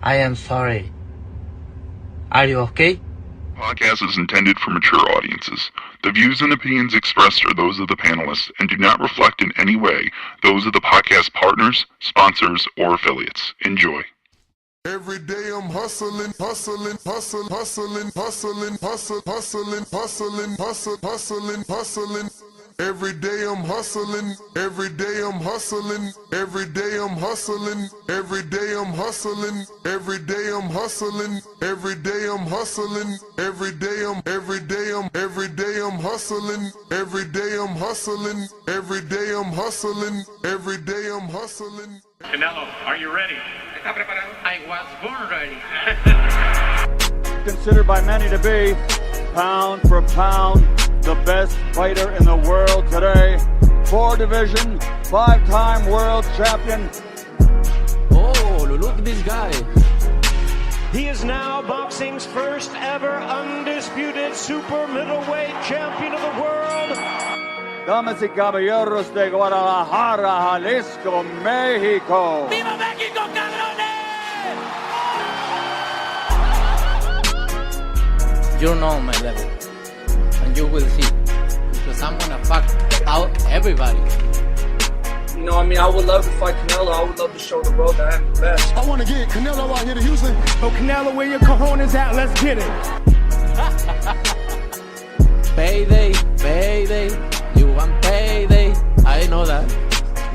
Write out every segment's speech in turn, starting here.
I am sorry. Are you okay? Podcast is intended for mature audiences. The views and opinions expressed are those of the panelists and do not reflect in any way those of the podcast partners, sponsors, or affiliates. Enjoy. Every day I'm hustling. Every day I'm hustling. Every day I'm hustling. Every day I'm hustling. Every day I'm hustling. Every day I'm hustling. Every day I'm hustling. Every day I'm hustling. Every day I'm hustling. Every day I'm hustling. Every day I'm hustling. Canelo, are you ready? I was born ready. Considered by many to be, pound for pound, the best fighter in the world today. 4-division, 5-time world champion. Oh, look at this guy. He is now boxing's first ever undisputed super middleweight champion of the world. Damas y caballeros de Guadalajara, Jalisco, Mexico. ¡Viva México, cabrones! You know my level, and you will see, because I'm gonna fuck out everybody. You know, I would love to fight Canelo. I would love to show the world that I'm the best. I want to get Canelo out here to Houston. Oh, Canelo, where your cojones at? Let's get it. Payday, you want payday. I know that.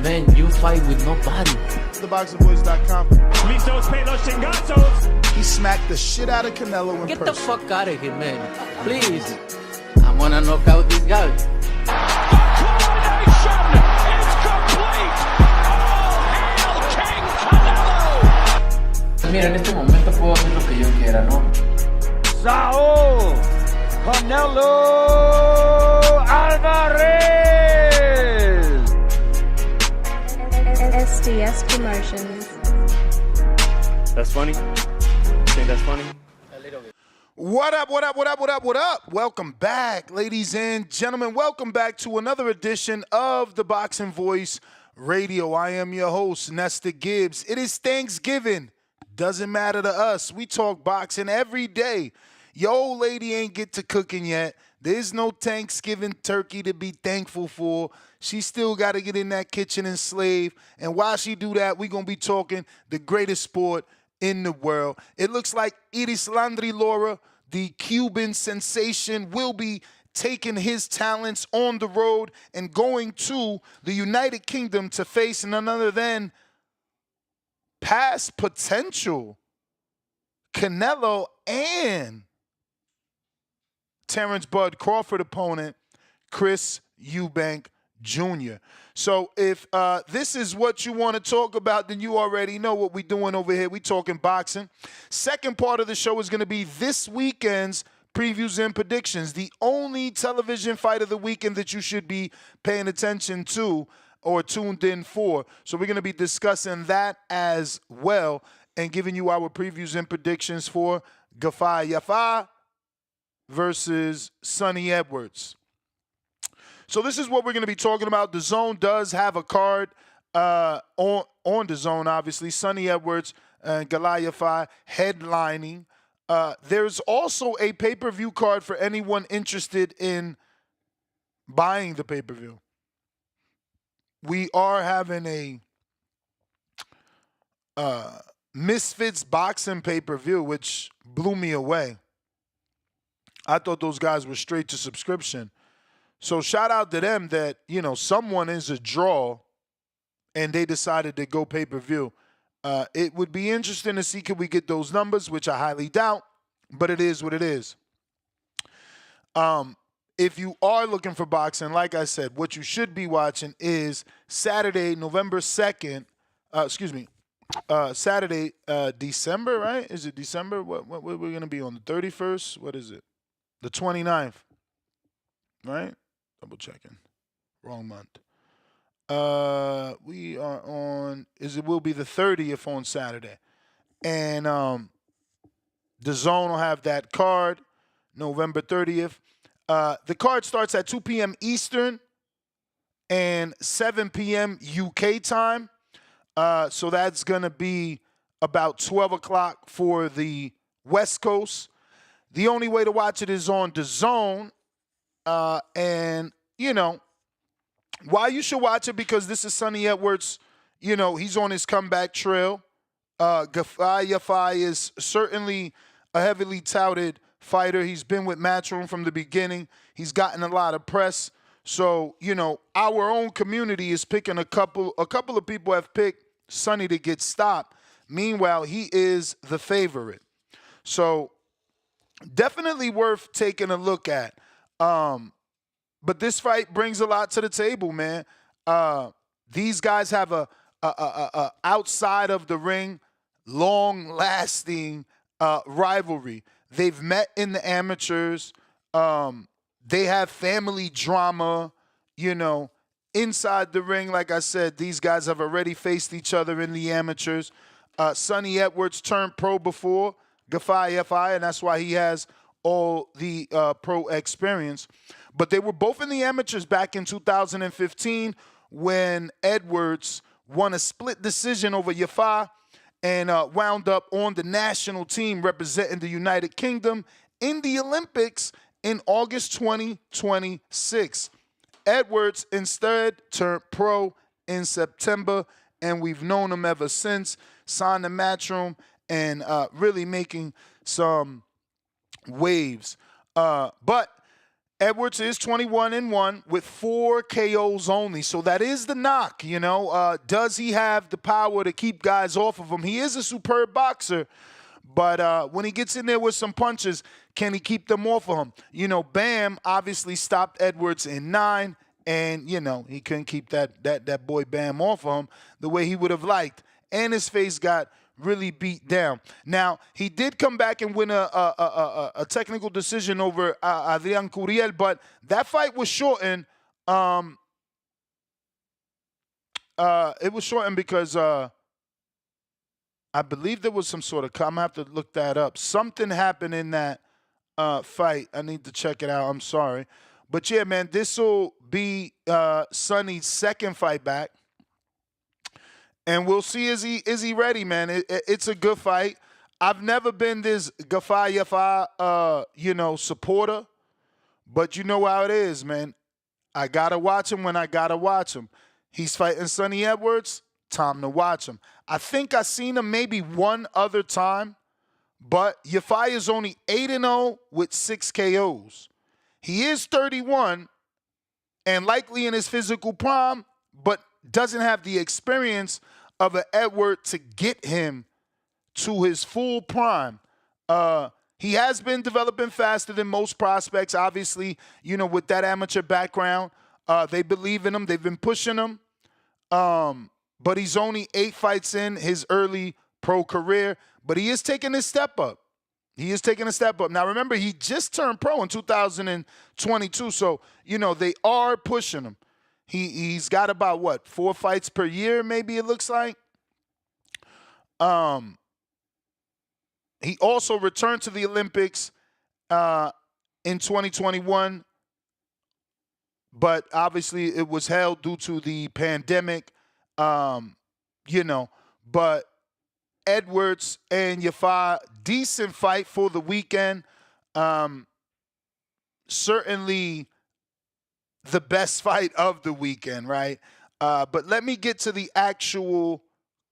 Man, you fight with nobody. TheBoxingVoice.com. Listos, pelos, chingazos. He smacked the shit out of Canelo in Get person. the fuck out of here, man. Please. I wanna knock out this guy. The coronation is complete. All hail King Canelo. Mira, en este momento puedo hacer lo que yo quiera, ¿no? Saul Canelo Alvarez. SDS Promotions. That's funny. You think that's funny? What up? Welcome back, ladies and gentlemen. Welcome back to another edition of the Boxing Voice Radio. I am your host, Nestor Gibbs. It is Thanksgiving. Doesn't matter to us. We talk boxing every day. Your old lady ain't get to cooking yet. There's no Thanksgiving turkey to be thankful for. She still got to get in that kitchen and slave. And while she do that, we're going to be talking the greatest sport in the world. It looks like Erislandy Lara, the Cuban sensation, will be taking his talents on the road and going to the United Kingdom to face none other than past potential Canelo and Terrence Bud Crawford opponent, Chris Eubank Jr. So if this is what you want to talk about, then you already know what we're doing over here. We're talking boxing. Second part of the show is going to be this weekend's previews and predictions, the only television fight of the weekend that you should be paying attention to or tuned in for. So we're going to be discussing that as well and giving you our previews and predictions for Galal Yafai versus Sonny Edwards. So this is what we're going to be talking about. The Zone does have a card on the Zone, obviously. Sonny Edwards and Galal Yafai headlining. There's also a pay-per-view card for anyone interested in buying the pay-per-view. We are having a Misfits boxing pay-per-view, which blew me away. I thought those guys were straight to subscription. So shout out to them that, someone is a draw and they decided to go pay-per-view. It would be interesting to see could we get those numbers, which I highly doubt, but it is what it is. If you are looking for boxing, like I said, what you should be watching is Saturday, November 2nd. Saturday, December, right? Is it December? What we're going to be on? The 31st? What is it? The 29th, right? Double checking. Wrong month. We are on, it will be the 30th on Saturday. And the Zone will have that card, November 30th. The card starts at 2 p.m. Eastern and 7 p.m. UK time. So that's going to be about 12 o'clock for the West Coast. The only way to watch it is on DAZN. And, why you should watch it, because this is Sonny Edwards. He's on his comeback trail. Galal Yafai is certainly a heavily touted fighter. He's been with Matchroom from the beginning. He's gotten a lot of press. So, our own community is picking a couple of people have picked Sonny to get stopped. Meanwhile, he is the favorite. So, definitely worth taking a look at. But this fight brings a lot to the table, man. These guys have a outside of the ring, long-lasting rivalry. They've met in the amateurs. They have family drama, inside the ring. Like I said, these guys have already faced each other in the amateurs. Sonny Edwards turned pro before Galal Yafai, and that's why he has all the pro experience. But they were both in the amateurs back in 2015 when Edwards won a split decision over Yafai and wound up on the national team representing the United Kingdom in the Olympics in August 2026. Edwards instead turned pro in September, and we've known him ever since, signed the Matchroom, and really making some waves. But Edwards is 21-1 with 4 KOs only, so that is the knock, Does he have the power to keep guys off of him? He is a superb boxer, but when he gets in there with some punches, can he keep them off of him? Bam obviously stopped Edwards in 9, and, he couldn't keep that boy Bam off of him the way he would have liked, and his face got really beat down. Now, he did come back and win a technical decision over Adrian Curiel, but that fight was shortened. It was shortened because I believe there was some sort of, I'm going to have to look that up. Something happened in that fight. I need to check it out. I'm sorry. But yeah, man, this will be Sonny's second fight back. And we'll see, is he ready, man? It's a good fight. I've never been this Galal Yafai, supporter. But you know how it is, man. I got to watch him when I got to watch him. He's fighting Sonny Edwards. Time to watch him. I think I seen him maybe one other time. But Yafai is only 8-0 with 6 KOs. He is 31 and likely in his physical prime, but doesn't have the experience of an Edward to get him to his full prime. He has been developing faster than most prospects, obviously, with that amateur background. They believe in him. They've been pushing him. But he's only 8 fights in his early pro career, but he is taking his step up. He is taking a step up. Now, remember, he just turned pro in 2022, so, they are pushing him. He's got about, 4 fights per year, maybe it looks like. He also returned to the Olympics in 2021, but obviously it was held due to the pandemic, But Edwards and Yafai, decent fight for the weekend. Certainly the best fight of the weekend, right? But let me get to the actual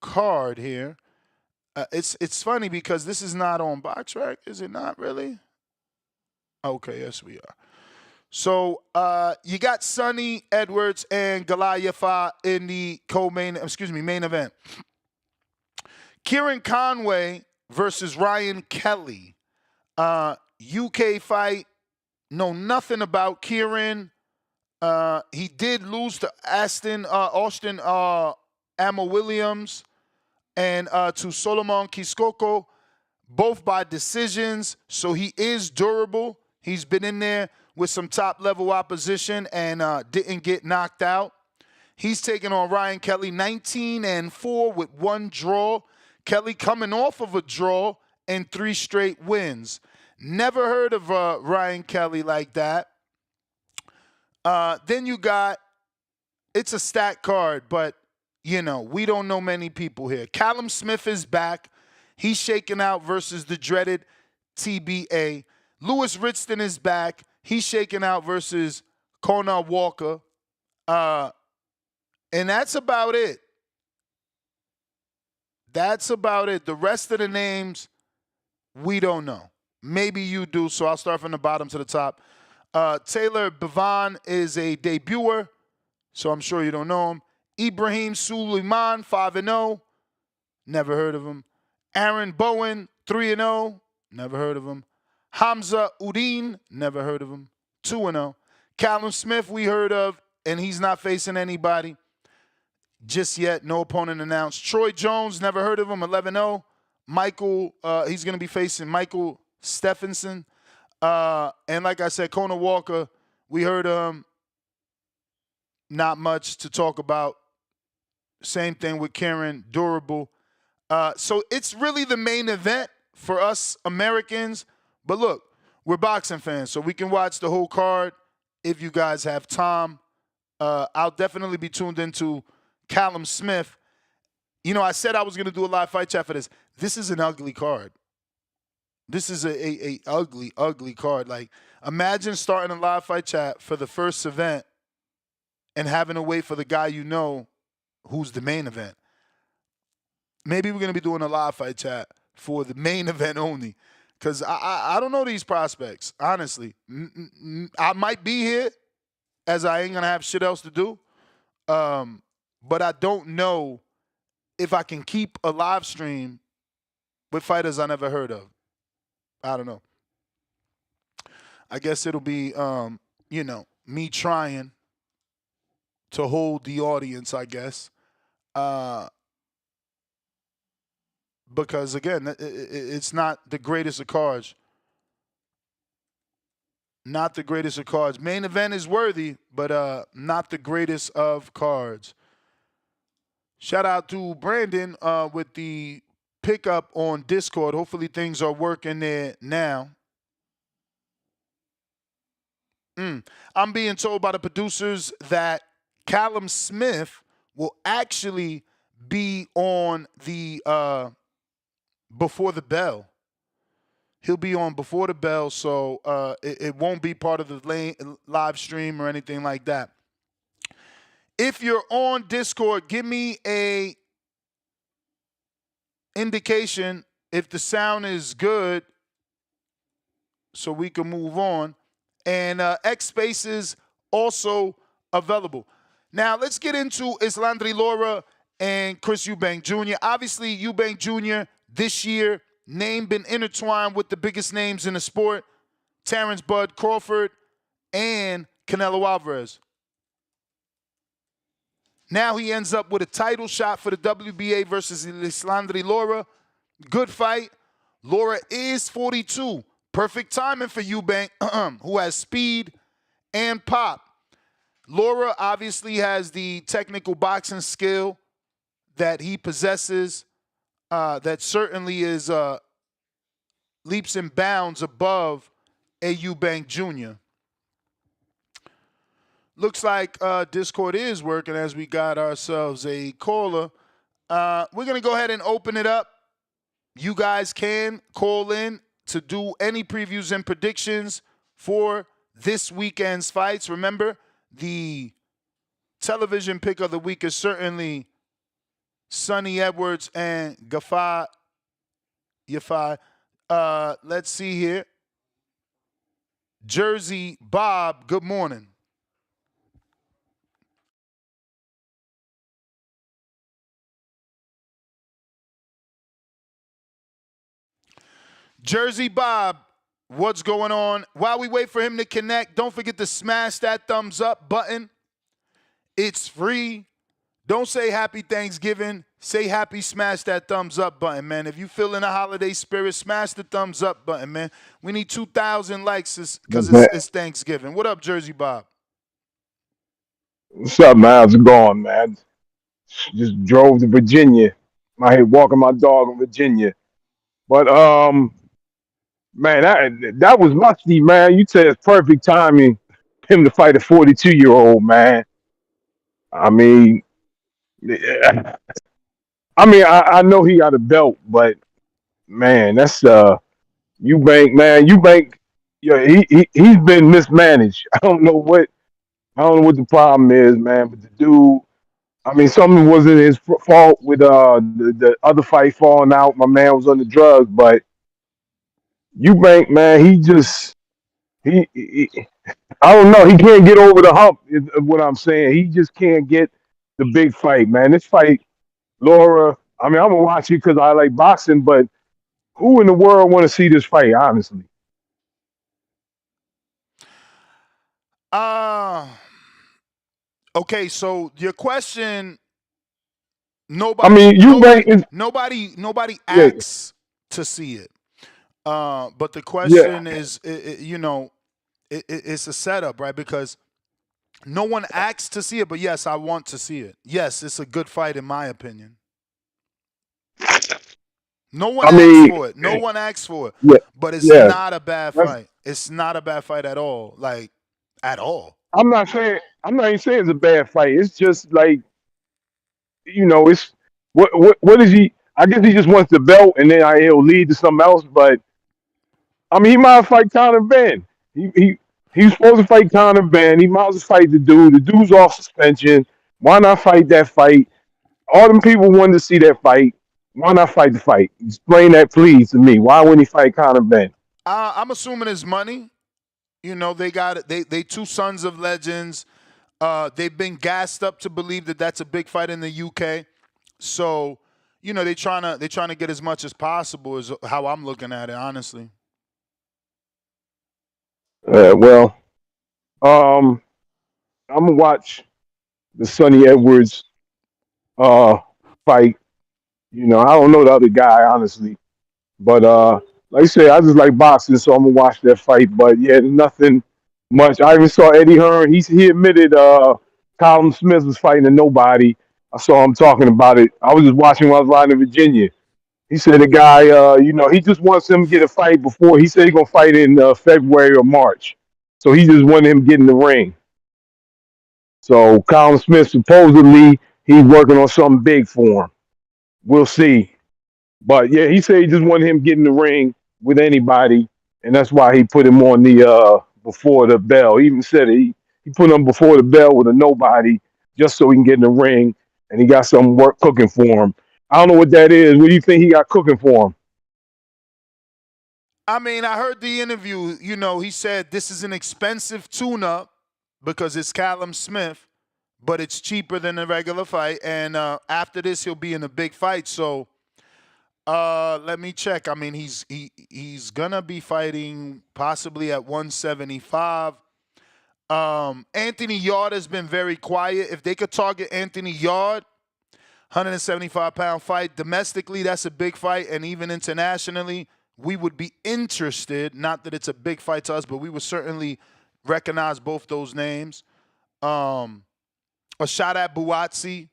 card here. It's funny because this is not on BoxRec, is it not really? Okay, yes we are. So you got Sonny Edwards and Galal Yafai in the main event. Kieran Conway versus Ryan Kelly. UK fight. Know nothing about Kieran. He did lose to Austin Amo Williams and to Solomon Kiskoko, both by decisions. So he is durable. He's been in there with some top-level opposition and didn't get knocked out. He's taking on Ryan Kelly, 19-4 with 1 draw. Kelly coming off of a draw and 3 straight wins. Never heard of Ryan Kelly like that. Then you got, it's a stacked card, but, we don't know many people here. Callum Smith is back. He's shaking out versus the dreaded TBA. Lewis Ritzton is back. He's shaking out versus Conor Walker. And that's about it. That's about it. The rest of the names, we don't know. Maybe you do, so I'll start from the bottom to the top. Taylor Bevan is a debuter, so I'm sure you don't know him. Ibrahim Suleiman, 5-0. Never heard of him. Aaron Bowen, 3-0. Never heard of him. Hamza Udin, never heard of him. 2-0. Callum Smith, we heard of, and he's not facing anybody just yet. No opponent announced. Troy Jones, never heard of him, 11-0. Michael, he's going to be facing Michael Stephenson. And like I said, Conor Walker, we heard of him. Not much to talk about. Same thing with Karen Durable. So it's really the main event for us Americans. But look, we're boxing fans, so we can watch the whole card if you guys have time. I'll definitely be tuned into Callum Smith. You know, I said I was going to do a live fight chat for this. This is an ugly card. This is a ugly, ugly card. Like, imagine starting a live fight chat for the first event and having to wait for the guy you know who's the main event. Maybe we're going to be doing a live fight chat for the main event only, because I don't know these prospects, honestly. I might be here as I ain't going to have shit else to do, but I don't know if I can keep a live stream with fighters I never heard of. I don't know. I guess it'll be, me trying to hold the audience, I guess. Because, again, it's not the greatest of cards. Not the greatest of cards. Main event is worthy, but not the greatest of cards. Shout out to Brandon with the pickup on Discord. Hopefully things are working there now. I'm being told by the producers that Callum Smith will actually be on the Before the Bell. He'll be on Before the Bell, so it won't be part of the live stream or anything like that. If you're on Discord, give me a indication if the sound is good so we can move on. And X Space is also available. Now, let's get into Erislandy Lara and Chris Eubank Jr. Obviously, Eubank Jr. this year, name been intertwined with the biggest names in the sport, Terrence Bud Crawford and Canelo Alvarez. Now he ends up with a title shot for the WBA versus Erislandy Lara. Good fight. Lara is 42. Perfect timing for Eubank, who has speed and pop. Lara obviously has the technical boxing skill that he possesses that certainly is leaps and bounds above a Eubank Jr. Looks like Discord is working as we got ourselves a caller. We're going to go ahead and open it up. You guys can call in to do any previews and predictions for this weekend's fights. Remember, the television pick of the week is certainly Sonny Edwards and Galal Yafai. Let's see here. Jersey Bob, good morning. Jersey Bob, what's going on? While we wait for him to connect, don't forget to smash that thumbs up button. It's free. Don't say happy Thanksgiving. Say happy smash that thumbs up button, man. If you feel in a holiday spirit, smash the thumbs up button, man. We need 2,000 likes because it's Thanksgiving. What up, Jersey Bob? What's up, man? How's it going, man? Just drove to Virginia. I'm out here walking my dog in Virginia. But man, that was musty, man. You said it's perfect timing him to fight a 42-year-old, man. I mean, I know he got a belt, but man, that's Eubank, man. Eubank, yeah, he's been mismanaged. I don't know what the problem is, man. But the dude, I mean, something wasn't his fault with the other fight falling out. My man was on the drugs, but Eubank, man, he I don't know. He can't get over the hump. Is what I'm saying. He just can't get the big fight, man. This fight, Laura. I mean, I'm gonna watch it because I like boxing, but who in the world want to see this fight? Honestly, Okay, so your question, I mean, Eubank is nobody yeah, asks to see it. But the yeah. question is, it's a setup, right? Because no one asks to see it, but yes, I want to see it. Yes, it's a good fight in my opinion. No one I asks mean, for it. No one asks for it. yeah, But it's yeah. not a bad That's, fight. It's not a bad fight at all. Like, at all. I'm not even saying it's a bad fight. It's just like it's what is he? I guess he just wants the belt, and then he'll lead to something else. But I mean, he might fight Conor Ben. He's supposed to fight Conor Ben. He might as well fight the dude. The dude's off suspension. Why not fight that fight? All them people wanted to see that fight. Why not fight the fight? Explain that, please, to me. Why wouldn't he fight Conor Ben? I'm assuming it's money. They got it. They two sons of legends. They've been gassed up to believe that that's a big fight in the UK. So, they trying to get as much as possible is how I'm looking at it, honestly. Well, um, I'm gonna watch the Sonny Edwards uh fight. I don't know the other guy honestly, but like I said, I just like boxing, so I'm gonna watch that fight. But yeah, nothing much. I even saw Eddie Hearn. He admitted Colin Smith was fighting a nobody. I saw him talking about it. I was just watching while I was riding in Virginia. He said the guy, he just wants him to get a fight before. He said he's gonna fight in February or March, so he just wanted him to get in the ring. So Colin Smith supposedly he's working on something big for him. We'll see. But yeah, he said he just wanted him get in the ring with anybody, and that's why he put him on the before the bell. He even said it. He put him before the bell with a nobody just so he can get in the ring, and he got some work cooking for him. I don't know what that is. What do you think he got cooking for him? I mean, I heard the interview. He said this is an expensive tune-up because it's Callum Smith, but it's cheaper than a regular fight. And after this, he'll be in a big fight. So let me check. I mean, he's gonna be fighting possibly at 175. Anthony Yard has been very quiet. If they could target Anthony Yard, 175-pound fight domestically, that's a big fight, and even internationally, we would be interested. Not that it's a big fight to us, but we would certainly recognize both those names. A shot at Buatsi.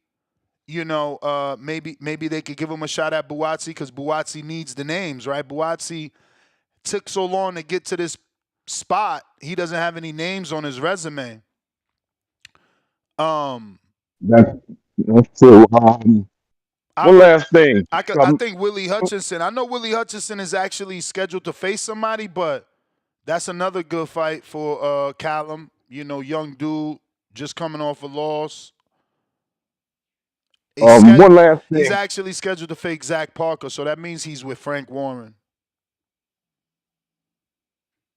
Maybe they could give him a shot at Buatsi because Buatsi needs the names, right? Buatsi took so long to get to this spot. He doesn't have any names on his resume. That's true. One last thing. I think Willie Hutchinson. I know Willie Hutchinson is actually scheduled to face somebody, but that's another good fight for Callum. Young dude just coming off a loss. One last thing. He's actually scheduled to face Zach Parker, so that means he's with Frank Warren.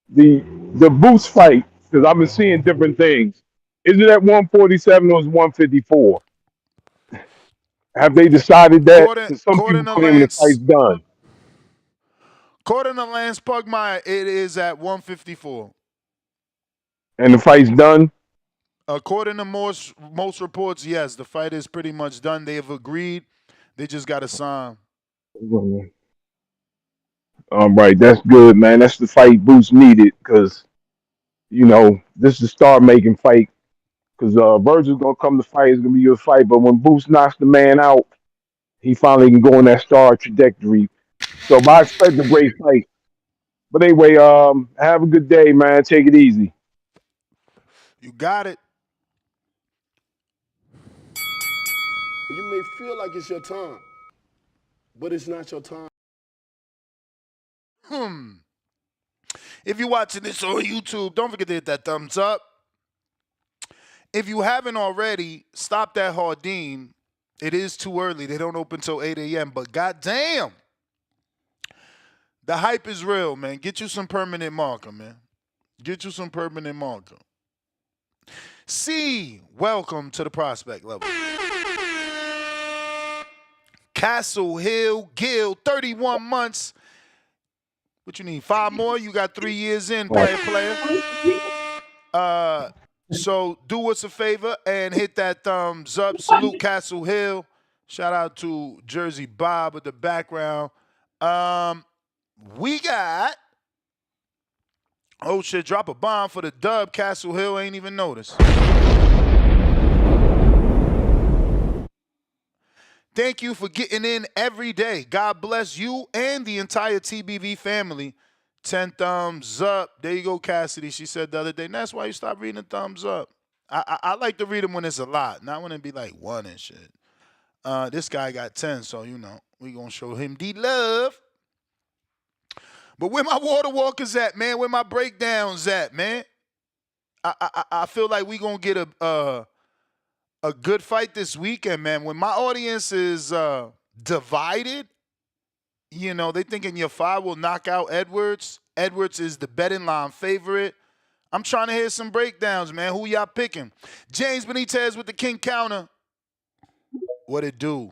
The Boots fight, because I've been seeing different things. Is it at 147 or is it 154? Have they decided that? Some people claim the fight's done. According to Lance Pugmire, it is at 154. And the fight's done? According to most reports, yes, the fight is pretty much done. They have agreed. They just got to sign. All right, that's good, man. That's the fight Boots needed because, this is a star-making fight. Because Virgil's going to come to fight. It's going to be your fight. But when Boots knocks the man out, he finally can go on that star trajectory. So I expect a great fight. But anyway, have a good day, man. Take it easy. You got it. You may feel like it's your time, but it's not your time. If you're watching this on YouTube, don't forget to hit that thumbs up. If you haven't already, stop that Hardin. It is too early. They don't open till 8 a.m. But goddamn, the hype is real, man. Get you some permanent marker, man. Get you some permanent marker. C, welcome to the prospect level. Castle Hill Gill, 31 months. What you need, 5 more? You got 3 years in, player. So do us a favor and hit that thumbs up. Salute Castle Hill. Shout out to Jersey Bob with the background. We got, oh shit, drop a bomb for the dub. Castle Hill ain't even noticed. Thank you for getting in every day. God bless you and the entire TBV family. 10 thumbs up. There you go, Cassidy. She said the other day, and that's why you stop reading the thumbs up. I like to read them when it's a lot, not when it be like 1 and shit. This guy got 10, so, you know, we going to show him the love. But where my water walkers at, man? Where my breakdowns at, man? I feel like we going to get a good fight this weekend, man. When my audience is divided, you know, they thinking Yafai will knock out Edwards. Edwards is the betting line favorite. I'm trying to hear some breakdowns, man. Who y'all picking? James Benitez with the King Counter. What it do?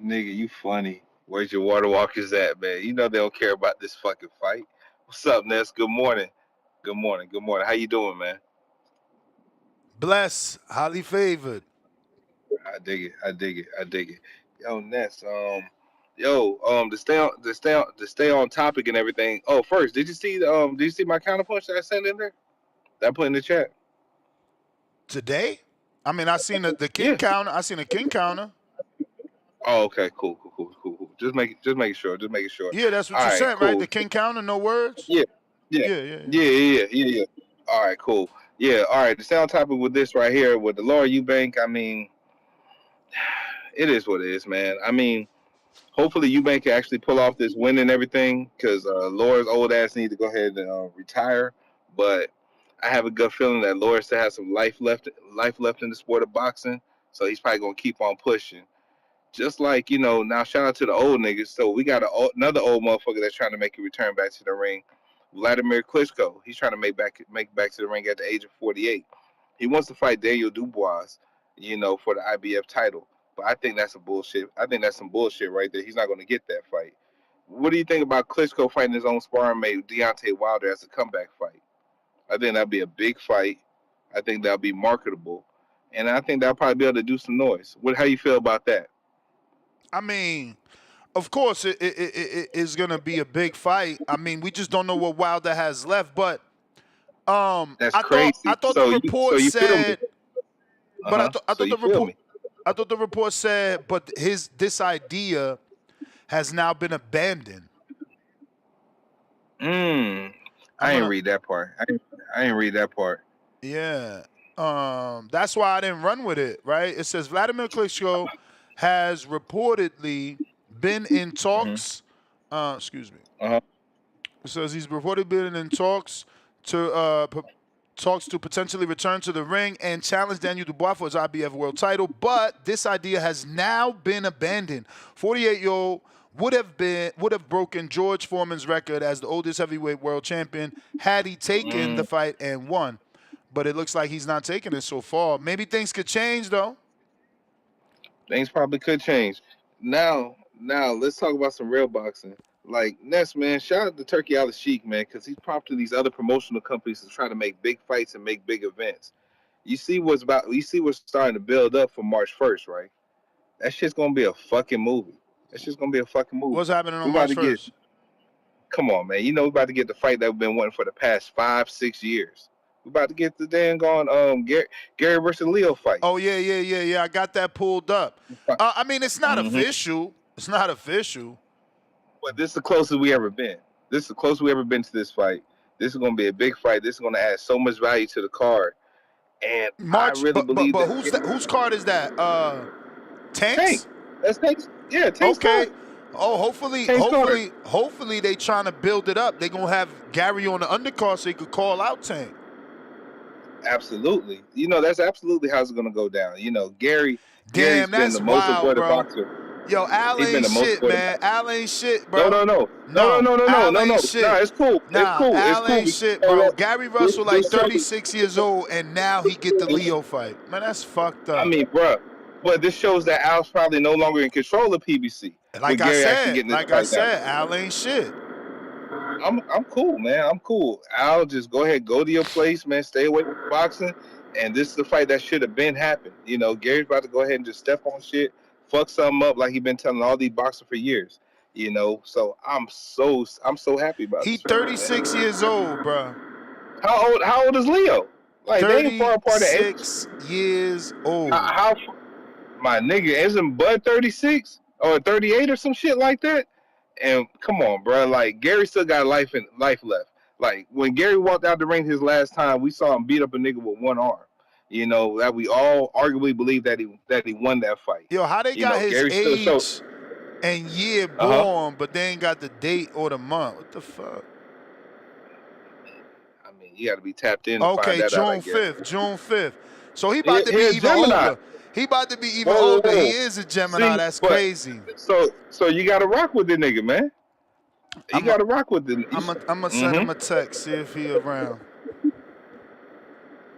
Nigga, you funny. Where's your water walkers at, man? You know they don't care about this fucking fight. What's up, Ness? Good morning. Good morning. Good morning. How you doing, man? Bless, highly favored. I dig it. I dig it. I dig it. Yo, Ness. To stay on topic and everything. Oh, first, did you see my counterpunch that I sent in there? That I put in the chat Today? I mean, I seen the King Counter. I seen a King Counter. Oh, okay, cool. Just making sure. Yeah, that's what All you right, sent, cool. right? The King Counter, no words? Yeah. All right, cool. Yeah, all right. To stay on topic with this right here, with the Lara Eubank, I mean, it is what it is, man. I mean, hopefully Eubank can actually pull off this win and everything, because Lara's old ass need to go ahead and retire. But I have a good feeling that Lara still has some life left in the sport of boxing, so he's probably gonna keep on pushing. Just like, you know, now shout out to the old niggas. So we got another old motherfucker that's trying to make a return back to the ring. Vladimir Klitschko. He's trying to make back to the ring at the age of 48. He wants to fight Daniel Dubois, you know, for the IBF title. But I think that's some bullshit. I think that's some bullshit right there. He's not going to get that fight. What do you think about Klitschko fighting his own sparring mate, Deontay Wilder, as a comeback fight? I think that'd be a big fight. I think that'll be marketable. And I think that'll probably be able to do some noise. How do you feel about that? I mean, of course, it is going to be a big fight. I mean, we just don't know what Wilder has left. But that's crazy. I thought the report said. But I thought the report said, but this idea has now been abandoned. I didn't read that part. I didn't read that part. Yeah. That's why I didn't run with it, right? It says Vladimir Klitschko has reportedly been in talks. Excuse me. It says he's reportedly been in talks to potentially return to the ring and challenge Daniel Dubois for his IBF world title, but this idea has now been abandoned. 48-year-old would have broken George Foreman's record as the oldest heavyweight world champion had he taken the fight and won. But it looks like he's not taking it so far. Maybe things could change, though. Things probably could change. Now, let's talk about some real boxing. Like, Ness, man, shout out to Turkey Al Sheik, man, because he's prompting these other promotional companies to try to make big fights and make big events. You see what's starting to build up for March 1st, right? That shit's going to be a fucking movie. What's happening on March 1st? Come on, man. You know we're about to get the fight that we've been wanting for the past 5-6 years. We're about to get the dang on Gary versus Leo fight. Oh, yeah. I got that pulled up. I mean, it's not official. It's not official. But this is the closest we ever been. This is the closest we ever been to this fight. This is going to be a big fight. This is going to add so much value to the card. And I really believe whose card is that? Tank's? That's Tank's. Yeah, Tank's Okay. car. Oh, hopefully, Tank's car. hopefully they trying to build it up. They gonna have Gary on the undercard so he could call out Tank. Absolutely. That's absolutely how it's gonna go down. Gary's Damn, been that's the most wild, avoided bro. boxer. Yo, Al He's been ain't the most shit, avoided man. boxer. Al ain't shit, No, bro. no, no. No, Al ain't shit. Nah, it's cool. It's Nah, cool. It's Al cool. ain't shit, bro. Gary Russell like 36 years old, and now he get the Leo fight. Man, that's fucked up. I mean, bruh, but this shows that Al's probably no longer in control of PBC. Like with Gary actually getting this fight down. Al ain't shit. I'm cool, man. I'm cool. Al, just go ahead, go to your place, man. Stay away from boxing. And this is the fight that should have been happened. Gary's about to go ahead and just step on shit, fuck something up like he's been telling all these boxers for years. So I'm so happy about He this. 36 years old, bro. How old is Leo? Like, they ain't far apart. 36 years old. How my nigga, isn't Bud 36 or 38 or some shit like that? And come on, bro. Like, Gary still got life left. Like, when Gary walked out the ring his last time, we saw him beat up a nigga with one arm. That we all arguably believe that he won that fight. Yo, how they got his Gary age and year born, but they ain't got the date or the month? What the fuck? I mean, you got to be tapped in to find that out. June 5th. So he about to be even Gemini. older. He about to be even older. He is a Gemini. See, that's crazy. So you got to rock with the nigga, man. You got to rock with him. I'm going to send him a text, see if he around.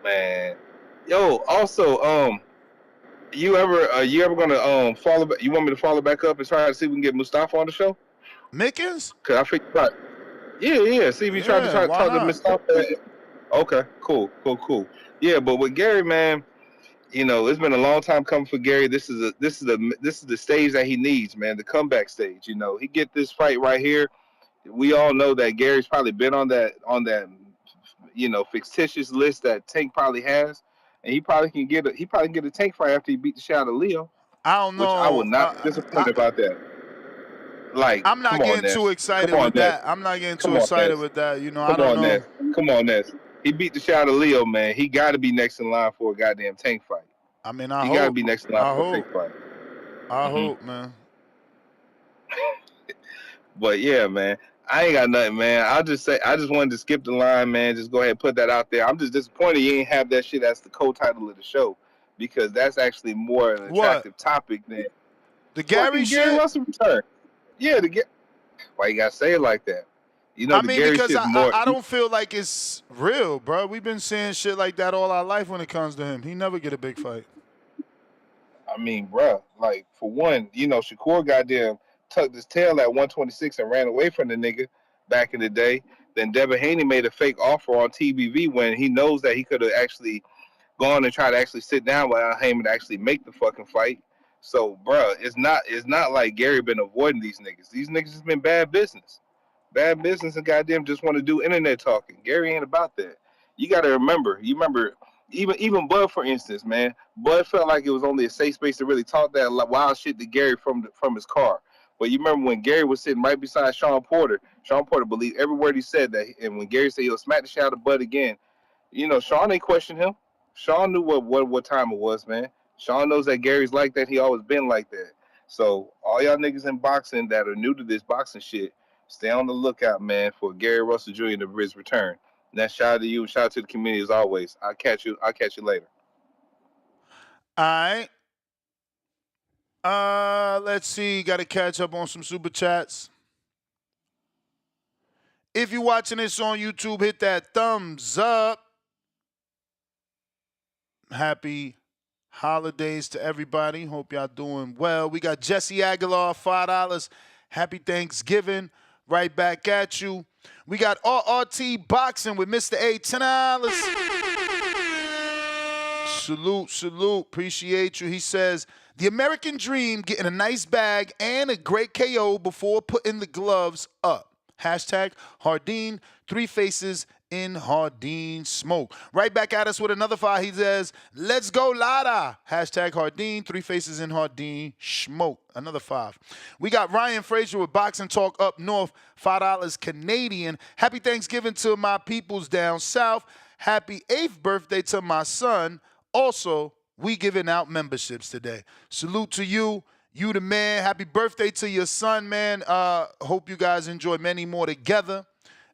Man. Yo, also, you ever gonna follow back? You want me to follow back up and try to see if we can get Mustafa on the show? Mickens? Cause I figured out. Yeah. See if you try to talk to Mustafa. Okay, cool. Yeah, but with Gary, man, it's been a long time coming for Gary. This is the stage that he needs, man. The comeback stage. He get this fight right here. We all know that Gary's probably been on that fictitious list that Tank probably has, and he probably can get a Tank fight after he beat the shit out of Leo. I don't know. Which I would not be disappointed about that. Like, I'm not getting too excited with that. I'm not getting too excited with that. I don't know. Come on, Ness. He beat the shit out of Leo, man. He got to be next in line for a goddamn Tank fight. I mean, he got to be next in line for a Tank fight. I hope, man. But yeah, man. I ain't got nothing, man. I just wanted to skip the line, man. Just go ahead and put that out there. I'm just disappointed you ain't have that shit as the co-title of the show, because that's actually more an attractive topic than the Gary shit. Gary Russell return. Yeah, why you gotta say it like that? I mean, Gary because I don't feel like it's real, bro. We've been saying shit like that all our life when it comes to him. He never get a big fight. I mean, bro, like, for one, Shakur goddamn tucked his tail at 126 and ran away from the nigga back in the day. Then Devin Haney made a fake offer on TBV when he knows that he could have actually gone and tried to actually sit down with Al Heyman to actually make the fucking fight. So, bro, it's not like Gary been avoiding these niggas. These niggas has been bad business. Bad business, and goddamn just want to do internet talking. Gary ain't about that. You got to remember. Even Bud, for instance, man. Bud felt like it was only a safe space to really talk that wild shit to Gary from his car. But you remember when Gary was sitting right beside Sean Porter believed every word he said. That, and when Gary said he'll smack the shit out of Bud again, Sean ain't questioned him. Sean knew what time it was, man. Sean knows that Gary's like that. He always been like that. So all y'all niggas in boxing that are new to this boxing shit, stay on the lookout, man, for Gary Russell Jr. to his return. And that shout out to you, shout out to the community as always. I'll catch you later. All right. Let's see. Got to catch up on some super chats. If you're watching this on YouTube, hit that thumbs up. Happy holidays to everybody. Hope y'all doing well. We got Jesse Aguilar, $5. Happy Thanksgiving. Right back at you. We got RRT Boxing with Mr. A, $10. Salute. Appreciate you. He says, the American dream, getting a nice bag and a great KO before putting the gloves up. Hashtag Hardin, 3 faces in Hardin smoke. Right back at us with another 5. He says, let's go Lara. Hashtag Hardin, 3 faces in Hardin smoke. Another 5. We got Ryan Frazier with Boxing Talk up north, $5 Canadian. Happy Thanksgiving to my peoples down south. Happy 8th birthday to my son. Also, we giving out memberships today. Salute to you. You the man. Happy birthday to your son, man. Hope you guys enjoy many more together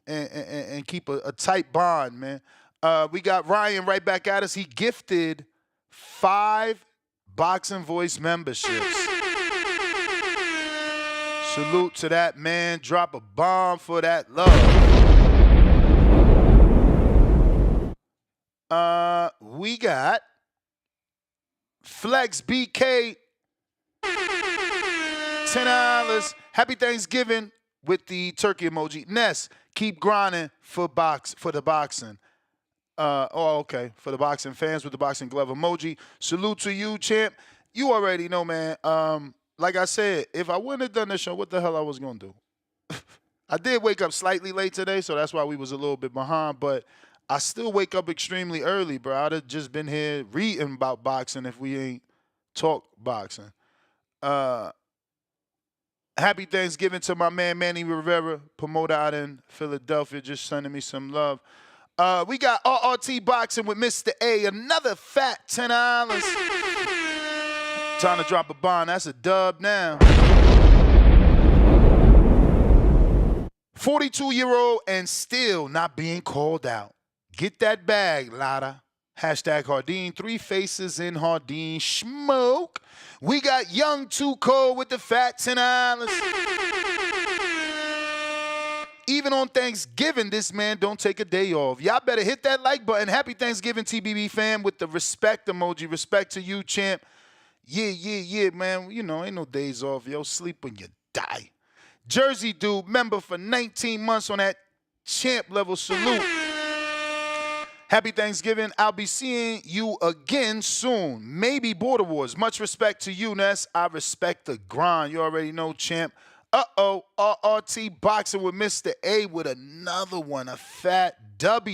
and keep a tight bond, man. We got Ryan right back at us. He gifted 5 Boxing Voice memberships. Salute to that man. Drop a bomb for that love. We got Flex BK, $10. Happy Thanksgiving with the turkey emoji. Ness, keep grinding for the boxing. Okay. For the boxing fans with the boxing glove emoji. Salute to you, champ. You already know, man. Like I said, if I wouldn't have done this show, what the hell I was going to do? I did wake up slightly late today, so that's why we was a little bit behind, but I still wake up extremely early, bro. I'd have just been here reading about boxing if we ain't talk boxing. Happy Thanksgiving to my man Manny Rivera, promoter out in Philadelphia, just sending me some love. We got RRT Boxing with Mr. A, another fat $10. Time to drop a bond. That's a dub now. 42-year-old and still not being called out. Get that bag, Lara. Hashtag Hardin. 3 faces in Hardin. Smoke. We got Young Too Cold with the fat $10. Even on Thanksgiving, this man don't take a day off. Y'all better hit that like button. Happy Thanksgiving, TBB fam, with the respect emoji. Respect to you, champ. Yeah, man. You know, ain't no days off. Yo, sleep when you die. Jersey dude, member for 19 months on that champ level. Salute. Happy Thanksgiving. I'll be seeing you again soon. Maybe Border Wars. Much respect to you, Ness. I respect the grind. You already know, champ. RRT Boxing with Mr. A with another one. A fat dub.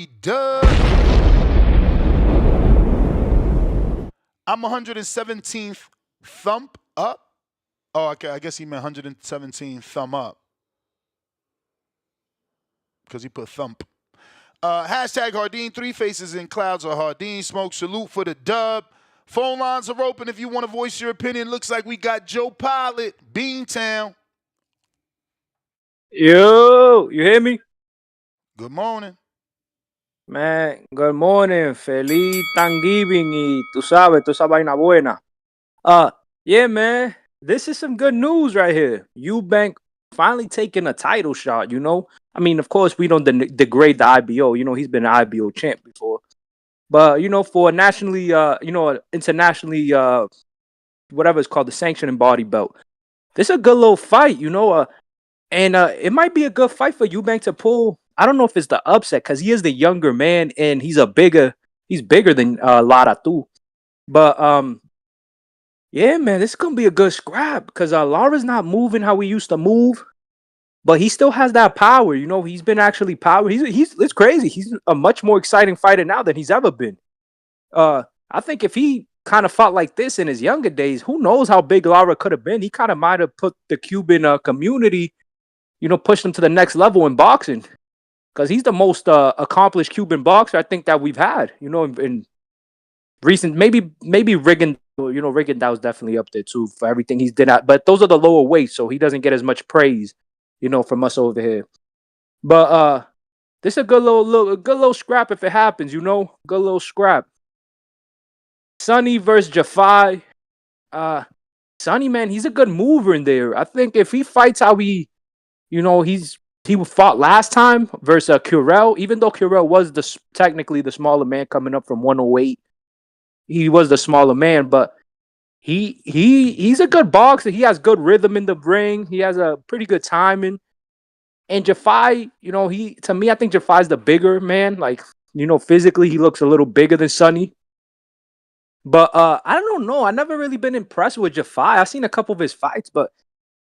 I'm 117th thump up. Oh, okay. I guess he meant 117 thumb up. Because he put thump. Hashtag Hardin. 3 faces in clouds of Hardin. Smoke. Salute for the dub. Phone lines are open if you want to voice your opinion. Looks like we got Joe Pilot, Beantown. Yo, you hear me? Good morning. Man, good morning. Feliz Thanksgiving y tú sabes, toda esa vaina buena. Yeah, man. This is some good news right here. Eubank finally taking a title shot, you know? I mean, of course, we don't degrade the IBO. You know, he's been an IBO champ before. But, you know, for a nationally, internationally, whatever it's called, the sanctioning body belt. This is a good little fight, you know? And it might be a good fight for Eubank to pull. I don't know if it's the upset because he is the younger man and he's bigger than Lara too. But yeah, man, this is gonna be a good scrap because Lara's not moving how he used to move, but he still has that power. You know, he's been actually power. He's it's crazy. He's a much more exciting fighter now than he's ever been. I think if he kind of fought like this in his younger days, who knows how big Lara could have been? He kind of might have put the Cuban community, you know, pushed him to the next level in boxing. Because he's the most accomplished Cuban boxer I think that we've had, you know, in recent, maybe Riggin, you know, Riggin was definitely up there too for everything he's did. But those are the lower weights, so he doesn't get as much praise, you know, from us over here. But this is a good little scrap if it happens, you know, good little scrap. Sonny versus Yafai. Sonny, man, he's a good mover in there. I think if he fights how he, you know, he fought last time versus Curel, even though Curel was technically the smaller man coming up from 108. He was the smaller man, but he's a good boxer. He has good rhythm in the ring. He has a pretty good timing. And Yafai, you know, to me, I think Jafai's the bigger man. Like, you know, physically, he looks a little bigger than Sonny. But I don't know. I never really been impressed with Yafai. I've seen a couple of his fights, but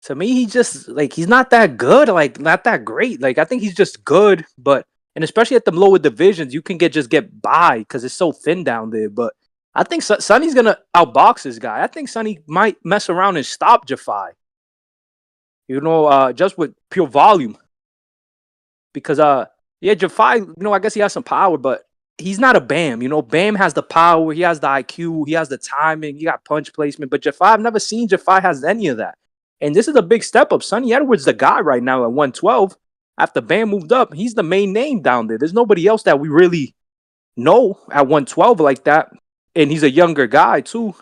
to me, he just, like, he's not that good, like, not that great. Like, I think he's just good, and especially at the lower divisions, you can just get by because it's so thin down there. But I think Sonny's going to outbox this guy. I think Sonny might mess around and stop Yafai, you know, just with pure volume. Because, yeah, Yafai, you know, I guess he has some power, but he's not a Bam. You know, Bam has the power, he has the IQ, he has the timing, he got punch placement. But Yafai, I've never seen Yafai has any of that. And this is a big step up. Sonny Edwards, the guy right now at 112. After Bam moved up, he's the main name down there. There's nobody else that we really know at 112 like that. And he's a younger guy too.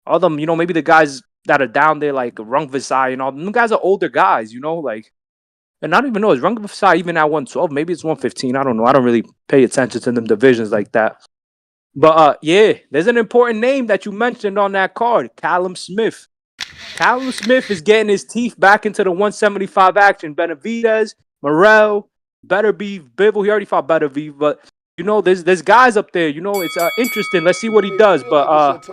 All them, you know, maybe the guys that are down there like Rung Visai and all them guys are older guys, you know, like. And I don't even know, is Rung Visai even at 112? Maybe it's 115. I don't know. I don't really pay attention to them divisions like that. But yeah, there's an important name that you mentioned on that card, Callum Smith. Callum Smith is getting his teeth back into the 175 action. Benavidez, Morrell, Beterbiev, Bivol. He already fought Beterbiev, but you know, there's guys up there. You know, it's interesting. Let's see what he does. But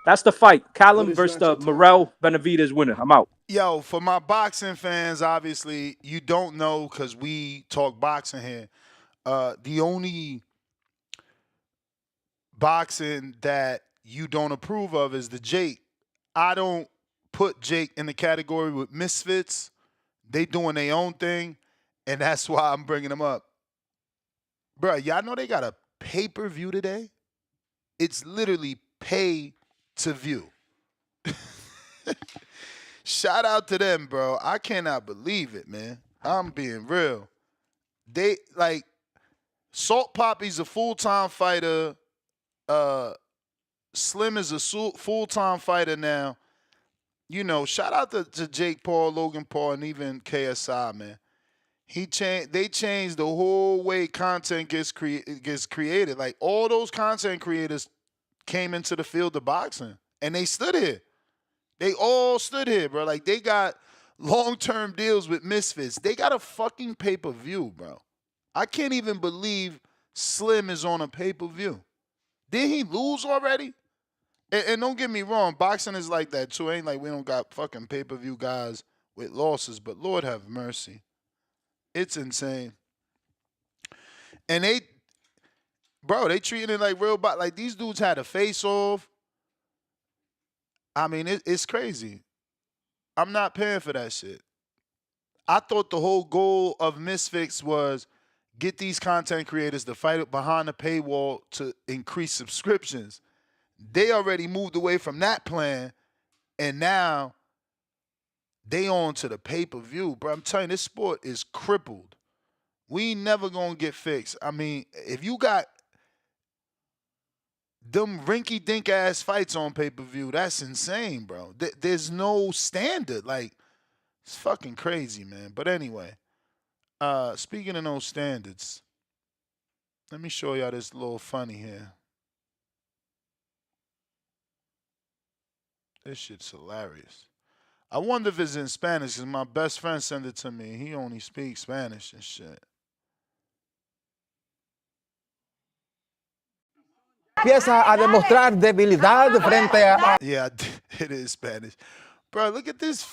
that's the fight. Callum versus the Morrell Benavidez winner. I'm out. Yo, for my boxing fans, obviously, you don't know because we talk boxing here. The only boxing that you don't approve of is the Jake. I don't put Jake in the category with misfits. They doing their own thing, and that's why I'm bringing them up. Bro, y'all know they got a pay-per-view today? It's literally pay to view. Shout out to them, bro. I cannot believe it, man. I'm being real. They, like, Salt Poppy's a full-time fighter. Slim is a full-time fighter now. You know, shout out to Jake Paul, Logan Paul, and even KSI, man. They changed the whole way content gets created. Like, all those content creators came into the field of boxing, and they stood here. They all stood here, bro. Like, they got long-term deals with misfits. They got a fucking pay-per-view, bro. I can't even believe Slim is on a pay-per-view. Did he lose already? And don't get me wrong, boxing is like that too. Ain't like we don't got fucking pay-per-view guys with losses, but Lord have mercy. It's insane. And they treating it like real boxing. Like, these dudes had a face-off. I mean, it's crazy. I'm not paying for that shit. I thought the whole goal of Misfits was get these content creators to fight behind the paywall to increase subscriptions. They already moved away from that plan, and now they on to the pay-per-view. Bro, I'm telling you, this sport is crippled. We ain't never going to get fixed. I mean, if you got them rinky-dink-ass fights on pay-per-view, that's insane, bro. There's no standard. Like, it's fucking crazy, man. But anyway, speaking of no standards, let me show y'all this little funny here. This shit's hilarious. I wonder if it's in Spanish, because my best friend sent it to me. He only speaks Spanish and shit. Empieza a demostrar debilidad frente a... Yeah, it is Spanish. Bro, look at this.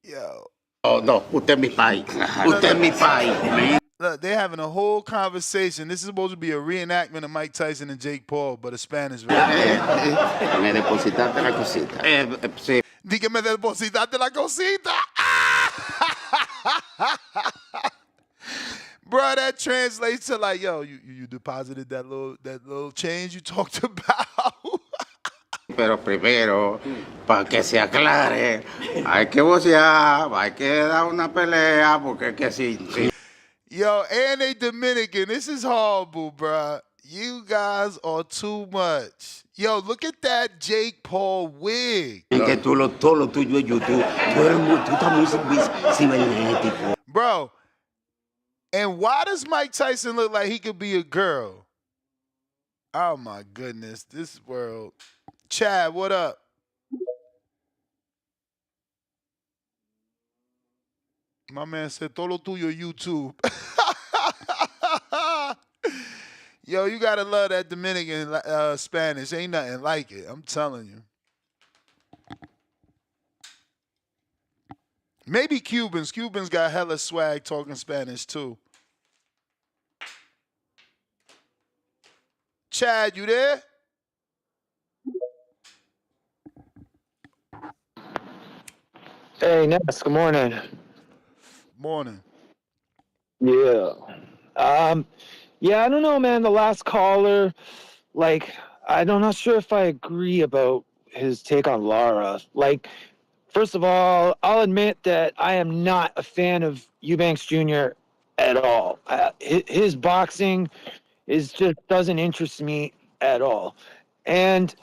Yo. Oh, no, usted es mi pai. Usted es mi pai. Look, they're having a whole conversation. This is supposed to be a reenactment of Mike Tyson and Jake Paul, but a Spanish version. Me depositaste la cosita. Sí. Dije, me depositaste la cosita. Bro, that translates to like, yo, you deposited that little change you talked about. Pero primero, para que se aclare, hay que vocear, hay que dar una pelea, porque es que sí. Yo, and they Dominican. This is horrible, bro. You guys are too much. Yo, look at that Jake Paul wig. Que todo lo tuyo es YouTube. Tú estás muy cibernético. Bro, and why does Mike Tyson look like he could be a girl? Oh, my goodness. This world. Chad, what up? My man said, todo lo tuyo YouTube. Yo, you got to love that Dominican Spanish. Ain't nothing like it. I'm telling you. Maybe Cubans. Cubans got hella swag talking Spanish, too. Chad, you there? Hey, Ness, good morning. Morning. Yeah. Yeah, I don't know, man. The last caller, like, I'm not sure if I agree about his take on Lara. Like, first of all, I'll admit that I am not a fan of Eubanks Jr. at all. His boxing just doesn't interest me at all. And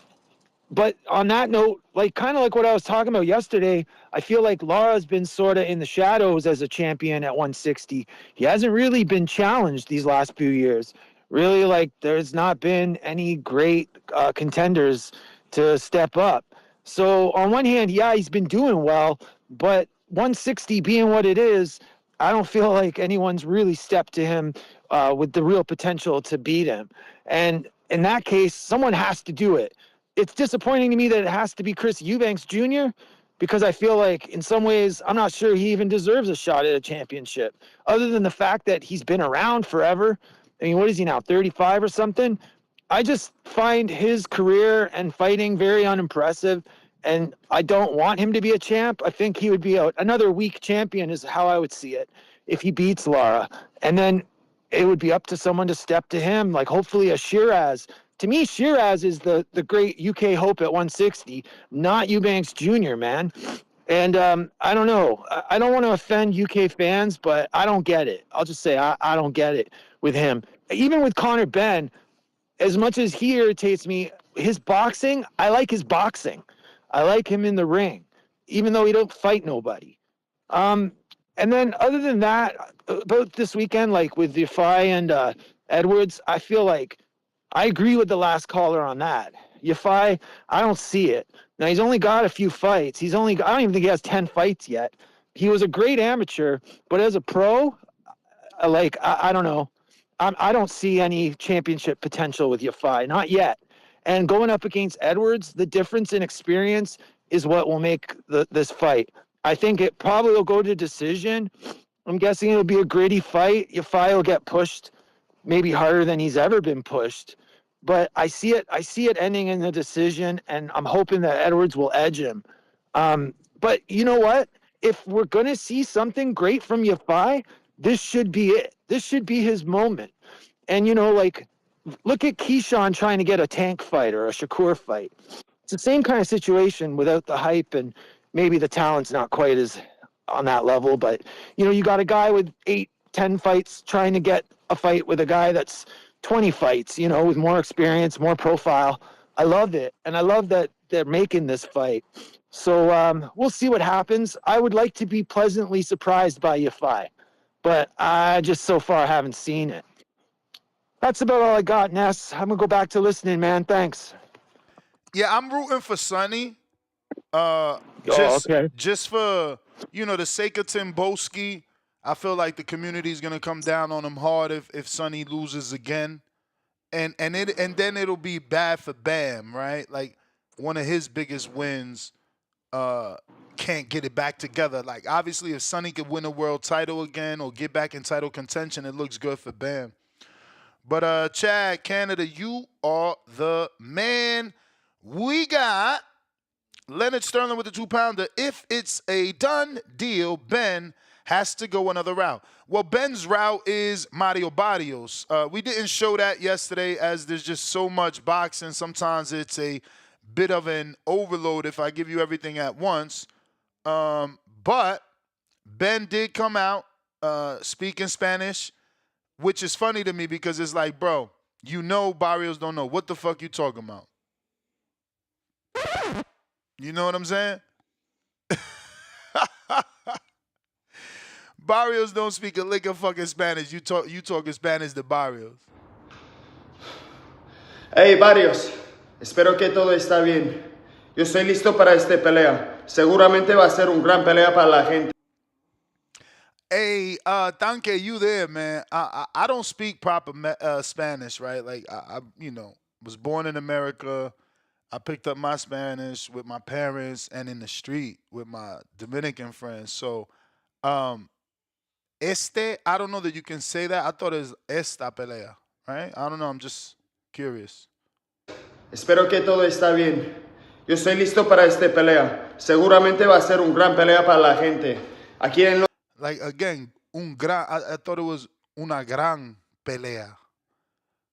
but on that note, like kind of like what I was talking about yesterday, I feel like Lara's been sort of in the shadows as a champion at 160. He hasn't really been challenged these last few years. Really, like there's not been any great contenders to step up. So on one hand, yeah, he's been doing well, but 160 being what it is, I don't feel like anyone's really stepped to him with the real potential to beat him. And in that case, someone has to do it. It's disappointing to me that it has to be Chris Eubanks Jr. because I feel like in some ways I'm not sure he even deserves a shot at a championship, other than the fact that he's been around forever. I mean, what is he now, 35 or something? I just find his career and fighting very unimpressive, and I don't want him to be a champ. I think he would be another weak champion is how I would see it if he beats Lara. And then it would be up to someone to step to him, like hopefully a Shiraz. To me, Shiraz is the great UK hope at 160, not Eubanks Jr., man. And I don't know. I don't want to offend UK fans, but I don't get it. I'll just say I don't get it with him. Even with Conor Benn, as much as he irritates me, his boxing, I like his boxing. I like him in the ring, even though he don't fight nobody. And then other than that, about this weekend, like with Yafai and Edwards, I feel like I agree with the last caller on that. Yafai, I don't see it. Now, he's only got a few fights. I don't even think he has 10 fights yet. He was a great amateur, but as a pro, I don't know. I don't see any championship potential with Yafai, not yet. And going up against Edwards, the difference in experience is what will make this fight. I think it probably will go to decision. I'm guessing it'll be a gritty fight. Yafai will get pushed maybe harder than he's ever been pushed. But I see it ending in the decision, and I'm hoping that Edwards will edge him. But you know what? If we're going to see something great from Yafai, this should be it. This should be his moment. And, like, look at Keyshawn trying to get a Tank fight or a Shakur fight. It's the same kind of situation without the hype, and maybe the talent's not quite as on that level. But, you got a guy with 8-10 fights trying to get a fight with a guy that's 20 fights, with more experience, more profile. I love it. And I love that they're making this fight. So we'll see what happens. I would like to be pleasantly surprised by Yafai, but I just so far haven't seen it. That's about all I got, Ness. I'm going to go back to listening, man. Thanks. Yeah, I'm rooting for Sonny. Okay. Just for, the sake of Tim Boski, I feel like the community is gonna come down on him hard if Sonny loses again, and then it'll be bad for Bam, right? Like one of his biggest wins, can't get it back together. Like obviously, if Sonny could win a world title again or get back in title contention, it looks good for Bam. But Chad, Canada, you are the man. We got Leonard Sterling with the 2-pounder. If it's a done deal, Ben has to go another route. Well, Ben's route is Mario Barrios. We didn't show that yesterday as there's just so much boxing. Sometimes it's a bit of an overload if I give you everything at once. But Ben did come out speaking Spanish, which is funny to me because it's like, bro, Barrios don't know. What the fuck you talking about? You know what I'm saying? Barrios don't speak a lick of fucking Spanish. You talking Spanish to Barrios. Hey, Barrios. Espero que todo está bien. Yo estoy listo para esta pelea. Seguramente va a ser un gran pelea para la gente. Hey, Tanque, you there, man. I don't speak proper Spanish, right? Like, I was born in America. I picked up my Spanish with my parents and in the street with my Dominican friends. So, I don't know that you can say that. I thought it was esta pelea, right? I don't know. I'm just curious. Espero que todo está bien. Yo estoy listo para esta pelea. Seguramente va a ser un gran pelea para la gente. Aquí en Like, again, I thought it was una gran pelea.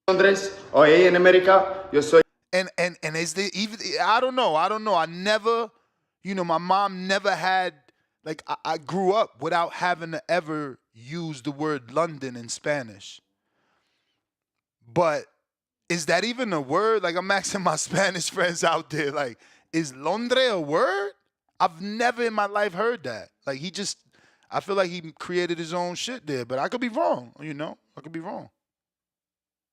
Londres o ahí en América, yo soy. And is there even I don't know. I never, my mom never had like I grew up without having to ever use the word London in Spanish. But is that even a word? Like I'm asking my Spanish friends out there, like, is Londres a word? I've never in my life heard that. Like I feel like he created his own shit there, but I could be wrong, I could be wrong.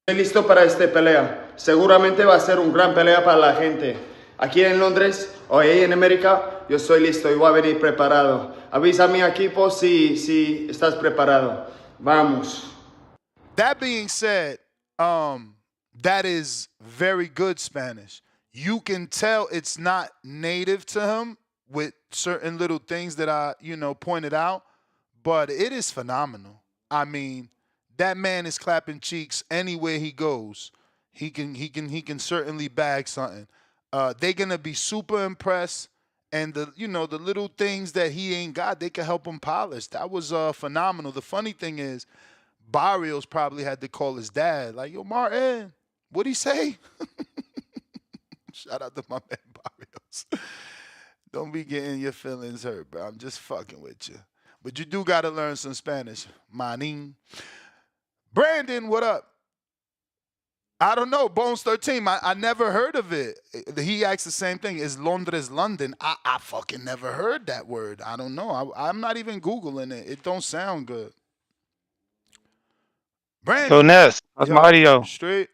Estoy listo para esta pelea. Seguramente va a ser un gran pelea para la gente. Aquí en Londres o ahí en América, yo estoy listo y voy a venir preparado. Avisa a mi equipo si estás preparado. Vamos. That being said, that is very good Spanish. You can tell it's not native to him with certain little things that I, pointed out, but it is phenomenal. I mean, that man is clapping cheeks anywhere he goes. He can certainly bag something. They're gonna be super impressed, and the little things that he ain't got, they can help him polish. That was phenomenal. The funny thing is, Barrios probably had to call his dad, like, yo, Martin, what'd he say? Shout out to my man Barrios. Don't be getting your feelings hurt, bro. I'm just fucking with you. But you do gotta learn some Spanish, manin. Brandon, what up? I don't know. Bones 13. I never heard of it. He asked the same thing. Is Londres London? I fucking never heard that word. I don't know. I'm not even Googling it. It don't sound good. Brandon. Yo, Ness. How's my audio? Straight.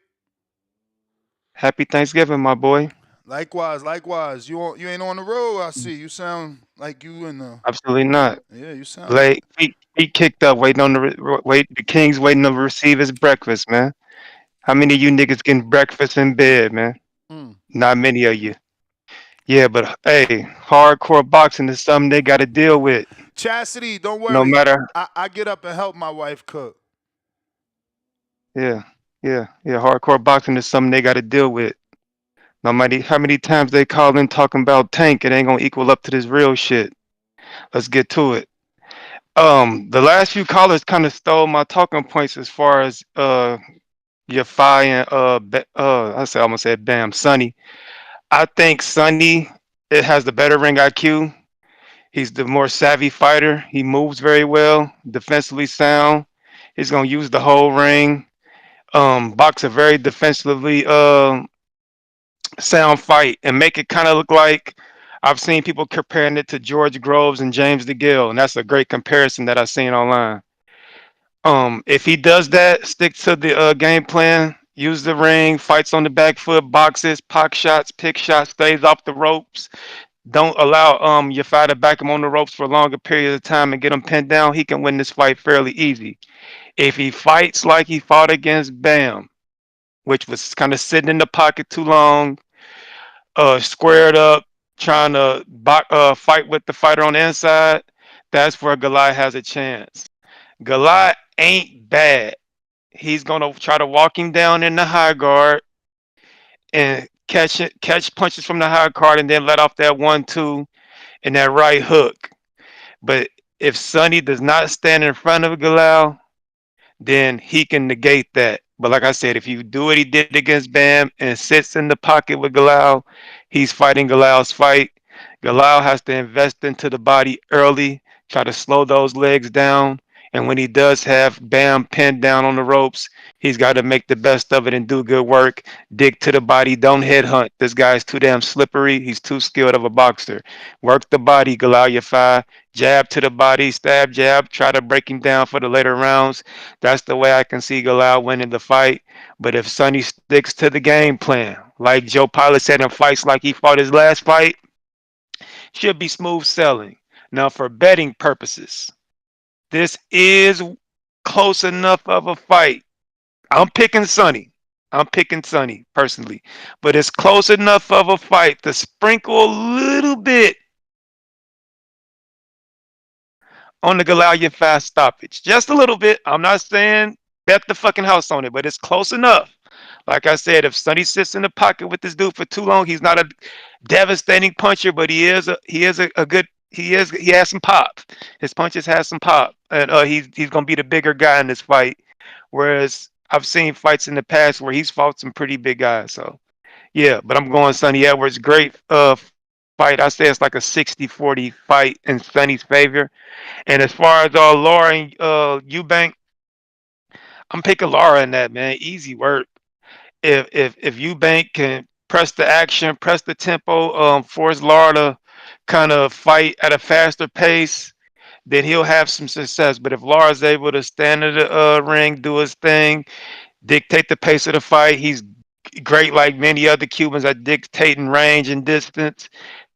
Happy Thanksgiving, my boy. Likewise. You ain't on the road, I see. You sound like you in the... Absolutely not. Yeah, you sound... Late. Feet kicked up, waiting on the King's waiting to receive his breakfast, man. How many of you niggas getting breakfast in bed, man? Not many of you. Yeah, but hey, hardcore boxing is something they got to deal with. Chastity, don't worry. No matter. I get up and help my wife cook. Yeah. Hardcore boxing is something they got to deal with. No matter how many times they call in talking about Tank, it ain't gonna equal up to this real shit. Let's get to it. The last few callers kind of stole my talking points as far as Yafai and I almost said Bam Sonny. I think Sonny it has the better ring IQ. He's the more savvy fighter. He moves very well, defensively sound. He's gonna use the whole ring. Box a very defensively sound fight and make it kind of look like I've seen people comparing it to George Groves and James DeGill, and that's a great comparison that I've seen online. If he does that, stick to the game plan, use the ring, fights on the back foot, boxes, pock shots, pick shots, stays off the ropes. Don't allow Yafai to back him on the ropes for a longer period of time and get him pinned down. He can win this fight fairly easy. If he fights like he fought against Bam, which was kind of sitting in the pocket too long, squared up, trying to fight with the fighter on the inside, that's where Galal has a chance. Galal ain't bad. He's gonna try to walk him down in the high guard and catch punches from the high guard and then let off that 1-2 and that right hook. But if Sonny does not stand in front of Galal, then he can negate that. But like I said, if you do what he did against Bam and sits in the pocket with Galal, he's fighting Galal's fight. Galal has to invest into the body early, try to slow those legs down. And when he does have Bam pinned down on the ropes, he's got to make the best of it and do good work. Dig to the body. Don't headhunt. This guy's too damn slippery. He's too skilled of a boxer. Work the body, Galal Yafai. Jab to the body, stab, jab. Try to break him down for the later rounds. That's the way I can see Galal winning the fight. But if Sonny sticks to the game plan, like Joe Pilot said in fights like he fought his last fight, should be smooth sailing. Now, for betting purposes, this is close enough of a fight. I'm picking Sonny personally, but it's close enough of a fight to sprinkle a little bit on the Galal Yafai stoppage. Just a little bit. I'm not saying bet the fucking house on it, but it's close enough. Like I said, if Sonny sits in the pocket with this dude for too long, he's not a devastating puncher, but he has some pop. His punches have some pop, and he's gonna be the bigger guy in this fight. Whereas I've seen fights in the past where he's fought some pretty big guys. So yeah, but I'm going Sonny Edwards. Great fight. I say it's like a 60-40 fight in Sonny's favor. And as far as Laura and Eubank, I'm picking Lara in that, man. Easy work. If Eubank can press the action, press the tempo, force Lara to kind of fight at a faster pace, then he'll have some success. But if Lara's able to stand in the ring, do his thing, dictate the pace of the fight, he's great like many other Cubans at dictating range and distance,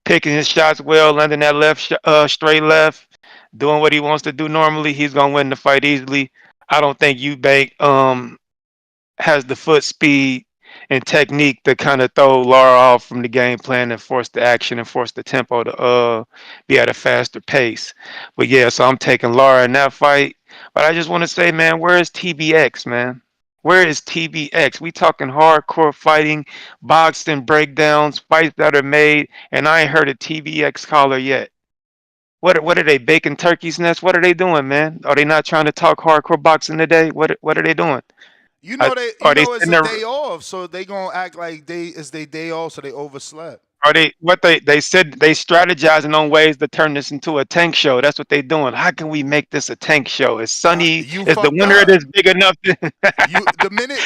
picking his shots well, landing that straight left, doing what he wants to do normally, he's gonna win the fight easily. I don't think Eubank has the foot speed and technique to kind of throw Lara off from the game plan and force the action and force the tempo to be at a faster pace. But yeah, so I'm taking Lara in that fight. But I just want to say, man, where is TBX, man? Where is TBX? We talking hardcore fighting, boxing breakdowns, fights that are made, and I ain't heard a TBX caller yet. What are they baking turkeys nest? What are they doing, man? Are they not trying to talk hardcore boxing today? What are they doing? You know Are they it's sitting a there? day off, so they gonna act like it's their day off, so they overslept. Are they what they said they strategizing on ways to turn this into a tank show? That's what they doing. How can we make this a tank show? Is Sunny You is the fucked winner of up. this big enough? The minute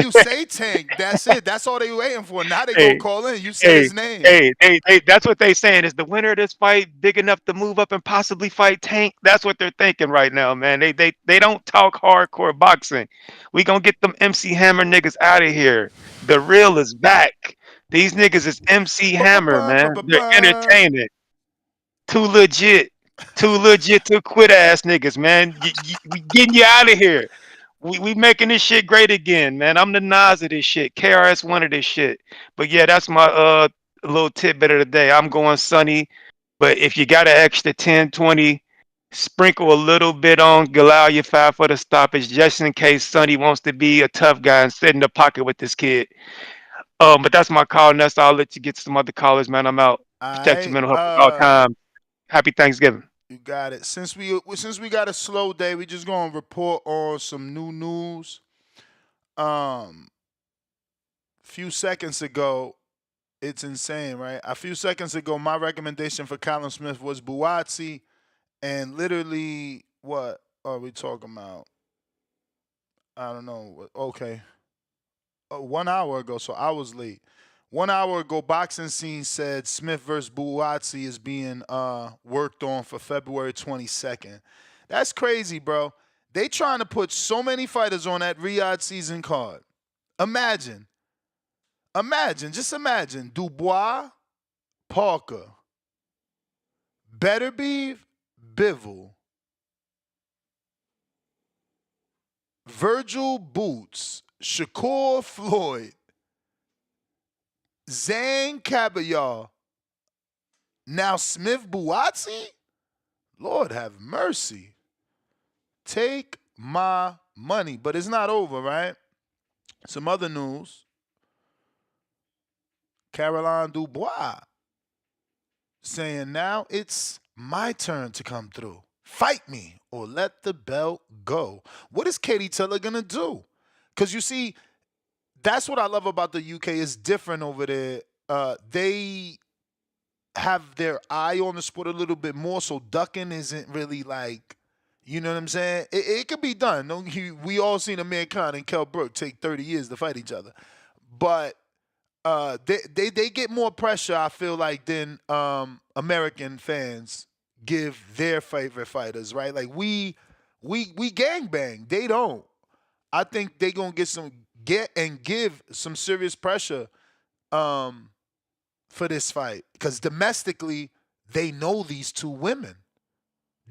you say Tank, that's it. That's all they waiting for. Now they gonna Hey, call in. You said hey, his name. hey, that's what they saying. Is the winner of this fight big enough to move up and possibly fight Tank? That's what they're thinking right now, man. They don't talk hardcore boxing. We gonna get them MC Hammer niggas out of here. The real is back. These niggas is MC Hammer, man. They're entertaining. Too legit. Too legit to quit ass niggas, man. We getting you out of here. We making this shit great again, man. I'm the Nas of this shit. KRS One of this shit. But yeah, that's my little tidbit of the day. I'm going Sunny. But if you got an extra 10, 20, sprinkle a little bit on Galal Yafai for the stoppage, just in case Sonny wants to be a tough guy and sit in the pocket with this kid. But that's my call, Ness. I'll let you get some other callers, man. I'm out. Protect your Alright. mental health at all times. Happy Thanksgiving. You got it. Since we got a slow day, we just gonna report on some new news. Few seconds ago, it's insane, right? A few seconds ago, my recommendation for Colin Smith was Buatsi, and literally, what are we talking about? I don't know. Okay, 1 hour ago, so I was late. 1 hour ago, Boxing Scene said Smith versus Buatsi is being worked on for February 22nd. That's crazy, bro. They trying to put so many fighters on that Riyadh season card. Imagine, just imagine Dubois, Parker, Betterbeef, Bivol, Virgil Boots, Shakur Floyd, Zane Kabayar, now Smith Buatsi? Lord have mercy. Take my money. But it's not over, right? Some other news. Caroline Dubois saying now it's my turn to come through. Fight me or let the belt go. What is Katie Taylor going to do? Because you see, that's what I love about the UK. It's different over there. They have their eye on the sport a little bit more, so ducking isn't really like, you know what I'm saying? It could be done. We all seen Amir Khan and Kell Brook take 30 years to fight each other. But they get more pressure, I feel like, than American fans give their favorite fighters, right? Like we gangbang. They don't. I think they gonna give some serious pressure for this fight. Because domestically, they know these two women.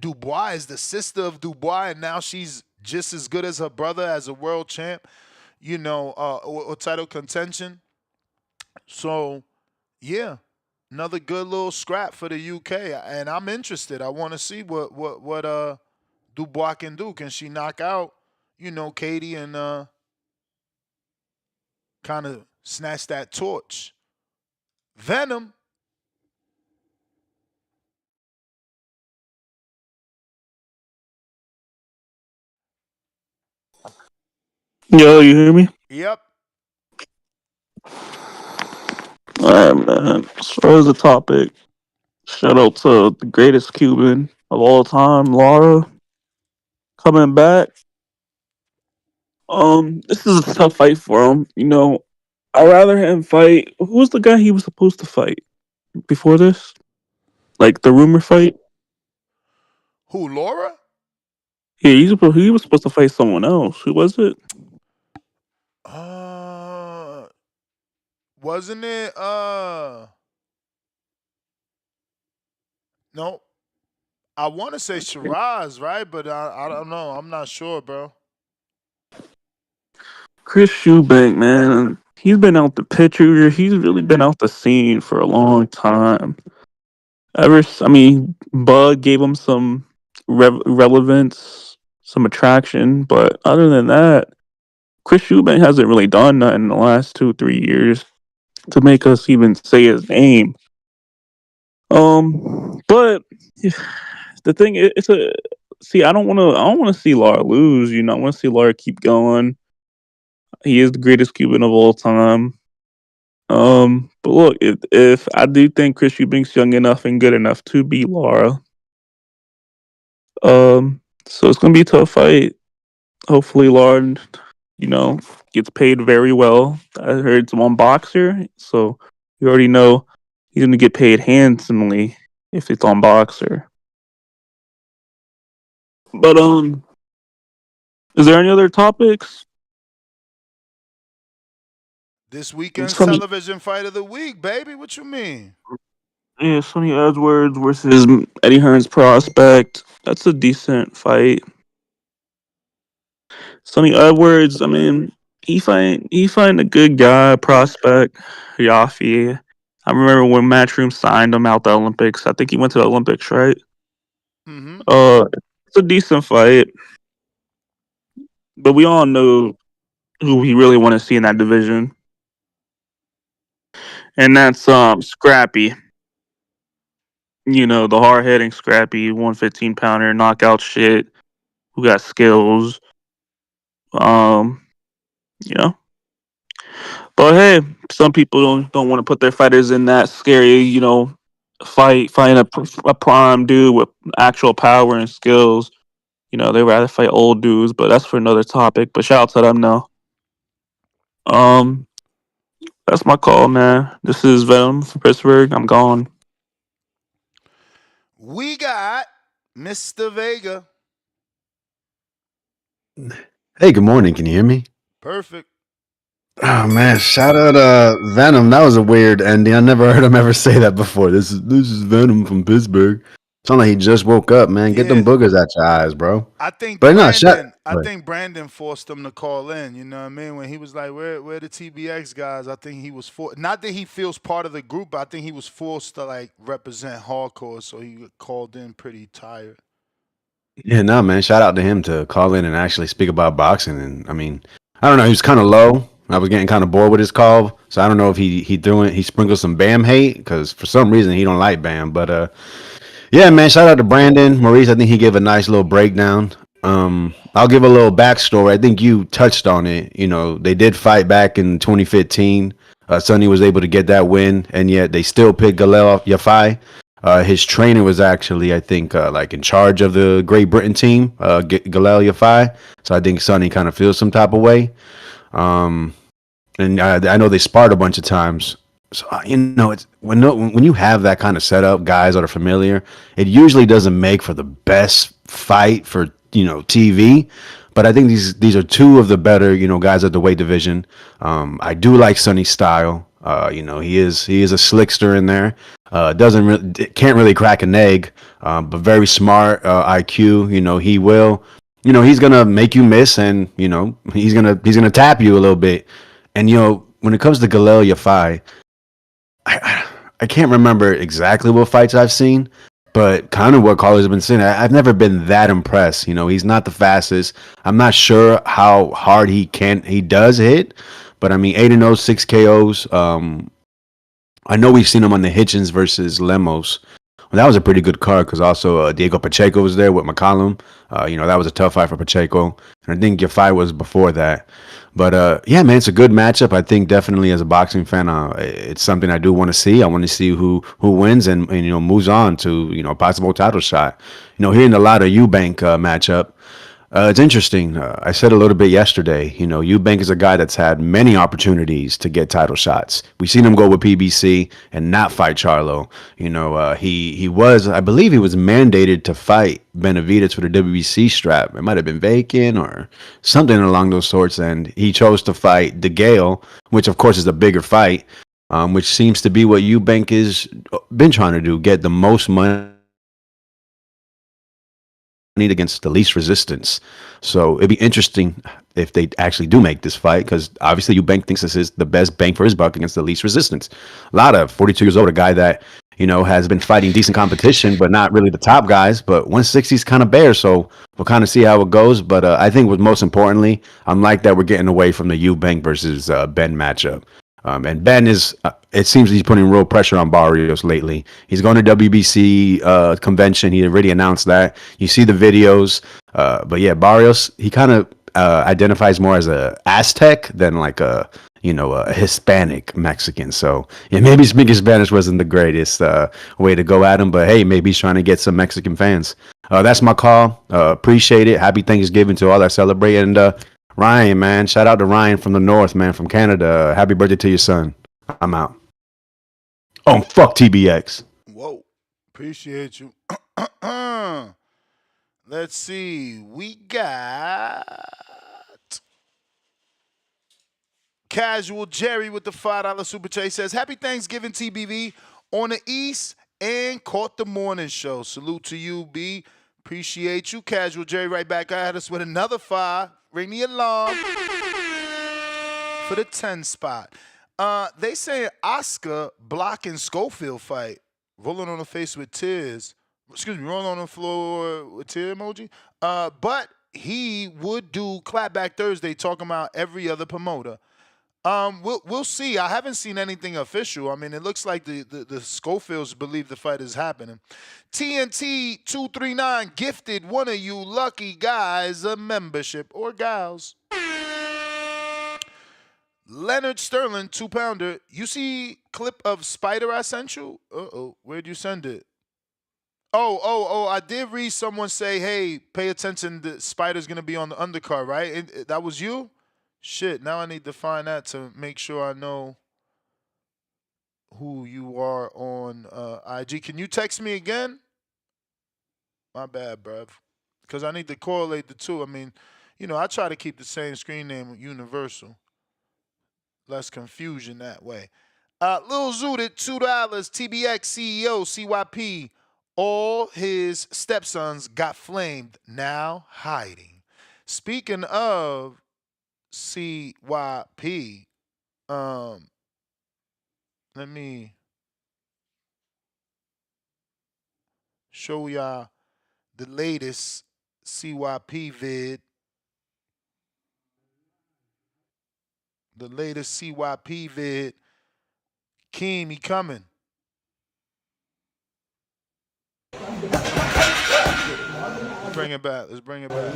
Dubois is the sister of Dubois, and now she's just as good as her brother as a world champ, or title contention. So, yeah, another good little scrap for the UK, and I'm interested. I want to see what Dubois can do. Can she knock out, Katie and kind of snatch that torch? Venom. Yo, you hear me? Yep. Alright, man. As far as the topic, shout out to the greatest Cuban of all time, Lara, coming back. This is a tough fight for him. I'd rather him fight. Who was the guy he was supposed to fight before this? Like the rumor fight? Who, Laura? Yeah, he was supposed to fight someone else. Who was it? Wasn't it no. I want to say Shiraz, right? But I don't know. I'm not sure, bro. Chris Eubank, man. He's been out the picture. He's really been out the scene for a long time. Bud gave him some relevance, some attraction, but other than that, Chris Eubank hasn't really done nothing in the last 2-3 years to make us even say his name. But the thing is, I don't want to see Lara lose. I want to see Lara keep going. He is the greatest Cuban of all time. But look, if I do think Chris Eubank's young enough and good enough to beat Lara, so it's gonna be a tough fight. Hopefully, Lara, gets paid very well. I heard it's one boxer, so you already know he's gonna get paid handsomely if it's on boxer. But is there any other topics? This weekend's Sonny, television fight of the week, baby. What you mean? yeah, Sonny Edwards versus Eddie Hearn's prospect. That's a decent fight. Sonny Edwards, he find a good guy, prospect, Yafai. I remember when Matchroom signed him out the Olympics. I think he went to the Olympics, right? Mm-hmm. It's a decent fight, but we all know who we really want to see in that division, and that's Scrappy. The hard hitting Scrappy, 115 pounder, knockout shit, who got skills. Um, you know. But hey, some people don't want to put their fighters in that scary, fighting a prime dude with actual power and skills. They rather fight old dudes, but that's for another topic. But shout out to them now. Um, that's my call, man. This is Venom from Pittsburgh. I'm gone. We got Mr. Vega. Hey, good morning. Can you hear me? Perfect. Oh man, shout out Venom. That was a weird ending. I never heard him ever say that before. This is Venom from Pittsburgh. Sound like he just woke up, man. Get them boogers out your eyes, bro. I think But no, Brandon forced him to call in. You know what I mean? When he was like, "Where the TBX guys?" I think he was not that he feels part of the group, but I think he was forced to like represent hardcore, so he called in pretty tired. Yeah, no, man. Shout out to him to call in and actually speak about boxing. And I don't know. He was kind of low. I was getting kind of bored with his call, so I don't know if he sprinkled some Bam hate because for some reason he don't like Bam. But yeah, man. Shout out to Brandon Maurice. I think he gave a nice little breakdown. I'll give a little backstory. I think you touched on it. They did fight back in 2015. Sonny was able to get that win, and yet they still picked Galal Yafai. His trainer was actually, I think, like in charge of the Great Britain team, Galal Yafai. So I think Sonny kind of feels some type of way. And I know they sparred a bunch of times. So it's when you have that kind of setup, guys that are familiar, it usually doesn't make for the best fight for TV. But I think these are two of the better guys at the weight division. I do like Sonny's style. He is a slickster in there. Can't really crack an egg, but very smart IQ. He will. He's gonna make you miss, and he's gonna tap you a little bit. And when it comes to Galal Yafai, I can't remember exactly what fights I've seen, but kind of what callers have been saying. I've never been that impressed. He's not the fastest. I'm not sure how hard he does hit, but 8-0, 6 KOs. I know we've seen him on the Hitchens versus Lemos, that was a pretty good card because also Diego Pacheco was there with McCollum. That was a tough fight for Pacheco, and I think Yafai was before that. But yeah, man, it's a good matchup. I think definitely as a boxing fan, it's something I do want to see. I want to see who wins and moves on to a possible title shot. Hearing a lot of Eubank matchup. It's interesting. I said a little bit yesterday. Eubank is a guy that's had many opportunities to get title shots. We've seen him go with PBC and not fight Charlo. He was, I believe, he was mandated to fight Benavidez for the WBC strap. It might have been vacant or something along those sorts, and he chose to fight DeGale, which of course is a bigger fight, which seems to be what Eubank has been trying to do: get the most money against the least resistance. So it'd be interesting if they actually do make this fight, because obviously Eubank thinks this is the best bang for his buck against the least resistance. Lara, 42 years old, a guy that has been fighting decent competition, but not really the top guys. But 160 is kind of bare, so we'll kind of see how it goes. But I think what most importantly, I'm like that we're getting away from the Eubank versus Ben matchup. And Ben is, it seems he's putting real pressure on Barrios lately. He's going to WBC convention. He already announced that. You see the videos. But yeah, Barrios, he kind of identifies more as a Aztec than like a Hispanic Mexican. So yeah, maybe speaking Spanish wasn't the greatest way to go at him. But hey, maybe he's trying to get some Mexican fans. That's my call. Appreciate it. Happy Thanksgiving to all that celebrate. And Ryan, man, shout out to Ryan from the north, man, from Canada. Happy birthday to your son. I'm out. Oh, fuck TBX. Whoa. Appreciate you. Let's see. We got Casual Jerry with the $5 super chat. Says, Happy Thanksgiving, TBV, on the East and caught the morning show. Salute to you, B. Appreciate you. Casual Jerry right back at us with another 5. Ring the alarm for the 10 spot. They say Oscar blocking Schofield fight, rolling on the face with tears. Excuse me, rolling on the floor with tear emoji. But he would do Clapback Thursday, talking about every other promoter. We'll see. I haven't seen anything official. I mean, it looks like the Schofields believe the fight is happening. TNT 239 gifted one of you lucky guys a membership, or gals. Leonard Sterling, 2-pounder. You see clip of Spider I sent you? Where'd you send it? Oh, I did read someone say, hey, pay attention, the Spider's going to be on the undercard, right? That was you? Shit, now I need to find that to make sure I know who you are on IG. Can you text me again? My bad, bruv. Because I need to correlate the two. I mean, I try to keep the same screen name universal. Less confusion that way. Lil Zooted, $2. TBX CEO, CYP. All his stepsons got flamed, now hiding. Speaking of CYP, let me show y'all the latest CYP vid. The latest CYP vid. Keem, he coming. Bring it back. Let's bring it back.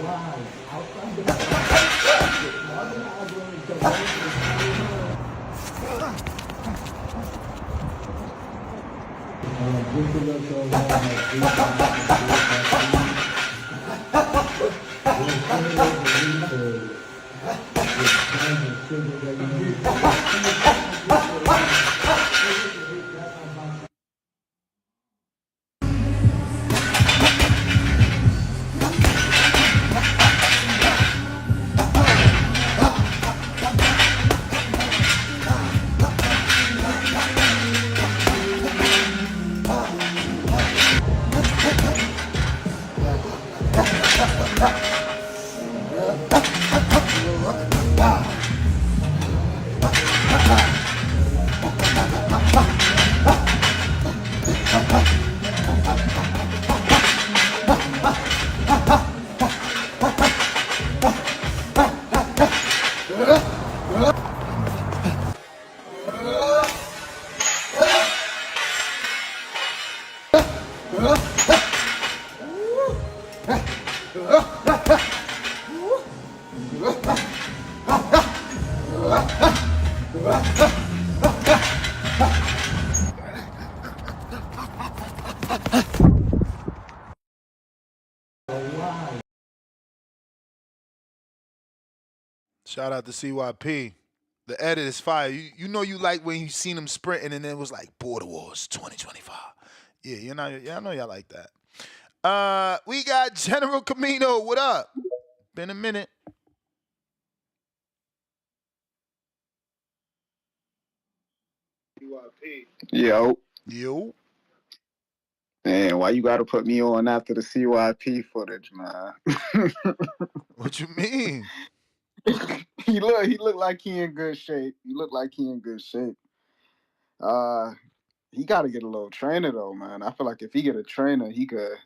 Shout out to CYP. The edit is fire. You know you like when you seen him sprinting and it was like Border Wars 2025. Yeah, I know y'all like that. We got General Camino. What up? Been a minute. Yo. Yo. Man, why you gotta put me on after the CYP footage, man? What you mean? he look like he in good shape. He look like he in good shape. He gotta get a little trainer though, man. I feel like if he get a trainer, he could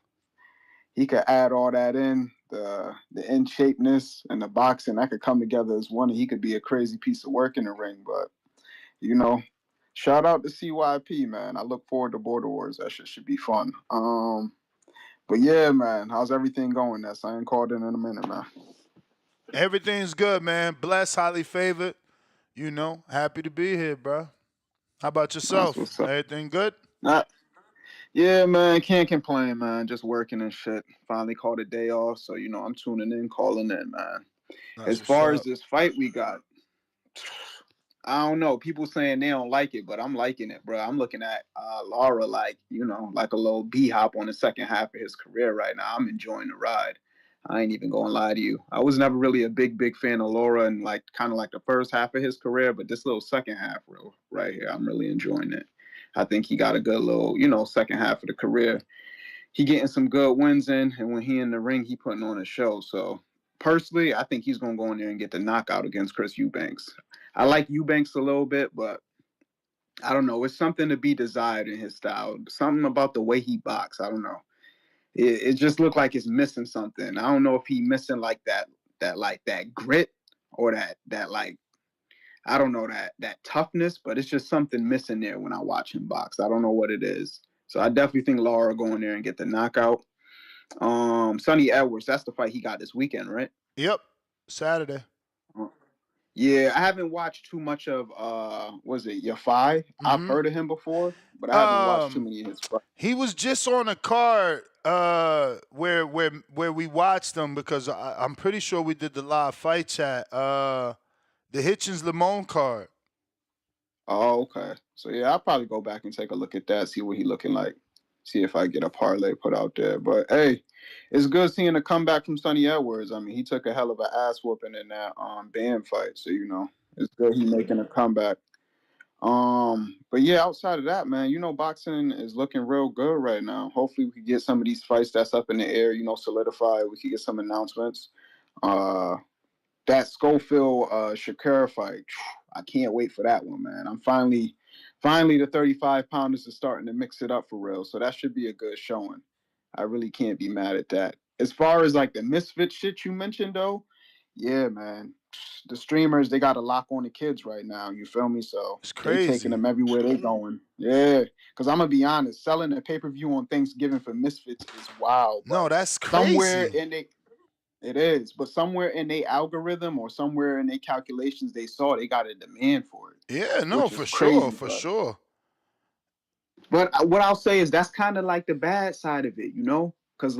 add all that in, the in shapeness and the boxing, that could come together as one, and he could be a crazy piece of work in the ring. But shout out to CYP, man. I look forward to Border Wars. That shit should be fun. But yeah, man, how's everything going? I ain't called in a minute, man. Everything's good, man. Blessed, highly favored. Happy to be here, bro. How about yourself? What's up. Everything good? Yeah, man, can't complain, man. Just working and shit. Finally called a day off, so I'm tuning in, calling in, man. As far as this fight we got, I don't know. People saying they don't like it, but I'm liking it, bro. I'm looking at Lara like a little B-hop on the second half of his career right now. I'm enjoying the ride. I ain't even gonna lie to you. I was never really a big fan of Lara and kind of like the first half of his career, but this little second half right here, I'm really enjoying it. I think he got a good little, second half of the career. He getting some good wins in, and when he in the ring, he putting on a show. So personally, I think he's gonna go in there and get the knockout against Chris Eubanks. I like Eubanks a little bit, but I don't know. It's something to be desired in his style. Something about the way he boxes. I don't know. It just looked like it's missing something. I don't know if he missing like that grit or that like, I don't know, that toughness, but it's just something missing there when I watch him box. I don't know what it is. So I definitely think Lara go in there and get the knockout. Sonny Edwards, that's the fight he got this weekend, right? Yep. Saturday. Yeah, I haven't watched too much of was it Yafai? I've heard of him before, but I haven't watched too many of his fights. He was just on a card where we watched him because I'm pretty sure we did the live fight chat. The Hitchens Limon card. Oh, okay. So yeah, I'll probably go back and take a look at that, see what he looking like, see if I get a parlay put out there. But hey, it's good seeing a comeback from Sonny Edwards. I mean, he took a hell of an ass whooping in that Bam fight, so it's good he making a comeback. But yeah, outside of that, man, boxing is looking real good right now. Hopefully we can get some of these fights that's up in the air, solidified. We can get some announcements. That Schofield Shakur fight, I can't wait for that one, man. I'm finally the 35 pounders is starting to mix it up for real. So that should be a good showing. I really can't be mad at that. As far as like the misfit shit you mentioned though, yeah, man. The streamers, they got a lock on the kids right now. You feel me? So it's crazy. They taking them everywhere they going. Yeah. Because I'm going to be honest, selling a pay-per-view on Thanksgiving for misfits is wild. No, that's crazy. It is, but somewhere in their algorithm or somewhere in their calculations, they saw they got a demand for it. Yeah, no, for sure, for sure. But what I'll say is that's kind of like the bad side of it, because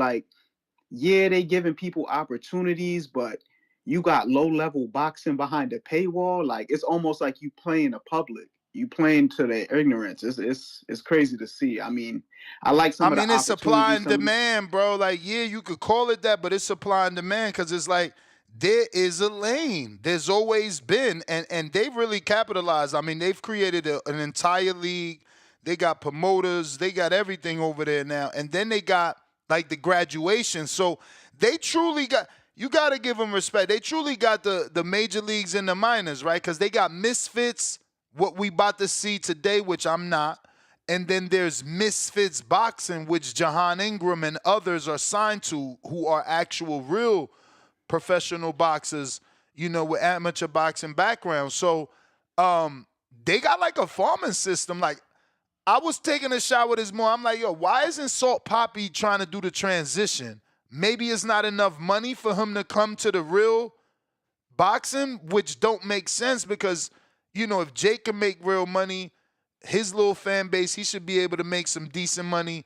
yeah, they giving people opportunities, but you got low-level boxing behind a paywall. Like it's almost like you playing a public. You playing to their ignorance. It's crazy to see. I mean, I like some of the it's supply and demand, bro. Like, yeah, you could call it that, but it's supply and demand because it's like there is a lane. There's always been, and they've really capitalized. I mean, they've created an entire league. They got promoters. They got everything over there now. And then they got, like, the graduation. So they truly got – you got to give them respect. They truly got the major leagues and the minors, right? Because they got misfits – what we about to see today, which I'm not. And then there's Misfits Boxing, which Jahan Ingram and others are signed to, who are actual real professional boxers, with amateur boxing backgrounds. So they got like a farming system. Like, I was taking a shot with his mom. I'm like, yo, why isn't Salt Poppy trying to do the transition? Maybe it's not enough money for him to come to the real boxing, which don't make sense because, if Jake can make real money, his little fan base, he should be able to make some decent money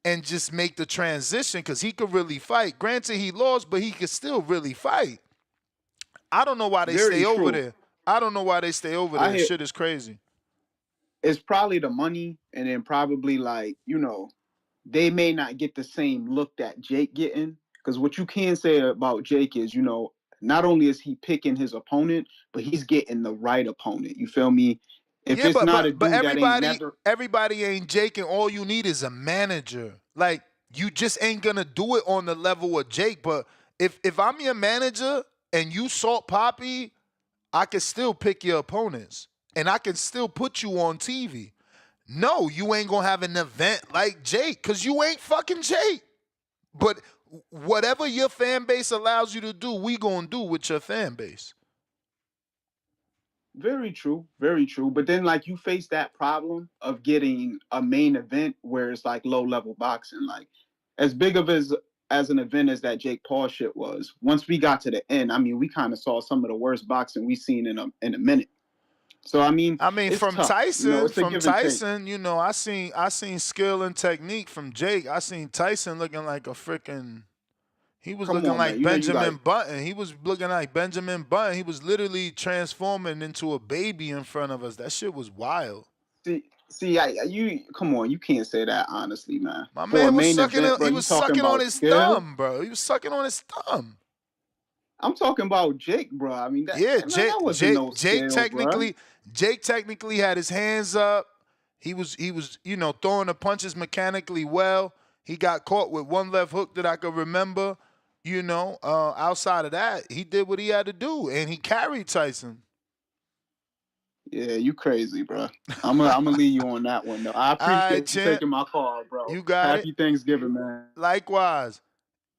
and just make the transition because he could really fight. Granted, he lost, but he could still really fight. I don't know why they stay over there. I don't know why they stay over there. Shit is crazy. It's probably the money, and then probably they may not get the same look that Jake getting. Because what you can say about Jake is, not only is he picking his opponent, but he's getting the right opponent. You feel me? If it's not a dude that ain't never, everybody ain't Jake, and all you need is a manager. Like, you just ain't gonna do it on the level of Jake. But if I'm your manager and you Salt Poppy, I can still pick your opponents, and I can still put you on TV. No, you ain't gonna have an event like Jake, because you ain't fucking Jake. But whatever your fan base allows you to do, we gonna do with your fan base. Very true, very true. But then, you face that problem of getting a main event where it's low level boxing. Like, as big of as an event as that Jake Paul shit was, once we got to the end, we kind of saw some of the worst boxing we've seen in a minute. So it's from tough. Tyson, I I seen skill and technique from Jake. I seen Tyson looking like a freaking. He was looking like Benjamin Button. He was looking like Benjamin Button. He was literally transforming into a baby in front of us. That shit was wild. You come on, you can't say that honestly, man. My man was sucking. He was sucking on his thumb, bro. He was sucking on his thumb. I'm talking about Jake, bro. That wasn't no Jake skill, Jake technically had his hands up. He was throwing the punches mechanically well. He got caught with one left hook that I could remember. Outside of that, he did what he had to do, and he carried Tyson. Yeah, you crazy, bro. I'm gonna leave you on that one, though. I appreciate you taking my call, bro. You got Happy Thanksgiving, man. Likewise.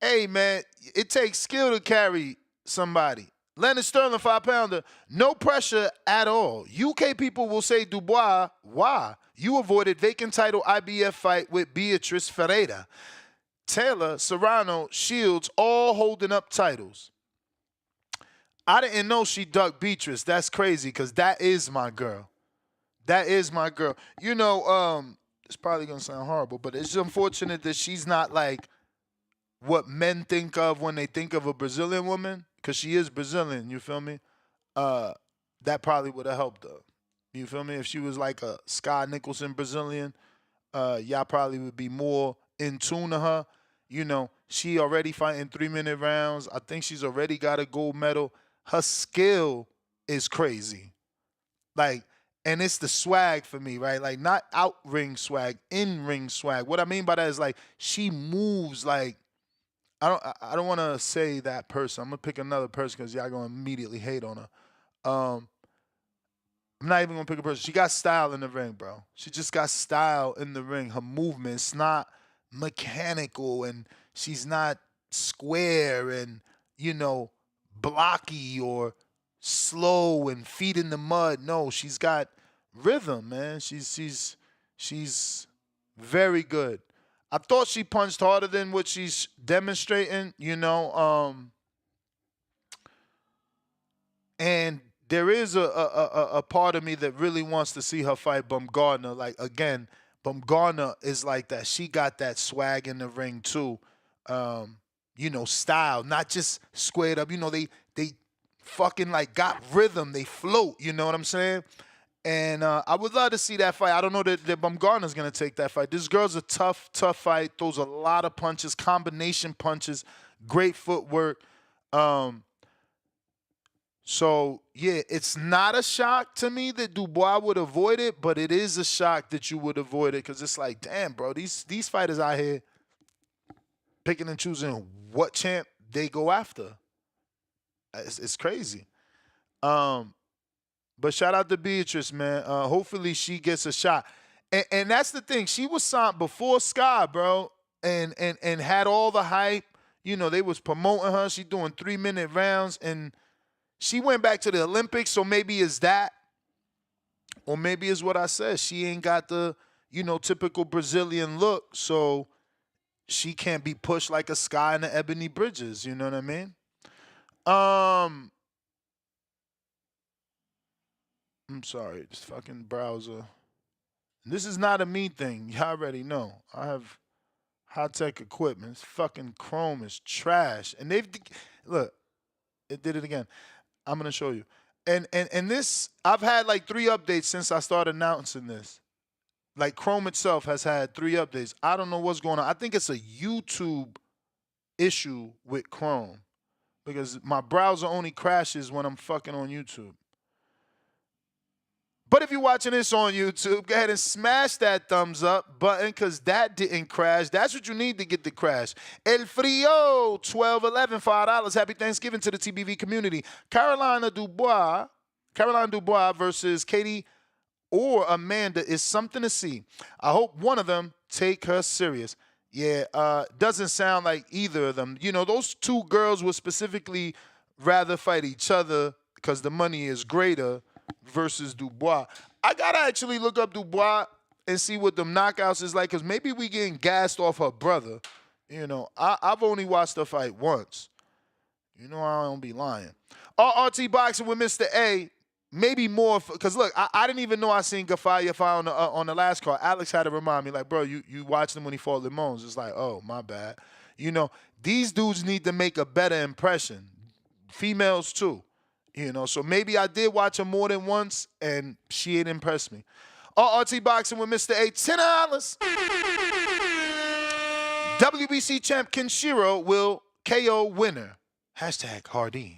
Hey, man, it takes skill to carry somebody. Leonard Sterling, 5-pounder, no pressure at all. UK people will say, Dubois, why? You avoided vacant title IBF fight with Beatrice Ferreira. Taylor, Serrano, Shields, all holding up titles. I didn't know she ducked Beatrice. That's crazy, because that is my girl. That is my girl. It's probably going to sound horrible, but it's unfortunate that she's not like what men think of when they think of a Brazilian woman, because she is Brazilian, you feel me? That probably would have helped her. You feel me? If she was like a Sky Nicholson Brazilian, y'all probably would be more in tune to her. She already fighting 3-minute rounds. I think she's already got a gold medal. Her skill is crazy. And it's the swag for me, right? Like, not out-ring swag, in-ring swag. What I mean by that is, she moves like, I don't want to say that person. I'm going to pick another person because y'all going to immediately hate on her. I'm not even going to pick a person. She got style in the ring, bro. She just got style in the ring. Her movement's not mechanical, and she's not square and, blocky or slow and feet in the mud. No, she's got rhythm, man. She's very good. I thought she punched harder than what she's demonstrating, and there is a part of me that really wants to see her fight Bumgarner. Like, again, Bumgarner is like that. She got that swag in the ring too. Style, not just squared up. They fucking got rhythm. They float, you know what I'm saying? And I would love to see that fight. I don't know that Bumgarner's going to take that fight. This girl's a tough fight. Throws a lot of punches, combination punches, great footwork. So, yeah, it's not a shock to me that Dubois would avoid it, but it is a shock that you would avoid it because it's like, damn, bro, these fighters out here picking and choosing what champ they go after. It's crazy. But shout out to Beatrice, man. Hopefully she gets a shot. And that's the thing. She was signed before Sky, bro, and had all the hype. They was promoting her. She doing 3-minute rounds, and she went back to the Olympics, so maybe it's that. Or maybe it's what I said. She ain't got the, typical Brazilian look, so she can't be pushed like a Sky in the Ebony Bridges. You know what I mean? I'm sorry, this fucking browser. This is not a me thing. Y'all already know. I have high tech equipment. This fucking Chrome is trash, and look. It did it again. I'm gonna show you. And this, I've had like 3 updates since I started announcing this. Like Chrome itself has had 3 updates. I don't know what's going on. I think it's a YouTube issue with Chrome because my browser only crashes when I'm fucking on YouTube. But if you're watching this on YouTube, go ahead and smash that thumbs up button because that didn't crash. That's what you need to get the crash. El Frio, 1211, $5. Happy Thanksgiving to the TBV community. Carolina Dubois versus Katie or Amanda is something to see. I hope one of them take her serious. Yeah, doesn't sound like either of them. Those 2 girls would specifically rather fight each other because the money is greater versus Dubois. I gotta actually look up Dubois and see what them knockouts is like, because maybe we getting gassed off her brother. I've only watched her fight once. I don't be lying. RT Boxing with Mr. A. Maybe more, because look, I didn't even know I seen Galal Yafai on the last card. Alex had to remind me, like, bro, you watched him when he fought Limons. It's like, oh, my bad. These dudes need to make a better impression. Females, too. So maybe I did watch her more than once, and she ain't impressed me. RT Boxing with Mr. A, $10. WBC champ Kenshiro will KO winner. #Hardin.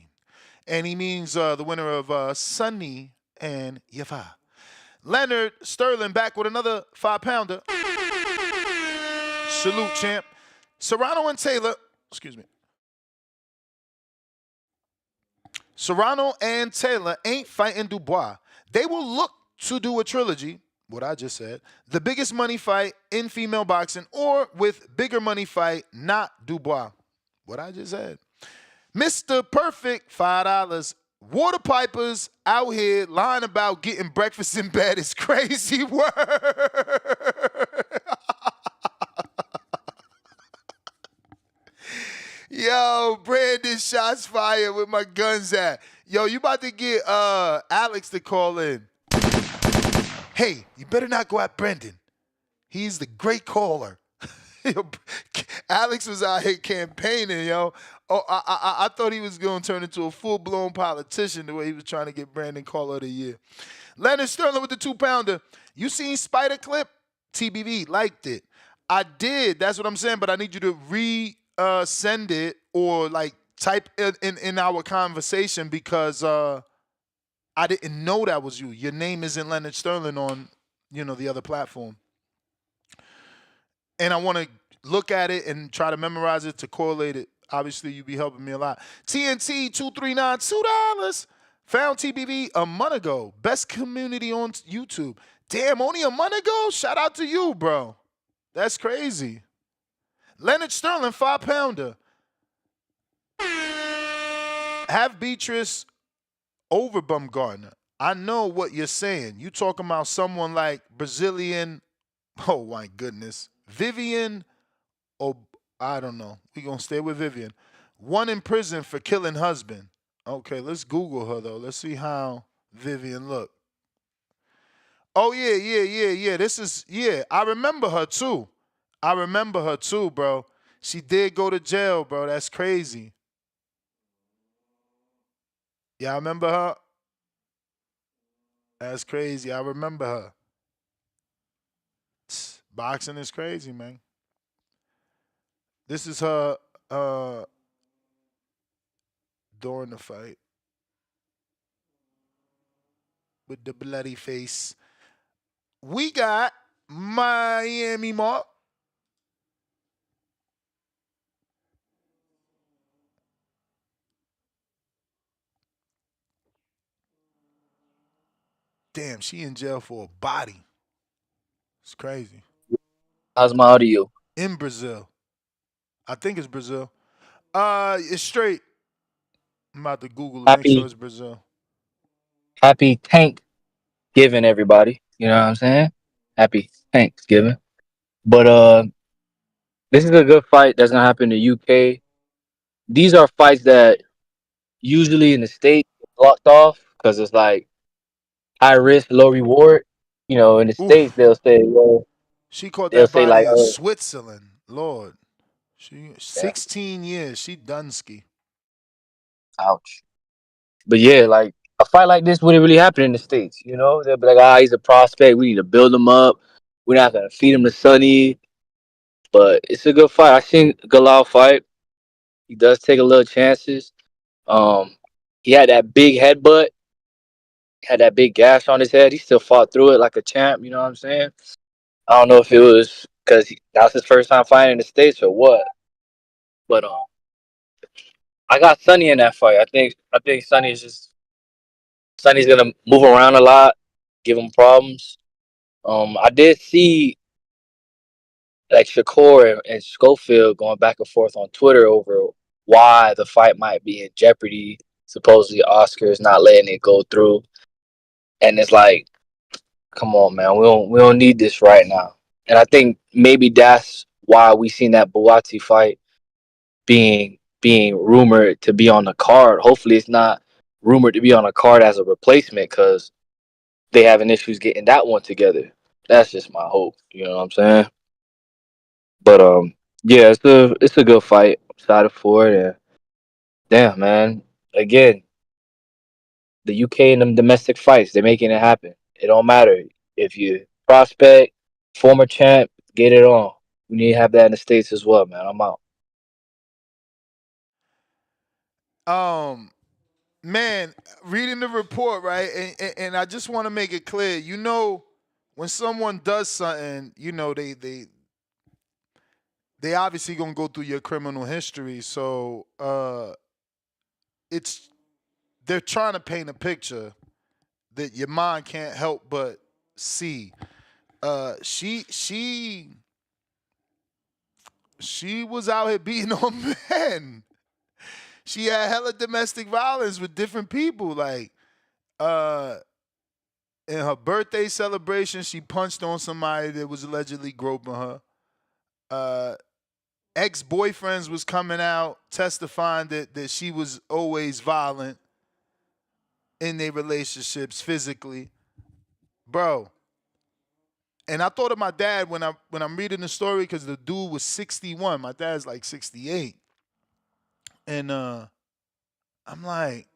And he means the winner of Sunny and Yafai. Leonard Sterling back with another 5-pounder. Salute, champ. Serrano and Taylor, Serrano and Taylor ain't fighting Dubois. They will look to do a trilogy, what I just said, the biggest money fight in female boxing, or with bigger money fight, not Dubois. What I just said. Mr. Perfect, $5. Water pipers out here lying about getting breakfast in bed is crazy work. Yo, Brandon, shots fired with my guns at. Yo, you about to get Alex to call in. Hey, you better not go at Brendan. He's the great caller. Alex was out here campaigning, yo. Oh, I thought he was going to turn into a full-blown politician the way he was trying to get Brandon Caller of the Year. Leonard Sterling with the 2-pounder. You seen Spider Clip? TBV liked it. I did. That's what I'm saying, but I need you to send it or like type in our conversation because I didn't know that was you. Your name isn't Leonard Sterling on, the other platform. And I want to look at it and try to memorize it to correlate it. Obviously, you'd be helping me a lot. TNT 239, $2. Found TBV a month ago. Best community on YouTube. Damn, only a month ago? Shout out to you, bro. That's crazy. Leonard Sterling, 5-pounder. Have Beatrice over Bumgarner. I know what you're saying. You talking about someone like Brazilian, oh my goodness, Vivian, I don't know. We're going to stay with Vivian. One in prison for killing husband. Okay, let's Google her, though. Let's see how Vivian look. Oh, yeah. This is, I remember her, too. Bro. She did go to jail, bro. That's crazy. Yeah, I remember her. That's crazy. I remember her. Boxing is crazy, man. This is her during the fight. With the bloody face. We got Miami Mark. Damn, she in jail for a body. It's crazy. How's my audio? In Brazil. I think it's Brazil. It's straight. I'm about to Google it. Make sure it's Brazil. Happy Thanksgiving, everybody. You know what I'm saying? Happy Thanksgiving. But this is a good fight that's gonna happen in the UK. These are fights that usually in the States get blocked off because it's like high risk, low reward. In the States Oof. they'll say, well, She caught they'll that say like, body of oh, Switzerland. Lord. She yeah, 16 years. She Dunsky. ouch. But yeah, like a fight like this wouldn't really happen in the States. They'll be like, he's a prospect. We need to build him up. We're not gonna feed him to Sonny. But it's a good fight. I seen Galal fight. He does take a little chances. Um, he had that big headbutt, had that big gash on his head. He still fought through it like a champ. You know what I'm saying? I don't know if it was because that was his first time fighting in the States or what. But I got Sonny in that fight. I think Sonny's gonna move around a lot, give him problems. I did see like Shakur and Schofield going back and forth on Twitter over why the fight might be in jeopardy. Supposedly Oscar is not letting it go through, and it's like, come on, man, we don't need this right now. And I think maybe that's why we seen that Buatsi fight being rumored to be on the card. Hopefully, it's not rumored to be on a card as a replacement because they having issues getting that one together. That's just my hope. You know what I'm saying? But yeah, it's a good fight. I'm excited for it. And damn, man, again, the UK and them domestic fights, they're making it happen. It don't matter if you prospect, former champ, get it on. We need to have that in the States as well, man. I'm out. Man, reading the report, right? And I just want to make it clear, when someone does something, they obviously gonna go through your criminal history. So it's they're trying to paint a picture that your mind can't help but see. She was out here beating on men. She had hella domestic violence with different people. Like, in her birthday celebration, she punched on somebody that was allegedly groping her. Uh, Ex-boyfriends was coming out testifying that she was always violent in their relationships physically, bro. And I thought of my dad when I'm reading the story because the dude was 61. My dad's like 68, and I'm like,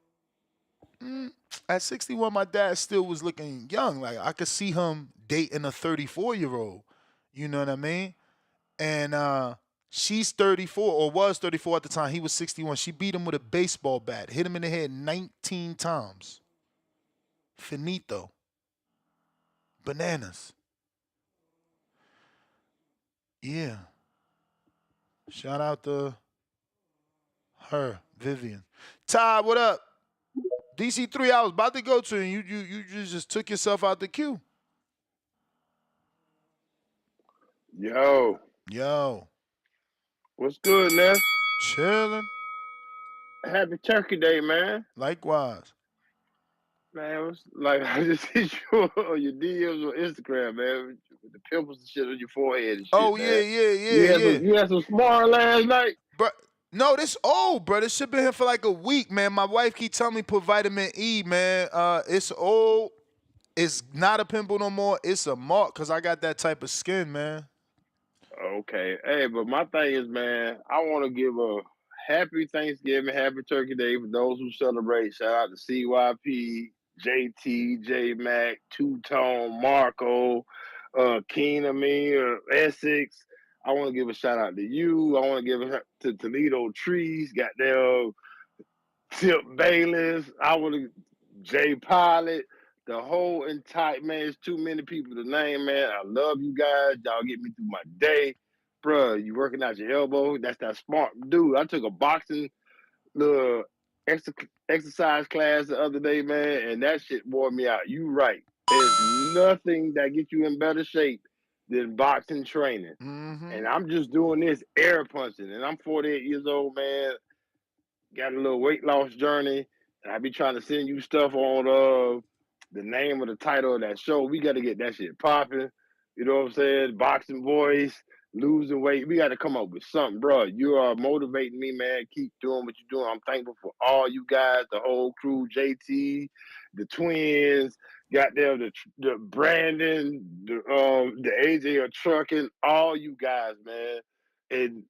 at 61, my dad still was looking young. Like I could see him dating a 34-year-old. You know what I mean? And she's 34 or was 34 at the time. He was 61. She beat him with a baseball bat, hit him in the head 19 times. Finito. Bananas. Yeah. Shout out to her, Vivian. Ty, what up? DC3, I was about to go to, and you just took yourself out the queue. Yo, Yo, what's good, Ness? chilling. Happy Turkey Day, man. Likewise. Man, what's, like I just hit you on your DMs on Instagram, man, with the pimples and shit on your forehead and shit, Oh yeah, man. yeah, yeah, yeah. You had some sparring last night. But no, this old, bro. This shit been here for like a week, man. My wife keep telling me put vitamin E, man. It's old. It's not a pimple no more. It's a mark because I got that type of skin, man. Okay, hey, but my thing is, man, I want to give a happy Thanksgiving, happy Turkey Day for those who celebrate. Shout out to CYP, JT, J Mac, Two Tone, Marco, Keen, Essex. I want to give a shout out to you. I want to give a shout to Toledo Trees, goddamn Tip Bayless. I want to Jay Pilot. The whole entire man, it's too many people to name, man. I love you guys. Y'all get me through my day. Bruh, you working out your elbow. That's that smart dude. I took a boxing little exercise class the other day, man, and that shit wore me out. You right. There's nothing that gets you in better shape than boxing training. And I'm just doing this air punching. And I'm 48 years old, man. Got a little weight loss journey. And I be trying to send you stuff on the name of the title of that show. We got to get that shit popping. You know what I'm saying? Boxing voice, losing weight. We got to come up with something, bro. You are motivating me, man. Keep doing what you're doing. I'm thankful for all you guys, the whole crew, JT, the twins, got there, the Brandon, the AJ of trucking, all you guys, man. And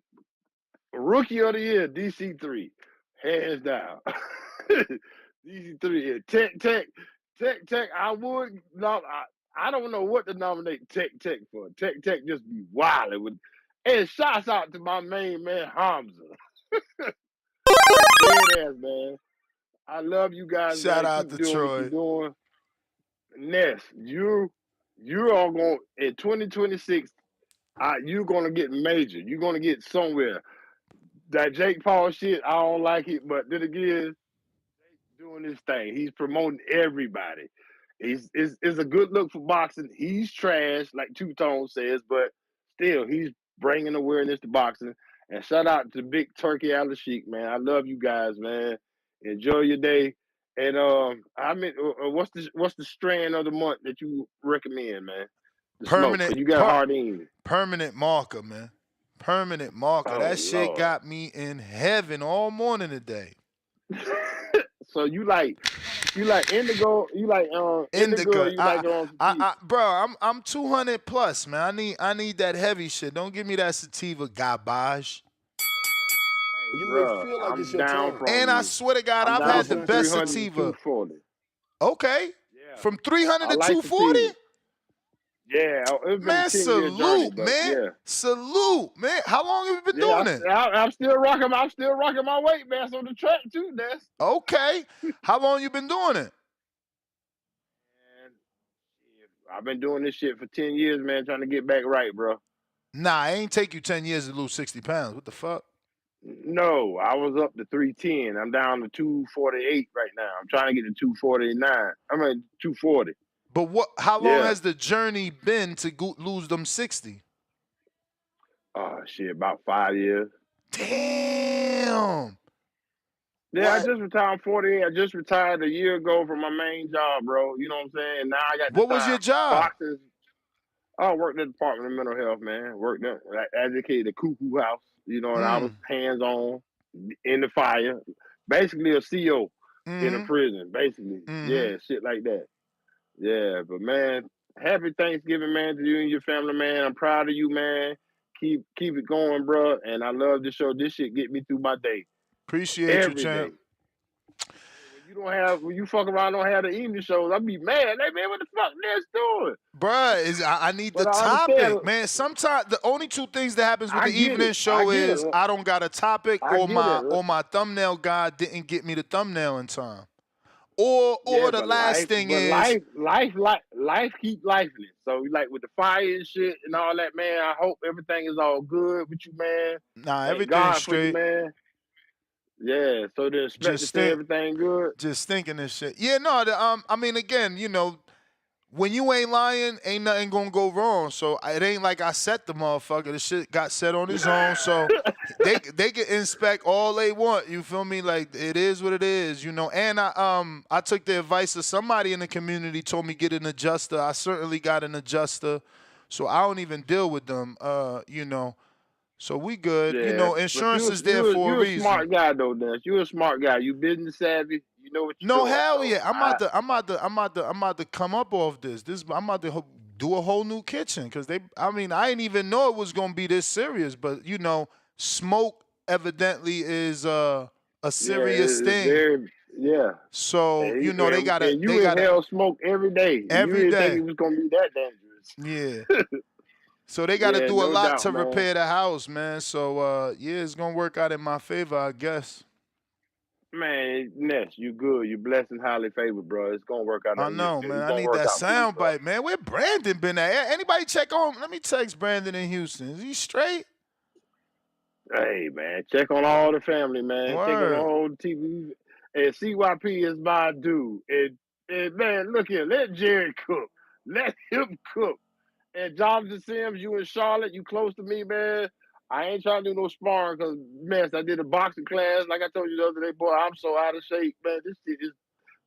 rookie of the year, DC3, hands down. DC3, Tech. I would not. I don't know what to nominate Tech for. Tech just be wild with. And shouts out to my main man Hamza. Dead ass man. I love you guys, Shout man. out Keep to doing what you're Troy. doing. Ness, you are going in 2026. You're gonna get major. You're gonna get somewhere. That Jake Paul shit, I don't like it, but then again, doing his thing. He's promoting everybody. It's a good look for boxing. He's trash, like Two Tone says, but still, he's bringing awareness to boxing. And shout out to Big Turkey Al Sheik, man. I love you guys, man. Enjoy your day. And I mean, what's the strand of the month that you recommend, man? The smoke, cause you got Hardin. Permanent marker, man. Permanent marker. Oh That shit Lord. got me in heaven all morning today. So you like indigo? You like indigo? Or you like bro, I'm 200 plus, man. I need that heavy shit. Don't give me that sativa garbage. You may feel like it's your turn. And I swear to God, I've had the best sativa. 240. Okay. Yeah. From 300 to like 240? Yeah, it's been Man, a 10-year journey, salute, but man. yeah. Salute, man. How long have you been doing it? I'm still rocking my weight, man, on the track too, Des. Okay. How long you been doing it? I've been doing this shit for 10 years, man, trying to get back right, bro. Nah, it ain't take you 10 years to lose 60 pounds. What the fuck? No, I was up to 310. I'm down to 248 right now. I'm trying to get to 249. I mean 240. But how long has the journey been to lose them 60? Oh shit, about 5 years. Damn. Yeah, I just retired. I'm 48. I just retired a year ago from my main job, bro. You know what I'm saying? Now I got. What was your job? Boxes. I worked at the Department of Mental Health, man. Worked at, educated the Cuckoo House. You know, and I was hands on in the fire. Basically a CO in a prison. Basically, yeah, shit like that. Yeah, but man, happy Thanksgiving, man, to you and your family, man. I'm proud of you, man. Keep it going, bro. And I love this show. This shit get me through my day. Appreciate every you, champ. day. When you fuck around, don't have the evening shows, I be mad. Hey man, what the fuck Ned's doing? Bruh, I need the topic, man. Sometimes the only two things that happens with the evening show is I don't got a topic or my thumbnail guy didn't get me the thumbnail in time. Or the last thing is life keep lifing it. So like with the fire and shit and all that, man. I hope everything is all good with you, man. Nah, Thank everything's God straight. For you, man. Yeah, so they expect to say everything good. Just thinking this shit. Yeah, no. I mean, again, you know, when you ain't lying, ain't nothing gonna go wrong. So it ain't like I set the motherfucker. The shit got set on his own. So they can inspect all they want. You feel me? Like it is what it is, you know. And I took the advice of somebody in the community, told me get an adjuster. I certainly got an adjuster, so I don't even deal with them. You know. So we good. Yeah, you know, insurance is there for a reason. You're a smart guy though, Des. You're a smart guy. You business savvy. You know what you're doing. No, hell so yeah. I'm about to come up off this. I'm about to do a whole new kitchen because I didn't even know it was gonna be this serious. But you know, smoke evidently is a serious thing. So and you know they gotta. And you inhale smoke every day. Every you didn't day. think it was gonna be that dangerous. Yeah. So they got to do a lot doubt, to man. repair the house, man. So yeah, it's gonna work out in my favor, I guess. Man, Ness, you good. You blessed and highly favored, bro. It's gonna work out. I know, man. I need that sound bite, man. Where Brandon been at? Anybody check on? Let me text Brandon in Houston. Is he straight? Hey, man, check on all the family, man. Word. Check on all the TV. And CYP is my dude. And man, look here. Let Jerry cook. Let him cook. And Jonathan Sims, you in Charlotte, you close to me, man. I ain't trying to do no sparring because, man, I did a boxing class. Like I told you the other day, boy, I'm so out of shape, man. This shit is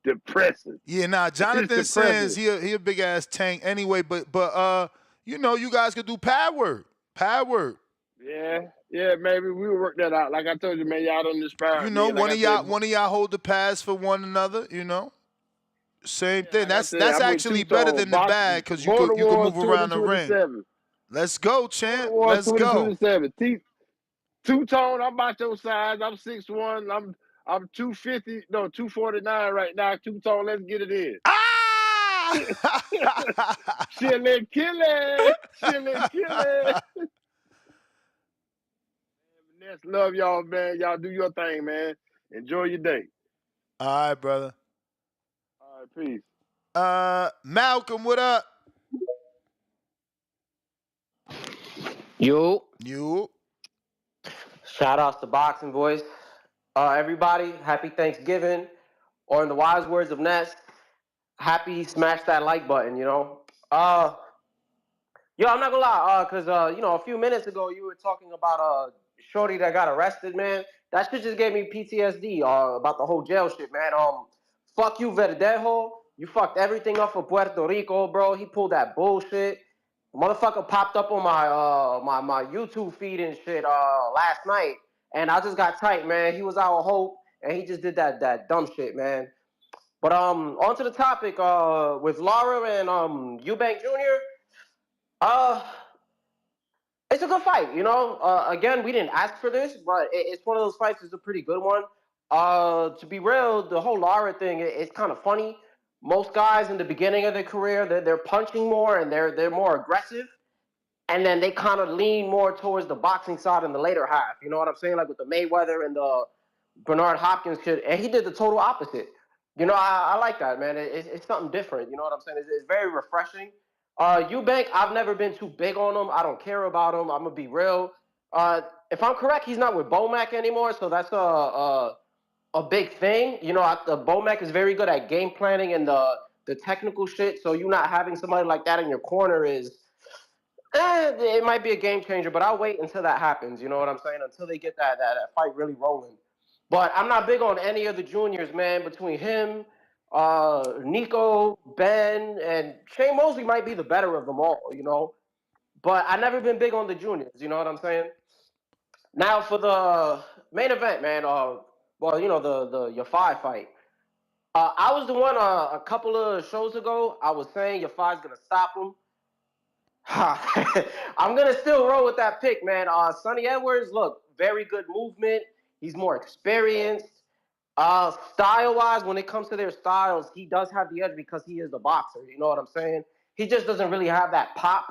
depressing. Yeah, nah, Jonathan Sims, he a big ass tank anyway. But you know, you guys could do pad work. Pad work. Yeah, maybe we'll work that out. Like I told you, man, y'all don't inspire You know, me. Like I said, one of y'all hold the pads for one another, you know. Same thing. like I said, That's I'm with actually better two-tone than the box bag because Border you could Wars move around the ring. 2027. Let's go, Border champ. Wars Let's go. 2027. Two-tone, I'm about your size. I'm 6'1". I'm 250, no, 249 right now. Two-tone, let's get it in. Ah! Chili killing. Vanessa, love y'all, man. Y'all do your thing, man. Enjoy your day. All right, brother. All right, peace. Malcolm, what up? You. You. Shout outs to Boxing Voice. Everybody, happy Thanksgiving. Or in the wise words of Ness, happy smash that like button, you know. Yo, I'm not gonna lie, cause you know, a few minutes ago you were talking about Shorty that got arrested, man. That shit just gave me PTSD about the whole jail shit, man. Fuck you, Verdejo. You fucked everything up for Puerto Rico, bro. He pulled that bullshit. Motherfucker popped up on my YouTube feed and shit last night, and I just got tight, man. He was our hope, and he just did that dumb shit, man. But on to the topic with Lara and Eubank Jr. It's a good fight, you know. Again, we didn't ask for this, but it's one of those fights. It's a pretty good one. To be real, the whole Lara thing it's kind of funny. Most guys in the beginning of their career, they're punching more and they're more aggressive, and then they kind of lean more towards the boxing side in the later half. You know what I'm saying? Like with the Mayweather and the Bernard Hopkins shit, and he did the total opposite. You know, I like that, man. It's something different. You know what I'm saying? It's very refreshing. Eubank, I've never been too big on him. I don't care about him. I'm gonna be real. If I'm correct, he's not with Bomac anymore, so that's a big thing. You know, the Bomac is very good at game planning and the technical shit. So you not having somebody like that in your corner is it might be a game changer, but I'll wait until that happens. You know what I'm saying? Until they get that fight really rolling. But I'm not big on any of the juniors, man. Between him, Nico, Ben, and Shane Mosley might be the better of them all, you know. But I never been big on the juniors. You know what I'm saying? Now for the main event, man. Well, you know the Yafai fight. I was the one a couple of shows ago. I was saying Yafai's gonna stop him. I'm gonna still roll with that pick, man. Sonny Edwards, look, very good movement. He's more experienced. Style-wise, when it comes to their styles, he does have the edge because he is the boxer. You know what I'm saying? He just doesn't really have that pop.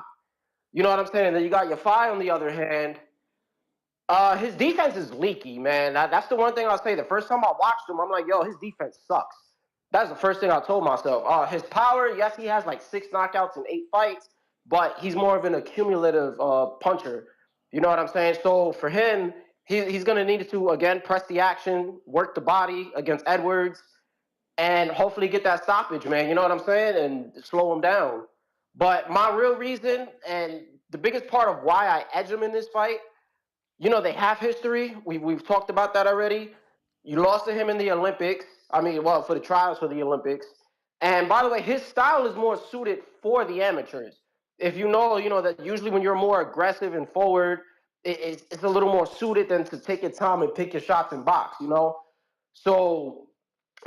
You know what I'm saying? And then you got Yafai on the other hand. His defense is leaky, man. That's the one thing I'll say. The first time I watched him, I'm like, yo, his defense sucks. That's the first thing I told myself. His power, yes, he has like 6 knockouts in 8 fights, but he's more of an accumulative puncher. You know what I'm saying? So for him, he's going to need to, again, press the action, work the body against Edwards, and hopefully get that stoppage, man. You know what I'm saying? And slow him down. But my real reason and the biggest part of why I edge him in this fight, you know, they have history. We've talked about that already. You lost to him in the Olympics. I mean, well, for the trials for the Olympics. And by the way, his style is more suited for the amateurs. If you know that usually when you're more aggressive and forward, it's a little more suited than to take your time and pick your shots and box, you know? So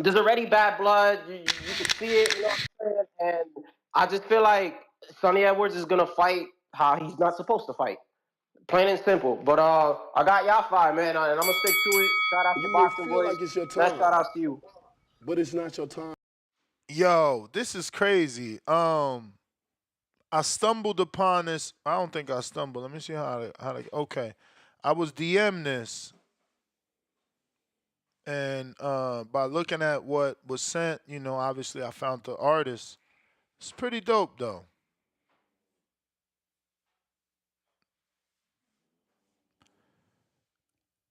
there's already bad blood. You can see it, you know what I'm saying? And I just feel like Sonny Edwards is going to fight how he's not supposed to fight. Plain and simple. But I got Yafai, man, and I'm gonna stick to it. Shout out to You may Boxing feel Boys. like it's your Best time, shout outs to you. but it's not your time. Yo, this is crazy. I stumbled upon this. I don't think I stumbled. Let me see how to okay. I was DM this, and by looking at what was sent, you know, obviously I found the artist. It's pretty dope though.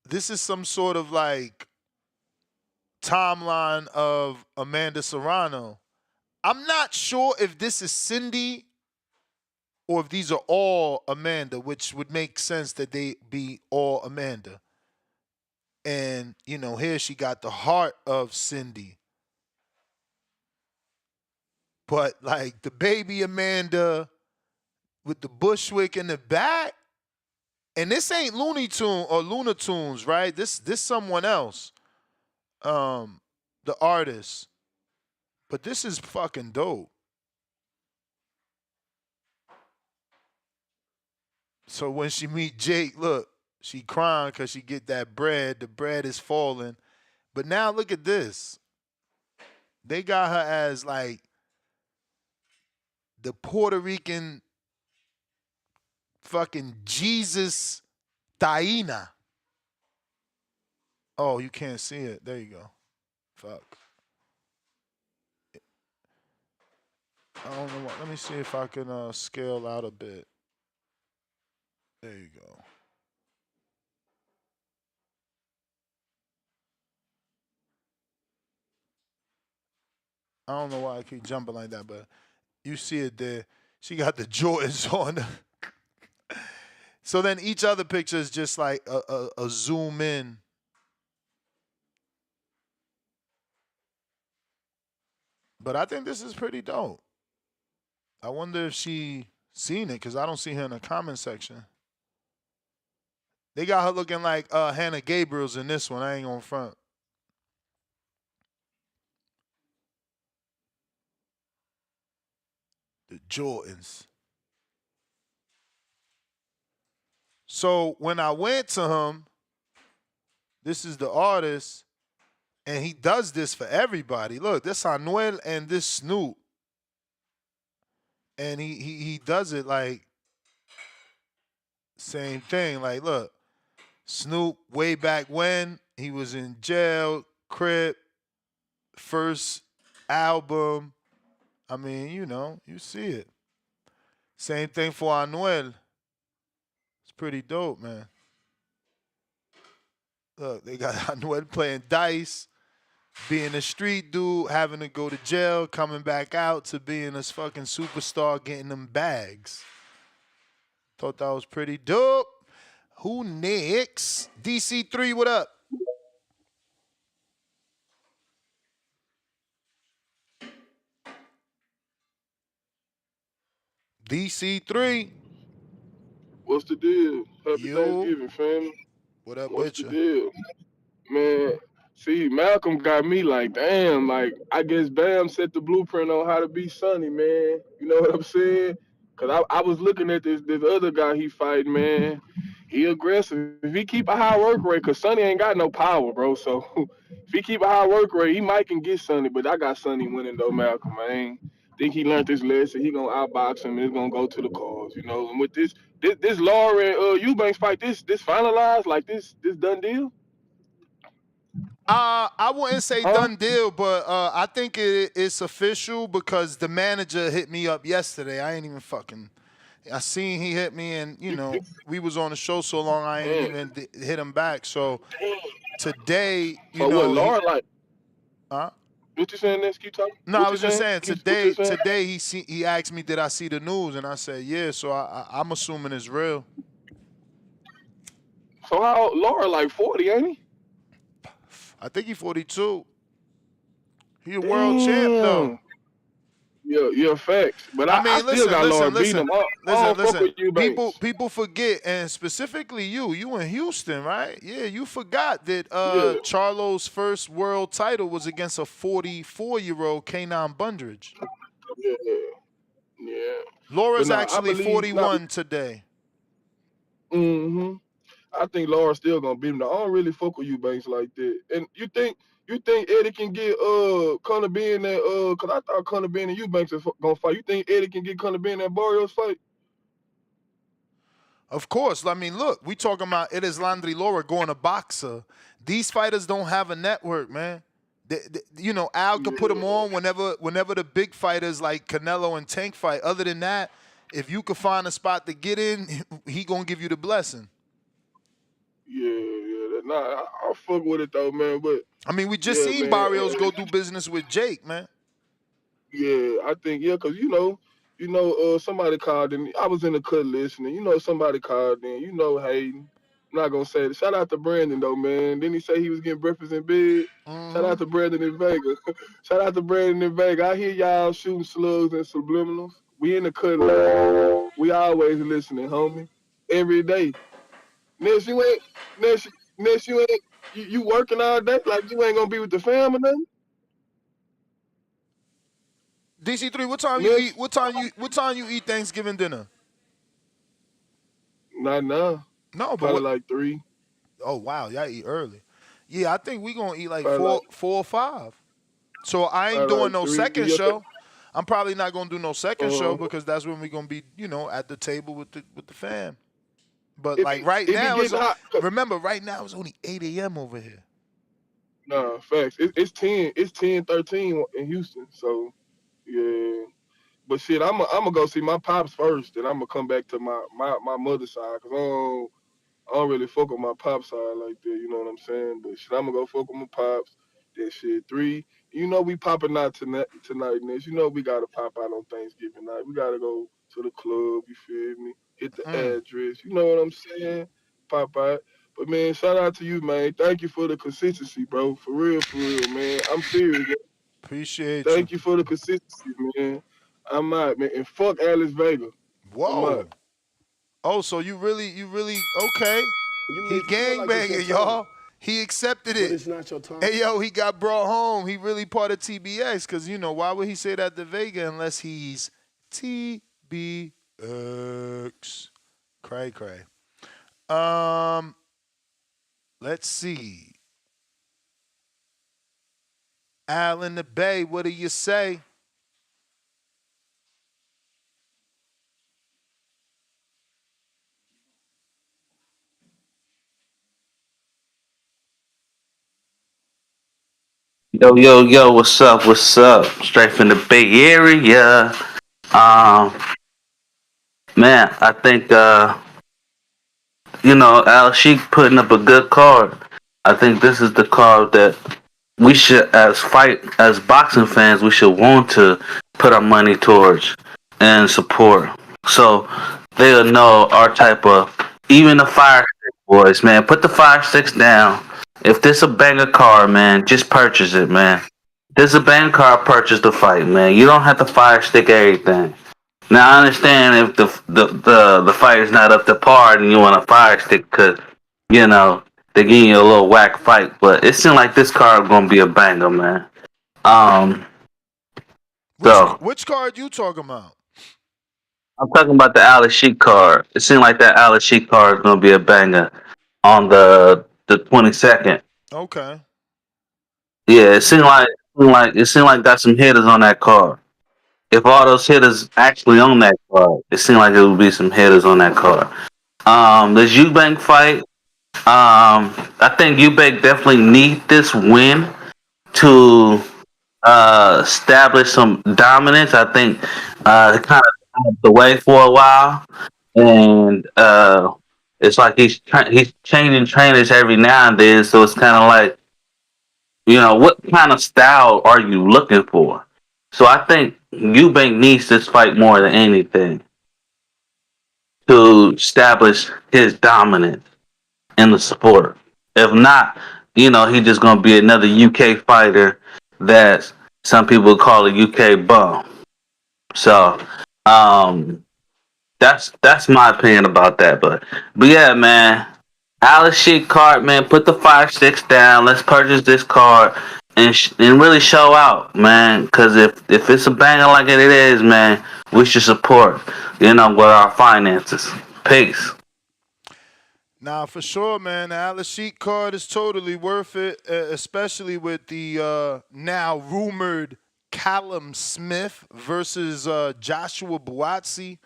This is some sort of like timeline of Amanda Serrano. I'm not sure if this is Cindy or if these are all Amanda, which would make sense that they be all Amanda. And, you know, here she got the heart of Cindy. But like the baby Amanda with the Bushwick in the back. And this ain't Looney Tune or Luna Tunes, right? This someone else. The artist. But this is fucking dope. So when she meet Jake, look, she crying because she get that bread. The bread is falling. But now look at this. They got her as like the Puerto Rican fucking Jesus Taina. Oh, you can't see it. There you go. Fuck. I don't know what. Let me see if I can scale out a bit. There you go. I don't know why I keep jumping like that, but you see it there. She got the Jordans on. So then each other picture is just like a zoom in. But I think this is pretty dope. I wonder if she seen it because I don't see her in the comment section. They got her looking like Hannah Gabriel's in this one. I ain't gonna front. The Jordans. So when I went to him, this is the artist, and he does this for everybody. Look, this Anuel and this Snoop. And he does it like same thing. Like, look, Snoop way back when he was in jail, Crip, first album. I mean, you know, you see it. Same thing for Anuel. It's pretty dope, man. Look, they got Anuel playing dice, being a street dude, having to go to jail, coming back out to being this fucking superstar, getting them bags. Thought that was pretty dope. Who next? DC3, what up? DC3. What's the deal? Happy Thanksgiving, family. What up What's with the you? deal? Man, see, Malcolm got me like, damn, like, I guess Bam set the blueprint on how to be Sonny, man. You know what I'm saying? Because I was looking at this other guy he fight, man. He aggressive. If he keep a high work rate, because Sonny ain't got no power, bro. So if he keep a high work rate, he might can get Sonny. But I got Sonny winning, though, Malcolm. I ain't think he learned this lesson. He going to outbox him. It's going to go to the cause, you know. And with this Lara and Eubanks fight, this finalized, like this done deal? I wouldn't say done deal, but I think it's official because the manager hit me up yesterday. I ain't even fucking. I seen he hit me, and you know we was on the show so long I ain't even hit him back. So today, you know, what Laura like? Huh? What you saying next? Keep talking. No, what I was just saying today. Today he asked me did I see the news, and I said yeah. So I'm assuming it's real. So how Laura like 40, ain't he? I think he's 42. He a world champ though. Yeah, facts. But I mean, I still got Laura beating him. Listen. People forget, and specifically you in Houston, right? Yeah, you forgot that Charlo's first world title was against a 44-year-old Kenan Bundridge. Yeah. Laura's actually 41 today. I think Laura's still gonna beat him. I don't really fuck with Eubanks like that. And you think Eddie can get Conor B in that cause I thought Conor B and Eubanks is gonna fight. You think Eddie can get Conor B in that Barrios fight? Of course. I mean, look, we talking about Erislandy Lara going to boxer. These fighters don't have a network, man. You know, Al could put them on whenever the big fighters like Canelo and Tank fight. Other than that, if you could find a spot to get in, he gonna give you the blessing. Yeah. Nah, I'll fuck with it though, man. But I mean, we just seen Barrios go do business with Jake, man. Yeah, I think cause you know, somebody called in. I was in the cut listening. You know, somebody called in. You know, Hayden. I'm not gonna say it. Shout out to Brandon though, man. Didn't he say he was getting breakfast in bed? Shout out to Brandon in Vegas. Shout out to Brandon in Vegas. I hear y'all shooting slugs and subliminals. We in the cut line. We always listening, homie. Every day. Next you ain't next you ain't you working all day like you ain't gonna be with the fam or nothing. DC3, what time you eat? Next, What time you eat Thanksgiving dinner? not now. No, but Probably what? like 3. Oh wow, y'all eat early. Yeah, I think we gonna eat like Probably like four or five. So I ain't probably doing like no 3. Do second your show. I'm probably not gonna do no second show uh because that's when we gonna be, at the table with the fam. But it like right be now, getting hot. remember right now it's only 8 a.m. over here. Nah, facts. It's 10:13 in Houston. So yeah. But shit, I'm gonna go see my pops first, then I'm gonna come back to my mother's side, cause I don't really fuck with my pops side like that. You know what I'm saying? But shit, I'm gonna go fuck with my pops. That shit 3. We popping out tonight, Ness. We gotta pop out on Thanksgiving night. We gotta go to the club. You feel me? Hit the address. You know what I'm saying? Pop out. But man, shout out to you, man. Thank you for the consistency, bro. For real, man. I'm serious. Appreciate you. Thank you for the consistency, man. I'm out, man. And fuck Alice Vega. I'm out. Whoa. Oh, so you really okay? He feel like it's your gangbanging, turn, y'all. He accepted but it. it's not your turn. Hey, yo, he got brought home. He really part of TBX because, why would he say that to Vega unless he's TBX? Cray, cray. Let's see. Al in the Bay, what do you say? Yo, yo, yo, what's up? What's up? Straight from the Bay Area. Um, man, I think Al Sheik putting up a good card. I think this is the card that we should, as boxing fans, we should want to put our money towards and support. So they'll know our type of, even the fire stick boys, man. Put the fire sticks down. If this a banger card, man, just purchase it, man. This a banger card, purchase the fight, man. You don't have to fire stick everything. Now I understand if the fight is not up to par and you want a fire stick because they're giving you a little whack fight, but it seems like this card gonna be a banger, man. Um, so Which card you talking about? I'm talking about the Alex Sheik card. It seems like that Alex Sheik card is gonna be a banger on the 22nd. Okay. Yeah, it seemed like got some hitters on that card. If all those hitters actually on that card, it seemed like it would be some hitters on that card. This Eubank fight, I think Eubank definitely need this win to establish some dominance. I think it kind of out the way for a while, and it's like he's changing trainers every now and then. So it's kind of like, what kind of style are you looking for? So I think Eubank needs this fight more than anything to establish his dominance in the sport. If not, he's just gonna be another UK fighter that some people call a UK bum. So, that's my opinion about that. But yeah, man, Alice Sheik card, man, put the 5-6 down. Let's purchase this card and really show out, man. Because if it's a banger like it is, man, we should support, with our finances. Peace. Nah, for sure, man. The Alex Sheik card is totally worth it, especially with the now rumored Callum Smith versus Joshua Buatsi.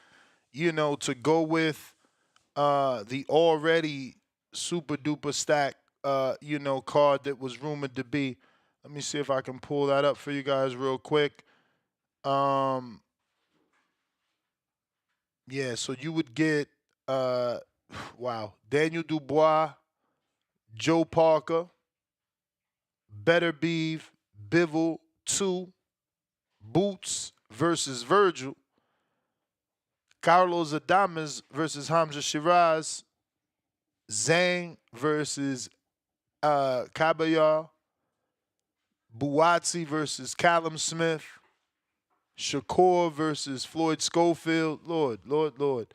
To go with the already super duper stack, card that was rumored to be. Let me see if I can pull that up for you guys real quick. Yeah, so you would get wow, Daniel Dubois, Joe Parker, Better Beef, Bivol 2, Boots versus Virgil, Carlos Adames versus Hamza Shiraz, Zhang versus Kabayar, Buatsi versus Callum Smith, Shakur versus Floyd Schofield. Lord, Lord, Lord.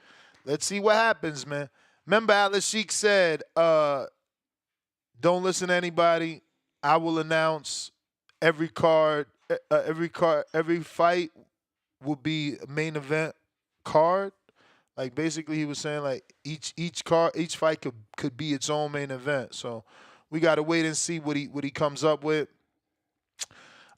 Let's see what happens, man. Remember, Alex Sheik said, don't listen to anybody. I will announce every fight will be a main event card. Like basically, he was saying like each fight could be its own main event. So we got to wait and see what he comes up with.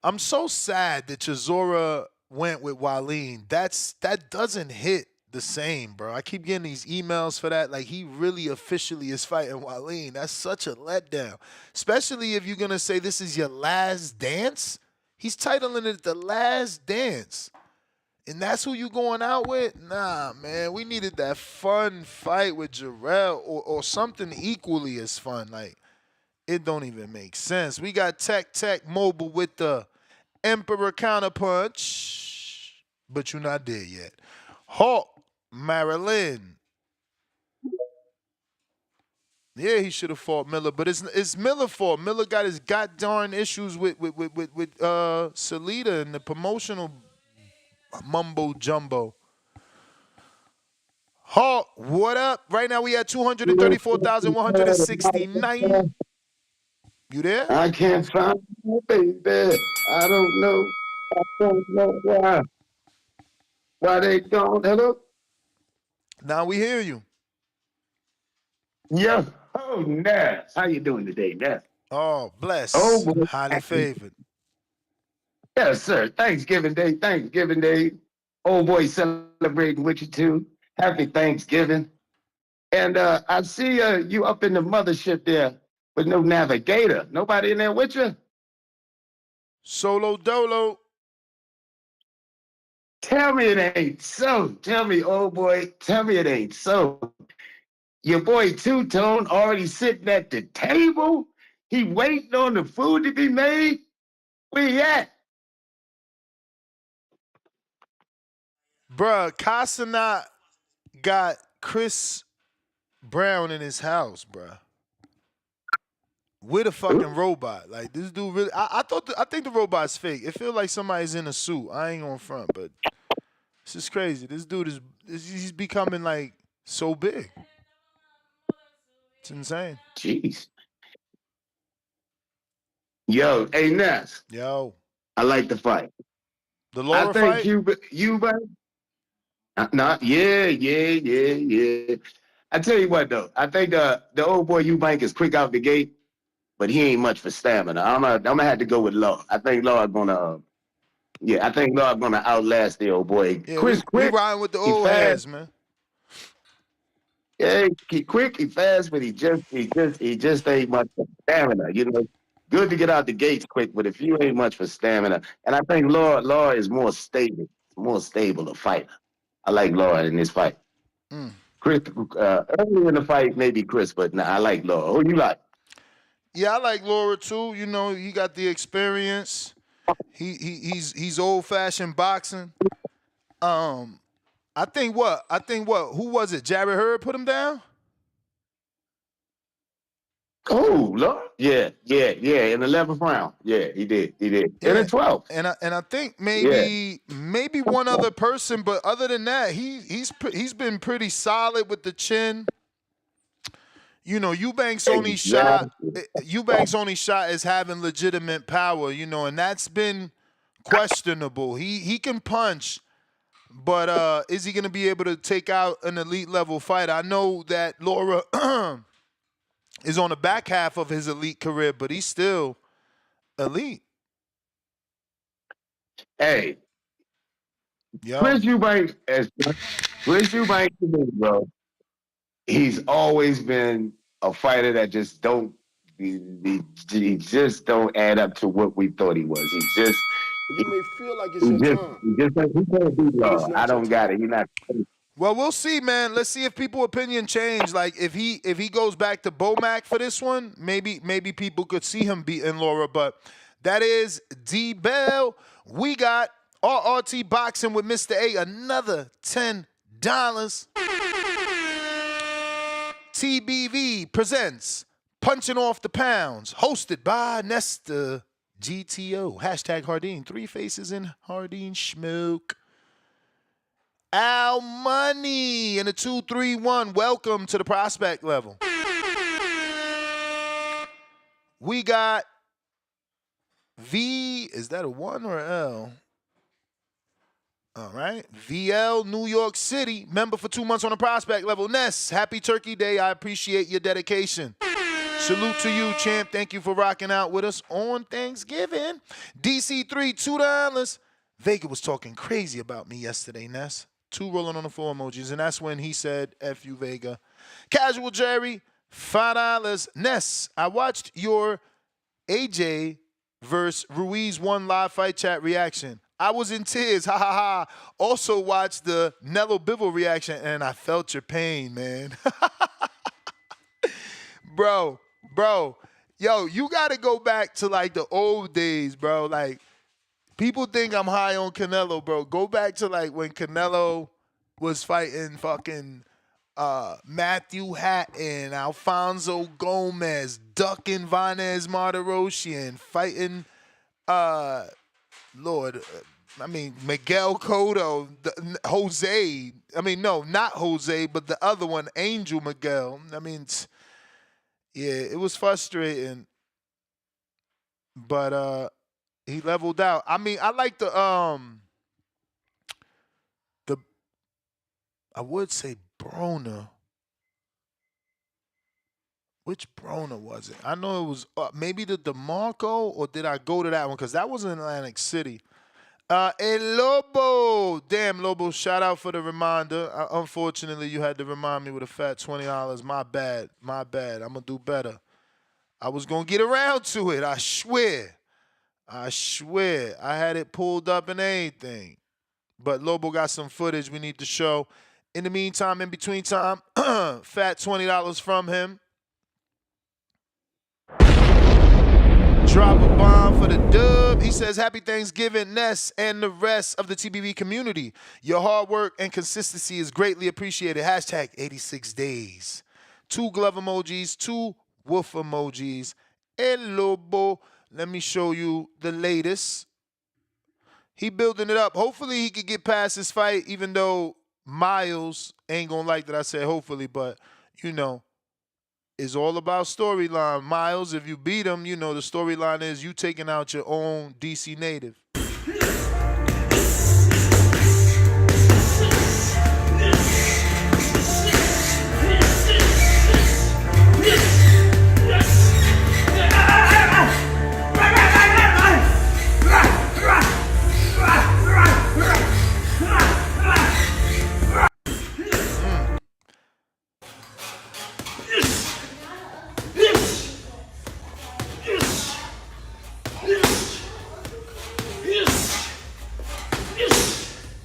I'm so sad that Chisora went with Wallin. That doesn't hit the same, bro. I keep getting these emails for that. Like he really officially is fighting Wallin. That's such a letdown, especially if you're gonna say this is your last dance. He's titling it the last dance. And that's who you going out with? Nah, man. We needed that fun fight with Jarrell or something equally as fun. Like, it don't even make sense. We got Tech Mobile with the Emperor Counterpunch, but you're not there yet. Hawk, Marilyn. Yeah, he should have fought Miller, but it's Miller's fault. Miller got his goddamn issues with Salita and the promotional mumbo jumbo. Hawk, what up? Right now we at 234,169. You there? I can't find my baby. I don't know. I don't know why. Why they don't? Hello? Now we hear you. Yo, oh, Ness. How you doing today, Ness? Oh, bless. Oh, boy. Highly favored. Yes, sir. Thanksgiving Day. Old boy celebrating with you, too. Happy Thanksgiving. And I see you up in the mothership there with no navigator. Nobody in there with you? Solo dolo. Tell me it ain't so. Tell me, old boy, tell me it ain't so. Your boy Two-Tone already sitting at the table. He waiting on the food to be made. Where he at? Bruh, Casanat got Chris Brown in his house, bruh. With a fucking robot. Like, this dude really... I think the robot's fake. It feels like somebody's in a suit. I ain't gonna front, but... This is crazy. This dude he's becoming, like, so big. It's insane. Jeez. Yo, hey, Ness. Yo. I like the fight. The Lara fight? Eubank. Yeah. I tell you what, though. I think the old boy Eubank is quick out the gate, but he ain't much for stamina. I'm gonna have to go with Law. I think Law gonna outlast the old boy. Yeah, we riding with the old heads, man. Yeah, he quick, he fast, but he just ain't much for stamina. You know, good to get out the gates quick, but if you ain't much for stamina, and I think Law is more stable, a fighter. I like Law in this fight. Chris, early in the fight, maybe Chris, but nah, I like Law. Who you like? Yeah, I like Lara too. You know, he got the experience. He's old fashioned boxing. I think what? Who was it? Jared Hurd put him down? Oh, Lord. Yeah. In the 11th round. Yeah, he did. Yeah. In the 12th. And I think maybe one other person, but other than that, he's been pretty solid with the chin. You know, Eubank's only shot is having legitimate power, you know, and that's been questionable. He can punch, but is he going to be able to take out an elite level fighter? I know that Lara is on the back half of his elite career, but he's still elite. Hey, Chris Eubank, bro, he's always been a fighter that just he just don't add up to what we thought he was. You may feel like it's your turn. He can't be Law. I don't got it. He's not. Well, we'll see, man. Let's see if people's opinion change. Like if he goes back to Bomac for this one, maybe people could see him beating Lara. But that is D Bell. We got RRT Boxing with Mr. A, another $10. TBV presents Punching Off the Pounds, hosted by Nesta GTO. Hashtag Hardeen. 3 faces in Hardeen Schmoke. Al Money in the 231. Welcome to the prospect level. We got V. Is that a 1 or an L? All right. VL, New York City. Member for 2 months on the prospect level. Ness, happy Turkey Day. I appreciate your dedication. Salute to you, champ. Thank you for rocking out with us on Thanksgiving. DC3, $2. Vega was talking crazy about me yesterday, Ness. 2 rolling on the floor emojis, and that's when he said, F you, Vega. Casual Jerry, $5. Ness, I watched your AJ versus Ruiz 1 live fight chat reaction. I was in tears, ha ha ha. Also watched the Nello Bivol reaction, and I felt your pain, man. Bro, yo, you got to go back to like the old days, bro. Like, people think I'm high on Canelo, bro. Go back to like when Canelo was fighting fucking Matthew Hatton, Alfonso Gomez, ducking Vanez Martirosyan, fighting Miguel Cotto, Jose. I mean, no, not Jose, but the other one, Angel Miguel. I mean, yeah, it was frustrating, but he leveled out. I mean, I like the I would say Broner. Which Broner was it? I know it was maybe the DeMarco, or did I go to that one? Because that was in Atlantic City. El Lobo. Damn, Lobo, shout out for the reminder. Unfortunately, you had to remind me with a fat $20. My bad. I'm going to do better. I was going to get around to it. I swear. I had it pulled up and everything. But Lobo got some footage we need to show. In the meantime, in between time, fat $20 from him. Drop a bomb for the dub. He says, happy Thanksgiving, Ness, and the rest of the TBV community. Your hard work and consistency is greatly appreciated. Hashtag 86 days. 2 glove emojis, 2 wolf emojis. El Lobo. Let me show you the latest. He building it up. Hopefully he could get past this fight, even though Miles ain't going to like that I said hopefully, but, you know, it's all about storyline. Miles, if you beat him, you know, the storyline is you taking out your own DC native.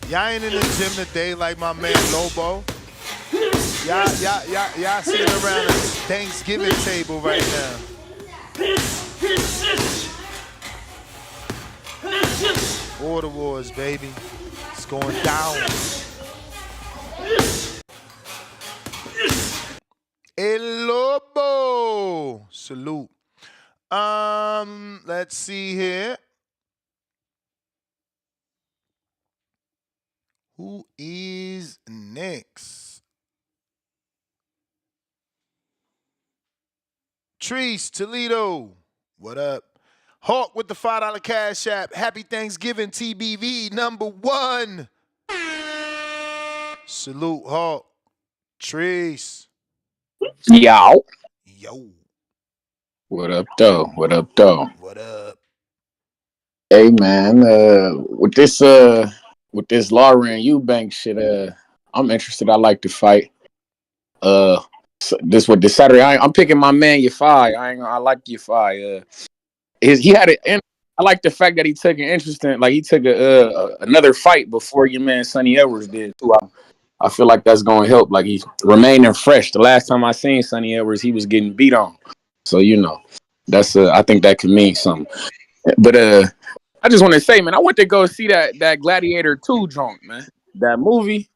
Y'all ain't in the gym today like my man Lobo. Y'all sitting around a Thanksgiving table right now. Border Wars, baby. It's going down. El Lobo. Salute. Let's see here. Who is next? Treese, Toledo. What up? Hawk with the $5 cash app. Happy Thanksgiving, TBV #1. Salute, Hawk. Treese. Yo. What up, though? What up? Hey, man. With this Lara and Eubank shit, I'm interested. I like to fight. This Saturday. I'm picking my man Yafai. I like Yafai. He had it. I like the fact that he took an interest in, like, he took another fight before your man Sonny Edwards did too. I feel like that's going to help. Like, he's remaining fresh. The last time I seen Sonny Edwards, he was getting beat on. So, you know, that's I think that could mean something. But I just want to say, man, I went to go see that Gladiator 2 joint, man. That movie.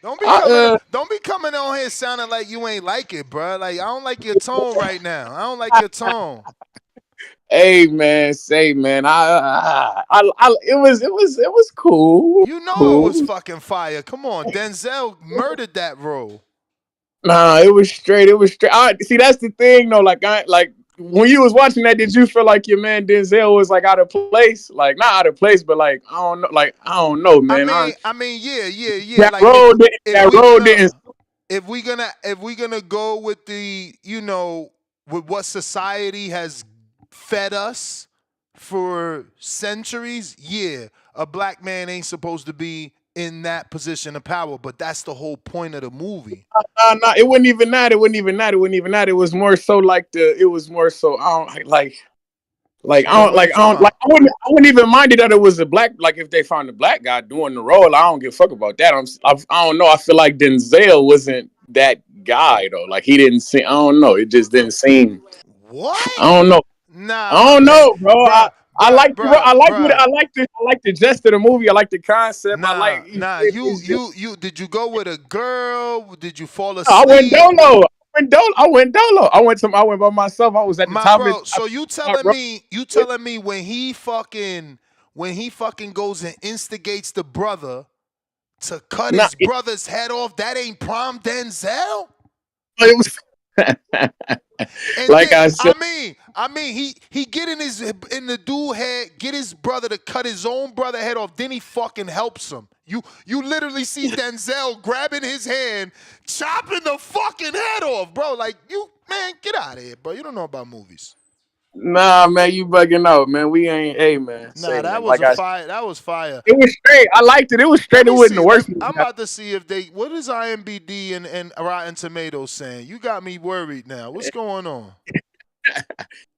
Don't be coming on here sounding like you ain't like it, bro. Like, I don't like your tone right now. I don't like your tone. Hey man, say man, it was cool, You know it was cool. fucking fire. Come on, Denzel murdered that role. Nah, it was straight. It was straight. See, that's the thing though. Like when you was watching that, did you feel like your man Denzel was like out of place? Like not out of place, but like I don't know. Like I don't know, man. Yeah. Like if That we road didn't. gonna if we gonna go with the with what society has fed us for centuries, yeah, a black man ain't supposed to be in that position of power. But that's the whole point of the movie. Nah, it wasn't even that. It wasn't even that. It wasn't even that. It was more so like the. It was more so I don't like. Like I don't What you like I talking don't like about? I wouldn't even mind it that it was a black like if they found a black guy doing the role. I don't give a fuck about that. I don't know. I feel like Denzel wasn't that guy though. Like he didn't seem. I don't know. It just didn't seem. What? I don't know. I Nah, don't man, know, bro. I like the I like the gist of the movie. I like the concept. I like Nah. it's just You did you go with a girl? Did you fall I went asleep? dolo. I went dolo. I went by myself. I was at the My top of the bro, so you top telling rope. me when he fucking goes and instigates the brother to cut Nah, his brother's head off, that ain't prime Denzel? it was And like then I said. he get in the dude head, get his brother to cut his own brother head off. Then he fucking helps him. You literally see Denzel grabbing his hand, chopping the fucking head off, bro. Like you, man, get out of here, bro. You don't know about movies. Nah, man, you bugging out, man. We ain't, hey, man. Nah, Say, that man. was Like a I said, fire. That was fire. it was straight. I liked it. It was Let straight. It me wasn't the see. worst movie. I'm about to see if they. What is IMBD and Rotten Tomatoes saying? You got me worried now. What's going on?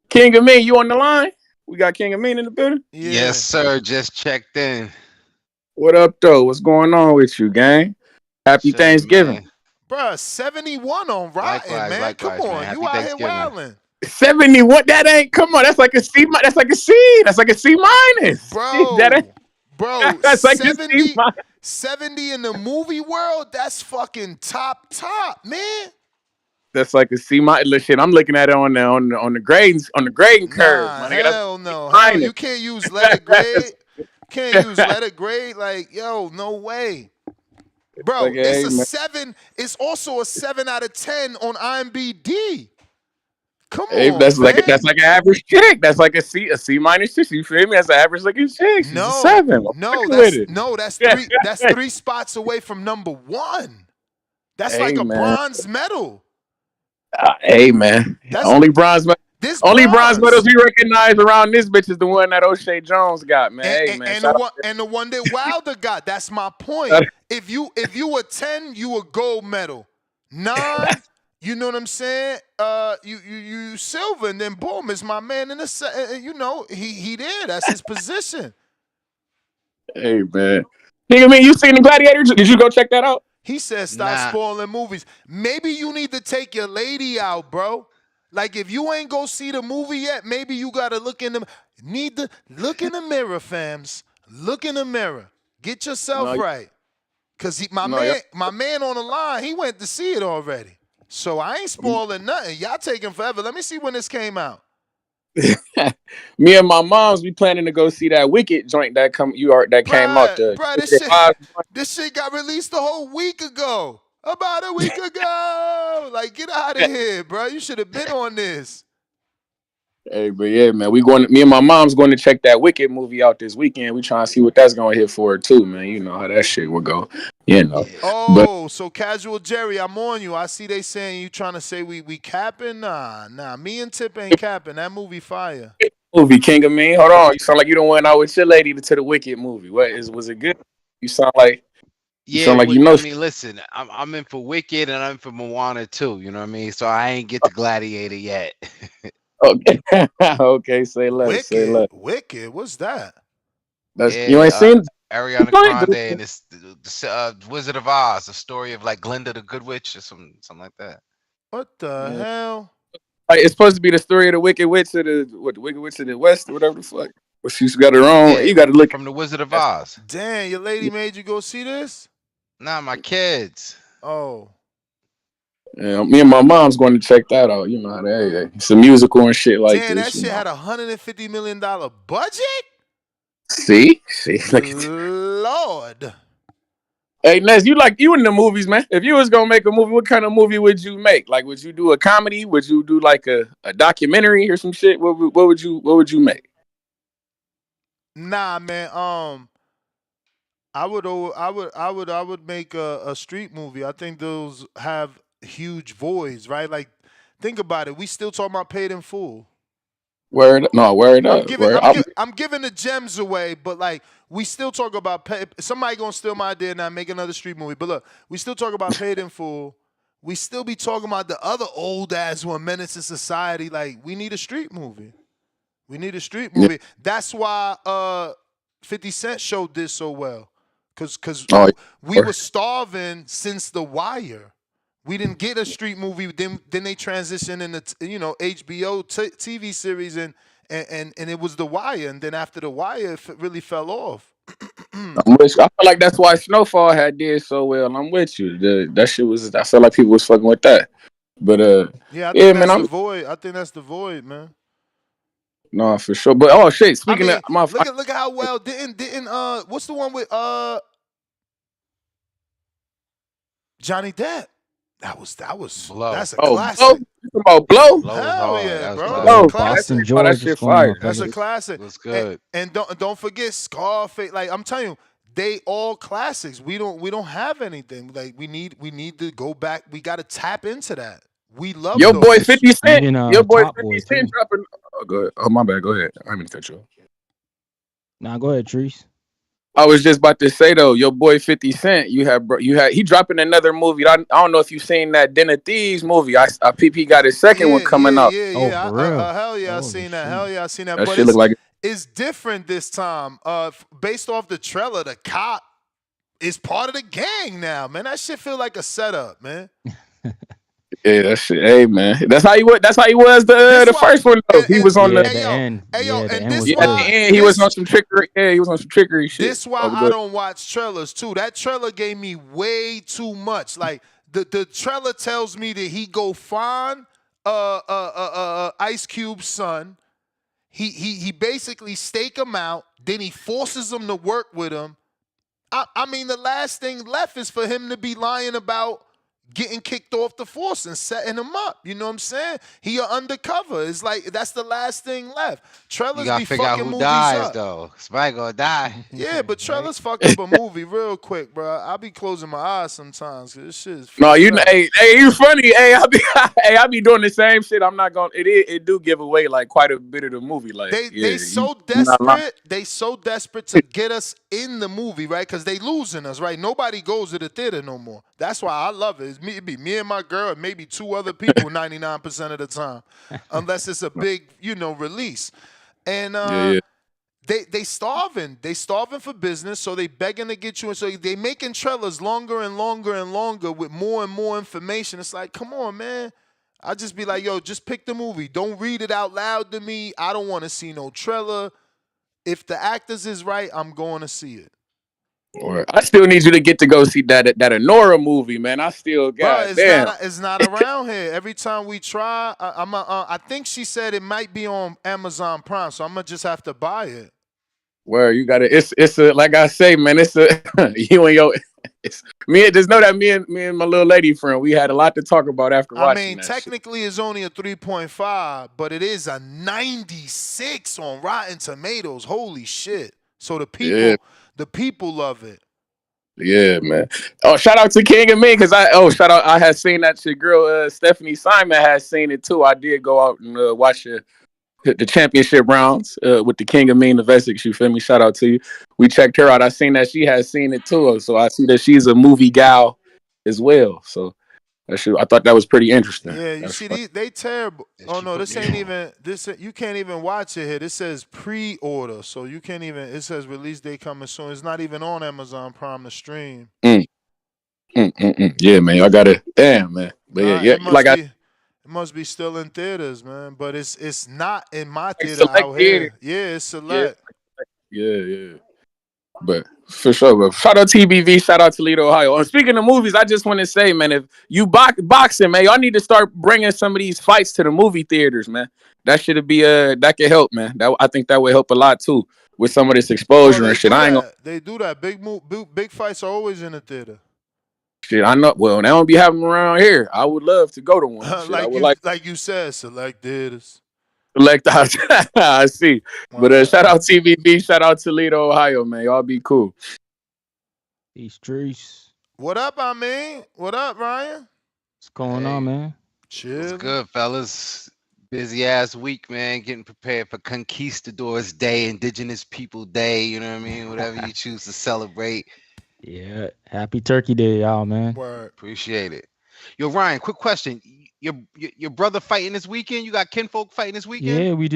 King of Mean, you on the line? We got King of Mean in the building. Yes, Yeah. sir. Just checked in. What up, though? What's going on with you, gang? Happy Chilling, Thanksgiving. man. Bruh, 71 on Rotten, Likewise, man. Come likewise, man. on. You Happy out here Thanksgiving. wilding. 70. What? That ain't. Come on. That's like a C. That's like a C. That's like a C minus. That ain't. Bro, That's like a C 70, minus. 70 in the movie world, that's fucking top, man. That's like a C minus. Listen, I'm looking at it on the grading curve, Nah, my nigga. That's hell C no. Hell, minus. you can't use letter grade. Can't use letter grade. Like, yo, no way. Like, Bro, it's hey, a man. 7. It's also a 7 out of 10 on IMDb. Come Hey, on, fam. that's like an average chick. That's like a C minus chick. You feel me? That's an average looking chick. She's a No, 7. I'm no, fucking with it. that's three spots away from number 1. That's like Hey a man. bronze medal. Hey man. That's Only bronze this only bronze medals bronze. we recognize around this bitch is the one that O'Shea Jones got, man. Hey man. And the Shout one that Wilder got. That's my point. out. If you were 10, you a gold medal. 9, you know what I'm saying? You silver, and then boom, is my man in the he there. That's his position. Hey man. Nigga, man, you seen the Gladiator? Did you go check that out? He said, "Stop Nah. spoiling movies." Maybe you need to take your lady out, bro. Like if you ain't go see the movie yet, maybe you gotta look in the look in the mirror, fams. Look in the mirror. Get yourself No, right. Cause no, yeah. my man on the line, he went to see it already. So I ain't spoiling nothing. Y'all taking forever. Let me see when this came out. Me and my moms, we planning to go see that Wicked joint that came out the Bruh, this shit got released a whole week ago. About a week ago. Like, get out of here, bro. You should have been on this. Hey, but yeah, man, me and my mom's going to check that Wicked movie out this weekend. We trying to see what that's going to hit for it too, man. You know how that shit will go, you know. But Oh, so Casual Jerry, I'm on you. I see they saying you trying to say we capping. Nah. Me and Tip ain't capping. That movie fire. movie King of Me. Hold on, you sound like you don't went out with your lady to the Wicked movie. Was it good? You sound like Yeah, you know. I mean, listen, I'm in for Wicked and I'm in for Moana too. You know what I mean? So I ain't get to Gladiator yet. Okay, okay. Say less. Say less. Wicked. What's that? That's you ain't Yeah, seen. Ariana Grande and it's the Wizard of Oz, the story of like Glinda the Good Witch or something like that. What the Yeah. hell? Like, it's supposed to be the story of the Wicked Witch of the Wicked Witch of the West or whatever the fuck. But she's got her own. Yeah, You got to look. from the Wizard of Oz. Damn, your lady made you go see this? Nah, my kids. Oh. Me and my mom's going to check that out. You know how that it's a musical and shit like Damn, this. that shit had $150 million budget? See, Lord. Hey Ness, you in the movies, man. If you was gonna make a movie, what kind of movie would you make? Like, would you do a comedy? Would you do like a documentary or some shit? What would you make? Nah, man. I would make a street movie. I think those have huge voids, right? Like, think about it. We still talking about Paid in Full. Word I'm up. giving I'm giving the gems away, but like we still talk about somebody gonna steal my idea and I make another street movie. But look, we still talk about Paid in Full. We still be talking about the other old ass one, Menace to Society. Like, we need a street movie. We need a street movie. That's why 50 Cent show did so well. Cause we were starving since The Wire. We didn't get a street movie. Then they transitioned into HBO TV series and it was The Wire. And then after The Wire, it really fell off. I'm with you. I feel like that's why Snowfall had did so well. I'm with you. That shit was. I feel like people was fucking with that. But yeah, I yeah, think man. that's the void. I think that's the void, man. No, for sure. But oh shit. Speaking of my, look at how well didn't what's the one with Johnny Depp? That was Blow. that's a classic. About Blow? Hell yeah, bro. Blow. That's a classic. That shit fire. That's a classic. That's good. And don't forget Scarface. Like, I'm telling you, they all classics. We don't have anything. Like, we need to go back. We got to tap into that. We love Your those. boy 50 Cent. Even, Your boy Top 50 Boy, Cent too. dropping. Oh, go ahead. Oh, my bad. Go ahead. I didn't cut you off. Nah, go ahead, Treese. I was just about to say though, your boy 50 Cent, he dropping another movie. I don't know if you seen that Den of Thieves movie. PP got his second one coming up. Yeah. Hell yeah, I seen that. Hell yeah, I seen that. That But shit look like it's different this time. Based off the trailer, the cop is part of the gang now, man. That shit feel like a setup, man. Yeah, that shit. Hey, man, that's how he was. That's how he was the first one though. He was on the end. At the end, he was on some trickery. Yeah, he was on some trickery shit. This why I don't watch trailers too. That trailer gave me way too much. Like, the trailer tells me that he go find Ice Cube's son. He basically stake him out. Then he forces him to work with him. I mean, the last thing left is for him to be lying about getting kicked off the force and setting him up. You know what I'm saying? He undercover. It's like that's the last thing left. Trailers You gotta be figure out fucking who movies dies up. though. Somebody gonna die. Yeah, but trailers fuck up a movie real quick, bro. I be closing my eyes sometimes. This shit is No, you fucked up. hey, you funny. Hey, I be doing the same shit. I'm not gonna. It do give away like quite a bit of the movie. Like They so desperate. They so desperate to get us in the movie, right? Because they losing us, right? Nobody goes to the theater no more. That's why I love it. It be me and my girl, and maybe two other people 99% of the time, unless it's a big, release. And They starving. They starving for business, so they begging to get you. And so they making trailers longer and longer and longer with more and more information. It's like, come on, man. I just be like, yo, just pick the movie. Don't read it out loud to me. I don't want to see no trailer. If the actors is right, I'm going to see it. I still need you to get to go see that Anora movie, man. I still got it's not around here. Every time we try, I think she said it might be on Amazon Prime, so I'm gonna just have to buy it. Where you got it? It's a like I say, man. It's a you and your. It's me. Just know that me and my little lady friend, we had a lot to talk about after watching. I mean, technically, it's only a 3.5, but it is a 96 on Rotten Tomatoes. Holy shit! So the people love it. Yeah, man. Oh, shout out to King and Me because shout out. I had seen that shit. Girl, Stephanie Simon has seen it too. I did go out and watch the championship rounds with the King of Mean, the Vesix, you feel me? Shout out to you. We checked her out. I seen that she has seen it too. So I see that she's a movie gal as well. So I thought that was pretty interesting. Yeah, you see, they terrible. Oh no, this ain't even this. You can't even watch it here. This says pre-order, so you can't even. It says release date coming soon. It's not even on Amazon Prime to stream. Yeah, man, I got it. Damn, man. But it must be still in theaters, man. But it's not in my theater out here. Yeah, it's select. Yeah. But for sure, but shout out TBV, shout out Toledo, Ohio. And speaking of movies, I just want to say, man, if you boxing, man, y'all need to start bringing some of these fights to the movie theaters, man. That should be that could help, man. That I think that would help a lot too with some of this Well, exposure and they shit. do I ain't gonna that. They do that. Big fights are always in the theater. shit. I know. Well, they don't be having them around here. I would love to go to one. Shit, I would like like you said, select theaters. to select. I see. But Wow. shout out TBV, shout out Toledo, Ohio, man. Y'all be cool. These streets. What up, I mean? What up, Ryan? What's going on, Hey, man? what's Chill. good, fellas? Busy ass week, man. Getting prepared for Conquistadors Day, Indigenous People Day. You know what I mean? Whatever you choose to celebrate. Yeah. Happy Turkey Day, y'all, man. Word. Appreciate it. Yo, Ryan, quick question. Your brother fighting this weekend? You got kinfolk fighting this weekend? Yeah, we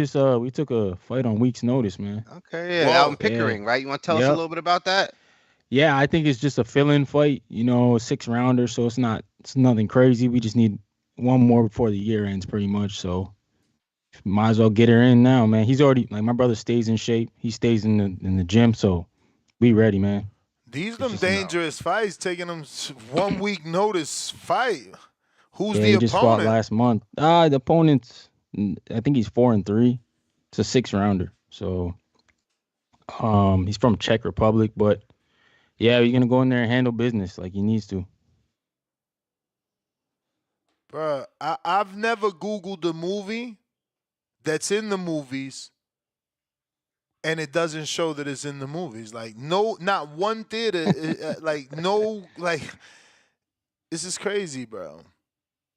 took a fight on week's notice, man. Okay, yeah, out in Whoa. Yeah. Pickering, right? You want to tell us a Yep. little bit about that? Yeah, I think it's just a fill-in fight, you know, a 6-rounder, so it's nothing crazy. We just need one more before the year ends pretty much. So might as well get her in now, man. He's already like my brother stays in shape. He stays in the gym, so we ready, man. These It's them just dangerous fights, taking them 1 week notice fight. Who's yeah, the he just fought opponent? last month. The opponent's I think he's 4-3. It's a 6-rounder. So he's from Czech Republic, but yeah, he's gonna go in there and handle business like he needs to. Bruh, I've never Googled the movie that's in the movies and it doesn't show that it's in the movies. Like, no, not one theater. Like, no, like, this is crazy, bro.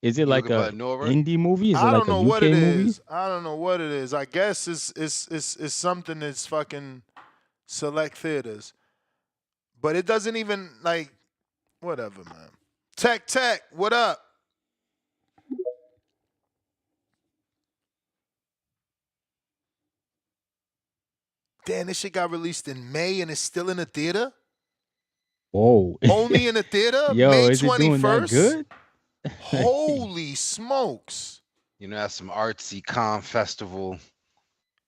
Is it You like looking for a a Nora? indie movie? Is it I like don't a know what it UK movie? is. I don't know what it is. I guess it's something that's fucking select theaters. But it doesn't even, like, whatever, man. Tech, what up? Damn, this shit got released in May and it's still in the theater? Whoa. Only in the theater? Yo, May is it doing that 21st? good? Holy smokes. You know, that's some artsy con festival,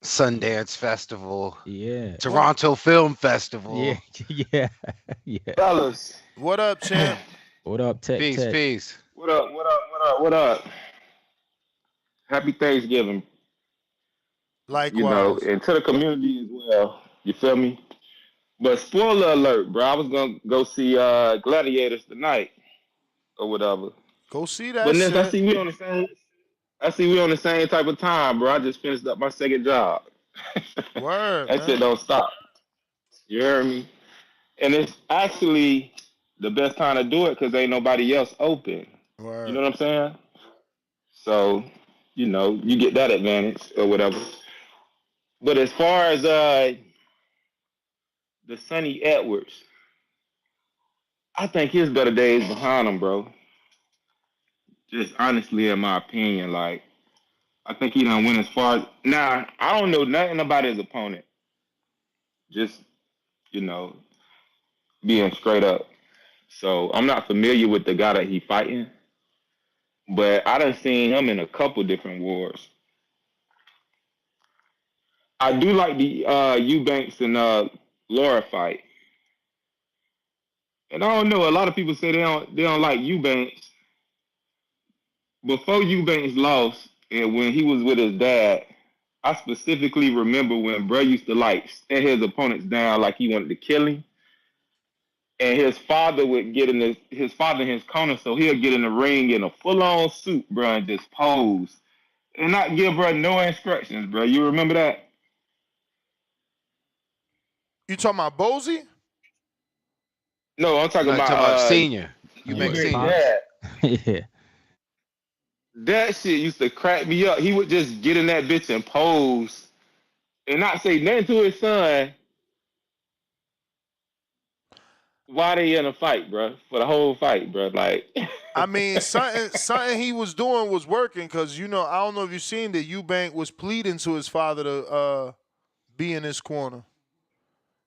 Sundance Festival, Yeah. Toronto Film Yeah. Festival. Yeah. Yeah. Fellas, What up, champ? What up, Tech Peace, Tech? peace. what up? What up? What up? What up? Happy Thanksgiving, Likewise. and to the community as well. You feel me? But spoiler alert, bro. I was gonna go see Gladiators tonight or whatever. Go see But that Ness, I shit. see we on the same. I see we on the same type of time, bro. I just finished up my second job. Word, That shit man. don't stop. You hear me? And it's actually the best time to do it because ain't nobody else open. You know Word. what I'm saying? So, you get that advantage or whatever. But as far as the Sonny Edwards, I think his better days behind him, bro. Just honestly, in my opinion, like I think he done went as far as now. I don't know nothing about his opponent. Just you know, being straight up. So I'm not familiar with the guy that he fighting, but I done seen him in a couple different wars. I do like the Eubanks and Lara fight, and I don't know. A lot of people say they don't like Eubanks. Before Eubanks lost, and when he was with his dad, I specifically remember when bro used to like stare his opponents down like he wanted to kill him. And his father would get in his father in his corner, so he'll get in the ring in a full on suit, bro, and just pose and not give bro no instructions, bro. You remember that? You talking about Bozy? No, I'm talking No, you about talking about senior. You Yeah, bank Eubank senior. Pops. dad. Yeah. That shit used to crack me up. He would just get in that bitch and pose and not say nothing to his son while they in a fight, bro. For the whole fight, bro. Like, I mean, something he was doing was working because I don't know if you've seen that Eubank was pleading to his father to be in his corner.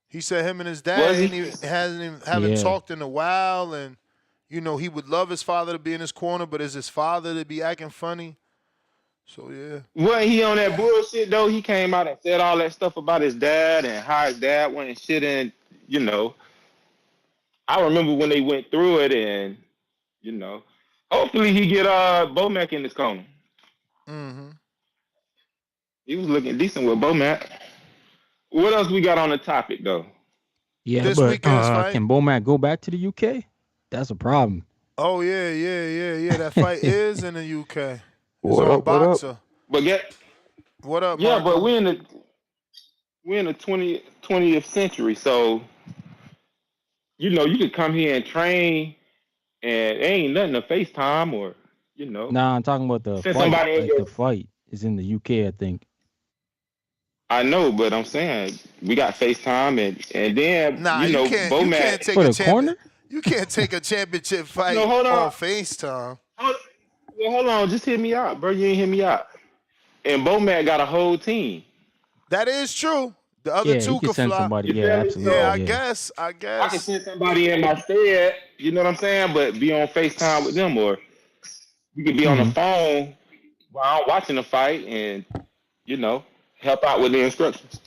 He said him and his dad was he? haven't Yeah. talked in a while, and he would love his father to be in his corner, but is his father to be acting funny? So yeah. Wasn't he on that bullshit though? He came out and said all that stuff about his dad and how his dad went and shit and I remember when they went through it and hopefully he get Bomac in his corner. Mm-hmm. He was looking decent with Bomac. What else we got on the topic though? Yeah, This but weekend's fight. can Bomac go back to the UK? That's a problem. Oh yeah. That fight is in the UK. It's What on up? What up? Boxer. But What up, yeah, Marco? but we're in the 20th century, so you could come here and train, and it ain't nothing to FaceTime or Nah, I'm talking about the send fight. somebody in Like your. the fight is in the UK, I think. I know, but I'm saying we got FaceTime, and then Nah, you can't Bomac take For a the corner? You can't take a championship fight No, hold on. on FaceTime. Hold on, just hear me out, bro. You ain't hear me out. And Bomac got a whole team. That is true. The other Yeah, two he could could send fly. somebody. You Yeah, feel me? absolutely. Yeah, I Yeah. guess. I can send somebody in my stead, you know what I'm saying? But be on FaceTime with them, or we could be on the Mhm. phone while I'm watching the fight and, help out with the instructions.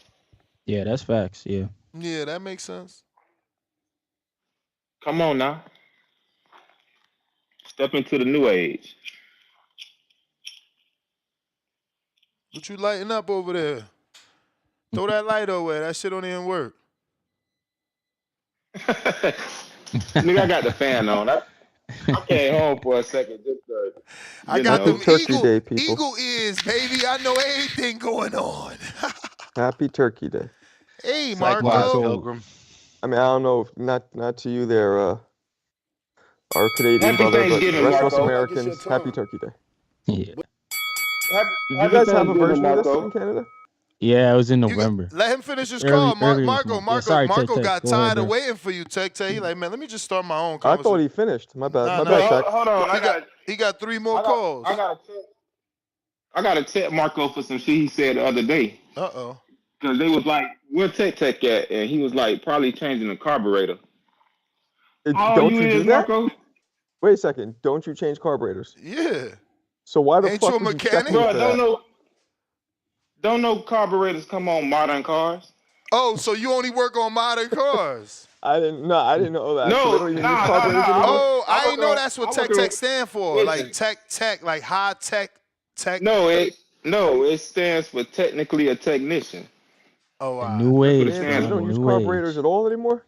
Yeah, that's facts. Yeah. Yeah, that makes sense. Come on now. Step into the new age. What you lighting up over there? Throw that light over there. That shit don't even work. Nigga, I got the fan on. I came home for a second just to, I got Happy them Turkey Day, people. eagle ears, baby. I know everything going on. Happy Turkey Day. Hey, Likewise, Marco. Pilgrim. I mean, I don't know, not to you there, our Canadian Happy brother, but the Thanksgiving, rest of us Marco. Americans, Happy Turkey Day. Yeah. Did you Happy guys have a Thanksgiving, version of this Marco. in Canada? Yeah, it was in November. Let him finish his call. Earlier this Marco month. Yeah, sorry, Marco Tech. got Go ahead, tired of bro. waiting for you, Tech. He like, man, let me just start my own I conversation. thought he finished. My bad. Nah, My nah. bad, Tech. Hold on. He got 3 more calls. I got to tell Marco for some shit he said the other day. Uh-oh. Because they was like, where Tech at? And he was like, probably changing the carburetor. Don't you do that? Marco? Wait a second. Don't you change carburetors? Yeah. So why the Ain't fuck you a would you check mechanic? me Bro, for that? don't know carburetors come on modern cars? Oh, so you only work on modern cars? I didn't know that. No, So they don't even use nah. carburetors anymore? Oh, I ain't know that's what Tech stand for. Listen. Like tech, like high tech. No, it stands for technically a technician. Oh, The new That's what it age, Damn, so stands you bro. don't for. use New carburetors age. at all anymore?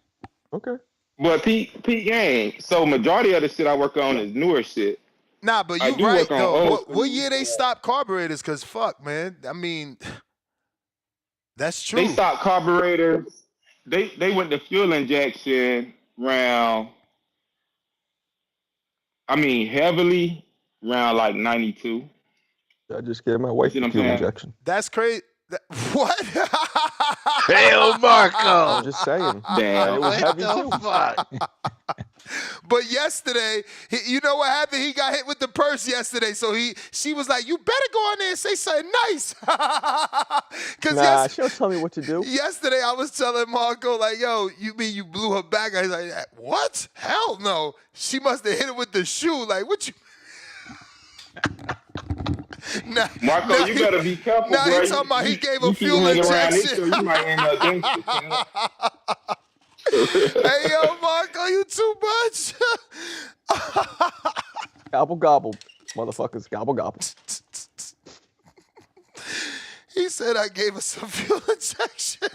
Okay. But Pete Gang. So majority of the shit I work on is newer shit. Nah, but I you do right work on though. old What year they stopped carburetors? Cause fuck, man. I mean, that's true. They stopped carburetors. They went to fuel injection round. I mean, heavily round like 92. I just gave my wife You see a what I'm fuel saying? injection. That's crazy. What? Hell, Marco. I'm just saying. Damn. And it was What heavy the too. fuck? But yesterday, you know what happened? He got hit with the purse yesterday. So she was like, "You better go on there and say something nice." Nah, she don't tell me what to do. Yesterday, I was telling Marco, like, "Yo, you mean you blew her back?" I was like, "What? Hell no! She must have hit it with the shoe. Like, what you?" Marco, you better be careful, Now bro. he talking about he gave you a keep fuel hanging around this injection. show, you might end up gangster. Hey, yo, Marco, you too much. Gobble gobble, motherfuckers. Gobble gobble. He said I gave us a fuel injection.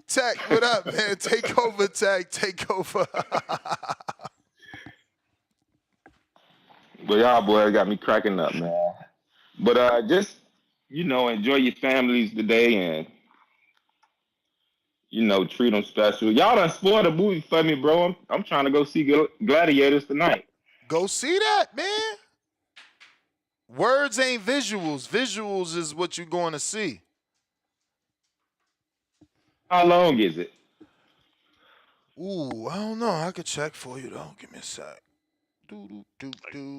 Tech, what up, man? Take over, Tech. Take over. But y'all boys got me cracking up, man. But just enjoy your families today and treat them special. Y'all done spoiled a movie for me, bro. I'm trying to go see Gladiators tonight. Go see that, man. Words ain't visuals. Visuals is what you're going to see. How long is it? Ooh, I don't know. I could check for you, though. Give me a sec.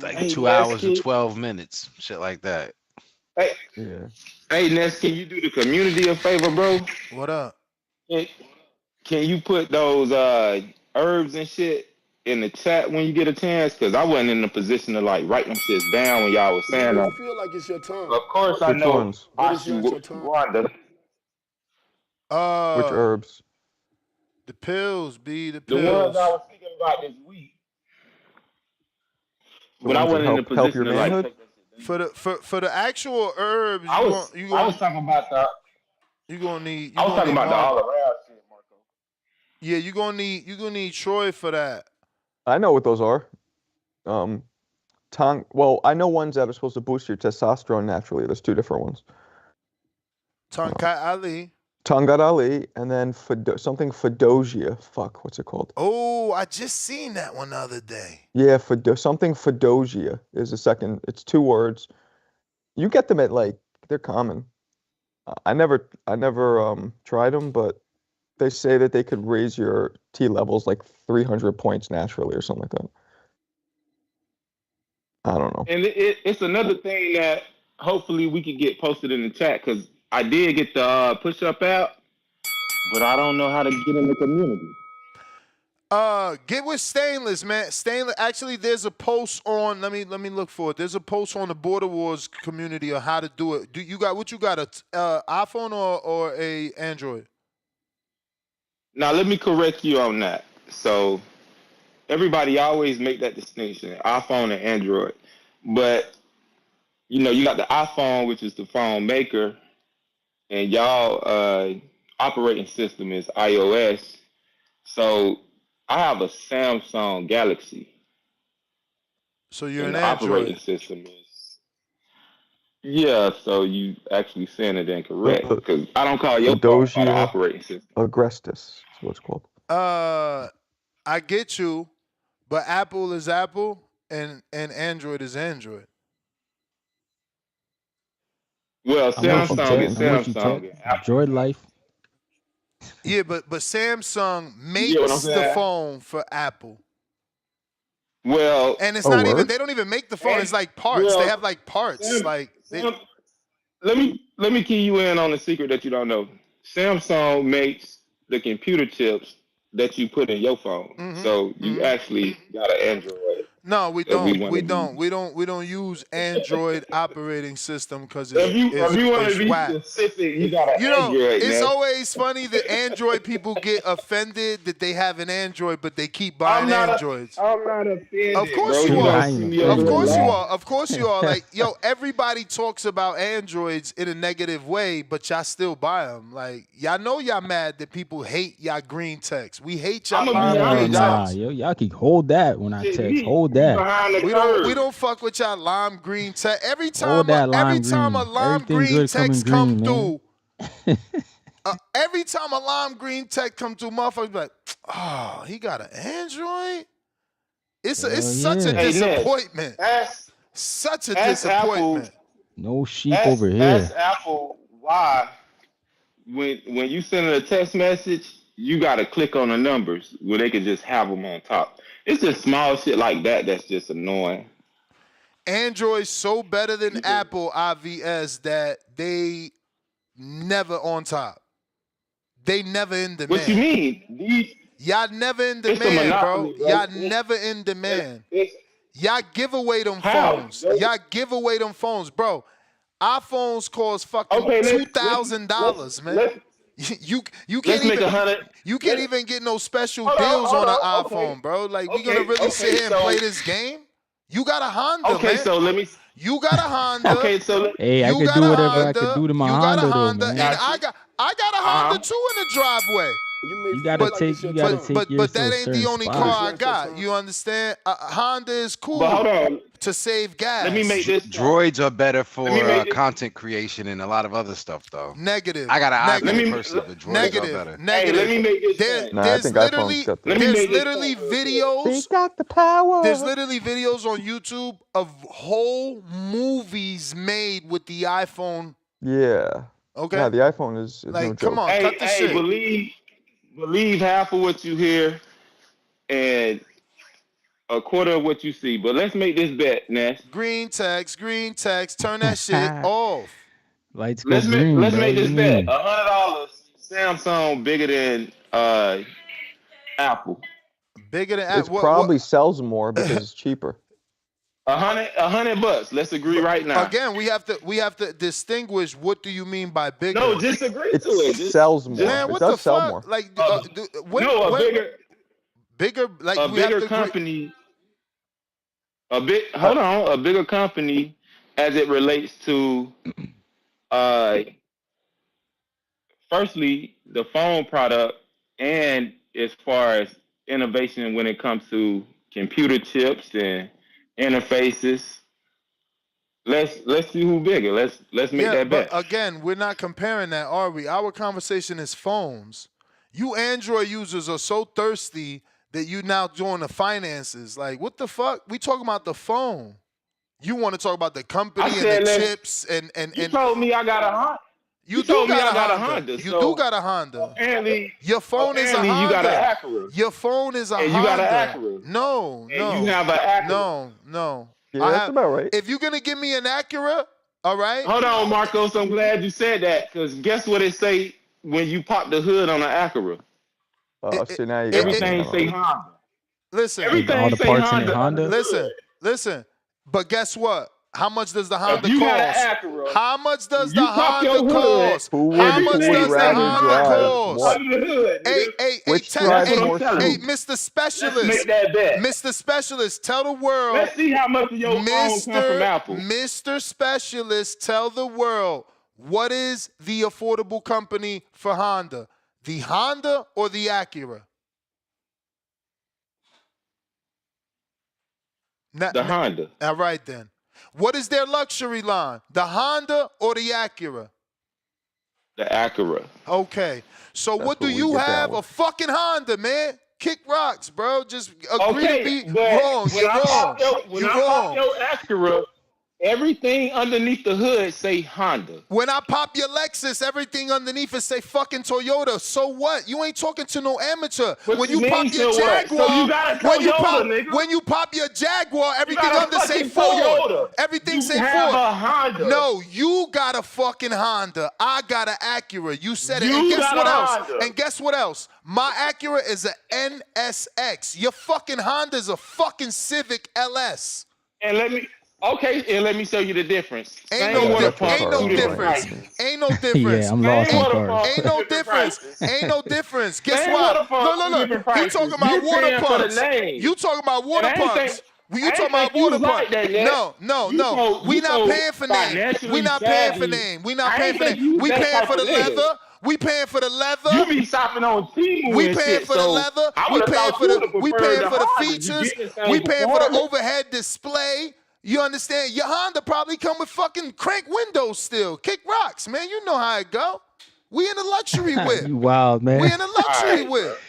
Like Hey, 2 hours Nesky. and 12 minutes. Shit like that. Hey, yeah. Hey, Ness, can you do the community a favor, bro? What up? Can you put those herbs and shit in the chat when you get a chance? Because I wasn't in a position to like write them shits down when y'all was saying I them. feel like it's your Of turn. course, I Which know ones? But it's your turn. Wanda. Which herbs? The pills, B, the The ones I pills. was thinking about this week, The but I ones that wasn't in a help your position to like manhood? take that shit down. For the actual herbs, I was talking about the you gonna need I was talking about the Mark. all around shit, Marco. Yeah, you gonna need Troy for that. I know what those are. Well, I know ones that are supposed to boost your testosterone naturally. There's two different ones. Tonkat Ali. Tangat Ali, and then something Fedosia. Fuck, what's it called? Oh, I just seen that one the other day. Yeah, something Fedosia is the second. It's 2 words. You get them at they're common. I never tried them, but they say that they could raise your T levels like 300 points naturally or something like that. I don't know. And it's another thing that hopefully we can get posted in the chat because I did get the push-up app, but I don't know how to get in the community. Get with Stainless, man. Stainless. Actually, there's a post on. Let me look for it. There's a post on the Border Wars community on how to do it. Do you got what you got? A iPhone or a Android? Now let me correct you on that. So everybody always make that distinction, iPhone and Android, but you got the iPhone, which is the phone maker, and y'all operating system is iOS. So I have a Samsung Galaxy. So you're and an the operating Android. system is so you actually saying it incorrect because I don't call your phone by the Fedosia operating system. agrestis is what it's called. I get you, but Apple is Apple and Android is Android. Well, I'm with you, Samsung Ted. is I'm with you, Ted. Samsung and Apple. Droid life. Yeah, but Samsung You get what I'm makes the saying? phone for Apple. Well, And it's Oh, not word? even, they don't even make the phone. It's like parts. well, They have like parts. let me key you in on the secret that you don't know. Samsung makes the computer chips that you put in your phone. So you actually got an Android. No, we If we don't. want We to be, don't. We don't use Android operating system because if you want to it's be whack. specific, you got an Android. It's man. always funny that Android people get offended that they have an Android, but they keep buying Androids. I'm not offended, Of course bro. you You are. don't I ain't see me over Of here offended, course you man. are. Of course you are. Like, yo, everybody talks about Androids in a negative way, but y'all still buy them. Like, y'all know y'all mad that people hate y'all green text. We hate y'all I'm gonna be lime Hell green honest, nah, text. yo, y'all can hold that when I shit, text. we Hold that. behind the We curve. don't fuck with y'all lime green text. Every Hold time that every lime time a green. lime Everything green good coming text come green, man. through, every time a lime green text come through, motherfuckers be like, oh, he got an Android? It's Hell such a yeah. Hey, Ness, disappointment. Such a ask Apple, disappointment. No sheep over ask here. Apple why when you send a text message, you gotta click on the numbers where they can just have them on top. It's just small shit like that that's just annoying. Android's so better than Apple IVS that they never on top. They never in What you demand. mean? Y'all never in It's a demand, bro. monopoly, bro. Y'all never in demand. It's Y'all give away them how? phones. Y'all give away them phones, bro. iPhones cost fucking Okay, $2,000, man. You can't let's make even 100. you can't even get no special Hold on, deals on an okay. iPhone, bro. Like, we gonna really sit here and play this game? You got a Honda, Okay, man. so let me. You got a Honda. Okay, so let, Hey, I You could got do a whatever I could Honda. do to my You got a Honda though, Honda, and man. got you. I got a Honda too in the driveway. You may You feel gotta like it's take your turn. take yours But to a that ain't the certain only But it's spot. car I not your got. turn. You understand? Honda is But hold cool on. to save Let me make gas. this. Droids are better Let me for make this. content creation and a lot of other stuff, though. Negative. I got an Let iPhone me. personally, but droids are Negative. better. Hey, let Negative. me make this point. Nah, I think iPhone's got Let me There's make this literally point real quick. videos. got the power. There's literally videos on YouTube of whole movies made with the iPhone. Yeah. Okay. Nah, the iPhone is no Like, come joke. on, cut the shit. Believe half of what you hear and a quarter of what you see. But let's make this bet, Ness. Green text. Turn that shit off. Lights go green, Let's bro. make What this you bet. mean? $100. Samsung bigger than Apple. Bigger than It probably sells more because it's cheaper. $100. Let's agree right now. Again, we have to distinguish. What do you mean by bigger? No, just agree to it. Just sells more. Man, it what does the sell fuck? more. Like, bigger, like a we bigger have company. A bigger company as it relates to, firstly, the phone product, and as far as innovation when it comes to computer chips and interfaces. Let's see who bigger. Let's make that bet. But again, we're not comparing that, are we? Our conversation is phones. You Android users are so thirsty that you now doing the finances. Like, what the fuck? We talking about the phone. You want to talk about the company and the chips and you told me I got a Honda. You told me I got a Honda. You do got a Honda. Apparently, your phone is a Honda. You got an Acura. Your phone is a and Honda. You got an Acura. No. You have an Acura. No. Yeah, that's about right. If you're gonna give me an Acura, all right. Hold on, Marcos. I'm glad you said that, because guess what it say when you pop the hood on an Acura? So now everything say Honda. Listen, everything say Honda. Listen. But guess what? How much does the Honda cost? Acura, how much does the Honda cost? How much does the Honda cost? Hey, Mr. Specialist. Let's make that bet. Mr. Specialist, tell the world. Let's see how much of your phone comes from Apple. Mr. Specialist, tell the world, what is the affordable company for Honda? The Honda or the Acura? The Honda. All right, then. What is their luxury line? The Honda or the Acura? The Acura. Okay. So what do you have? A fucking Honda, man. Kick rocks, bro. Just agree to be wrong. You're wrong. When I pop your Acura, everything underneath the hood say Honda. When I pop your Lexus, everything underneath it say fucking Toyota. So what? You ain't talking to no amateur. When you pop your Jaguar, so you got a Toyota, when you pop your Jaguar, everything under say Ford. Toyota. Everything say Ford. A Honda. No, you got a fucking Honda. I got an Acura. You said it. You and guess what else? Honda. And guess what else? My Acura is an NSX. Your fucking Honda is a fucking Civic LS. And let me show you the difference. Ain't no difference. Yeah, I'm lost in cars. Ain't no difference. Guess what? Look. You talking about water pumps. You talking about water pumps. You talking about water pumps. No. We not paying for name. We not paying for name. We paying for the leather. We paying for the leather. You be shopping on Temu. We paying for the leather. We paying for the features. We paying for the overhead display. You understand? Your Honda probably come with fucking crank windows still. Kick rocks, man. You know how it go. We in the luxury whip. You wild, man. We in the luxury whip.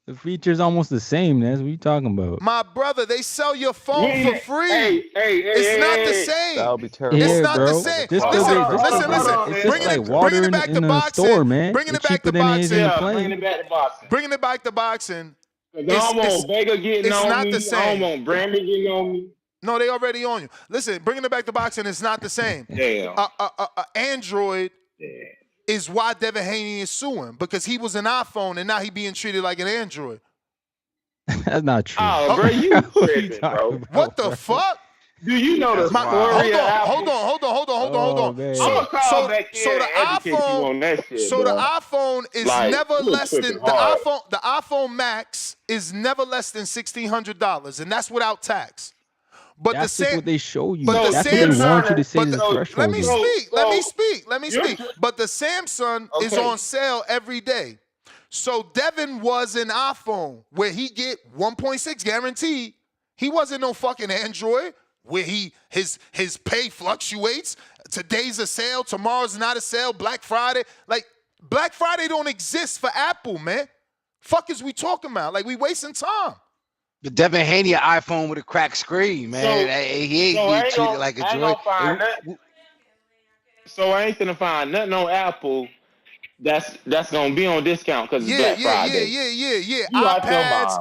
The feature's almost the same. That's what you talking about. My brother, they sell your phone for free. It's not the same. That'll be terrible. It's not the same. Listen. Bringing it back to boxing. Store, man. Bringing it back to boxing. Bringing it back to boxing. I don't want Vega getting on not me. The same. I don't want Brandon getting on me. No, they already on you. Listen, bringing it back to boxing is not the same. Damn. Android is why Devin Haney is suing, because he was an iPhone and now he being treated like an Android. That's not true. Oh, bro, you tripping, bro. What the fuck? Do you know the story? Hold on. So the iPhone is never less than the iPhone Max is never less than $1,600, and that's without tax. But that's the what they show you. But that's what they want you to say the threshold. Let me speak. But the Samsung is on sale every day. So Devin was an iPhone where he get 1.6 guaranteed. He wasn't no fucking Android where his pay fluctuates. Today's a sale, tomorrow's not a sale. Black Friday, like Black Friday don't exist for Apple, man. Fuck is we talking about? Like we wasting time. But Devin Haney, an iPhone with a cracked screen, man. He ain't being treated like a joy. So I ain't gonna find nothing on Apple that's gonna be on discount because it's Black Friday. Yeah. iPads,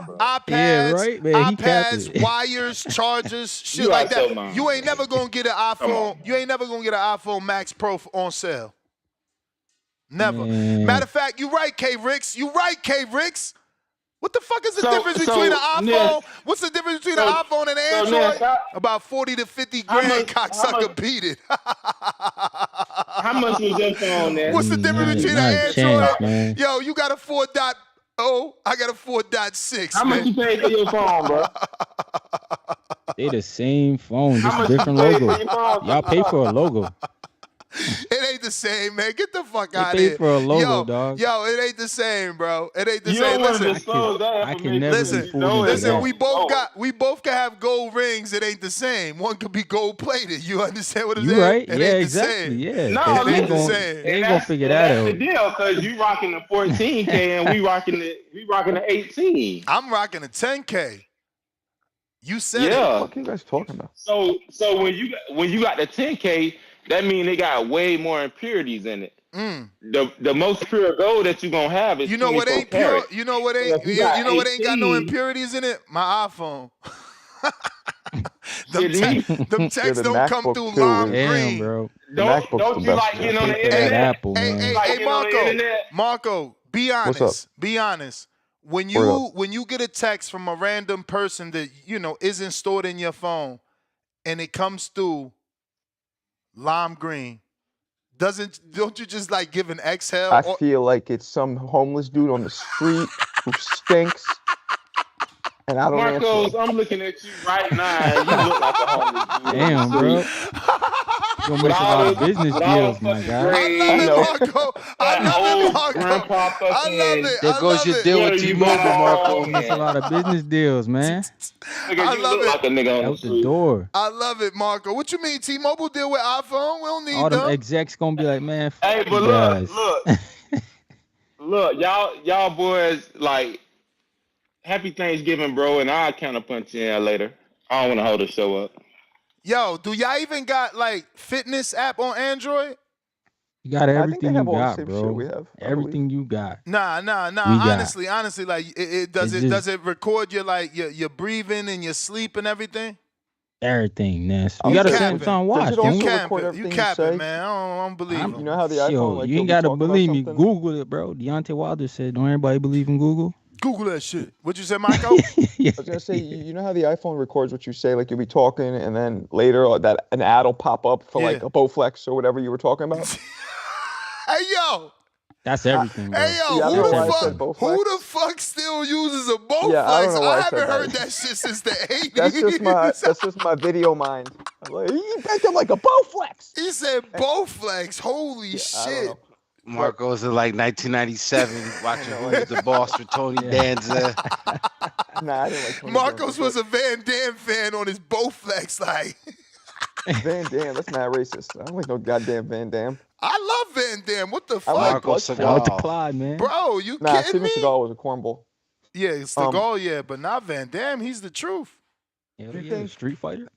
yeah, right, man. iPads, wires, chargers, shit like that. You ain't never gonna get an iPhone. You ain't never gonna get an iPhone Max Pro on sale. Never. Man. Matter of fact, you right, K Ricks. What the fuck is the difference between an iPhone? What's the difference between an iPhone and an Android? About 40 to 50 grand, cocksucker, beat it. How much was your phone, Ness? What's the difference between an Android? Chance, man. Yo, you got a 4.0, I got a 4.6. How much you paid for your phone, bro? They the same phone, just a different logo. Y'all pay for a logo. It ain't the same, man. Get the fuck They out of pay here. for a logo, dog. Yo, it ain't the same, bro. It ain't the You same. don't want to Listen, disclose that I can information. never listen, be fooled into that. we both can have gold rings. It ain't the same. One could be gold plated. You understand what I'm You saying? right? It Yeah, ain't the exactly. same. Yeah. No, They ain't the gonna, same. they ain't gonna figure that out. That's the deal, because you rocking the 14K and we rocking the 18. I'm rocking a 10K. You said Yeah. it. What are you guys talking about? So when you got the 10K, that means they got way more impurities in it. The most pure gold that you're gonna have is You know what 24 ain't pure? karat. You know what So ain't? if you got You know what ain't got no 18, impurities in it? My iPhone. Shit, me. Them texts the don't come MacBook through too lime is- green. bro. The MacBook's Don't the you best, like man. getting on the Pay for that internet? Apple, man. Hey, Like getting on the internet? Marco, be What's honest. up? Be honest. When Word you get a text from a random person that isn't stored in your phone, and it comes through lime green, don't you just like give an exhale? I feel like it's some homeless dude on the street who stinks, and I don't answer Marcos, him. I'm looking at you right now, and you look like a homeless dude. Damn, bro. You gonna miss a lot of business deals, my guy. I love it, Marco. I love it, Marco. Grandpa fucking, I love it. There I goes love your it. deal Where with you T-Mobile, Marco. belong. Miss a lot of business deals, man. Nigga, I you love look it. like a nigga on the Out the street. door. I love it, Marco. What you mean, T-Mobile deal with iPhone? We don't need All them them. execs gonna be like, man, fuck Hey, you but guys. look, y'all boys, like, happy Thanksgiving, bro, and I'll counterpunch you in later. I don't want to hold the show up. Yo, do y'all even got like fitness app on Android? You got I think they everything have you all the got, same shit bro. we have. Everything you got. Nah. We got. Honestly, like it does It's it just- does it record your breathing and your sleep and everything? Everything, Ness. I We would gotta say, spend some time does watch, it don't also we? record You everything you capping, say? man. I don't believe him. You know how the Yo, iPhone, like, you you'll ain't be gotta talking about believe me. something? Google it, bro. Deontay Wilder said, don't everybody believe in Google? Google that shit. What you say, Michael? I was gonna say, you know how the iPhone records what you say, like you'll be talking, and then later that an ad will pop up for like a Bowflex or whatever you were talking about. Hey yo. That's everything, bro. Hey yo, Yeah, I don't know why I That's said everything. Bowflex. who the fuck still uses a Bowflex? Yeah, I don't know why I said haven't that. heard that shit since the 80s. That's just my video mind. I'm like, you bent him like a Bowflex. He said Bowflex. Holy I don't shit. know. Marco's in like 1997 watching know, Who's the Boss with Tony Danza. Nah, I didn't like Tony Marcos Danza, was a Van Damme fan on his Bowflex. Like, Van Damme. That's not racist. I don't like no goddamn Van Damme. I love Van Damme. What the I fuck? like Marco Bloodsport. Shout out to Seagal. Clyde, man. Bro, you Nah, kidding Steven me? Seagal was a cornball. Yeah, it's the goal, yeah, but not Van Damme. He's the truth. Hell Do you yeah, think- Street Fighter?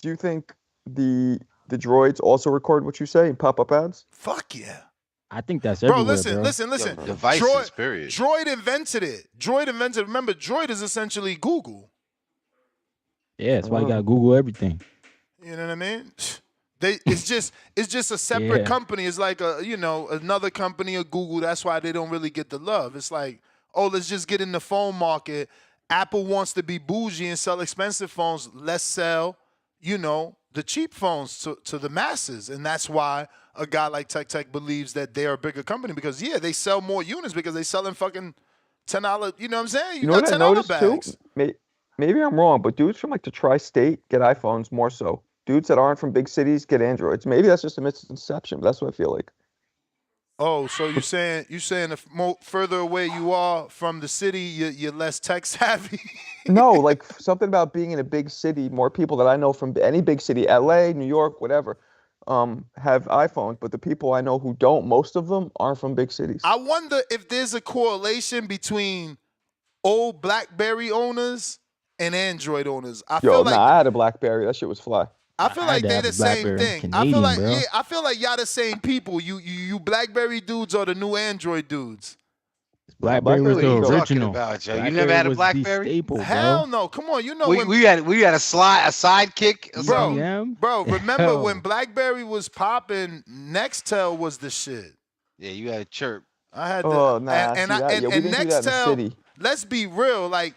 Do you think the droids also record what you say and pop up ads? Fuck yeah. I think that's Bro, everywhere, listen. Yo, devices, period. Droid invented it. Remember, Droid is essentially Google. Yeah, that's why you gotta Google everything. You know what I mean? It's just a separate Yeah. company. It's like another company of Google. That's why they don't really get the love. It's like, oh, let's just get in the phone market. Apple wants to be bougie and sell expensive phones. Let's sell, the cheap phones to the masses. And that's why a guy like Tech believes that they're a bigger company because, yeah, they sell more units because they selling fucking $10, you know what I'm saying? You know got what I $10 noticed bags. too? Maybe I'm wrong, but dudes from like the tri-state get iPhones more so. Dudes that aren't from big cities get Androids. Maybe that's just a misconception, but that's what I feel like. Oh, so you're saying the further away you are from the city, you're less tech savvy? No, like something about being in a big city. More people that I know from any big city, LA, New York, whatever, have iPhones. But the people I know who don't, most of them aren't from big cities. I wonder if there's a correlation between old BlackBerry owners and Android owners. I had a BlackBerry. That shit was fly. I feel like they're the same thing. I feel like y'all the same people. You BlackBerry dudes are the new Android dudes. BlackBerry was the original. You never had a BlackBerry? Staple, Hell no! Come on, we had a sidekick, bro. Remember when BlackBerry was popping? Nextel was the shit. Yeah, you had a chirp. I had we didn't do that in the city. let's be real. Like,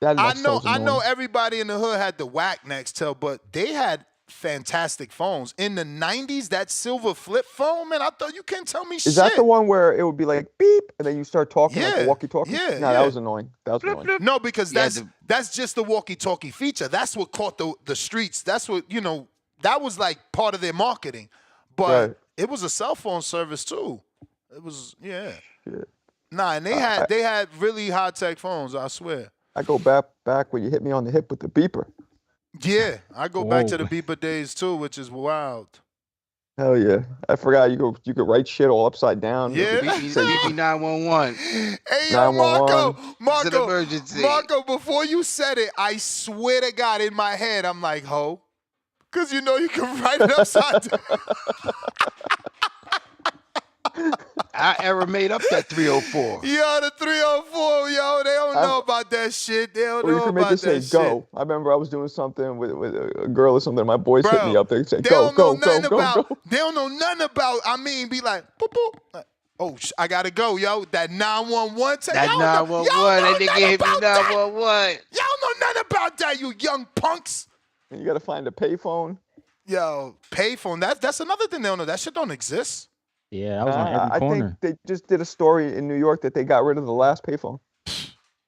That I Nextel's know annoying. everybody in the hood had the whack Nextel, but they had fantastic phones. In the 90s, that silver flip phone, man, I thought you can't tell me Is shit. that the one where it would be like beep and then you start talking like a Yeah, walkie-talkie? yeah, No, yeah. that was annoying. That was annoying. No, because Yeah, that's just the walkie-talkie feature. That's what caught the streets. That's what, that was like part of their marketing. But Right. it was a cell phone service too. It was, yeah. Shit. Nah, and they had really high-tech phones, I swear. I go back when you hit me on the hip with the beeper. Yeah, I go back to the Whoa. beeper days too, which is wild. Hell yeah. I forgot you could write shit all upside down. Yeah. beep me 911. Hey, yo, 911. It's an Marco, emergency. before you said it, I swear to God, in my head, I'm like, ho. Because you can write it upside down. I ever made up that 304. Yo, the 304, yo, they don't know about that shit. They don't Or you know can make about it say that shit. go. I remember I was doing something with a girl or something. My boys hit me Bro, up. They say They go, don't know go, go, nothing go, about. go. They don't know nothing about. I mean, be like, boop, boop. Like, oh, I gotta go, yo. That 911. That 911. That nigga hit me 911. Y'all know nothing about that, you young punks. And you got to find a payphone. Yo, payphone. That's another thing they don't know. That shit don't exist. Yeah, I was on every I corner. think they just did a story in New York that they got rid of the last payphone.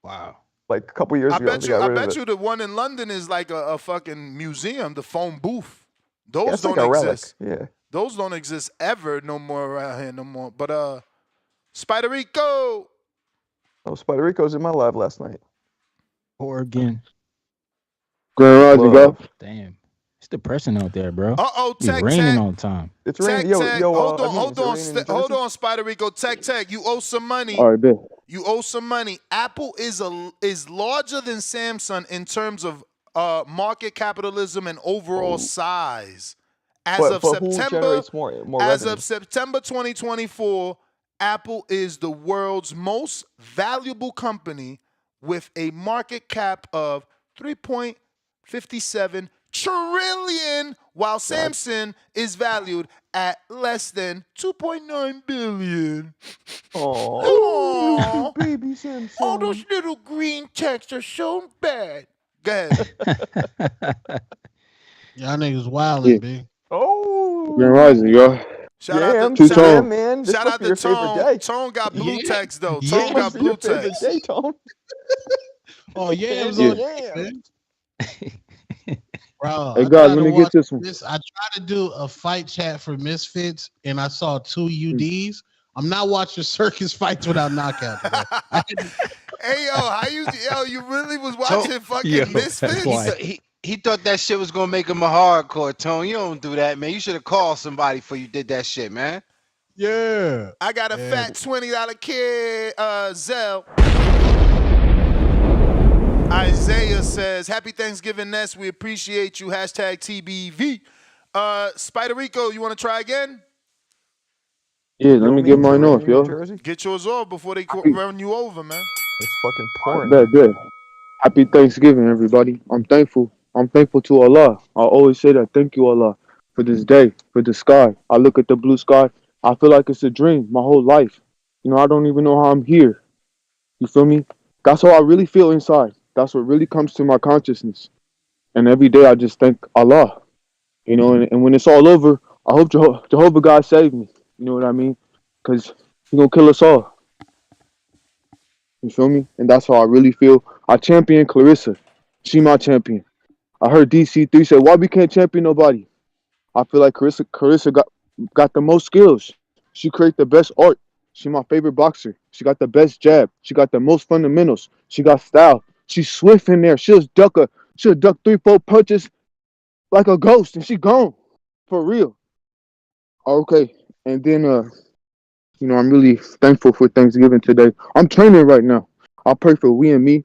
Wow. Like a couple years I ago. bet they you. got I rid of bet it. you the one in London is like a fucking museum. The phone booth. Yeah, Those it's don't like a relic. exist. Yeah. Those don't exist ever no more around here no more. But Spider Rico. Oh, Spider Rico's in my lab last night. Oregon. Grand Rising, Love. go. Damn. It's depressing out there, bro. Uh-oh, Be Tech raining Tech. all the time. It's Tech raining. Tech. Hold Hold on, Spider Rico. Tech. You owe some money. All right, bet. You owe some money. Apple is larger than Samsung in terms of market capitalism and overall size. As of But who September, generates more as revenue? of September 2024, Apple is the world's most valuable company with a market cap of 3.57 trillion, while Samsung is valued at less than 2.9 billion. Oh, baby Samsung. All those little green texts are so bad. Go ahead. Y'all niggas wildin', big. Oh. Grand Rising, yo. Shout out Two to tone. man. This shout must out be to your favorite Tone. day. Tone got blue Yeah. text though. Yeah. Tone Must got be blue your favorite text. day, Tone. Oh yeah, it was Yeah. on man. Bro, Hey I guys, tried let to me watch get this one. this. I tried to do a fight chat for Misfits, and I saw 2 UDs. I'm not watching circus fights without knockouts, bro. Hey you really was watching fucking Misfits? He thought that shit was gonna make him a hardcore, Tone. You don't do that, man. You should have called somebody before you did that shit, man. Yeah. I got a fat $20 kid, Zell. Isaiah says, Happy Thanksgiving, Ness. We appreciate you. Hashtag TBV. Spider Rico, you want to try again? Yeah, let me get mine off, yo. Get yours off before they run you over, man. It's fucking All pouring. right, bet. Happy Thanksgiving, everybody. I'm thankful. I'm thankful to Allah. I always say that. Thank you, Allah, for this day, for the sky. I look at the blue sky. I feel like it's a dream my whole life. I don't even know how I'm here. You feel me? That's how I really feel inside. That's what really comes to my consciousness. And every day I just thank Allah. And when it's all over, I hope Jehovah God save me. You know what I mean? Because He's going to kill us all. You feel me? And that's how I really feel. I champion Clarissa. She my champion. I heard DC3 say, why we can't champion nobody? I feel like Clarissa got the most skills. She create the best art. She my favorite boxer. She got the best jab. She got the most fundamentals. She got style. She's swift in there. She'll duck 3-4 punches like a ghost, and she gone. For real. Okay. And then I'm really thankful for Thanksgiving today. I'm training right now. I pray for we and me.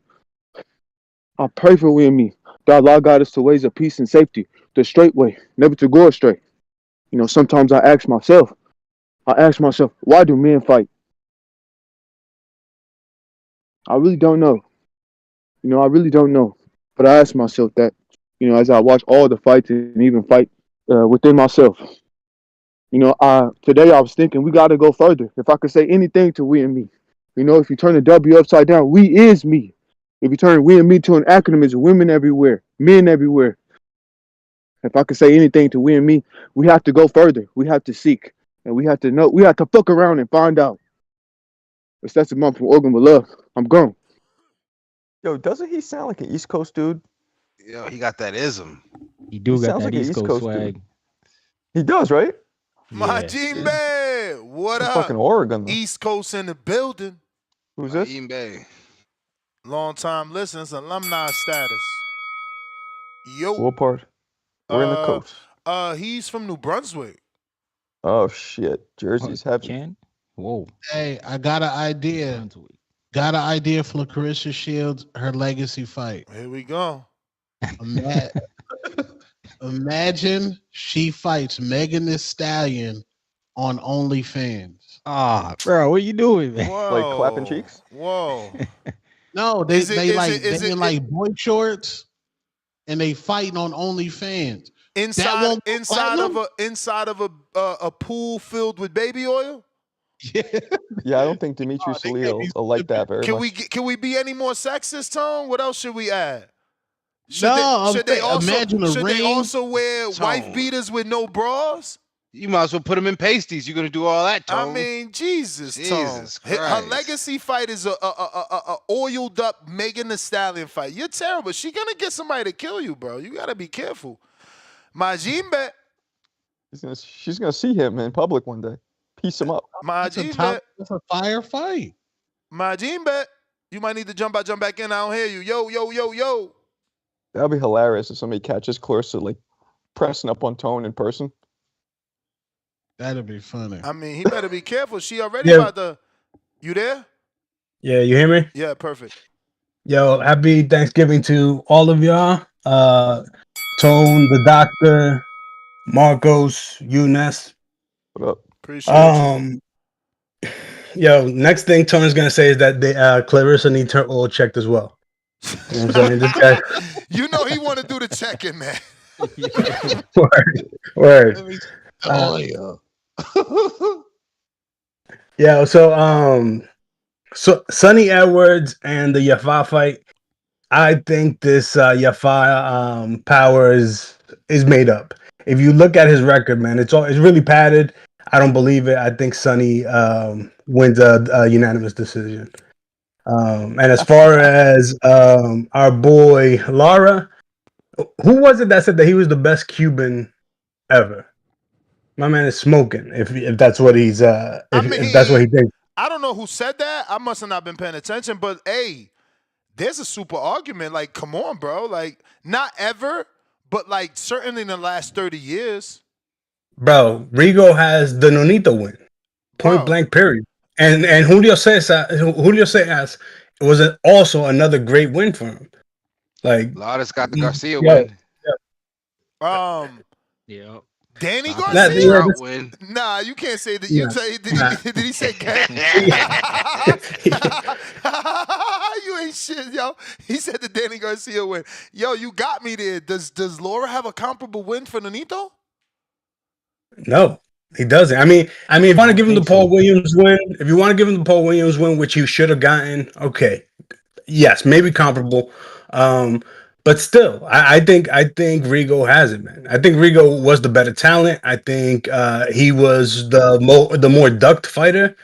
I pray for we and me. That Allah guide us to ways of peace and safety, the straight way, never to go astray. Sometimes I ask myself, why do men fight? I really don't know. I really don't know. But I ask myself that, as I watch all the fights and even fight within myself. Today I was thinking we got to go further. If I could say anything to we and me, You know, if you turn the W upside down, we is me. If you turn we and me to an acronym, it's women everywhere, men everywhere. If I could say anything to we and me, we have to go further. We have to seek. And we have to know. We have to fuck around and find out. But that's a month from Organ with love. I'm gone. Yo, doesn't he sound like an East Coast dude? Yo, he got that ism. He He do got sounds that like an East East Coast Coast dude. swag. He does, right? Yeah. Majimbe, what From up? fucking Oregon, though. East Coast in the building. Who's this? Bay. Long time listeners, alumni status. Yo. What part? We're in the coast. He's from New Brunswick. Oh shit, Jersey's heavy. Ken? Whoa. Hey, I got an idea. Got an idea for Clarissa Shields, her legacy fight. Here we go. Imagine she fights Megan Thee Stallion on OnlyFans. Ah, bro, what you doing, man? Whoa. Like clapping cheeks? Whoa. No, they in like boy shorts and they fighting on OnlyFans. Inside of a pool filled with baby oil? Yeah, I don't think Dimitri Salil will like that very much. Can we be any more sexist, Tone? What else should we add? Should they also wear wife beaters with no bras? You might as well put them in pasties. You're gonna do all that, Tone. I mean, Jesus Christ. Her legacy fight is a oiled up Megan Thee Stallion fight. You're terrible. She's gonna get somebody to kill you, bro. You gotta be careful. Majimbe. She's gonna see him in public one day. Piece him up. Majimbe. That's a fire fight. Majimbe. You might need to jump back in. I don't hear you. Yo. That'd be hilarious if somebody catches Clarissa like pressing up on Tone in person. That'd be funny. I mean, he better be careful. She already about to. You there? Yeah, you hear me? Yeah, perfect. Yo, happy Thanksgiving to all of y'all. Tone, the doctor, Marcos, Eunice. What up? Appreciate you. Yo, next thing Tone's gonna say is that Clarissa needs her oil checked as well. You know what I'm saying? This guy. You know he want to do the check-in, man. Word. Yeah, so Sonny Edwards and the Yafai fight, I think this Yafai power is made up. If you look at his record, man, it's really padded. I don't believe it. I think Sonny wins a unanimous decision. And as far as our boy Lara, who was it that said that he was the best Cuban ever? My man is smoking. If that's what he's if that's what he thinks. I don't know who said that. I must have not been paying attention. But hey, there's a super argument. Like, come on, bro. Like, not ever, but like certainly in the last 30 years. Bro, Rigo has the Nonito win, point blank, period. And Julio Cesar was also another great win for him. Like, Lara's got the Garcia win. Yeah. Danny Garcia? Drought win. Nah, you can't say that. You say did he say gay? You ain't shit, yo. He said the Danny Garcia win. Yo, you got me there. Does Laura have a comparable win for Nonito? No, he doesn't. I mean, if you want to give him the Paul Williams win, which you should have gotten, okay, yes, maybe comparable. But still, I think Rigo has it, man. I think Rigo was the better talent. I think he was the more ducked fighter.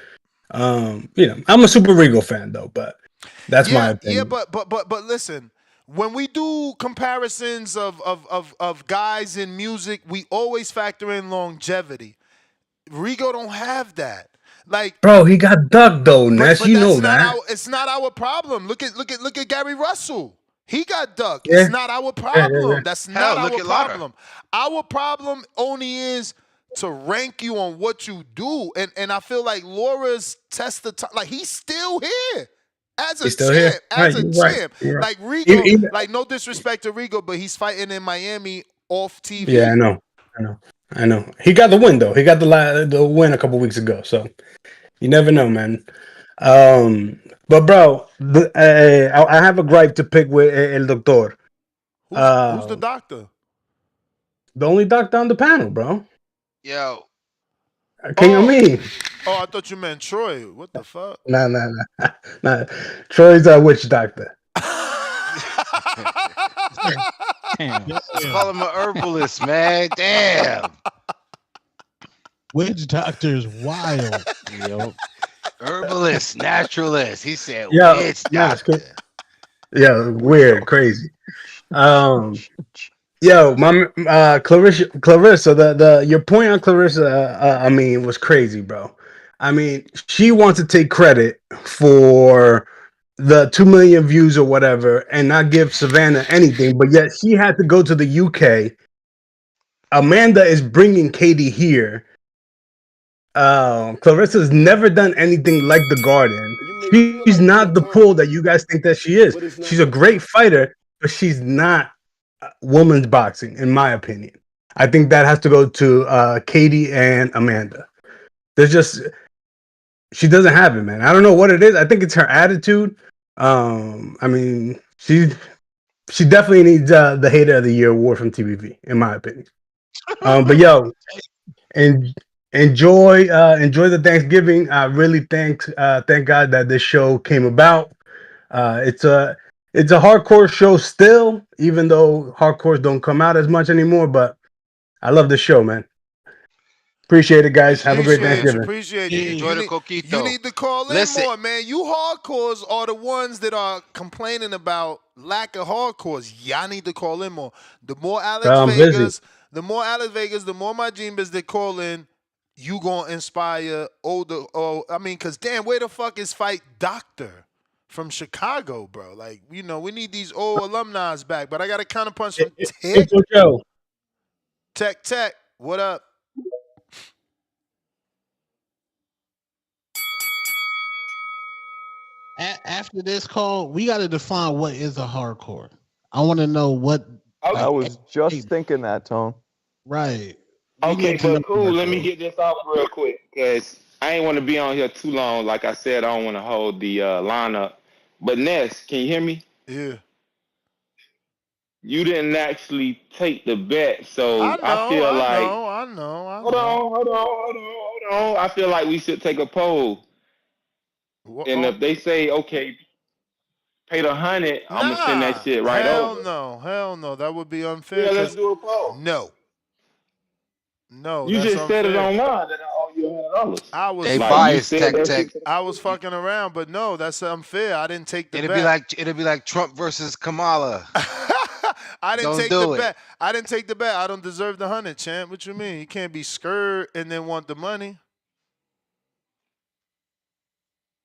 I'm a super Rigo fan though, but that's my opinion. Yeah, but listen, when we do comparisons of guys in music, we always factor in longevity. Rigo don't have that. Like, bro, he got ducked though, Ness. But you know that. It's not our problem. Look at Gary Russell. He got ducked. Yeah. It's not our problem. Yeah. That's not our problem. Our problem only is to rank you on what you do. And I feel like Laura's test the time. Like, he's still here as a champ. As a champ. Right. Like Rigo, like, no disrespect to Rigo, but he's fighting in Miami off TV. Yeah, I know. He got the win though. He got the win a couple weeks ago. So you never know, man. But bro, I have a gripe to pick with El Doctor. Who's the doctor? The only doctor on the panel, bro. Yo. King of me. Oh, I thought you meant Troy. What the fuck? Nah. Troy's a witch doctor. Damn. Let's call him an herbalist, man. Damn. Witch doctor is wild. Yo. Herbalist, naturalist. He said Yeah, witch mask. doctor. Yeah, weird, crazy. Um, Yo, my Clarissa, the your point on Clarissa, I mean, was crazy, bro. I mean, she wants to take credit for the 2 million views or whatever, and not give Savannah anything, but yet she had to go to the UK. Amanda is bringing Katie here. Clarissa's never done anything like the Garden. You may feel She's like it's your not the turn, pull that you guys think that she is. but it's She's not a your great turn. fighter, but she's not women's boxing, in my opinion. I think that has to go to Katie and Amanda. There's just she doesn't have it, man. I don't know what it is. I think it's her attitude. I mean, she definitely needs the Hater of the Year award from TBV, in my opinion. But yo, and enjoy the Thanksgiving. I really thank God that this show came about. It's a hardcore show still, even though hardcores don't come out as much anymore. But I love the show, man. Appreciate it, guys. Have a great Appreciate you, Thanksgiving. appreciate you. Yeah. Enjoy the You coquito. need to call in Listen, more, man. You hardcores are the ones that are complaining about lack of hardcores. Y'all need to call in more. The more Alex I'm busy. Vegas, the more Alex Vegas, the more my Jimbas that call in, you gonna inspire older. Oh, I mean, cause damn, where the fuck is Fight Doctor from Chicago, bro? Like, we need these old alumni back. But I got a counterpunch from Hey, Tick. Coach Joe. Tech. What up? After this call, we got to define what is a hardcore. I want to know what. I Like, was just thinking that, Tone. right. We Okay, need to know but cool. that, Let me bro. get this off real quick because I ain't want to be on here too long. Like I said, I don't want to hold the lineup. But Ness, can you hear me? Yeah. You didn't actually take the bet, so I I know, feel I like know, I know, I hold know. on, hold on, hold on, hold on. I feel like we should take a poll. And Oh, if they say okay, pay the 100, I'm gonna send that nah, shit right hell over. no, hell no. That would be unfair. Yeah, let's Cause do a poll. no, You that's just said it unfair. online that I owe you $100. I was they Like you biased, said Tech that Tech. shit to the I was police. fucking around, but no, that's unfair. I didn't take the It'll be bet. like Trump versus Kamala. I didn't Don't take the do it. bet. I didn't take the bet. I don't deserve the 100, champ. What you mean? You can't be scared and then want the money.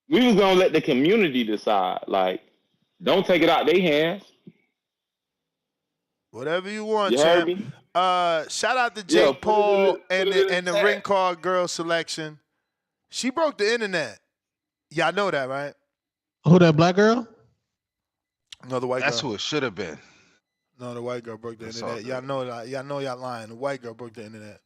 We was gonna let the community decide. Like, don't take it out their hands. Whatever you want, You heard champ. me? Shout out to Yeah, Jake put it in Paul the put and it in the, the and the ring chat. card girl selection. She broke the internet. Y'all know that, right? Who, that black girl? No, the white That's girl. who it should have been. No, the white girl broke the It's all internet. Y'all good. know that. Y'all know y'all lying. The white girl broke the internet.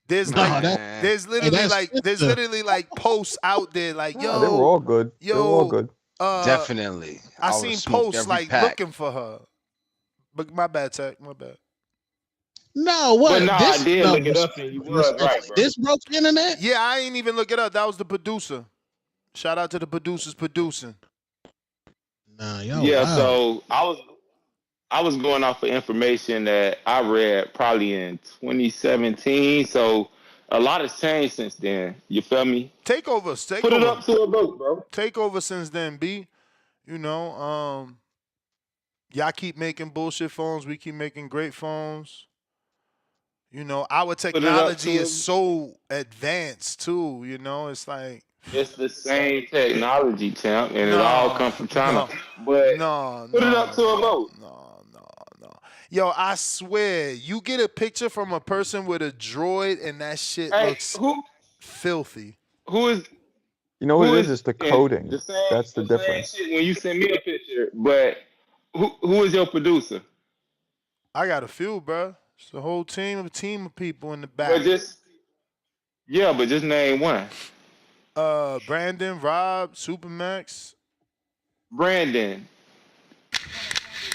There's No, like, Man. there's hey, literally that's like, there's sister. literally like posts out there like, Nah, they were all good. They were all yo, good. Definitely. I I would have seen smoked posts every like pack. looking for her. But my bad, Tech. My bad. No, But what? nah, I This, did no, look it up and you was right, respectfully. bro. This broke the internet? Yeah, I ain't even look it up. That was the producer. Shout out to the producers producing. Nah, yo, Yeah, wow. so I was going off of information that I read probably in 2017. So a lot has changed since then. You feel me? Put it up to a vote, bro. Takeover since then, B. Y'all keep making bullshit phones. We keep making great phones. Our Put it up technology to is a. so advanced too. It's like It's the same technology, champ, and it all no, comes from China. no, But no, put it up no, to a no, vote. no, no. Yo, I swear, you get a picture from a person with a droid, and that shit Hey, looks who filthy. who is You know what who it is? is It's the and coding. the same That's the the same difference. shit when you send me a picture, but who is your producer? I got a few, bro. It's a whole team of people in the But back. just name one. Brandon, Rob, Supermax. Brandon,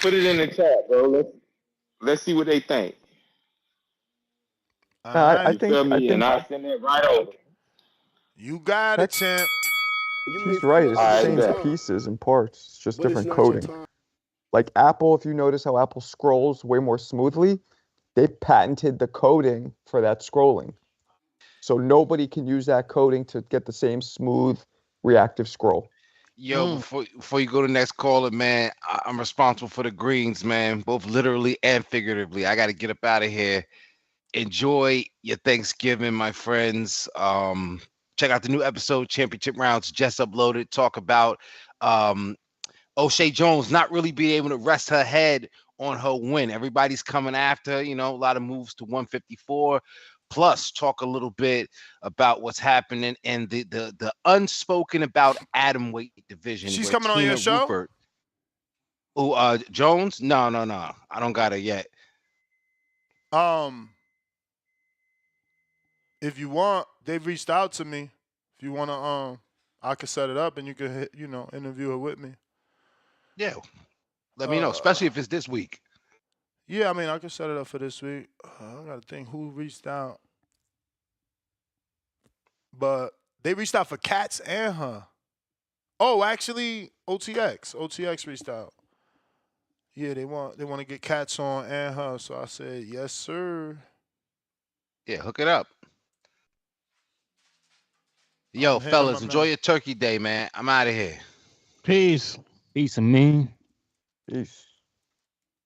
put it in the chat, bro. Let's see what they think. All No, I right. You feel think I me? And think I send it right over. You got it, champ. He's right. It's the All right, same bet. pieces and parts. It's just different coding. Like Apple, if you notice how Apple scrolls way more smoothly, they patented the coding for that scrolling. So nobody can use that coding to get the same smooth reactive scroll. Yo, before you go to the next caller, man, I'm responsible for the greens, man, both literally and figuratively. I got to get up out of here. Enjoy your Thanksgiving, my friends. Check out the new episode, Championship Rounds, just uploaded. Talk about O'Shea Jones not really being able to rest her head on her win. Everybody's coming after her, a lot of moves to 154. Plus, talk a little bit about what's happening in the unspoken about atom weight division. She's where coming on your show? Rupert, Jones? No. I don't got her yet. If you want, they've reached out to me. If you want to, I could set it up and you could, interview her with me. Yeah. Let me know, especially if it's this week. Yeah, I mean, I could set it up for this week. I got to think who reached out. But they reached out for Cats and her. Oh, actually, OTX. OTX reached out. Yeah, they want to get Cats on and her. So I said, yes, sir. Yeah, hook it up. Yo, fellas, enjoy your turkey day, man. I'm out of here. Peace. Peace, man. Peace.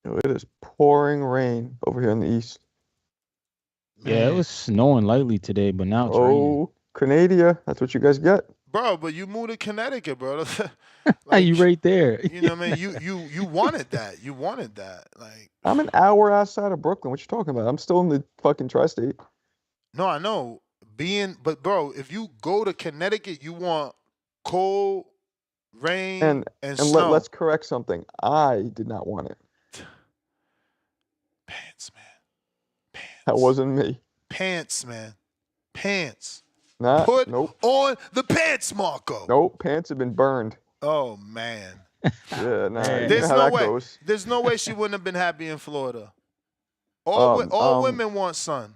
It is pouring rain over here in the east. Yeah, it was snowing lightly today, but now it's raining. Canada. That's what you guys get. Bro, but you moved to Connecticut, bro. You right there. You know what I mean? You wanted that. You wanted that. Like, I'm an hour outside of Brooklyn. What you talking about? I'm still in the fucking tri-state. No, I know. But bro, if you go to Connecticut, you want cold, rain, and snow. Let's correct something. I did not want it. Pants, man. Pants. That wasn't me. Pants, man. Pants. Nope. On the pants, Marco. Nope, pants have been burned. Oh man. Yeah, nah. There's no way. There's no way she wouldn't have been happy in Florida. All women want sun.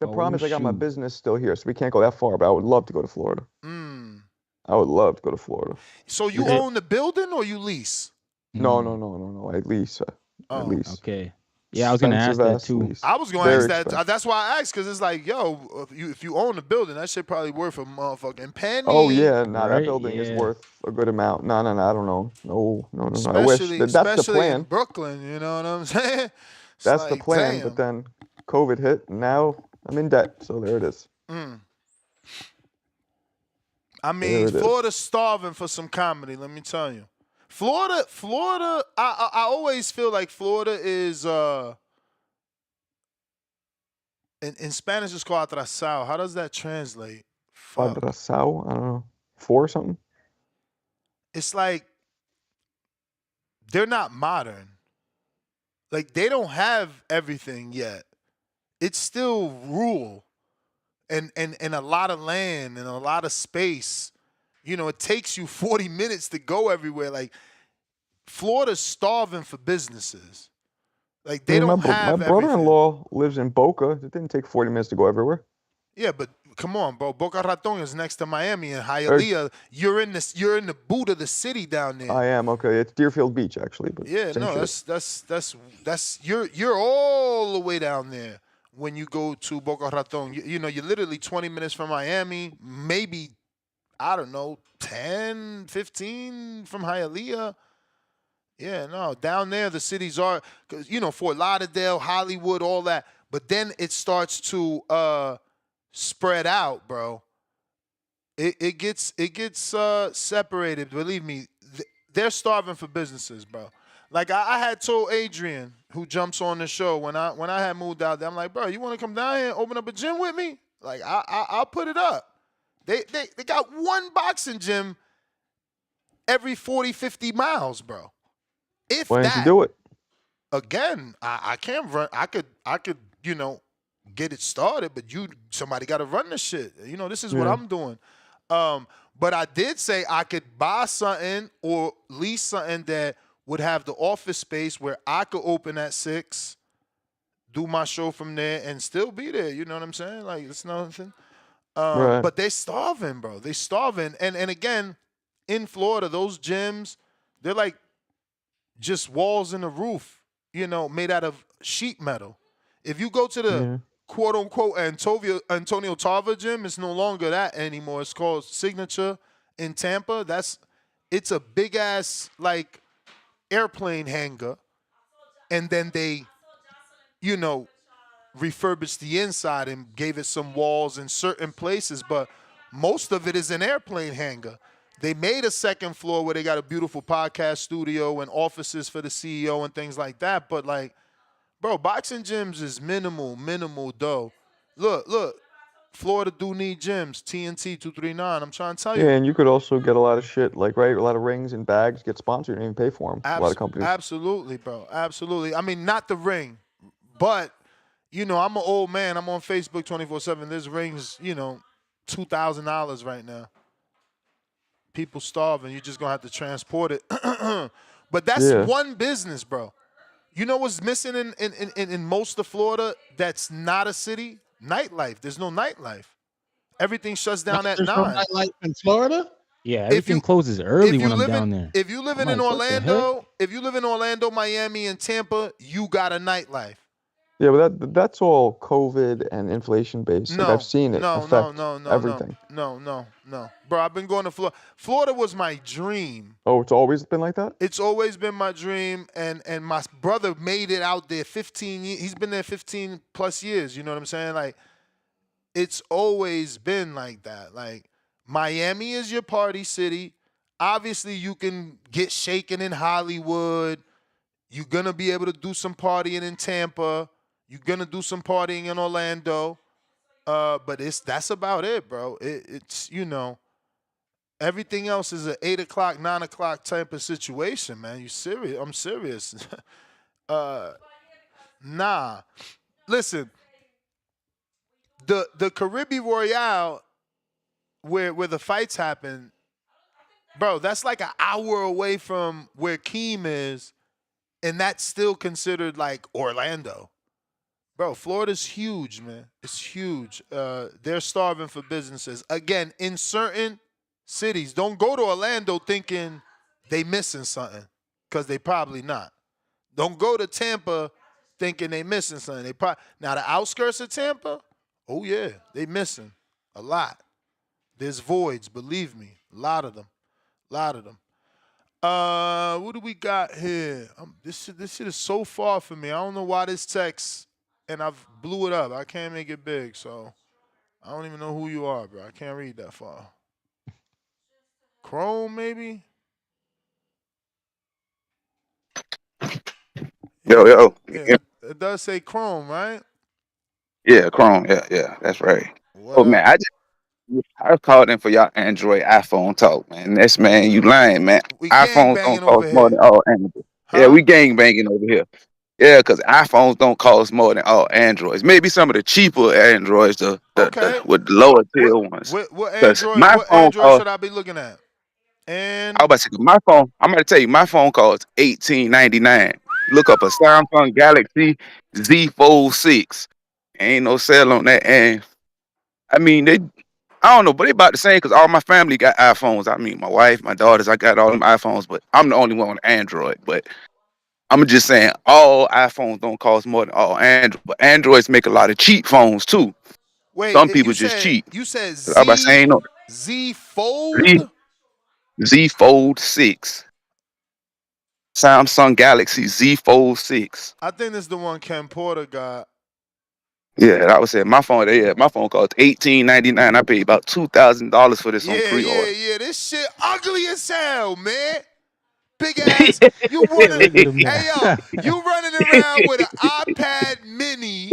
The problem is I got my business still here, so we can't go that far. But I would love to go to Florida. I would love to go to Florida. So you own the building or you lease? No. I lease. I lease. Okay. Yeah, I was gonna ask that too. Lease. I was gonna ask that. That's why I asked, because it's like, yo, if you own the building, that shit probably worth a motherfucking penny. Oh yeah, that building is worth a good amount. No, I don't know. No. I wish that's the plan. In Brooklyn, you know what I'm saying? That's the plan. Damn. But then COVID hit, and now I'm in debt. So there it is. I mean, Florida's starving for some comedy. Let me tell you. Florida. I always feel like Florida is in Spanish it's called atrasado. How does that translate? Atrasado? I don't know. 4 or something? It's like they're not modern. Like they don't have everything yet. It's still rural and a lot of land and a lot of space. It takes you 40 minutes to go everywhere. Like Florida's starving for businesses. Like they don't have my brother-in-law lives in Boca. It didn't take 40 minutes to go everywhere. Yeah, but come on, bro. Boca Raton is next to Miami and Hialeah. You're in the boot of the city down there. I am, okay. It's Deerfield Beach actually, but yeah, no, that's you're all the way down there when you go to Boca Raton. You're literally 20 minutes from Miami, maybe I don't know, 10, 15 from Hialeah. Yeah, no, down there the cities are, cause Fort Lauderdale, Hollywood, all that. But then it starts to spread out, bro. It gets separated. Believe me, they're starving for businesses, bro. Like I had told Adrian, who jumps on the show, when I had moved out there, I'm like, bro, you want to come down here and open up a gym with me? Like I'll put it up. They got one boxing gym every 40, 50 miles, bro. Why didn't you do it? Again, I can't run. I could get it started, but somebody got to run the shit. This is what I'm doing. But I did say I could buy something or lease something that would have the office space where I could open at 6, do my show from there, and still be there. You know what I'm saying? Like it's nothing. Right. But they're starving, bro. They're starving. And again, in Florida, those gyms, they're like just walls in the roof, made out of sheet metal. If you go to the Yeah. quote unquote Antonio Tarver gym, it's no longer that anymore. It's called Signature in Tampa. It's a big ass like airplane hangar, and then they, you know, refurbished the inside and gave it some walls in certain places, but most of it is an airplane hangar. They made a second floor where they got a beautiful podcast studio and offices for the CEO and things like that. But like, bro, boxing gyms is minimal dough. Look, Florida do need gyms. TNT 239. I'm trying to tell Yeah, you. and you could also get a lot of shit, like, right, a lot of rings and bags get sponsored and even pay for them. A lot of companies. Absolutely, bro. Absolutely. I mean, not the ring, but I'm an old man. I'm on Facebook 24/7. There's rings, $2,000 right now. People starving. You're just gonna have to transport it. But that's Yeah. one business, bro. You know what's missing in most of Florida that's not a city? Nightlife. There's no nightlife. Everything shuts down at There's no 9. nightlife in Florida. Yeah, If everything you closes early if when you I'm live in down there. if you live I'm in like, what the heck? Orlando, Miami, and Tampa, you got a nightlife. Yeah, but that's all COVID and inflation based. Like, I've No, seen it no, no, affect no, no, no, everything. no. Bro, I've been going to Florida. Florida was my dream. Oh, it's always been like that? It's always been my dream, and my brother made it out there 15 years. He's been there 15 plus years, you know what I'm saying? Like, it's always been like that. Like, Miami is your party city. Obviously, you can get shaken in Hollywood. You're going to be able to do some partying in Tampa. You're going to do some partying in Orlando. But that's about it, bro. It's everything else is an 8 o'clock, 9 o'clock type of situation, man. You serious? I'm serious. Nah. Listen, the Caribbean Royale where the fights happen, bro, that's like an hour away from where Keem is, and that's still considered like Orlando. Bro, Florida's huge, man. It's huge. They're starving for businesses. Again, in certain cities, don't go to Orlando thinking they missing something, because they probably not. Don't go to Tampa thinking they missing something. Now the outskirts of Tampa, oh yeah, they missing a lot. There's voids, believe me, a lot of them. What do we got here? This shit is so far from me. I don't know why this text, and I've blew it up. I can't make it big, so I don't even know who you are, bro. I can't read that far. Chrome, maybe? Yo. Yeah, it does say Chrome, right? Yeah, Chrome. Yeah, that's right. What Oh man, up? I called in for y'all Android iPhone talk, man. This man, you lying, man. We gang iPhones banging don't over cost more here. than all Androids. Yeah, Huh? we gang banging over here. Yeah, because iPhones don't cost more than all Androids. Maybe some of the cheaper Androids, the Okay. with the lower tier ones. What Because Android my what phone Android costs. should I be looking at? I was And about to say, my phone. I'm gonna tell you, my phone costs $18.99. Look up a Samsung Galaxy Z Fold 6. Ain't no sale on that. And I mean, I don't know, but they about the same because all my family got iPhones. I mean, my wife, my daughters, I got all them iPhones, but I'm the only one on Android. But I'm just saying, all iPhones don't cost more than all Android. But Androids make a lot of cheap phones too. wait, Some people you just said cheap. you said I about saying no. Z Z, Fold? Z Fold 6. Samsung Galaxy Z Fold 6. I think this is the one Ken Porter got. Yeah, I would say my phone. Yeah, my phone cost $18.99. I paid about $2,000 for this on pre-order. Yeah. This shit ugly as hell, man. Big ass. You Yeah, running. look at him Hey now. yo, you running around with an iPad Mini.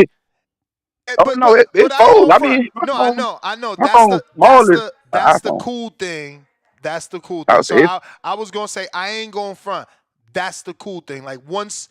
Oh But no, but it but I ain't folds. going I front. mean, No, I know. my That's phone's the that's smaller than the an that's the iPhone. cool thing. That's the cool I thing. would say So it's I was gonna say I ain't going front. That's the cool thing. Like once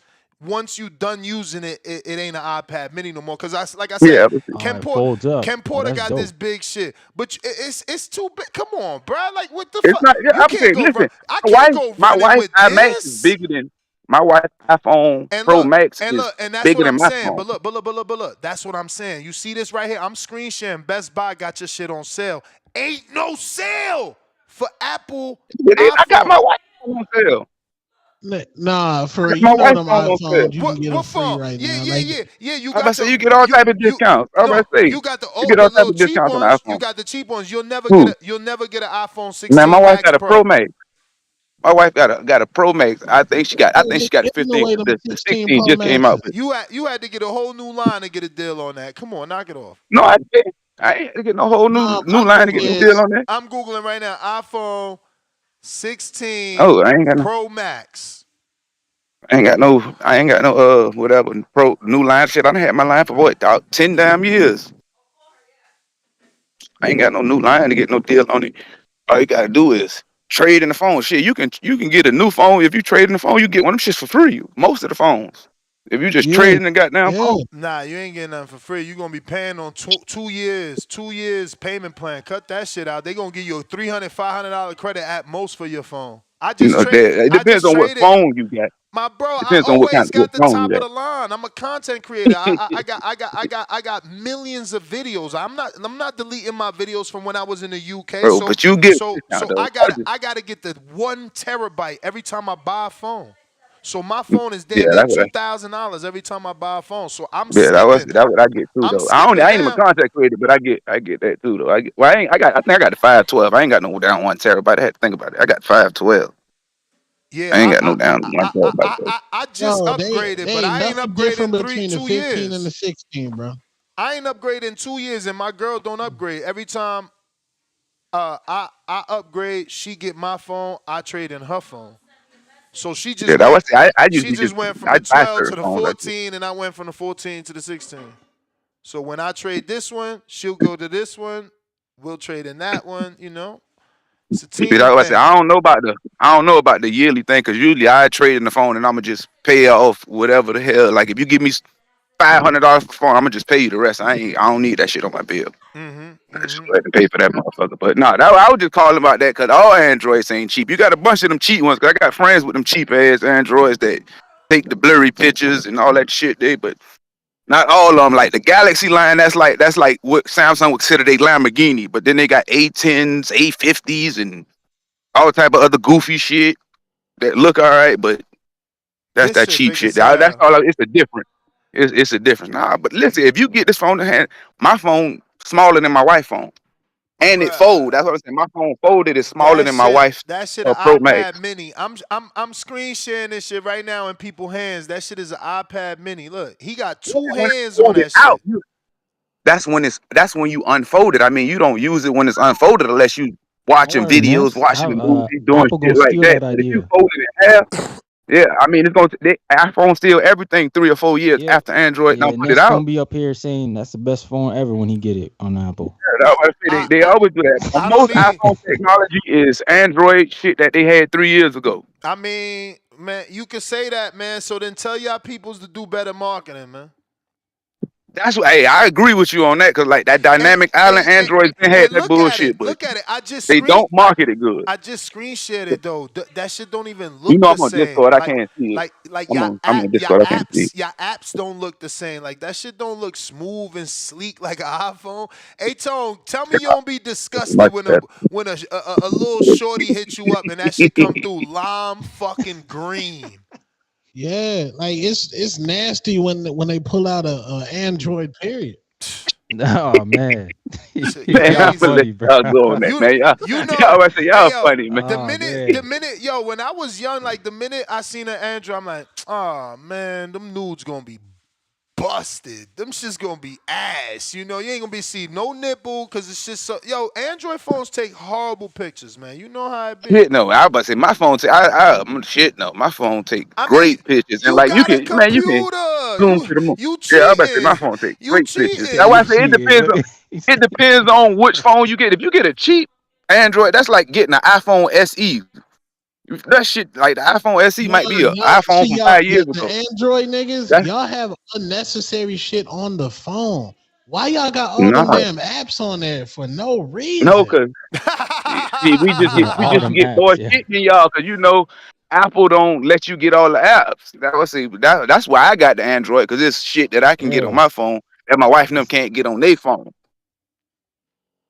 you done using it, it ain't an iPad Mini no more. Cause like I yeah. said, Oh, it folds up. Ken Oh, Porter that's got this dope. big shit, but it's too big. Come on, bro. Like what the It's fuck? not. Yeah, You I would can't say, go run. listen, I can't go my running wife's with iMac is this. bigger than my wife's iPhone And Pro look, Max and is look, and that's bigger what than I'm my saying. phone. But look, that's what I'm saying. You see this right here? I'm screen sharing. Best Buy got your shit on sale. Ain't no sale for Apple I got my iPhone. wife's phone on sale. Nah, I for got my you know wife's them phone on sale. iPhones, you can get them What free phone? right Yeah, now. yeah, Like yeah, yeah. You I was about got to say the you get all type of you discounts. I was no. about to say You got you get the all type little of cheap discounts on the ones. You iPhone. got the cheap ones. You'll never get Who? an iPhone Man, my 16 wife Max got a Pro Pro. Max. My wife got a Pro Max. I think she got the give me 15. away them The 16 16 Pro just came out. Maxes. But You had to get a whole new line to get a deal on that. Come on, knock it off. no, I didn't. I ain't had to get no whole Nah, new line to get no yeah, deal on that. I'm googling right now. iPhone 16 Oh, Pro Max. I ain't got no whatever pro new line shit. I done had my line for what, dog, 10 damn years. I ain't got no new line to get no deal on it. All you gotta do is trade in the phone. Shit, you can get a new phone. If you trade in the phone, you get one of them shits for free. Most of the phones. If you just yeah, trade in the goddamn yeah. phone. Nah, you ain't getting nothing for free. You're gonna be paying on 2 years payment plan. Cut that shit out. They gonna give you a $300, $500 credit at most for your phone. You know, that it I depends just on what traded. phone you got. My bro, I Depends on always what got the phone you top of got. the line. I'm a content creator. I got millions of videos. I'm not deleting my videos from when I was in the UK. Bro, but you get a discount So though. I gotta get the 1 TB every time I buy a phone. So my phone is Yeah, damn near that's what $2,000 every time I buy a phone. So yeah, that what I get too I'm though. skipping I ain't even now. contact creator, but I get that too though. I think I got the 512. I ain't got no down 1 TB. I had to think about it. I got 512. Yeah, I ain't got no down 1 TB though. I just Yo, upgraded, they but ain't I ain't nothing upgraded different in between the 15 and the two years. 16, bro. I ain't upgraded in 2 years, and my girl don't upgrade. Every time I upgrade, she get my phone. I trade in her phone. So Yeah, I she usually just just went from I the buy 12 certain to the phones. 14, and I went from the 14 to the 16. So when I trade this one, she'll go to this one. We'll trade in that one. It's a See, team that's what I said. thing. I don't know about the yearly thing because usually I trade in the phone and I'ma just pay off whatever the hell. Like if you give me $500 for phone, I'ma just pay you the rest. I don't need that shit on my bill. I just go ahead and pay for that motherfucker. But no, I was just calling about that because all Androids ain't cheap. You got a bunch of them cheap ones. 'Cause I got friends with them cheap ass Androids that take the blurry pictures and all that shit. But not all of them. Like the Galaxy line, that's like what Samsung would consider they Lamborghini. But then they got A10s, A50s, and all type of other goofy shit that look all right, but that's This that shit cheap big shit. as That's hell. all. It's a difference. It's a difference. Nah, but listen, if you get this phone in hand, my phone smaller than my wife's phone. And it fold. Bruh. That's what I'm saying. My phone folded is smaller than my wife's That shit an Pro Max. iPad mini. I'm screen sharing this shit right now in people's hands. That shit is an iPad mini. Look, he got Yeah, two when it's hands on folded that out, shit. that's when you unfold it. I mean, you don't use it when it's unfolded unless you Don't watching worry, videos, Ness. watching a movie, doing Apple shit gonna like steal that. that But if you idea. fold it in half, yeah, I mean, iPhone steal everything 3 or 4 years Yeah, after Android yeah. don't put it Ness out. gonna be up here saying that's the best phone ever when he get it on Apple. Yeah, that's what I say. They always do that. I don't Most need. iPhone technology is Android shit that they had 3 years ago. I mean, man, you can say that, man. So then tell y'all peoples to do better marketing, man. That's what. Hey, I agree with you on that because like that dynamic island Androids been had And that look at it. bullshit, but Look at it. they don't market it good. I just screen shared it though. That shit don't even You look know the I'm on same. Discord. I can't see it. I'm on Discord. I can't see it. Your apps don't look the same. Like that shit don't look smooth and sleek like an iPhone. Hey Tone, tell me you don't be It's disgusted much when better. a little shorty hits you up and that shit come through lime fucking green. Yeah, like it's nasty when they pull out a Android. Period. Oh man, Man, y'all I'm gonna let funny, bro. y'all go on that, man. You know, Y'all, I say hey y'all yo, funny, man. Oh man. when I was young, like the minute I seen an Android, I'm like, oh man, them nudes gonna be busted. Them shit's gonna be ass. You ain't gonna be see no nipple because it's just so. Yo, Android phones take horrible pictures, man. You know how it be. Shit, no. I was about to say my phone. Shit, no. My phone take I mean, great pictures, and you like got a you can computer. zoom to the moon. You Yeah, I was about to say my cheating. phone take You great pictures. He That's said cheating. why I you say it cheated. depends on which phone you get. If you get a cheap Android, that's like getting an iPhone SE. That shit, like the iPhone SE Nah, might be an y'all iPhone see from y'all 5 years the ago. Android niggas. That's Y'all have unnecessary shit on the phone. Why y'all got all them nah, damn apps on there for no no, reason? cause see, He said we all just them get more apps. Yeah. shit than y'all, cause Apple don't let you get all the apps. That's why I got the Android, because it's shit that I can get on my phone that my wife and them can't get on their phone.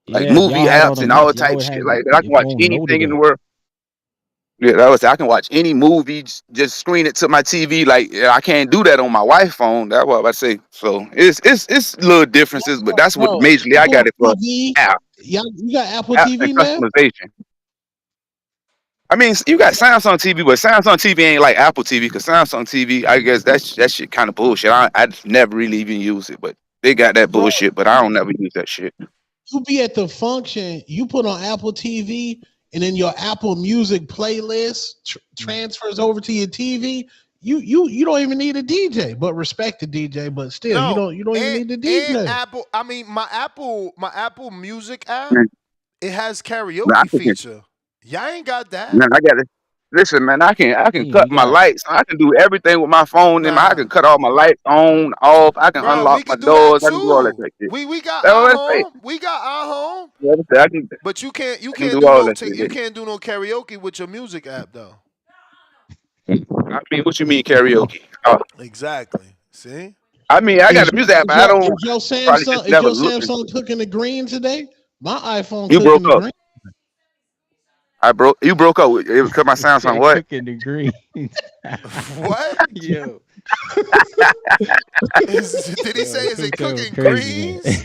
Like Yeah, if movie y'all had all apps and them all apps, y'all type would shit have like that. I your can watch phone anything loaded in the up. world. Yeah, that was I can watch any movie, just screen it to my TV. Like I can't do that on my wife's phone. That's what I say. So it's little differences, but that's what Bro, majorly I got Apple it for TV. app Y'all, you got Apple apps and TV now? customization. I mean, you got Samsung TV, but Samsung TV ain't like Apple TV, because Samsung TV, I guess that shit kind of bullshit. I never really even use it, but they got that Bro, bullshit. But I don't never use that shit. you be at the function, you put on Apple TV, and then your Apple Music playlist transfers over to your TV. You don't even need a DJ, but respect the DJ, but still, you don't even need the And DJ. Apple, I mean my Apple Music app, Man, it has I karaoke can, feature. Y'all ain't got that. man, I got it. Listen, man, I can Yeah, cut you my got lights. I can do everything with my phone. And I Nah. can cut all my lights on, off. I can Bro, we unlock my can do that doors. I can do all that too. shit. We got That's our what I say. home. We got our home. That's what I say. But you can't I can do all that you shit. can't do no karaoke with your music app though. I mean, what you mean karaoke? Exactly. See? I mean, I got a music app, but I don't Is your probably just Samsung never look into it. cooking the green today? My iPhone You cooking broke the up. green. You broke up. It was 'cause my Samsung said what? cooking the greens. What? Yo, Did he say yo, is it that was cooking crazy, man. greens?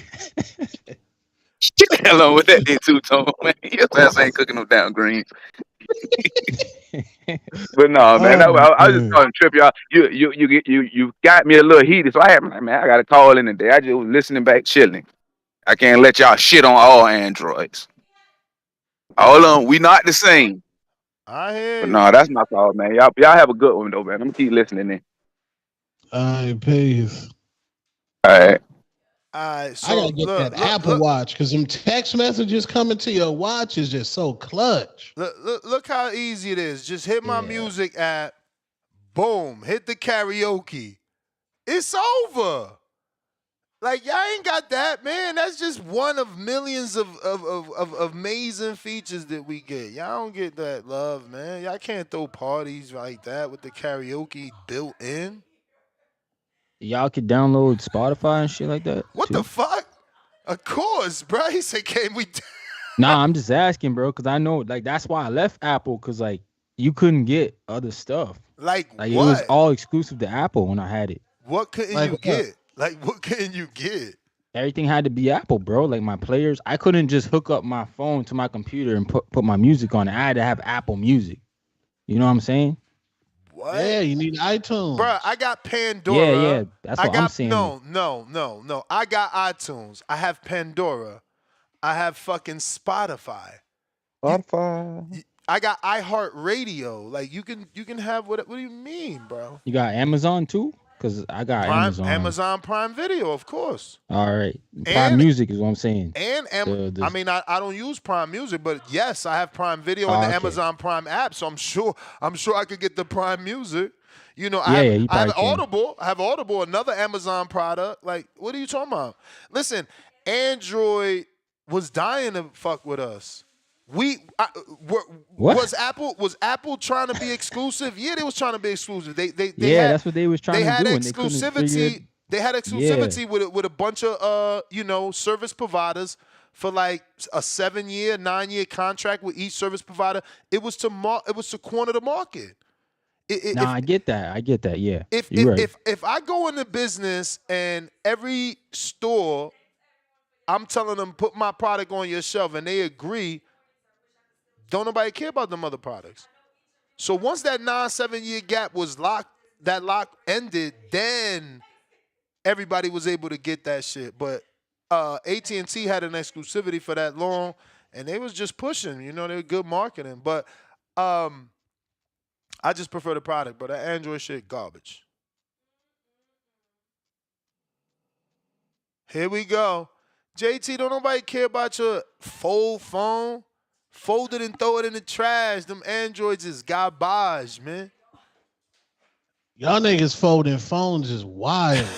Get the hell on with that thing too, Tom. Man, your ass ain't cooking no damn greens. But no, man, Oh I was just man. calling trip, y'all. You got me a little heated, so I had man, I got to call in today. I just was listening back, chilling. I can't let y'all shit on all Androids. All of them, we not the same. I hear But you. no, that's my fault, man. Y'all have a good one though, man. I'm gonna keep listening then. Peace. All right. Alright, I so gotta get that look, Apple Watch because them text messages coming to your watch is just so clutch. look how easy it is. Just hit my Yeah. music app, boom, hit the karaoke. It's over. Like y'all ain't got that, man. That's just one of millions of amazing features that we get. Y'all don't get that love, man. Y'all can't throw parties like that with the karaoke built in. Y'all could download Spotify and shit like that What the too. fuck? Of course, bro. He said, "Can we?" Nah, I'm just asking, bro, because I know like that's why I left Apple, because like you couldn't get other stuff. Like It was what? all exclusive to Apple when I had it. What couldn't Like you what? get? Like what couldn't you get? Everything had to be Apple, bro. Like my players, I couldn't just hook up my phone to my computer and put my music on it. I had to have Apple Music. You know what I'm saying? What? Yeah, you need iTunes. Bro, I got Pandora. Yeah. That's what I'm saying. No. I got iTunes. I have Pandora. I have fucking Spotify. Spotify. I got iHeartRadio. Like you can have what do you mean, bro? You got Amazon too? Because I got Amazon Prime Video, of course. All right. Prime And Music is what I'm saying. I mean, I don't use Prime Music, but yes, I have Prime Video and the okay. Amazon Prime app, so I'm sure I could get the Prime Music. You know, Yeah, you I have probably can. Audible. I have Audible, another Amazon product. Like, what are you talking about? Listen, Android was dying to fuck with us. Was Apple trying to be exclusive? Yeah, they was trying to be exclusive. They had, that's what they was trying to do, and they couldn't figure it. They had exclusivity with a bunch of service providers for like a 7-year, 9-year contract with each service provider. It was to corner the market. I get that. Yeah, If right. if I go into business and every store, I'm telling them put my product on your shelf and they agree, don't nobody care about them other products. So once that 7-year gap was locked, that lock ended, then everybody was able to get that shit. But AT&T had an exclusivity for that long, and they was just pushing. You know, they were good marketing. But I just prefer the product. But that Android shit, garbage. Here we go. JT, don't nobody care about your fold phone. Fold it and throw it in the trash. Them Androids is garbage, man. Y'all niggas folding phones is wild.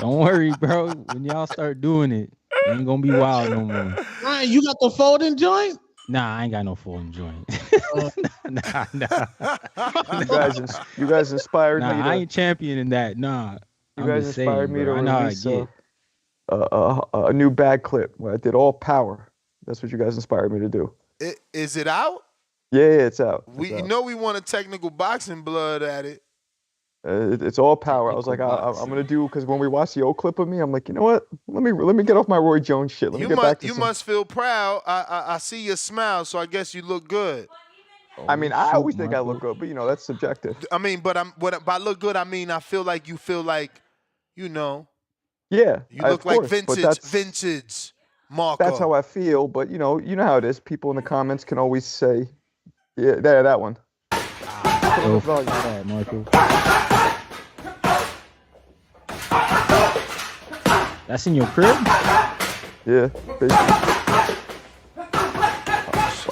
Don't worry, bro. When y'all start doing it, it ain't gonna be wild no more. Ryan, you got the folding joint? Nah, I ain't got no full enjoyment. nah. You guys inspired me Nah, I to. ain't championing that. Nah, You I'm guys just inspired saying, me bro. to I know how I release get. a new bag clip where I did all power. That's what you guys inspired me to do. Is it out? Yeah, it's out. It's You out. know we want a technical boxing blood at it. It's all power. I was like, I'm gonna do because when we watched the old clip of me, I'm like, you know what? Let me get off my Roy Jones shit. Let me get back to You some. must feel proud. I see your smile, so I guess you look good. I mean, I always think I look good, but that's subjective. I mean, but by look good, I mean I feel like you feel like, you know. Yeah, You look of like course, but vintage Marco. That's how I feel. But you know how it is. People in the comments can always say, yeah, that one. Oh, that, Marco. That's in your crib? Yeah, basically.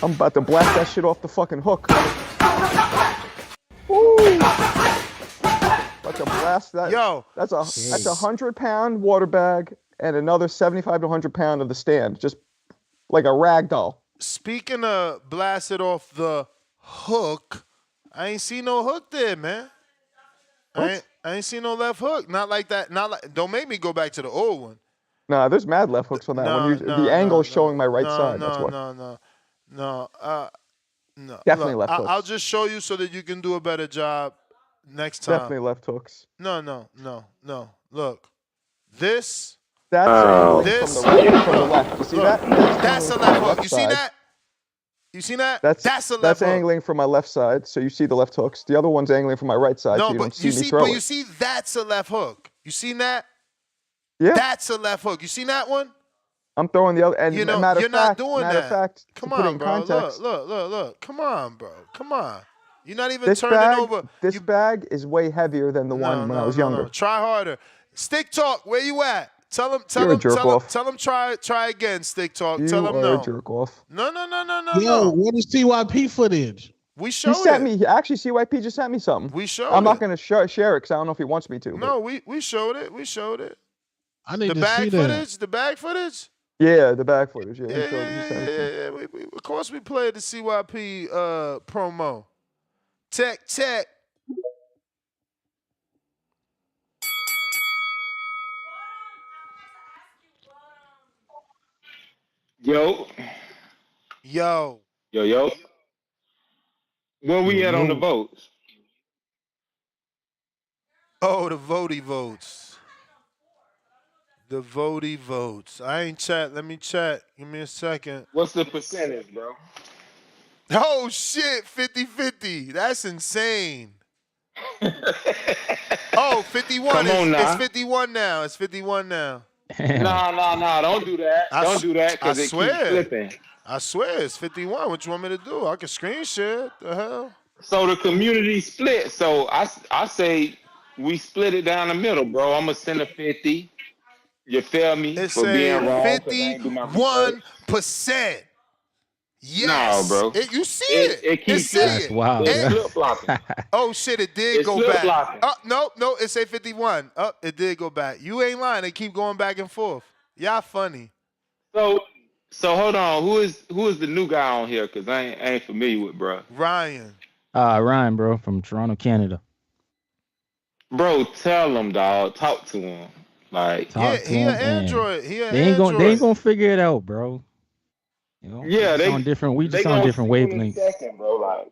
I'm about to blast that shit off the fucking hook. Woo! About to blast that. Yo, that's a 100-pound water bag and another 75 to 100-pound of the stand, just like a rag doll. Speaking of blasted off the hook, I ain't see no hook there, man. I ain't see no left hook. Not like that. Don't make me go back to the old one. Nah, there's mad left hooks on that one. The angle is showing my right side. That's why. No. Definitely Look, left hooks. I'll just show you so that you can do a better job next time. Definitely left hooks. No. Look, this. That's angling from the left. You see that? That's a left hook. You see that? You see that? That's a left That's hook. angling from my left side, so you see the left hooks. The other one's angling from my right side, so you don't see me throw it. But you see that's a left hook. You seen that? Yeah. That's a left hook. You seen that one? I'm throwing the other. And you're not doing that. Matter of fact, come to put on, in bro. Context, Look. Come on, bro. Come on. You're not even turning over. This bag is way heavier than the one when I was younger. No. Try harder. Stick Talk, where you at? Tell him. Tell him. Try again. Stick Talk. Tell him no. You are a jerk off. No. Yo, what is CYP footage? We showed it. He sent me. Actually, CYP just sent me something. We showed I'm not going to share it because I don't know if he wants me to. No, we showed it. We showed it. I need to see that. The bag footage. Yeah, the bag footage. Yeah, yeah. Of course, we played the CYP promo. Tech. Yo. Where we at on the votes? Oh, the votey votes. The votey votes. I ain't chat. Let me chat. Give me a second. What's the percentage, bro? Oh, shit. 50-50. That's insane. 51. Come on now. It's 51 now. It's 51 now. No. Don't do that. Don't do that because it keeps flipping. I swear it's 51. What you want me to do? I can screen share. The hell? So the community split. So I say we split it down the middle, bro. I'm going to send a 50. You feel me? It's for being wrong. 51%. Yes. No, bro. You see it. It keeps That's wild. It's flip-flopping. Oh, shit. It did go back. No. It say 51. It did go back. You ain't lying. They keep going back and forth. Y'all funny. So hold on. Who is the new guy on here? Because I ain't familiar with, bro. Ryan. Ryan, bro, from Toronto, Canada. Bro, tell him, dog. Talk to him. Like, he an Android. They ain't gonna figure it out, bro. You know, yeah, they on different. We just on different wavelengths. Bro, like,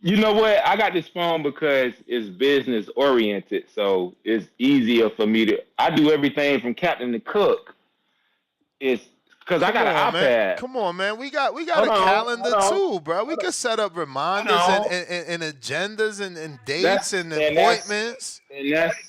you know what? I got this phone because it's business oriented, so it's easier for me to. I do everything from captain to cook. It's because I got an iPad. Man. Come on, man. We got a calendar too, bro. We can set up reminders and agendas and dates and appointments.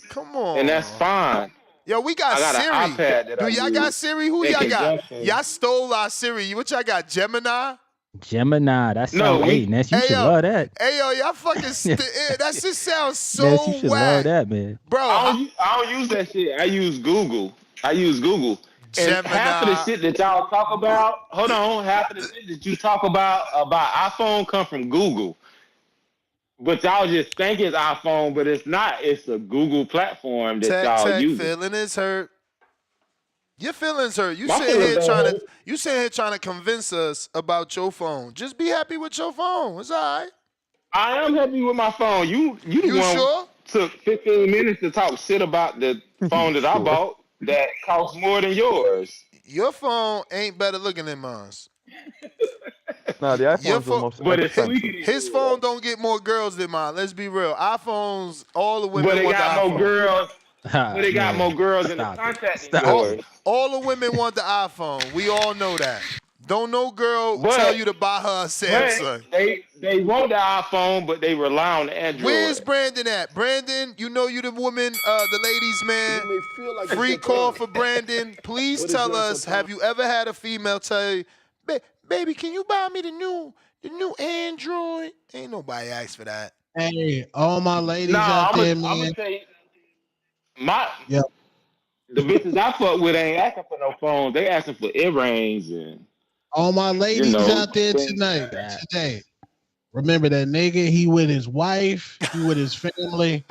Come on. And that's fine. Yo, we got Siri. Do y'all got Siri? Who y'all got? Y'all stole our Siri. What y'all got? Gemini? That sounds Ness. You should love that. Hey, yo, y'all fucking that shit sounds so Ness, you should love that, man. Bro, I don't use that shit. I use Google. And Gemini. half of the shit that y'all talk about, half of the shit that you talk about iPhone come from Google. But y'all just think it's iPhone, but it's not. It's a Google platform that y'all use. Feeling is hurt. Your feelings hurt. You My sitting feelings here don't trying hurt. to convince us about your phone. Just be happy with your phone. It's all right. I am happy with my phone. You the You one sure? took 15 minutes to talk shit about the phone that I Sure. bought that costs more than yours. Your phone ain't better looking than mine. No, the Your iPhone's the phone, most But it's expensive. sweeter than his yours. phone don't get more girls than mine. Let's be real. iPhones, all the But women they want the got more iPhone. girls. But they got Man, more girls in the stop it. contact than Stop it. yours. All the women want the iPhone. We all know that. Don't no girl tell But you to buy her a Samsung. they want the iPhone, but they rely on the Android. Where's Brandon at? Brandon, you know you the woman, the ladies' man. Free call for Brandon. Please tell us, have you ever had a female tell you, baby, can you buy me the new Android? Ain't nobody asked for that. Hey, all my ladies Nah, out there, I'm gonna man. tell you, Yeah. the bitches I fuck with ain't asking for no phones. They asking for earrings and All my ladies out there things tonight, like that. today. Remember that nigga, he with his wife, he with his family.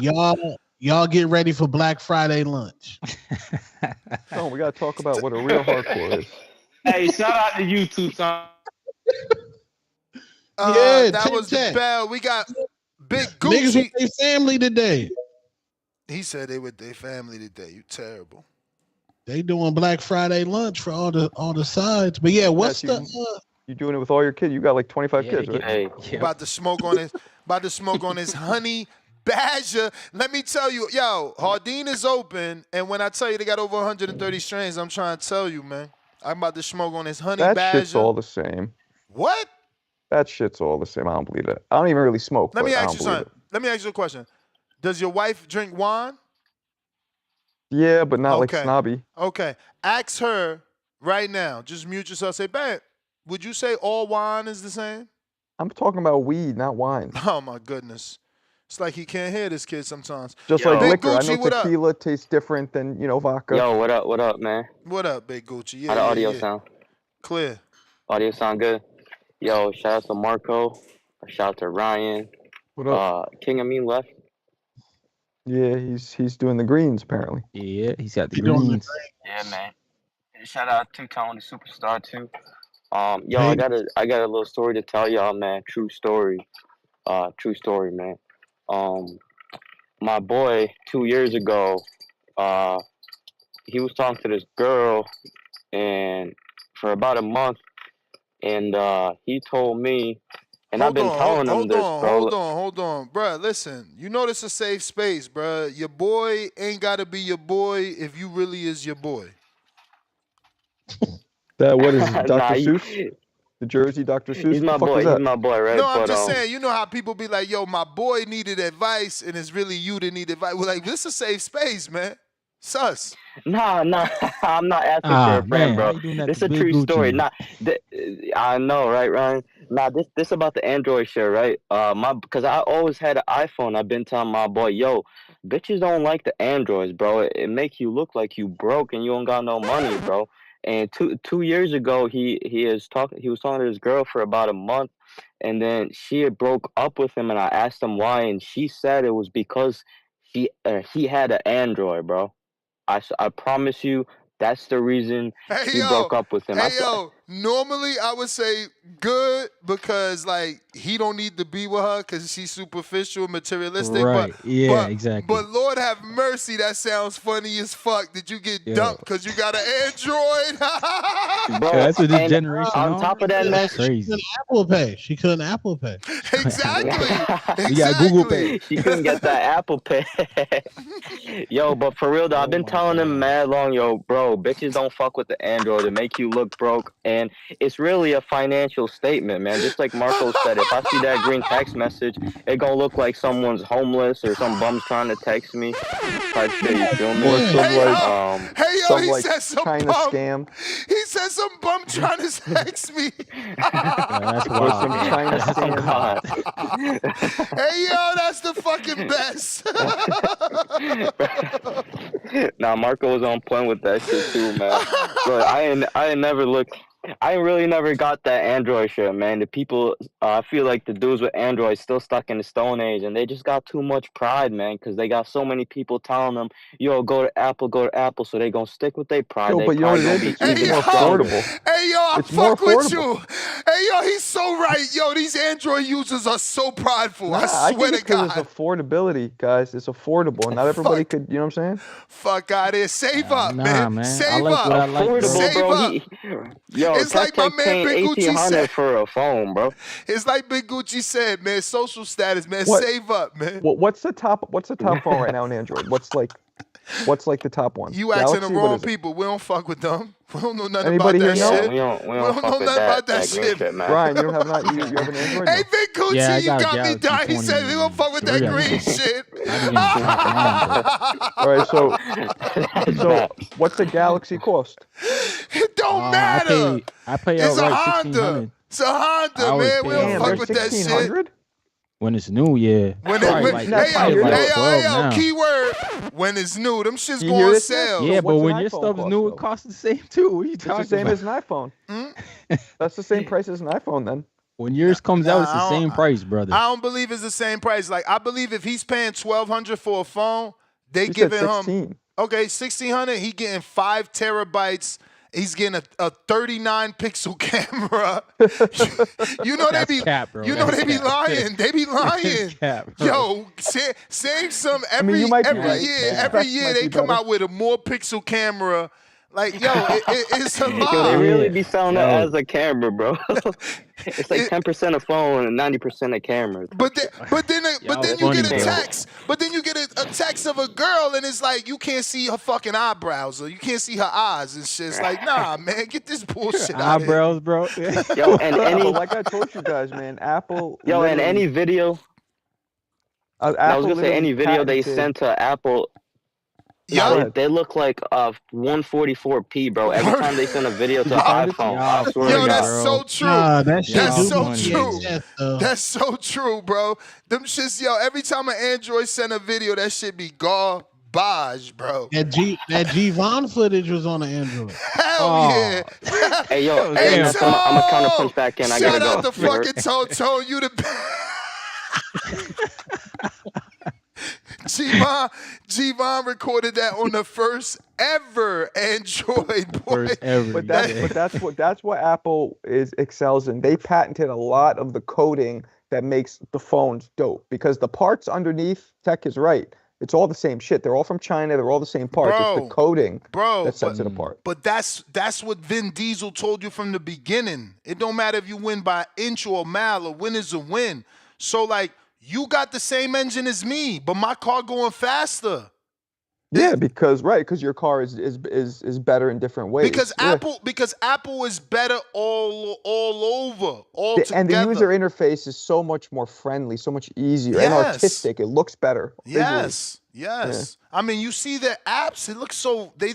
Y'all get ready for Black Friday lunch. No, we gotta talk about what a real hardcore is. Hey, shout out to you two, Tom. Yeah, That was the 10-10. bell. We got Big Niggas with Gucci. their family today. He said they with their family today. You terrible. They doing Black Friday lunch for all the sides. But yeah, what's Yes, you doing it with all your kids? You got like 25 kids, right? Hey. About to smoke on his honey badger. Let me tell you, yo, Hardin is open, and when I tell you they got over 130 strains, I'm trying to tell you, man. I'm about to smoke on his honey That badger. shit's all the same. What? That shit's all the same. I don't believe it. I don't even really smoke. Let me but I ask don't you believe something. Let me ask you a question. Does your wife drink wine? it. Yeah, but not like Okay. snobby. Okay. Ask her right now. Just mute yourself. Say, babe, would you say all wine is the same? I'm talking about weed, not wine. Oh, my goodness. It's like he can't hear this kid sometimes. Just like Big liquor. I Gucci, know what up? tequila tastes different than, vodka. Yo, what up, man? What up, Big Gucci? How the audio sound? Clear. Audio sound good? Yo, shout out to Marco. Shout out to Ryan. What up? King Amin left. Yeah, he's doing the greens apparently. Yeah, he's got the greens. Yeah, man. Shout out to Tone, the superstar too. Yo, I got a little story to tell y'all, man. True story, man. My boy 2 years ago, he was talking to this girl, and for about a month, and he told me, and I've been telling him this, bro. Hold on, bruh. Listen, you know this is a safe space, bruh. Your boy ain't gotta be your boy if you really is your boy. That what is it, Dr. Seuss? The Jersey Dr. Seuss? He's my fuck boy. was that? He's my boy, right? No, I'm just saying. You know how people be like, "Yo, my boy needed advice," and it's really you that need advice. We're like, this is a safe space, man. Sus. Nah, I'm not asking for a friend, bro. This is a true story. I know, right, Ryan? Nah, this about the Android shit, right? Because I always had an iPhone. I've been telling my boy, yo, bitches don't like the Androids, bro. It make you look like you broke and you don't got no money, bro. And two years ago, he was talking to his girl for about a month, and then she had broke up with him, and I asked him why, and she said it was because he had an Android, bro. I promise you, that's the reason she broke up with him. Normally I would say good because like he don't need to be with her because she's superficial, materialistic. Right. Exactly. But Lord have mercy, that sounds funny as fuck. Did you get dumped because you got an Android? Bro, that's what this generation on top of that, man, crazy. She couldn't Apple Pay. Exactly. You got Google Pay. She couldn't get that Apple Pay. Yo, but for real though, I've been telling him mad long, yo, bro, bitches don't fuck with the Android to make you look broke, and it's really a financial statement, man. Just like Marco said, if I see that green text message, it gonna look like someone's homeless or some bum's trying to text me. Type shit, you feel me? Or He said some China bum. scam. He said some bum trying to text me. That's Or wild. some China scam. Hey, yo, that's the fucking best. Nah, Marco was on point with that shit too, man. Look, I ain't never looked I really never got that Android shit, man. The people, I feel like the dudes with Android still stuck in the Stone Age, and they just got too much pride, man, because they got so many people telling them, yo, go to Apple, so they gonna stick with their pride. Yo, They but you know what pride it gonna is? be It's even more stronger. affordable. Hey, yo, I It's more fuck with affordable. you. Hey, yo, he's so right. Yo, these Android users are so prideful. Nah, I I swear think it's to God. because it's affordability, guys. It's affordable, and not everybody could. You know what I'm saying? Fuck out here. Save up, Nah, man. man. I Save like up. what I like, bro. Affordable, Save bro. up. Yo, It's like my Tech man paying Big Gucci said. $1,800 for a phone, bro. It's like Big Gucci said, man. Social status, man. What? Save up, man. What's the top phone right now in Android? What's like the top one? You asking the Galaxy? What wrong is it? people. We don't fuck with them. We don't know nothing Anybody about here that know? shit. We don't We don't fuck know with nothing about that that green shit. shit, man. Brian, you have an Android? Hey, No. Big Gucci, Yeah, I you got a got me Galaxy dying. He said we don't fuck with that 23, I green think. shit. Not even top line, All right, so Facts. what's a Galaxy cost? It don't matter. I pay It's a outright Honda. 1,600. It's a I Honda, always man. pay We don't outright. fuck Damn, with they're that shit. 1,600. When it's new, yeah. When Probably it, like, Now, it's Ty, probably hear like this? 12 yo, now. keyword, when it's new, them shits You go hear on this, Nick? sale. Yeah, So but what's when an your iPhone stuff is cost, new, though? it costs the same too. What are you It's the talking same about? as an iPhone. Hmm? That's the same price as an iPhone, then. When yours comes out, it's the I same don't- price, brother. I don't believe it's the same price. Like, I believe if he's paying $1,200 for a phone, they You said giving him 16. okay, $1,600. He getting 5 terabytes. He's getting a 39 pixel camera. You know That's they be cap, bro. you know That's they be cap. lying. They be lying. That's cap, bro. Yo, Samsung I mean, you might be right. every Specs year might they be come better. out with a more pixel camera. Like, yo, it's a lie. Yo, they really be selling it Yo. as a camera, bro. It's like 10% of phone and 90% of cameras. But then Y'all you get funny, a bro. text. But then you get a text of a girl, and it's like you can't see her fucking eyebrows or you can't see her eyes and shit. It's like, nah, man, get this bullshit out of here. Eyebrows, bro. Yo, and any But like I told you guys, man, Apple. yo, and literally- any video. I was Apple gonna say literally any video they patented- send to Apple. Yeah. Go Nah, ahead. they look like 144p, bro. Every time they send a video to Did you find it? iPhone, Y'all I swear to Yo, funny, that's God. bro. so true. Nah, that shit That's do so be true. VHS, though. That's so true, bro. Them shits, yo, every time an Android send a video, that shit be garbage, bro. That G-Von footage was on the Android. Hell yeah. Hey, yo, Hey, hey, Ness, I'm gonna counterpunch back in. I Shout gotta out go. to fucking Toto. You the G-Von recorded that on the first ever Android, boy. First ever. But yeah. that's what Apple excels in. They patented a lot of the coding that makes the phones dope because the parts underneath, Tech is right. It's all the same shit. They're all from China. They're all the same parts. Bro, it's the coding that sets but, it apart. But that's what Vin Diesel told you from the beginning. It don't matter if you win by inch or a mile. A win is a win. So like you got the same engine as me, but my car going faster. Yeah, because your car is better in different ways. Because Apple is better all over, all together. And the user interface is so much more friendly, so much easier and artistic. It looks better. Yes. Visually. Yes. Yeah. I mean, you see their apps, it looks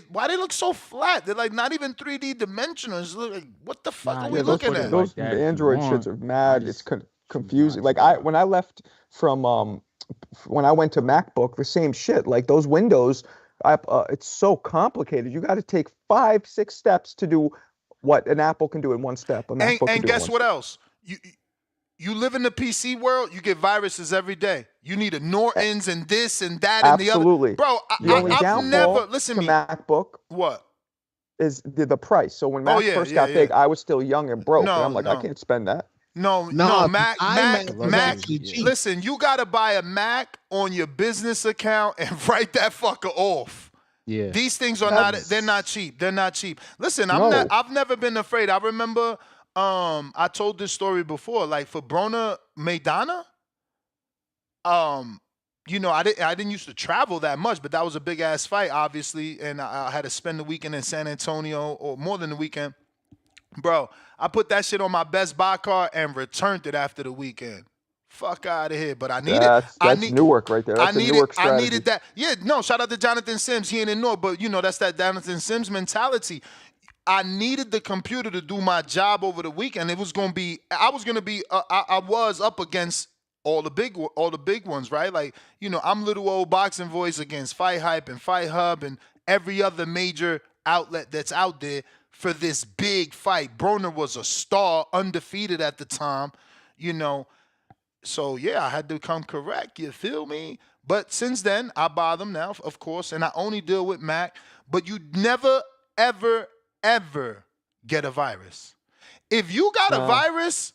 why they look so flat? They're like not even 3D dimensional. It's like, what the fuck are we looking at? Those the Android shits are mad. It's confusing. Like when I left from when I went to MacBook, the same shit. Like those windows, it's so complicated. You got to take 5-6 steps to do what an Apple can do in one step. And guess what else? You live in the PC world, you get viruses every day. You need a Nortons and this and that and the other. Absolutely. Bro, I've never, listen to me. MacBook. What? Is the price. So when Mac first got big, I was still young and broke. And I'm like, I can't spend that. No, Mac. Listen, you gotta buy a Mac on your business account and write that fucker off. Yeah. These things are they're not cheap. They're not cheap. Listen, I've never been afraid. I remember I told this story before, like for Brona Maidana, you know, I didn't used to travel that much, but that was a big ass fight, obviously, and I had to spend the weekend in San Antonio or more than the weekend. Bro, I put that shit on my Best Buy card and returned it after the weekend. Fuck out of here. But I need it. That's Newark right there. That's a Newark strategy. I needed that. Yeah, no, shout out to Jonathan Sims. He ain't in Newark, but you know, that's that Jonathan Sims mentality. I needed the computer to do my job over the weekend. It was gonna be, I was up against all the big ones, right? Like, you know, I'm Little Old Boxing Voice against Fight Hype and Fight Hub and every other major outlet that's out there for this big fight. Broner was a star, undefeated at the time, you know. So, yeah, I had to come correct, you feel me? But since then, I buy them now, of course, and I only deal with Mac. But you never, ever, ever get a virus. If you got a virus,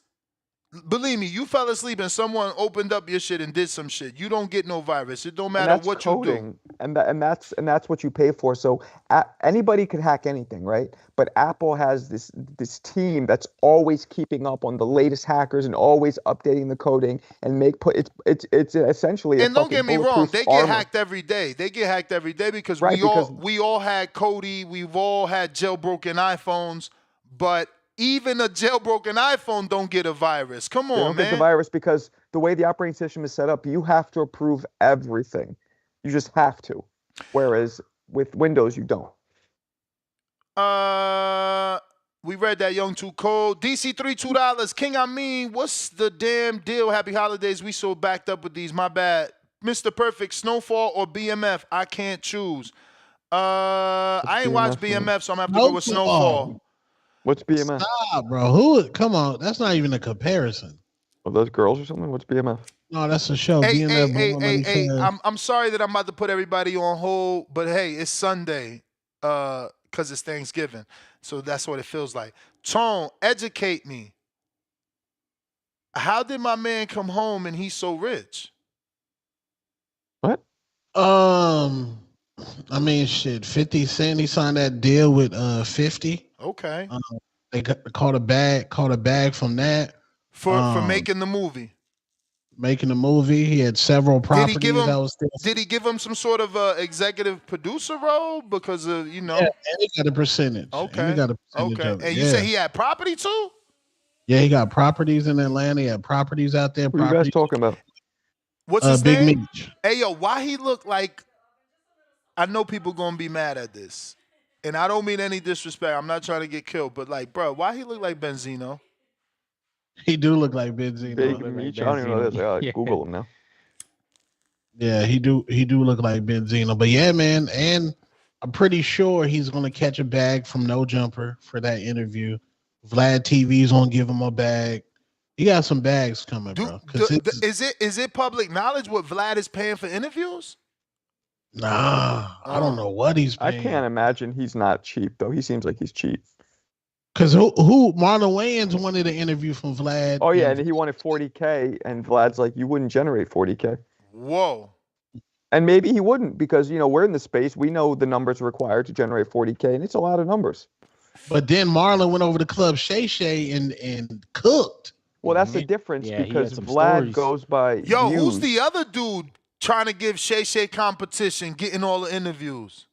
believe me, you fell asleep and someone opened up your shit and did some shit. You don't get no virus. It don't matter what coding, you do. And that's what you pay for. So anybody could hack anything, right? But Apple has this team that's always keeping up on the latest hackers and always updating the coding and it's essentially and don't get me wrong, they get armor. hacked every day. They get hacked every day because we all had Cody, we've all had jailbroken iPhones, but even a jailbroken iPhone don't get a virus. Come on, they don't man. get the virus because the way the operating system is set up, you have to approve everything. You just have to. Whereas with Windows, you don't. We read that Young Too Cold. DC3 $2. King, I mean, what's the damn deal? Happy holidays. We so backed up with these. My bad. Mr. Perfect, Snowfall or BMF? I can't choose. I ain't watched BMF, so I'm gonna have to go with Snowfall. What's BMF? Stop, bro. Come on. That's not even a comparison. Are those girls or something? What's BMF? No, that's a show. Hey, I'm sorry that I'm about to put everybody on hold, but hey, it's Sunday, because it's Thanksgiving. So that's what it feels like. Tone, educate me. How did my man come home and he's so rich? What? I mean, shit. 50 Cent, he signed that deal with 50. Okay. They caught a bag from that for making the movie. Making the movie, he had several properties. Did he give him some sort of executive producer role because of Yeah, and he got a percentage. Okay. And he got a percentage of it. And you say he had property too? Yeah, he got properties in Atlanta. He had properties out there. What are you guys talking about? What's his Big name? Meech. Hey, yo, why he look like... I know people gonna be mad at this. And I don't mean any disrespect. I'm not trying to get killed. But, like, bro, why he look like Benzino? He do look like Benzino. Big Meech. I don't even know this. I gotta Google him now. Yeah, he do look like Benzino. But, yeah, man, and I'm pretty sure he's going to catch a bag from No Jumper for that interview. Vlad TV's going to give him a bag. He got some bags coming, bro. Is it public knowledge what Vlad is paying for interviews? Nah, I don't know what he's paying. I can't imagine he's not cheap, though. He seems like he's cheap. Because who Marlon Wayans wanted an interview from Vlad. Oh, yeah, and he wanted $40K, and Vlad's like, you wouldn't generate $40K. Whoa. And maybe he wouldn't because, we're in the space. We know the numbers required to generate $40K, and it's a lot of numbers. But then Marlon went over to Club Shay Shay and cooked. Well, that's the difference because Vlad goes by Yo, views. Who's the other dude trying to give Shay Shay competition, getting all the interviews?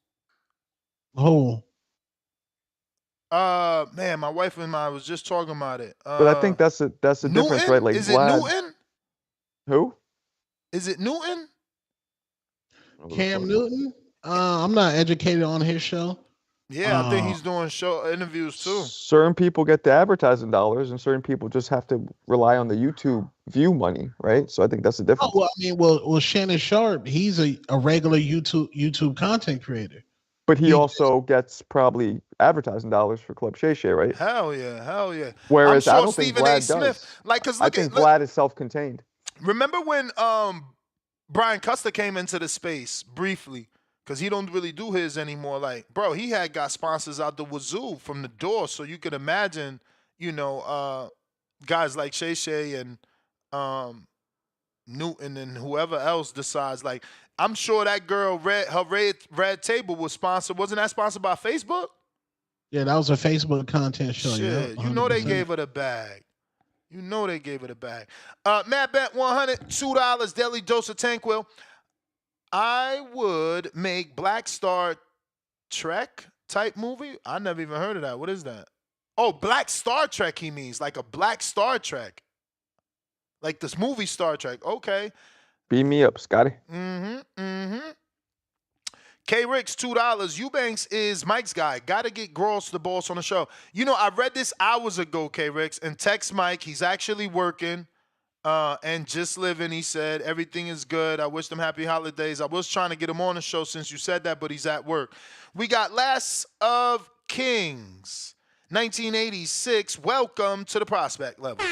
Who? Man, my wife and I was just talking about it. But I think that's the difference, right? Like is Vlad, it Newton? Who? Is it Newton? Cam Newton? I'm not educated on his show. Yeah, I think he's doing show interviews too. Certain people get the advertising dollars, and certain people just have to rely on the YouTube view money, right? So I think that's the difference. Oh, well, I mean, well, Shannon Sharp, he's a regular YouTube content creator. But he also gets probably advertising dollars for Club Shay Shay, right? Hell yeah. Whereas I'm sure I don't think Vlad does. I think Vlad is self-contained. Remember when Brian Custer came into the space briefly? Because he don't really do his anymore. Like, bro, he had got sponsors out the wazoo from the door. So you could imagine, guys like Shay Shay and Newton and whoever else decides. Like, I'm sure that girl, Red Table was sponsored. Wasn't that sponsored by Facebook? Yeah, that was a Facebook content show. Shit, yeah, you know they gave her the bag. Matt Bet 100, $2, Daily Dose of Tanquil. I would make Black Star Trek type movie. I never even heard of that. What is that? Oh, Black Star Trek he means. Like a Black Star Trek. Like this movie Star Trek. Okay. Beam me up, Scotty. K-Ricks, $2. Eubanks is Mike's guy. Got to get Gross the boss on the show. I read this hours ago, K-Ricks, and text Mike. He's actually working. And just living, he said, everything is good. I wish them happy holidays. I was trying to get him on the show since you said that, but he's at work. We got Last of Kings. 1986, welcome to the prospect level.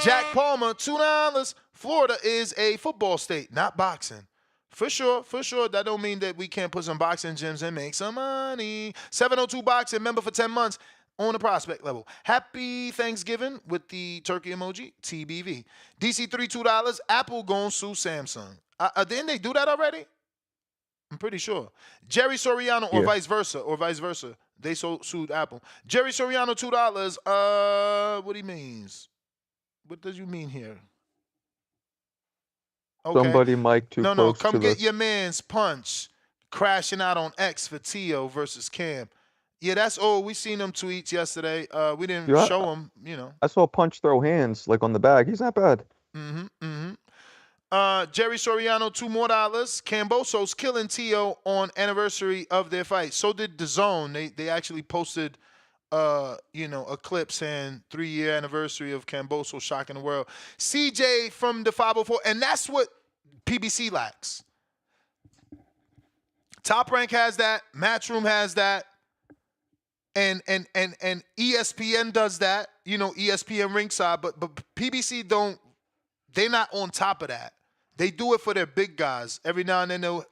Jack Palmer, $2. Florida is a football state, not boxing. For sure. That don't mean that we can't put some boxing gyms and make some money. 702 Boxing, member for 10 months on the prospect level. Happy Thanksgiving with the turkey emoji, TBV. DC3, $2. Apple gon' sue Samsung. Didn't they do that already? I'm pretty sure. Jerry Soriano or vice versa. They sued Apple. Jerry Soriano, $2. What he means? What does you mean here? Okay. Somebody mic too close to No, come get your man's punch. Crashing out on X for Tio versus Cam. Yeah, that's old. We seen them tweets yesterday. We didn't show them, I saw Punch throw hands like on the bag. He's not bad. Jerry Soriano, $2 more. Camboso's killing Tio on anniversary of their fight. So did DAZN. They actually posted a clip saying 3-year anniversary of Camboso shocking the world. CJ from the 504, and that's what PBC lacks. Top Rank has that, Matchroom has that, and ESPN does that. ESPN ringside, but PBC don't. They're not on top of that. They do it for their big guys. Every now and then they'll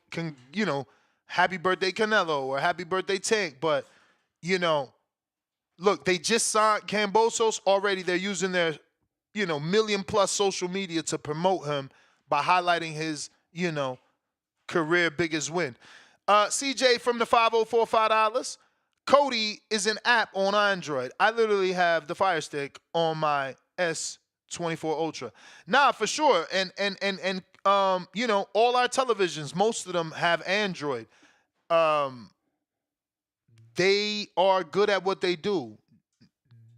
happy birthday Canelo or happy birthday Tank, but look, they just signed Cambosos already. They're using their, million-plus social media to promote him by highlighting his, career biggest win. CJ from the 504, $5. Cody is an app on Android. I literally have the Fire Stick on my S24 Ultra. Nah, for sure. And all our televisions, most of them have Android. They are good at what they do.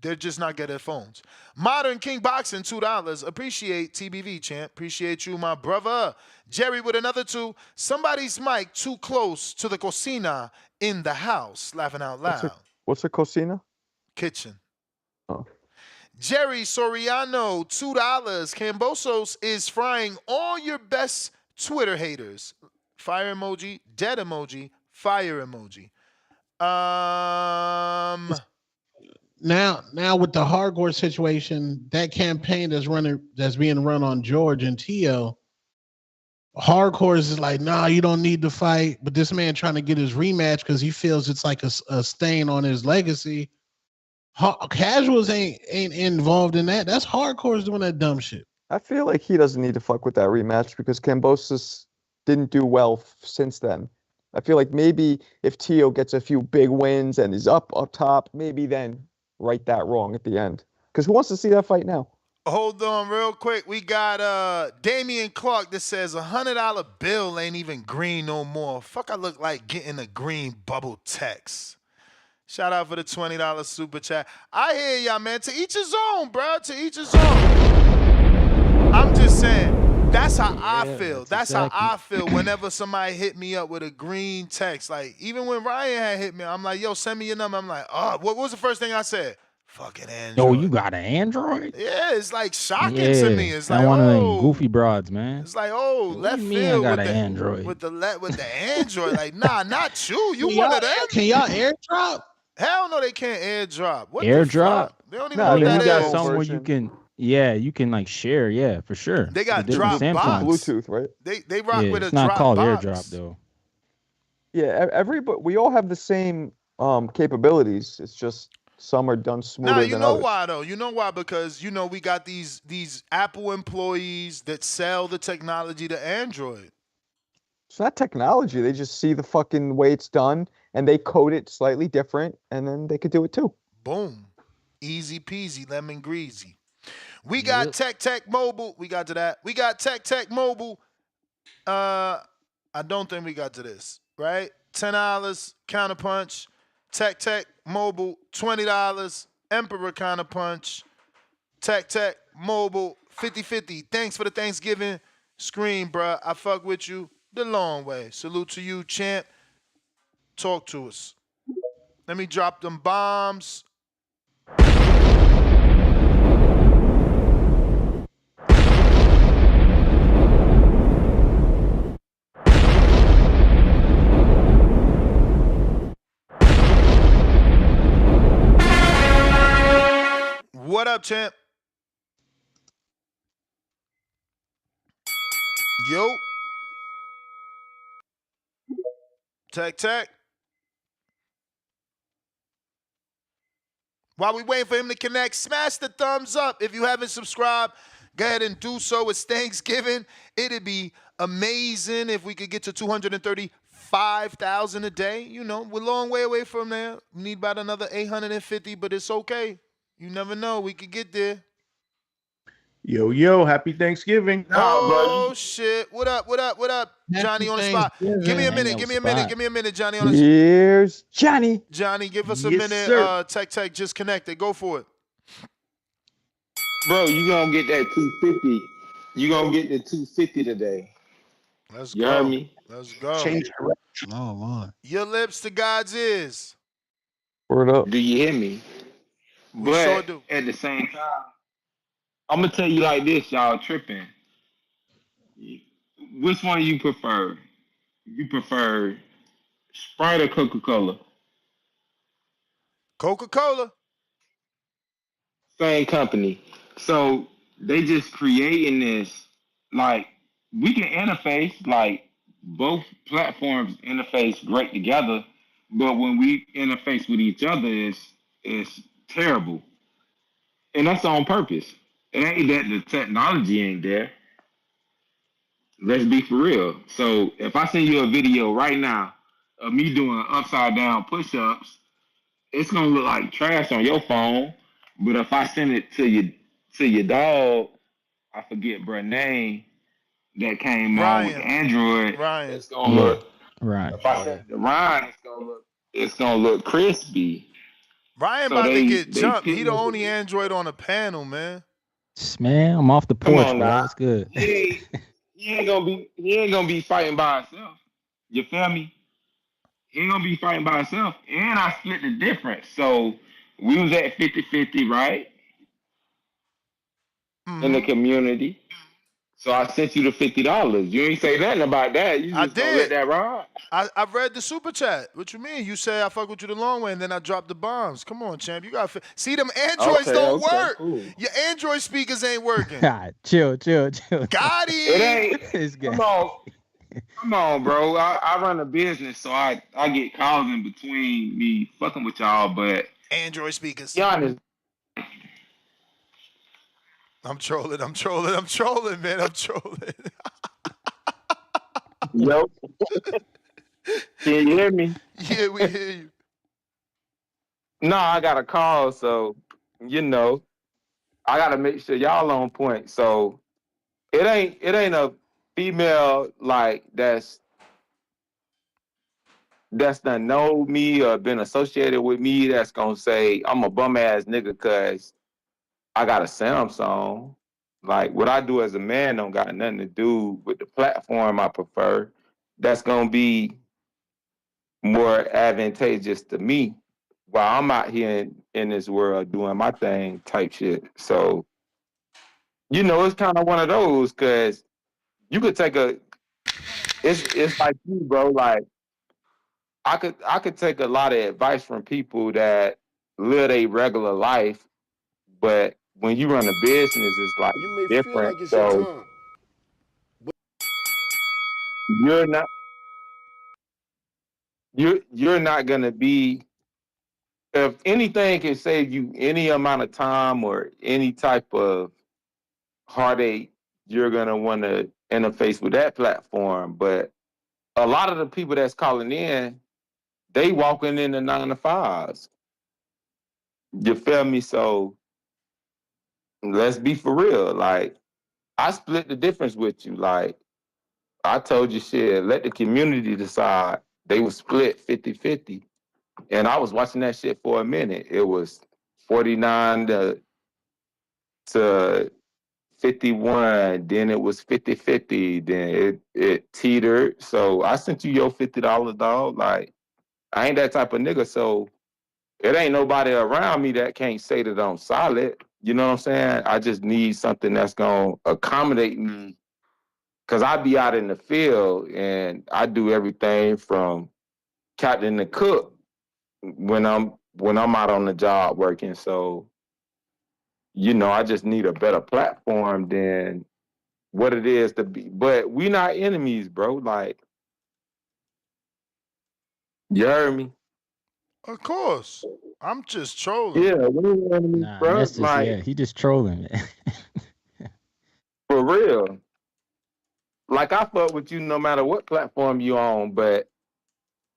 They're just not good at phones. Modern King Boxing, $2. Appreciate TBV, champ. Appreciate you, my brother. Jerry with another $2. Somebody's mic too close to the cocina in the house. Laughing out loud. What's a cocina? Kitchen. Oh. Jerry Soriano, $2. Cambosos is frying all your best Twitter haters. Fire emoji, dead emoji, fire emoji. Now with the hardcore situation, that campaign that's being run on George and Tio, hardcore is like, nah, you don't need to fight. But this man trying to get his rematch because he feels it's like a stain on his legacy. Casuals ain't involved in that. That's hardcore's doing that dumb shit. I feel like he doesn't need to fuck with that rematch because Kambosos didn't do well since then. I feel like maybe if Tio gets a few big wins and is up top, maybe then right that wrong at the end. Because who wants to see that fight now? Hold on real quick. We got Damian Clark that says $100 bill ain't even green no more. Fuck, I look like getting a green bubble text. Shout out for the $20 super chat. I hear y'all, man. To each his own, bro. To each his own. I'm just saying. That's how I feel. That's exactly how I feel whenever somebody hit me up with a green text. Like, even when Ryan had hit me, I'm like, yo, send me your number. I'm like, oh, what was the first thing I said? Fucking Android. Yo, you got an Android? Yeah, it's like shocking to me. It's like, one of them goofy broads, man. It's like, left field with the Android. With the Android. Like, nah, not you. You one of them. Can y'all airdrop? Hell no, they can't airdrop. What airdrop? They don't even know what that you got is. somewhere you can. Yeah, you can like share. Yeah, for sure. They got drop box. Bluetooth, right? They rock with a it's not drop called box. airdrop though. Yeah, we all have the same capabilities. It's just some are done smoother than others. You know why though? You know why? Because we got these Apple employees that sell the technology to Android. It's not technology. They just see the fucking way it's done and they code it slightly different, and then they could do it too. Boom, easy peasy, lemon greasy. We got Tech Mobile. We got to that. We got Tech Mobile. I don't think we got to this, right? $10 Counterpunch. Tech Mobile, $20. Emperor Counterpunch. Tech Mobile, 50-50. Thanks for the Thanksgiving screen, bruh. I fuck with you the long way. Salute to you, champ. Talk to us. Let me drop them bombs. What up, champ? Yo. Tech. While we waiting for him to connect, smash the thumbs up. If you haven't subscribed, go ahead and do so. It's Thanksgiving. It'd be amazing if we could get to 235,000 a day. You know, we're a long way away from there. We need about another 850, but it's okay. You never know. We could get there. Yo, happy Thanksgiving. Oh, shit. What up, Johnny on the spot? Give me a minute, Johnny on the spot. Here's Johnny. Johnny, give us a Yes, minute. sir. Tech just connected. Go for it. Bro, you gonna get that 250. You gonna get the 250 today. Let's You go. heard me? Let's go. Change Oh Lord. Your lips to God's ears. Word up. Do you hear me? We But sure do. at the same time, I'm gonna tell you like this, y'all tripping. Which one you prefer? You prefer Sprite or Coca-Cola? Coca-Cola. Same company. So they just creating this, like, we can interface, like, both platforms interface great together, but when we interface with each other, it's terrible. And that's on purpose. It ain't that the technology ain't there. Let's be for real. So if I send you a video right now of me doing upside down push-ups, it's gonna look like trash on your phone. But if I send it to your dog, I forget bro name that came on with the Android, Ryan. it's gonna look. Right. If I send it to Ryan, it's gonna look crispy. Ryan So about to get they jumped. He the put only Android on the panel, man. Man, I'm off the Come porch, on bro. now. What's good? He ain't gonna be fighting by himself. You feel me? He ain't gonna be fighting by himself. And I split the difference. So we was at 50-50, right? In the community. So I sent you the $50. You ain't say nothing about that. You just gonna let that ride. I read the super chat. What you mean? You say I fuck with you the long way, and then I drop the bombs. Come on, champ. You got to see them Androids don't work. Cool. Your Android speakers ain't working. Chill. Got It him. ain't. Come on, bro. I run a business, so I get calls in between me fucking with y'all, but Android speakers. be honest. I'm trolling, man. I'm trolling. Yo. Can you hear me? Yeah, we hear you. No, I got a call, so you know, I gotta make sure y'all on point. So it ain't a female like that's done know me or been associated with me that's gonna say I'm a bum ass nigga cause I got a Samsung. Like what I do as a man don't got nothing to do with the platform I prefer. That's gonna be more advantageous to me while I'm out here in this world doing my thing type shit. So, you know, it's kind of one of those because you could take it's like you, bro. Like I could take a lot of advice from people that live a regular life, but when you run a business, it's like You may feel different. like it's your So time. you're not you're not gonna be if anything can save you any amount of time or any type of heartache, you're gonna want to interface with that platform. But a lot of the people that's calling in, they walking in the 9 to 5s. You feel me? So let's be for real. Like I split the difference with you. Like I told you shit, let the community decide. They were split 50-50. And I was watching that shit for a minute. It was 49 to 51, then it was 50-50, then it teetered. So I sent you your $50, dog. Like, I ain't that type of nigga, so it ain't nobody around me that can't say that I'm solid. You know what I'm saying? I just need something that's gonna accommodate me. Cause I be out in the field and I do everything from captain to cook when I'm out on the job working. So I just need a better platform than what it is to be. But we not enemies, bro. Like, you heard me? Of course. I'm just trolling. Yeah, we ain't enemies, Nah, bro. that's just Like, he just trolling, man. for real. Like, I fuck with you no matter what platform you on, but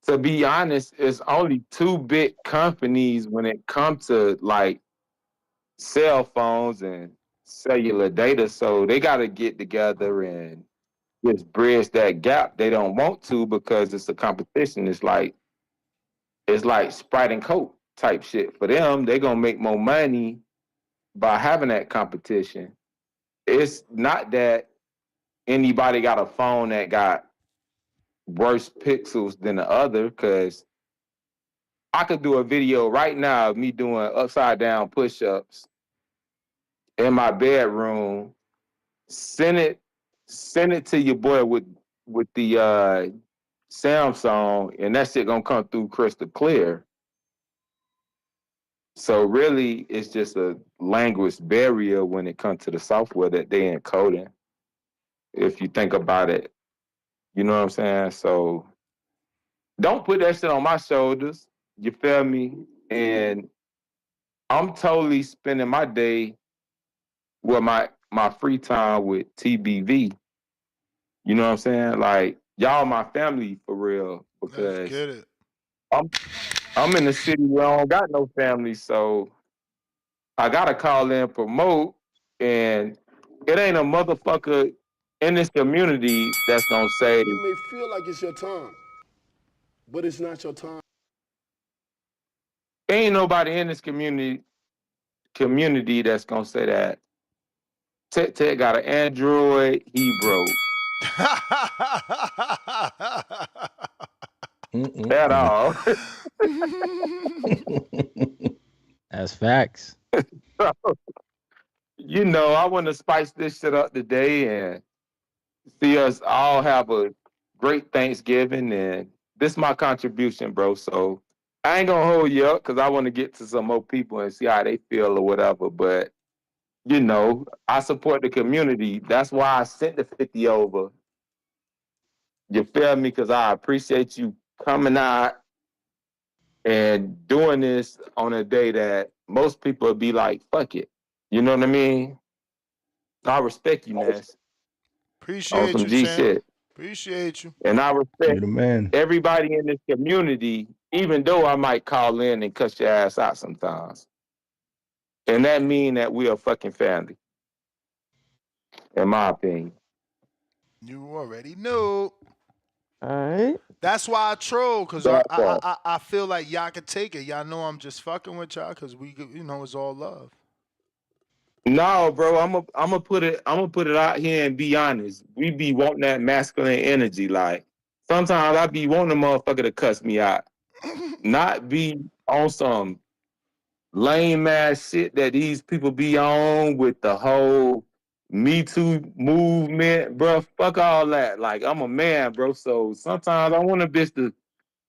to be honest, it's only two big companies when it comes to like cell phones and cellular data. So they got to get together and just bridge that gap. They don't want to because it's a competition. It's like Sprite and Coke type shit. For them, they're gonna make more money by having that competition. It's not that anybody got a phone that got worse pixels than the other, because I could do a video right now of me doing upside down push-ups in my bedroom. Send it to your boy with the Samsung, and that shit gonna come through crystal clear. So really, it's just a language barrier when it comes to the software that they encoding. If you think about it, you know what I'm saying? So don't put that shit on my shoulders. You feel me? And I'm totally spending my day with my free time with TBV. You know what I'm saying? Like, y'all my family for real, Let's because get it. I'm in the city where I don't got no family, so I gotta call in promote, and it ain't a motherfucker in this community that's gonna say You may feel like it's your time, but it's not your time. ain't nobody in this community that's gonna say that Ted got an Android, he broke at all. That's facts. I want to spice this shit up today and see us all have a great Thanksgiving. And this is my contribution, bro. So I ain't gonna hold you up because I want to get to some more people and see how they feel or whatever. But I support the community. That's why I sent the 50 over. You feel me? Because I appreciate you coming out and doing this on a day that most people would be like, fuck it. You know what I mean? I respect you, Ness, on Appreciate some you, G champ. shit. Appreciate you. And I You're respect the man. everybody in this community, even though I might call in and cuss your ass out sometimes. And that mean that we are fucking family, in my opinion. You already know. All right. That's why I troll, because I, That I part. I I feel like y'all can take it. Y'all know I'm just fucking with y'all because it's all love. No, bro, I'm gonna put it out here and be honest. We be wanting that masculine energy. Like, sometimes I be wanting a motherfucker to cuss me out, not be on some lame ass shit that these people be on with the whole Me Too movement, bro. Fuck all that. Like, I'm a man, bro. So sometimes I want a bitch to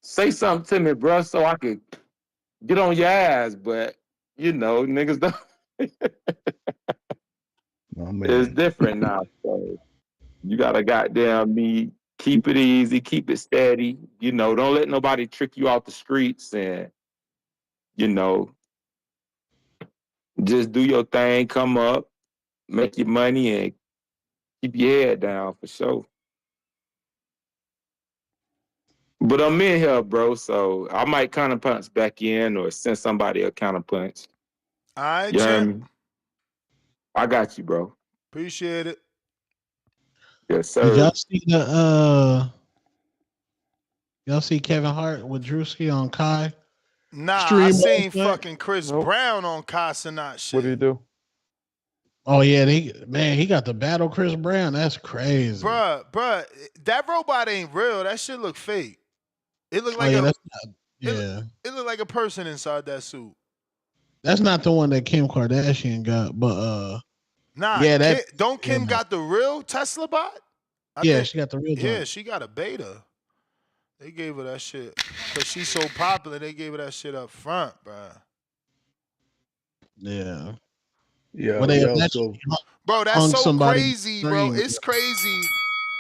say something to me, bro, so I could get on your ass. But niggas don't. Oh It's man. different now. So you gotta goddamn me keep it easy, keep it steady. Don't let nobody trick you out the streets, and you know, just do your thing, come up, make your money, and keep your head down for sure. But I'm in here, bro, so I might counter punch back in or send somebody a counter punch. All right, You heard champ. me? I got you, bro. Appreciate it. Yes, Did y'all sir. see the y'all see Kevin Hart with Drewski on Kai Nah, I stream last seen night? fucking Chris Nope. Brown on Casanat What do you shit. do? Oh yeah, he got the battle Chris Brown. That's crazy. Bruh, that robot ain't real. That shit look fake. It look Oh like yeah, a that's not, it, look- yeah. it look like a person inside that suit. That's not the one that Kim Kardashian got, but Nah, yeah, that don't yeah, Kim got the real Tesla bot? I yeah, think, she got the real yeah, joint. she got a beta. They gave her that shit because she's so popular. They gave her that shit up front, bruh. Yeah. Where they Yo, allegedly Bro, that's hung so somebody crazy, bro. extreme. It's crazy.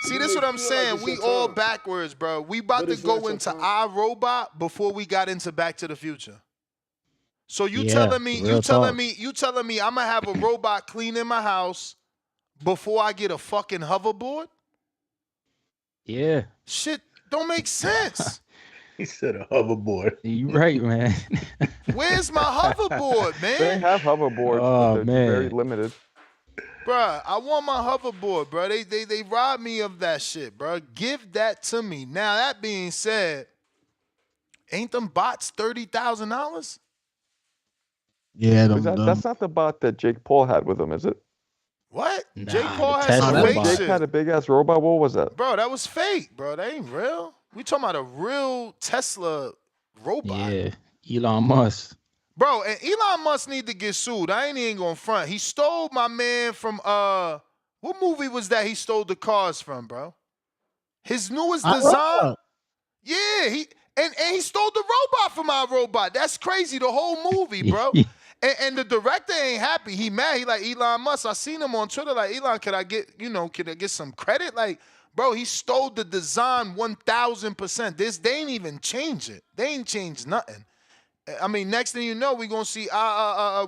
See, this is what I'm saying. We all backwards, bro. We about to go into iRobot before we got into Back to the Future. So you telling me I'm gonna have a robot cleaning my house before I get a fucking hoverboard? Yeah. Shit don't make sense. He said a hoverboard. You right, man. Where's my hoverboard, man? They have hoverboards, but they're very limited. Bruh, I want my hoverboard, bro. They robbed me of that shit, bro. Give that to me. Now, that being said, ain't them bots $30,000? Yeah, That's not the bot that Jake Paul had with him, is it? What? Nah, Jake Paul had Tesla some fake bot. shit. Jake had a big ass robot. What was that? Bro, that was fake, bro. That ain't real. We talking about a real Tesla robot. Yeah, Elon Musk. Bro, and Elon Musk need to get sued. I ain't even gonna front. He stole my man from what movie was that he stole the cars from, bro? His newest design. Yeah, he stole the robot from our robot. That's crazy. The whole movie, bro. and the director ain't happy. He mad. He like, Elon Musk. I seen him on Twitter. Like, Elon, can I get some credit? Like, bro, he stole the design 1,000%. They ain't even change it. They ain't changed nothing. I mean, next thing you know, we gonna see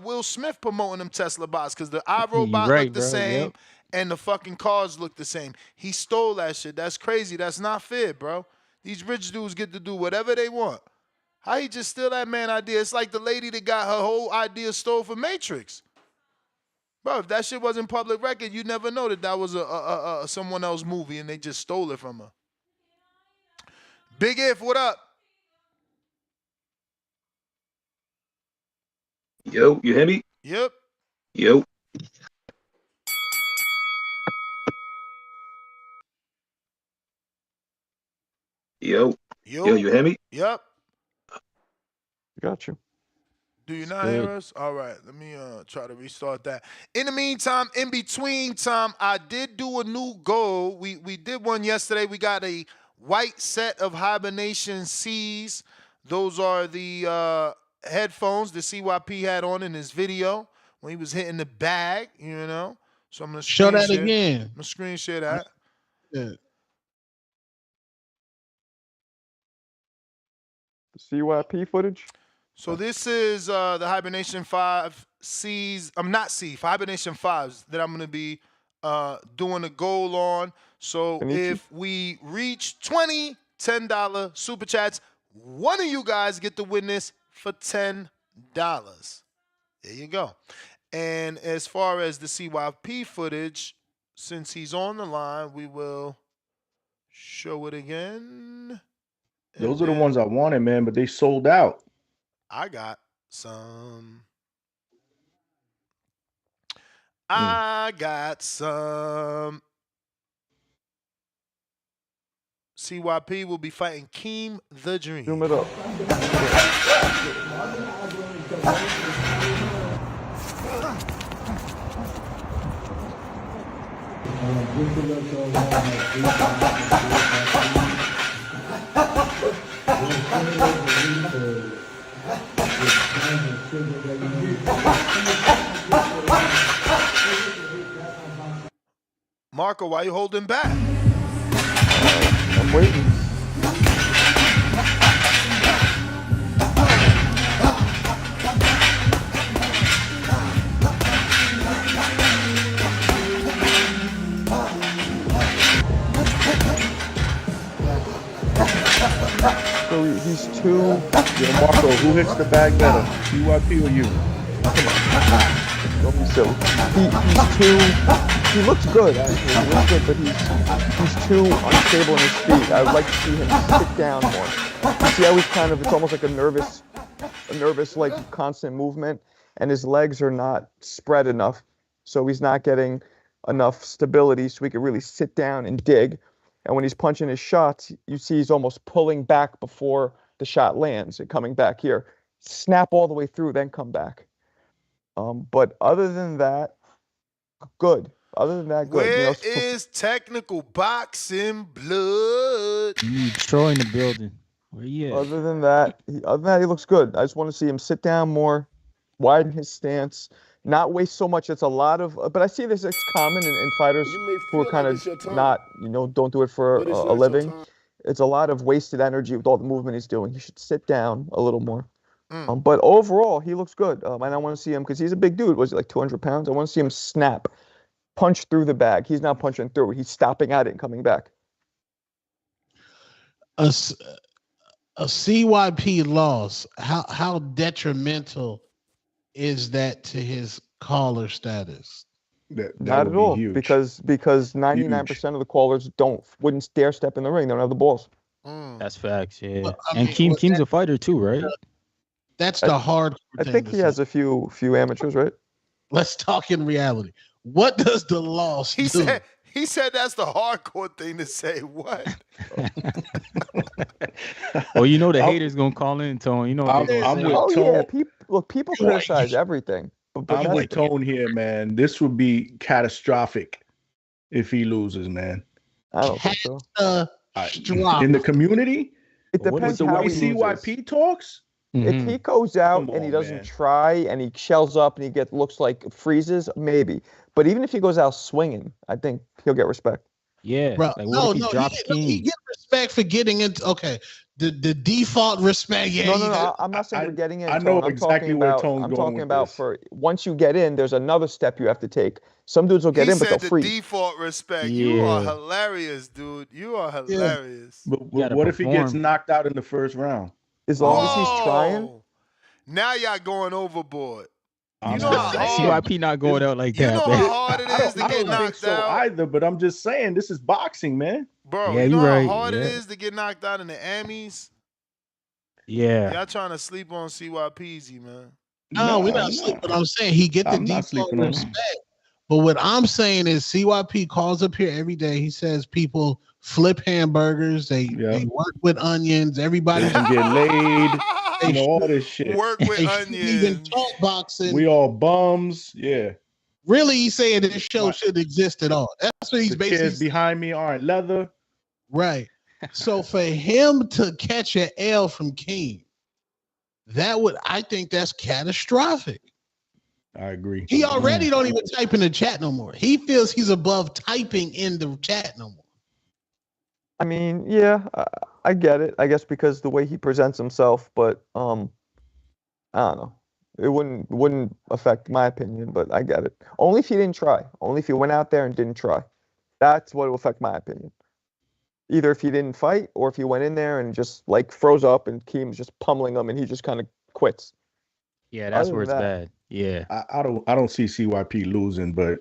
Will Smith promoting them Tesla bots because the iRobot right, look the bro, same yep. and the fucking cars look the same. He stole that shit. That's crazy. That's not fair, bro. These rich dudes get to do whatever they want. How he just steal that man idea? It's like the lady that got her whole idea stole for Matrix. Bro, if that shit wasn't public record, you'd never know that was a someone else's movie and they just stole it from her. Big If, what up? Yo, you hear me? Yep. Yo. Yo, you hear me? Yep. Got you. Do you not hear us? All right, let me try to restart that. In the meantime, in between time, I did do a new goal. We did one yesterday. We got a white set of Hibernation C's. Those are the headphones that CYP had on in his video when he was hitting the bag, you know. So I'm gonna show that again. I'm gonna screen share that. Yeah. CYP footage. So this is the Hibernation 5 C's. I'm not C, Hibernation 5s that I'm going to be doing a goal on. So if we reach 20 $10 super chats, one of you guys get to win this for $10. There you go. And as far as the CYP footage, since he's on the line, we will show it again. Those are the ones I wanted, man, but they sold out. I got some. I got some. CYP will be fighting Keem the Dream. Zoom it up. Marco, why you holding back? I'm waiting. So he's too. Yo, Marco, who hits the bag better, CYP or you? Don't be silly. He's too. He looks good, actually. He looks good, but he's too unstable in his feet. I would like to see him sit down more. You see how he's kind of, it's almost like a nervous, like constant movement, and his legs are not spread enough, so he's not getting enough stability so he can really sit down and dig. And when he's punching his shots, you see he's almost pulling back before the shot lands and coming back here. Snap all the way through, then come back. But other than that, good. Other than that, good. Where is technical boxing blood? Troy in the building. Where you at? Other than that, he looks good. I just want to see him sit down more, widen his stance, not waste so much. It's a lot of, but I see this. It's common in fighters You may who are feel kind like of it's your time, not, don't do it for but it's a not your living. time. It's a lot of wasted energy with all the movement he's doing. He should sit down a little more. Mm. But overall, he looks good. And I want to see him because he's a big dude. Was he like 200 pounds? I want to see him snap, punch through the bag. He's not punching through it. He's stopping at it and coming back. A CYP loss, how detrimental is that to his caller status? Not at all, huge. because 99% of the callers wouldn't dare step in the ring. They don't have the balls. That's facts, yeah. Well, I And mean, Keem's a fighter too, right? That's the hard I thing think to he say. has a few amateurs, right? Let's talk in reality. What does the loss do? He said that's the hardcore thing to say. What? Well, the haters gonna call in, Tone. You know what they I'm gonna with say. Tone. Yeah, people criticize everything. But I'm with Tone here, man. This would be catastrophic if he loses, man. I don't think so. In the community, it depends the how way he CYP loses. talks. If he goes out Come and he on, doesn't man. try and he shells up and he looks like freezes, maybe. But even if he goes out swinging, I think he'll get respect. Yeah. Bro, Like what if he drops he Keem? get respect for getting into the default respect. Yeah, No. I'm not saying for getting in. I know Tone. exactly where Tone's I'm going talking with about this. for once you get in, there's another step you have to take. Some dudes will get in, but they'll He said freeze. the default respect. You are hilarious, dude. You are hilarious. But what if he gets knocked out in the first round? As long as he's trying. Now y'all going overboard. I'm You know how hard CYP not going out like you that, know man. how hard it is to I get don't think knocked so out? either, but I'm just saying this is boxing, man. Bro, Yeah, you know you're how right. hard it Yeah. is to get knocked out in the Emmys? Yeah. Y'all trying to sleep on CYPZ, man. No, we're not sleeping. I'm saying he get the I'm not default sleeping on him. respect. But what I'm saying is CYP calls up here every day. He says people flip hamburgers, they work with onions, everybody They can get laid, all this shit. Work with they shouldn't even talk boxing. We all bums, yeah. Really, he's saying this show shouldn't exist at all. That's what he's The basically chairs behind me aren't leather. right. So for him to catch an L from King, I think that's catastrophic. I agree. He already don't even type in the chat no more. He feels he's above typing in the chat no more. I mean, yeah, I get it. I guess because the way he presents himself, but I don't know. It wouldn't affect my opinion, but I get it. Only if he didn't try. Only if he went out there and didn't try. That's what will affect my opinion. Either if he didn't fight or if he went in there and just like froze up and Keem's just pummeling him and he just kind of quits. Yeah, that's Other where it's than that, bad. Yeah. I don't see CYP losing, but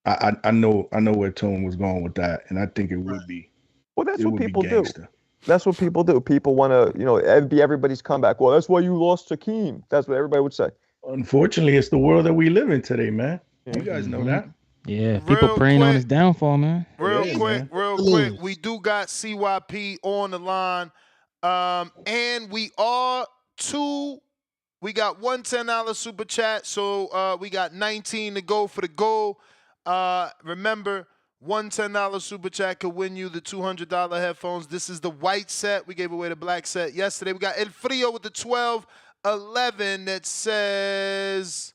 I know where Tone was going with that, and I think it would be. Well, that's it what would be people do. gangster. That's what people do. People want to, be everybody's comeback. Well, that's why you lost to Keem. That's what everybody would say. Unfortunately, it's the world that we live in today, man. You guys know that. Yeah, people preying on his downfall, man. Real quick, we do got CYP on the line. And we got one $10 super chat, so we got 19 to go for the goal. Remember, one $10 super chat could win you the $200 headphones. This is the white set. We gave away the black set yesterday. We got El Frio with the 12-11 that says,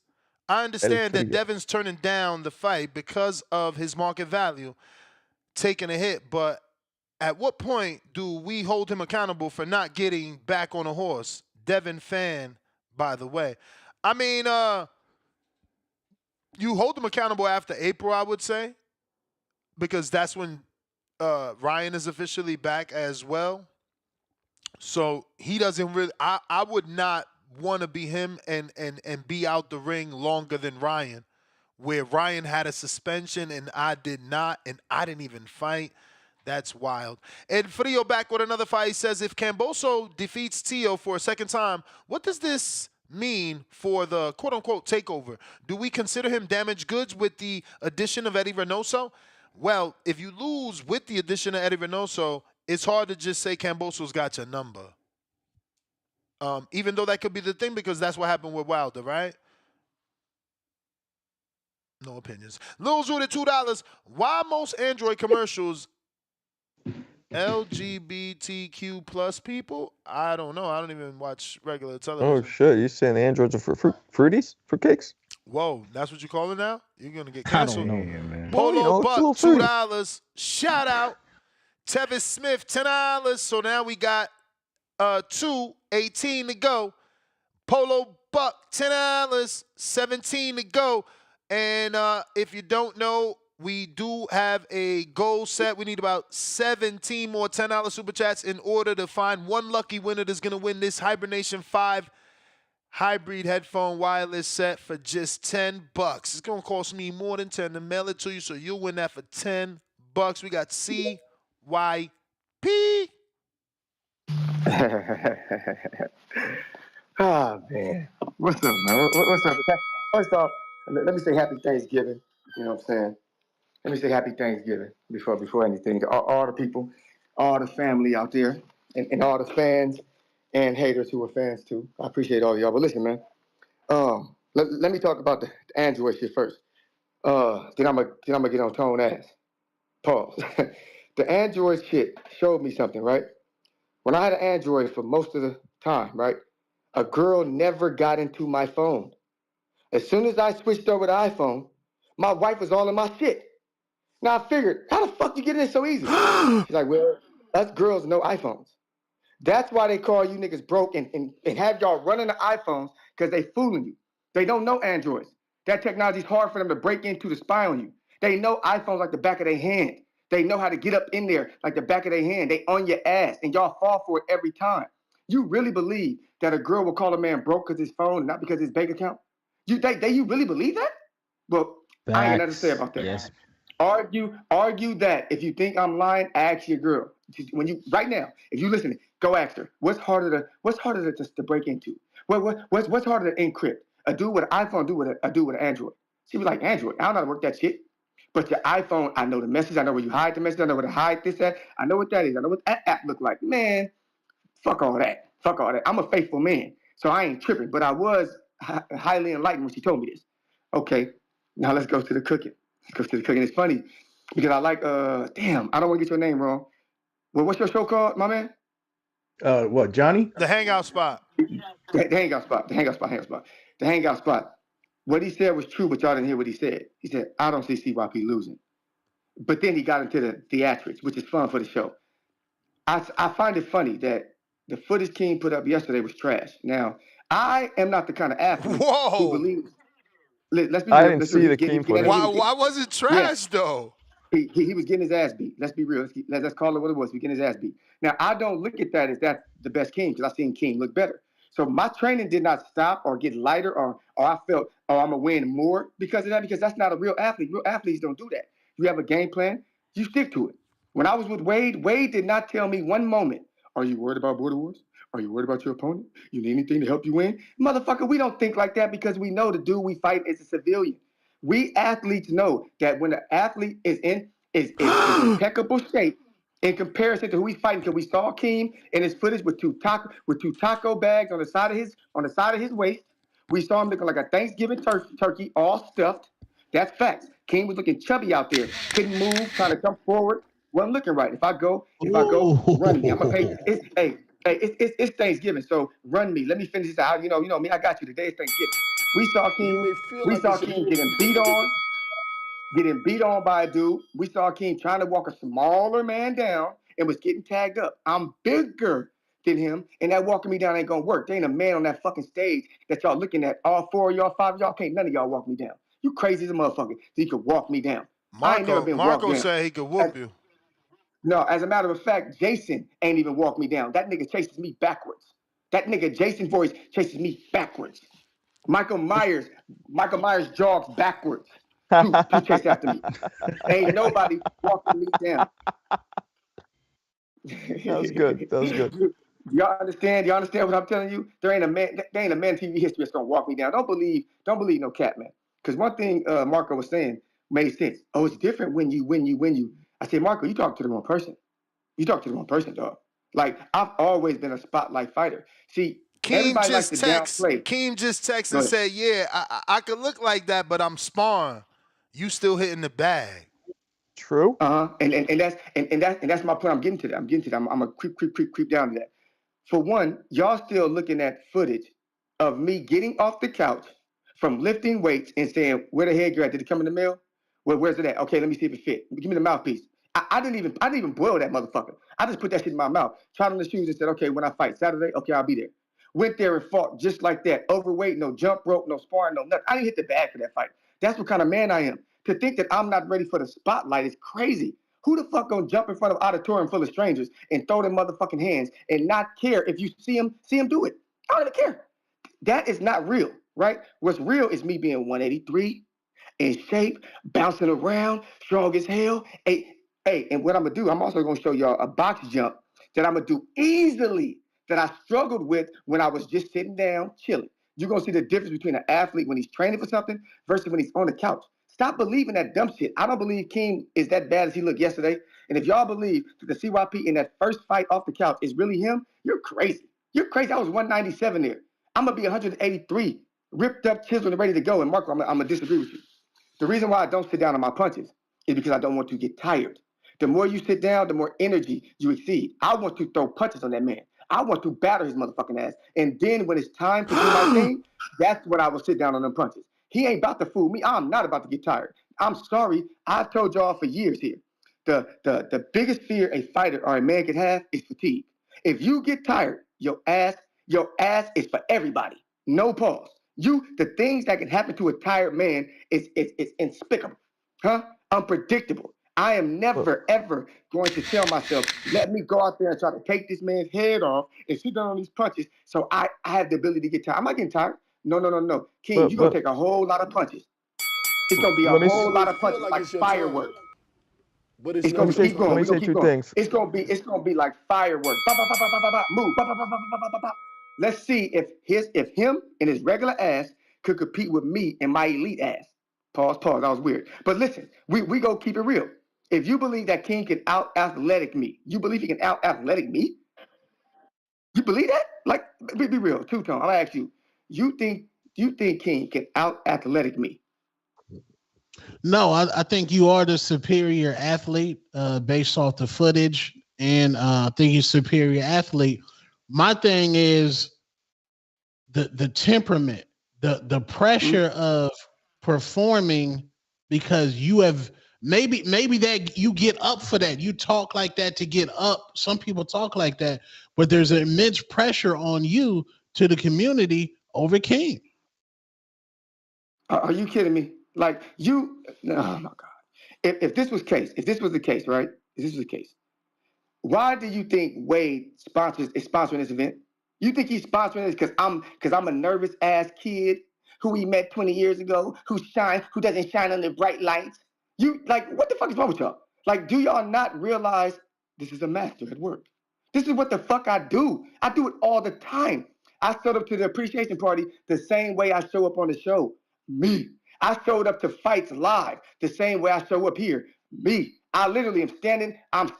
I understand that Devin's turning down the fight because of his market value, taking a hit, but at what point do we hold him accountable for not getting back on a horse? Devin fan, by the way. I mean, you hold him accountable after April, I would say, because that's when Ryan is officially back as well. So he doesn't really. I would not want to be him and be out the ring longer than Ryan, where Ryan had a suspension and I did not, and I didn't even fight. That's wild. And Frio back with another fight. He says, if Camboso defeats Tio for a second time, what does this mean for the quote-unquote takeover? Do we consider him damaged goods with the addition of Eddie Reynoso? Well, if you lose with the addition of Eddie Reynoso, it's hard to just say Camboso's got your number. Even though that could be the thing, because that's what happened with Wilder, right? No opinions. Lil Zoot at $2. Why most Android commercials LGBTQ plus people? I don't know. I don't even watch regular television. Oh shit! You saying the androids are for fruities, fruitcakes? Whoa, that's what you call it now? You're gonna get I don't canceled. know. Man. Well, Polo it's a little Buck, free. $2. Shout out. Tevis Smith, $10. So now we got 18 to go. Polo Buck, $10, 17 to go. And if you don't know, we do have a goal set. We need about 17 more $10 super chats in order to find one lucky winner that's going to win this Hibernation 5 hybrid headphone wireless set for just $10. It's going to cost me more than 10 to mail it to you, so you'll win that for $10. We got CYP. Oh, man. What's up, man? What's up? First off, let me say happy Thanksgiving. You know what I'm saying? Let me say happy Thanksgiving before anything. All the people, all the family out there, and all the fans and haters who are fans too. I appreciate all of y'all. But listen, man. Let me talk about the Android shit first. Then I'm gonna get on Tone ass. Pause. The Android shit showed me something, right? When I had an Android for most of the time, right? A girl never got into my phone. As soon as I switched over to iPhone, my wife was all in my shit. Now I figured, how the fuck you get in so easy? She's like, well, us girls know iPhones. That's why they call you niggas broke and have y'all running the iPhones because they fooling you. They don't know Androids. That technology is hard for them to break into to spy on you. They know iPhones like the back of their hand. They know how to get up in there like the back of their hand. They on your ass and y'all fall for it every time. You really believe that a girl will call a man broke because his phone and not because his bank account? You really believe that? Well, I ain't got nothing to say Facts. about that. Yes. Argue that. If you think I'm lying, ask your girl. When you right now, if you listening, go ask her. What's harder to break into? What's harder to encrypt? A dude with an iPhone, a dude with an Android. She was like, Android. I don't know how to work that shit. But your iPhone, I know the message. I know where you hide the message. I know where to hide this at. I know what that is. I know what that app look like. Man, fuck all that. Fuck all that. I'm a faithful man, so I ain't tripping. But I was highly enlightened when she told me this. Okay, now let's go to the cooking. Let's go to the cooking. It's funny because I like, damn, I don't want to get your name wrong. Well, what's your show called, my man? What, Johnny? The Hangout Spot. The Hangout Spot. What he said was true, but y'all didn't hear what he said. He said, I don't see CYP losing. But then he got into the theatrics, which is fun for the show. I find it funny that the footage King put up yesterday was trash. Now, I am not the kind of athlete who believes. Let's be real. I didn't see the King footage. Why was it trash though? He was getting his ass beat. Let's be real. Let's call it what it was. He was getting his ass beat. Now, I don't look at that as that's the best King because I've seen King look better. So my training did not stop or get lighter or I felt, oh, I'm going to win more because of that, because that's not a real athlete. Real athletes don't do that. You have a game plan. You stick to it. When I was with Wade, Wade did not tell me one moment, are you worried about border wars? Are you worried about your opponent? You need anything to help you win? Motherfucker, we don't think like that because we know the dude we fight is a civilian. We athletes know that when an athlete is in impeccable shape in comparison to who he's fighting, because we saw Keem in his footage with two taco bags on the side of his waist. We saw him looking like a Thanksgiving turkey, all stuffed. That's facts. Keem was looking chubby out there, couldn't move, trying to come forward, wasn't looking right. If I go, run me. I'm gonna pay. It's Thanksgiving, so run me. Let me finish this out. You know me. I got you. Today is Thanksgiving. We saw Keem getting beat on by a dude. We saw King trying to walk a smaller man down and was getting tagged up. I'm bigger than him, and that walking me down ain't gonna work. There ain't a man on that fucking stage that y'all looking at. All four of y'all, five of y'all, can't none of y'all walk me down. You crazy as a motherfucker. So you could walk me down. I ain't never been walked down. Marco said he could whoop you. No, as a matter of fact, Jason ain't even walked me down. That nigga chases me backwards. That nigga Jason Voice chases me backwards. Michael Myers jogs backwards to chase after me. Ain't nobody walking me down. That was good. That was good. Y'all understand? Y'all understand what I'm telling you? There ain't a man in TV history that's gonna walk me down. Don't believe no cat, man. Because one thing Marco was saying made sense. Oh, it's different when you win. I said, Marco, you talk to the wrong person. You talk to the wrong person, dog. Like, I've always been a spotlight fighter. See, everybody likes to downplay. Keem just texted and said, yeah, I could look like that, but I'm sparring. You still hitting the bag. True. And that's my point. I'm getting to that. I'm gonna creep down to that. For one, y'all still looking at footage of me getting off the couch from lifting weights and saying, where the headgear at? Did it come in the mail? Where's it at? Okay, let me see if it fit. Give me the mouthpiece. I didn't even boil that motherfucker. I just put that shit in my mouth, tried on the shoes and said, okay, when I fight Saturday, okay, I'll be there. Went there and fought just like that. Overweight, no jump rope, no sparring, no nothing. I didn't hit the bag for that fight. That's what kind of man I am. To think that I'm not ready for the spotlight is crazy. Who the fuck gonna jump in front of an auditorium full of strangers and throw them motherfucking hands and not care if you see him do it? I don't even care. That is not real, right? What's real is me being 183, in shape, bouncing around, strong as hell. Hey, and what I'm gonna do, I'm also gonna show y'all a box jump that I'm gonna do easily that I struggled with when I was just sitting down, chilling. You're gonna see the difference between an athlete when he's training for something versus when he's on the couch. Stop believing that dumb shit. I don't believe King is that bad as he looked yesterday. And if y'all believe that the CYP in that first fight off the couch is really him, you're crazy. You're crazy. I was 197 there. I'm gonna be 183, ripped up, chiseled, and ready to go. And Marco, I'm gonna disagree with you. The reason why I don't sit down on my punches is because I don't want to get tired. The more you sit down, the more energy you exceed. I want to throw punches on that man. I want to batter his motherfucking ass. And then when it's time to do my thing, that's when I will sit down on them punches. He ain't about to fool me. I'm not about to get tired. I'm sorry. I've told y'all for years here. The biggest fear a fighter or a man could have is fatigue. If you get tired, your ass is for everybody. No pause. The things that can happen to a tired man is unspeakable, unpredictable. I am never, ever going to tell myself, let me go out there and try to take this man's head off and sit down on these punches so I have the ability to get tired. I'm not getting tired. No. King, you're going to take a whole lot of punches. It's going to be a whole lot of punches like fireworks. But it's going to keep going. Let me We're say going to keep two going. things. It's going to be like fireworks. Move. Let's see if him and his regular ass could compete with me and my elite ass. Pause. That was weird. But listen, we go keep it real. If you believe that King can out-athletic me, you believe he can out-athletic me? You believe that? Like, be real. Two-tone, I'm going to ask you. You think King can out-athletic me? No, I think you are the superior athlete based off the footage, and I think you're superior athlete. My thing is the temperament, the pressure of performing because you have maybe that you get up for that. You talk like that to get up. Some people talk like that, but there's an immense pressure on you to the community over King. Are you kidding me? Like oh my God. If this was the case, right? If this was the case, why do you think Wade is sponsoring this event? You think he's sponsoring this because I'm a nervous ass kid who he met 20 years ago, who doesn't shine under bright lights? You like, what the fuck is wrong with y'all? Like, do y'all not realize this is a master at work? This is what the fuck I do. I do it all the time. I showed up to the appreciation party the same way I show up on the show. Me. I showed up to fights live the same way I show up here. Me. I literally am standing on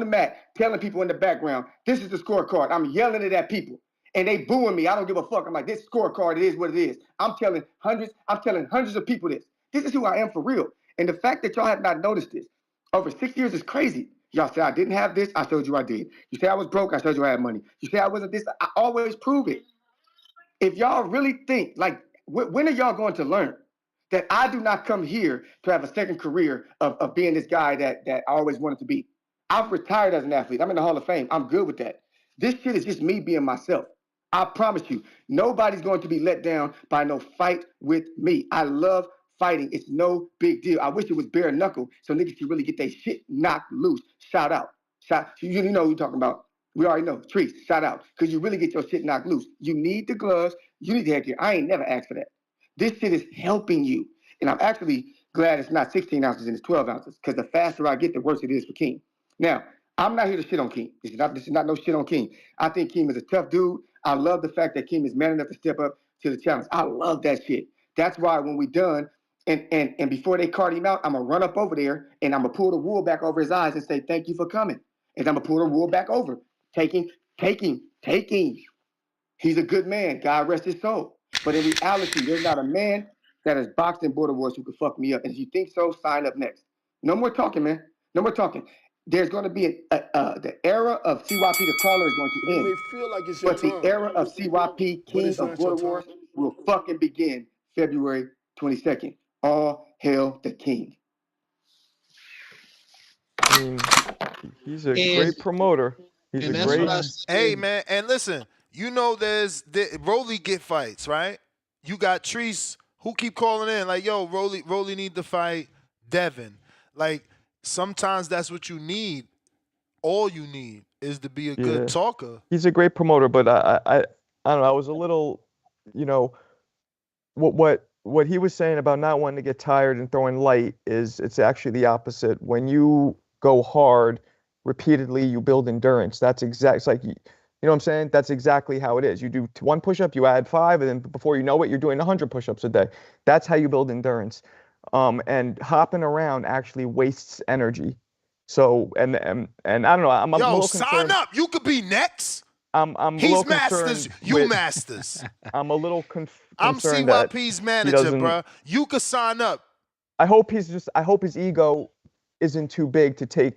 the mat telling people in the background, this is the scorecard. I'm yelling it at people and they booing me. I don't give a fuck. I'm like, this scorecard, it is what it is. I'm telling hundreds of people this. This is who I am for real. And the fact that y'all have not noticed this over 6 years is crazy. Y'all say I didn't have this, I showed you I did. You say I was broke, I showed you I had money. You say I wasn't this, I always prove it. If y'all really think, like, when are y'all going to learn that I do not come here to have a second career of being this guy that I always wanted to be? I've retired as an athlete. I'm in the Hall of Fame. I'm good with that. This shit is just me being myself. I promise you, nobody's going to be let down by no fight with me. I love fighting. It's no big deal. I wish it was bare knuckle so niggas can really get their shit knocked loose. Shout out. You know what we're talking about. We already know. Trees, shout out. Because you really get your shit knocked loose. You need the gloves. You need the headgear. I ain't never asked for that. This shit is helping you. And I'm actually glad it's not 16 ounces and it's 12 ounces. Because the faster I get, the worse it is for King. Now, I'm not here to shit on King. This is not no shit on King. I think King is a tough dude. I love the fact that King is man enough to step up to the challenge. I love that shit. That's why when we done, and before they cart him out, I'm going to run up over there and I'm going to pull the wool back over his eyes and say, thank you for coming. And I'm going to pull the wool back over. Taking. He's a good man. God rest his soul. But in reality, there's not a man that has boxed in border wars who could fuck me up. And if you think so, sign up next. No more talking, man. No more talking. There's going to be the era of CYP the caller is going to end. It may feel like it's your but the time, era of CYP but King it's of not Border your time. Wars will fucking begin February 22nd. All hail the king. I mean, he's a And great promoter. He's a and that's what great. I Hey said. man, and listen, you know Rolly get fights, right? You got Treese who keep calling in like, yo, Rolly need to fight Devin. Like sometimes that's what you need. All you need is to be a good Yeah, talker. he's a great promoter, but I don't know. I was a little, you know, what he was saying about not wanting to get tired and throwing light is it's actually the opposite. When you go hard repeatedly, you build endurance. That's exact. It's like you know what I'm saying? That's exactly how it is. You do one push-up, you add 5, and then before you know it, you're doing 100 push-ups a day. That's how you build endurance. And hopping around actually wastes energy. So and I don't know. I'm a Yo, little sign concerned. up. You could be next. I'm a He's little masters, concerned you with. masters. I'm a little I'm concerned that CYP's he manager, doesn't. bruh. You could sign up. I hope his ego isn't too big to take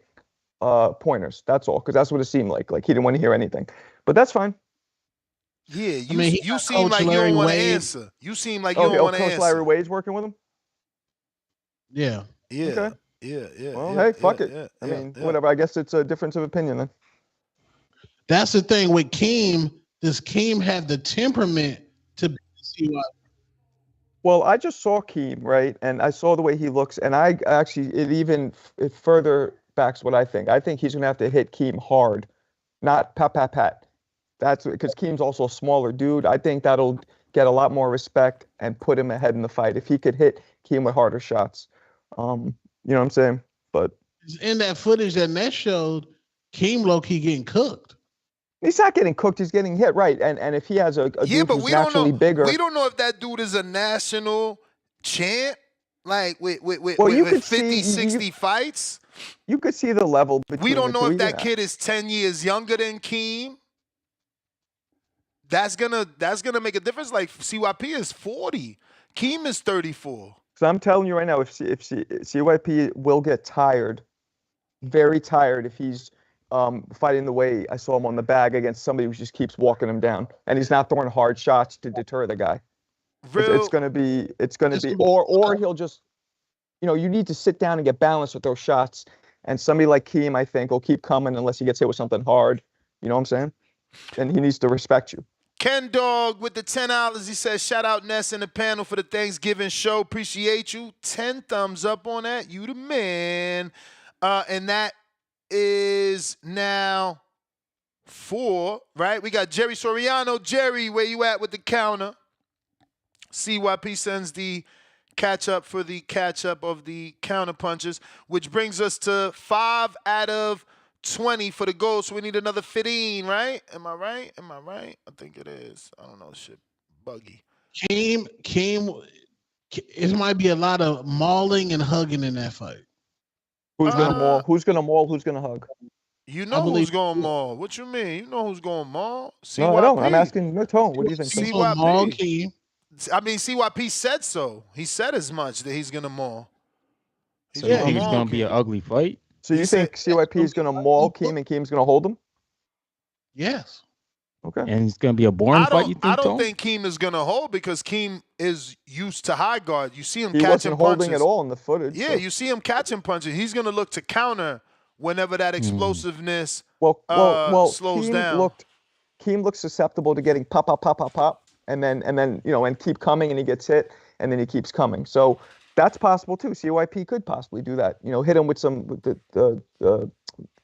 pointers. That's all, because that's what it seemed like. Like he didn't want to hear anything. But that's fine. Yeah, I mean, he you got seem Coach like you Larry don't want to Wade. answer. You seem like you don't want to Coach Larry answer. Wade's working with him. Yeah. Yeah. Okay. Yeah. Well, yeah, hey, fuck yeah, it. yeah, I yeah, mean, yeah. whatever. I guess it's a difference of opinion then. That's the thing with Keem. Does Keem have the temperament to see what? Well, I just saw Keem, right? And I saw the way he looks, and I actually it further backs what I think. I think he's gonna have to hit Keem hard, not pat pat pat. That's because Keem's also a smaller dude. I think that'll get a lot more respect and put him ahead in the fight if he could hit Keem with harder shots. You know what I'm saying? But In that footage that Ness showed, Keem low key getting cooked. he's not getting cooked. He's getting hit, right? And if he has a Yeah, dude but who's we don't know. naturally bigger, We don't know if that dude is a national champ, like with well, you 50, could see 60 fights. you could see the level between We don't the know two. if that kid is 10 years younger than Keem. That's gonna make a difference. Like CYP is 40. Keem is 34. So I'm telling you right now, if CYP will get tired, very tired, if he's fighting the way I saw him on the bag against somebody who just keeps walking him down, and he's not throwing hard shots to deter the guy. It's gonna be, or he'll just, you need to sit down and get balanced with those shots. And somebody like Keem, I think, will keep coming unless he gets hit with something hard. You know what I'm saying? And he needs to respect you. Ken Dog with the $10. He says, shout out Ness and the panel for the Thanksgiving show. Appreciate you. 10 thumbs up on that. You the man. And that is now 4, right? We got Jerry Soriano. Jerry, where you at with the counter? CYP sends the catch up for the catch up of the counter punches, which brings us to 5 out of 20 for the goal. So we need another 15, right? Am I right? I think it is. I don't know. Shit, buggy. Keem, it might be a lot of mauling and hugging in that fight. Who's gonna maul? Who's gonna maul? Who's gonna hug? You know who's going maul. What you mean? You know who's going maul? CYP. No, I don't. I'm asking Tone. What do you think? CYP. I mean, CYP said so. He said as much that he's gonna maul. So you think it's gonna be an ugly fight? So you think CYP is gonna maul Keem and Keem's gonna hold him? Yes. Okay. And it's gonna be a boring fight. You think? I don't Tone? think Keem is gonna hold because Keem is used to high guard. You see him He catching wasn't holding punches at all in the footage. Yeah, you see him catching punches. He's gonna look to counter whenever that explosiveness Well, slows Keem down. Keem looks susceptible to getting pop, pop, pop, pop, pop, and then and keep coming, and he gets hit, and then he keeps coming. So that's possible too. CYP could possibly do that. Hit him with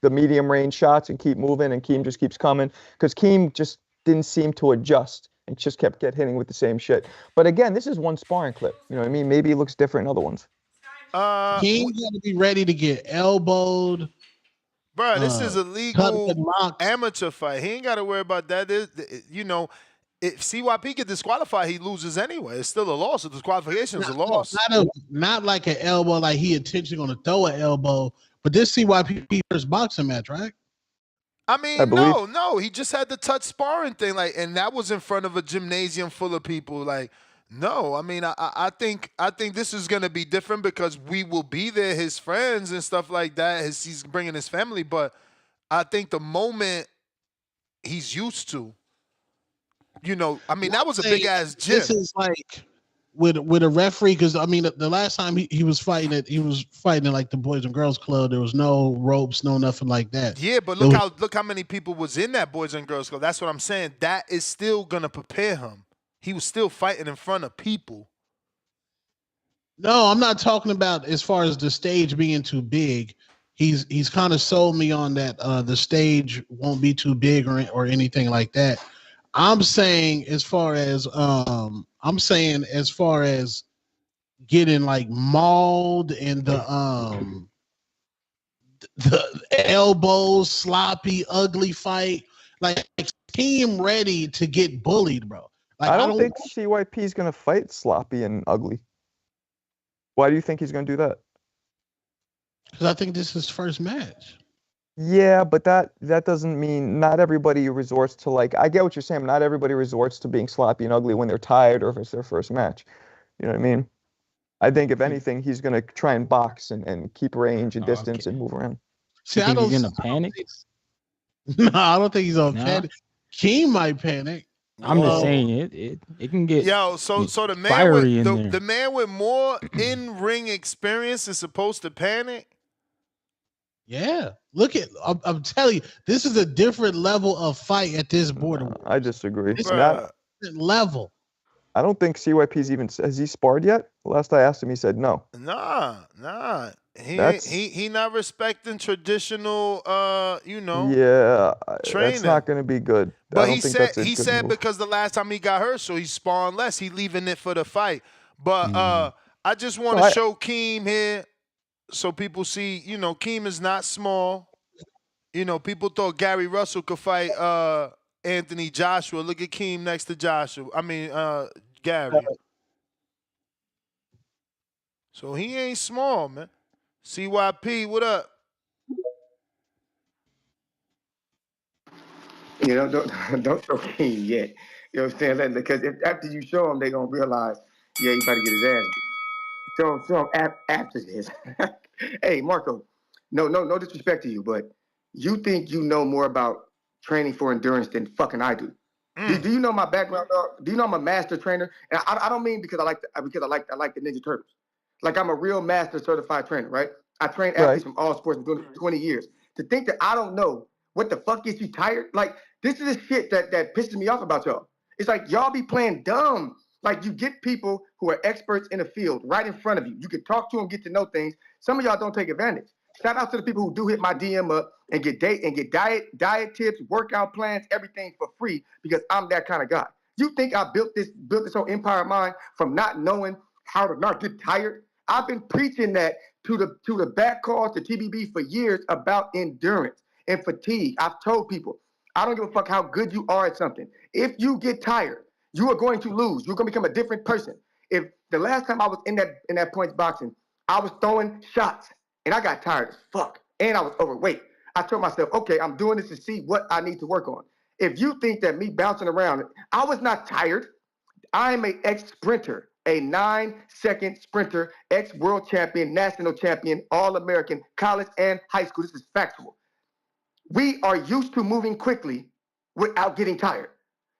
the medium range shots and keep moving, and Keem just keeps coming because Keem just didn't seem to adjust and just kept hitting with the same shit. But again, this is one sparring clip. You know what I mean? Maybe it looks different in other ones. Keem got to be ready to get elbowed. Bro, this is a legal amateur fight. He ain't got to worry about that. If CYP get disqualified, he loses anyway. It's still a loss. The disqualification is a loss. Not like an elbow, like he intentionally going to throw an elbow. But this CYP first boxing match, right? I mean, no. He just had the touch sparring thing, and that was in front of a gymnasium full of people. No. I mean, I think this is gonna be different because we will be there, his friends and stuff like that. He's bringing his family, but I think the moment he's used to, I mean, that was a big ass gym. This is like with a referee, because I mean the last time he was fighting in like the Boys and Girls Club. There was no ropes, no nothing like that. Yeah, but look how many people was in that Boys and Girls Club. That's what I'm saying. That is still gonna prepare him. He was still fighting in front of people. No, I'm not talking about as far as the stage being too big. He's kind of sold me on that the stage won't be too big or anything like that. I'm saying as far as getting like mauled and the elbows, sloppy, ugly fight, like team ready to get bullied, bro. Like I don't think CYP is gonna fight sloppy and ugly. Why do you think he's gonna do that? Because I think this is his first match. Yeah, but that doesn't mean not everybody resorts to, like, I get what you're saying, but not everybody resorts to being sloppy and ugly when they're tired or if it's their first match. You know what I mean? I think if anything, he's gonna try and box and keep range and distance and move around. See, you think he's gonna panic? No, I don't think he's gonna panic. Keem might panic. I'm just saying it can get so the man fiery with in there. the man with more in-ring experience is supposed to panic. Yeah, look at I'm telling you, this is a different level of fight at this border. I disagree. It's Not level. I don't think CYP's even has he sparred yet? Last I asked him, he said no. Nah. He not respecting traditional training. That's not going to be good. But he said because the last time he got hurt, so he's sparring less. He leaving it for the fight. But I just want to show Keem here so people see, Keem is not small. People thought Gary Russell could fight Anthony Joshua. Look at Keem next to Joshua. I mean, Gary. So he ain't small, man. CYP, what up? Don't show King yet. You know what I'm saying? Because after you show him, they're going to realize, yeah, he about to get his ass beat. So after this. Hey, Marco, no disrespect to you, but you think you know more about training for endurance than fucking I do. Do you know my background, dog? Do you know I'm a master trainer? And I don't mean because I like the Ninja Turtles. Like, I'm a real master certified trainer, right? I train athletes from all sports. I'm doing it for 20 years. To think that I don't know what the fuck gets you tired? Like, this is the shit that pisses me off about y'all. It's like y'all be playing dumb. Like, you get people who are experts in the field right in front of you. You can talk to them, get to know things. Some of y'all don't take advantage. Shout out to the people who do hit my DM up and get diet tips, workout plans, everything for free because I'm that kind of guy. You think I built this whole empire of mine from not knowing how to not get tired? I've been preaching that to the back calls to TBB for years about endurance and fatigue. I've told people, I don't give a fuck how good you are at something. If you get tired, you are going to lose. You're going to become a different person. If the last time I was in that points boxing, I was throwing shots and I got tired as fuck and I was overweight. I told myself, okay, I'm doing this to see what I need to work on. If you think that me bouncing around, I was not tired. I'm an ex-sprinter, a 9-second sprinter, ex-world champion, national champion, all-American, college and high school. This is factual. We are used to moving quickly without getting tired.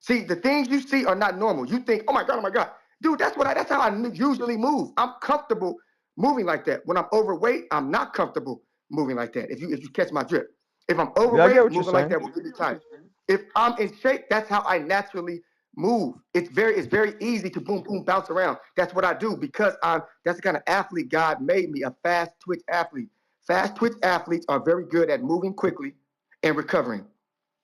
See, the things you see are not normal. You think, oh my God. Dude, that's how I usually move. I'm comfortable moving like that. When I'm overweight, I'm not comfortable moving like that. If you catch my drift. If I'm overweight, moving like that will get me tired. If I'm in shape, that's how I naturally move. It's very easy to boom, bounce around. That's what I do because that's the kind of athlete God made me, a fast twitch athlete. Fast twitch athletes are very good at moving quickly and recovering.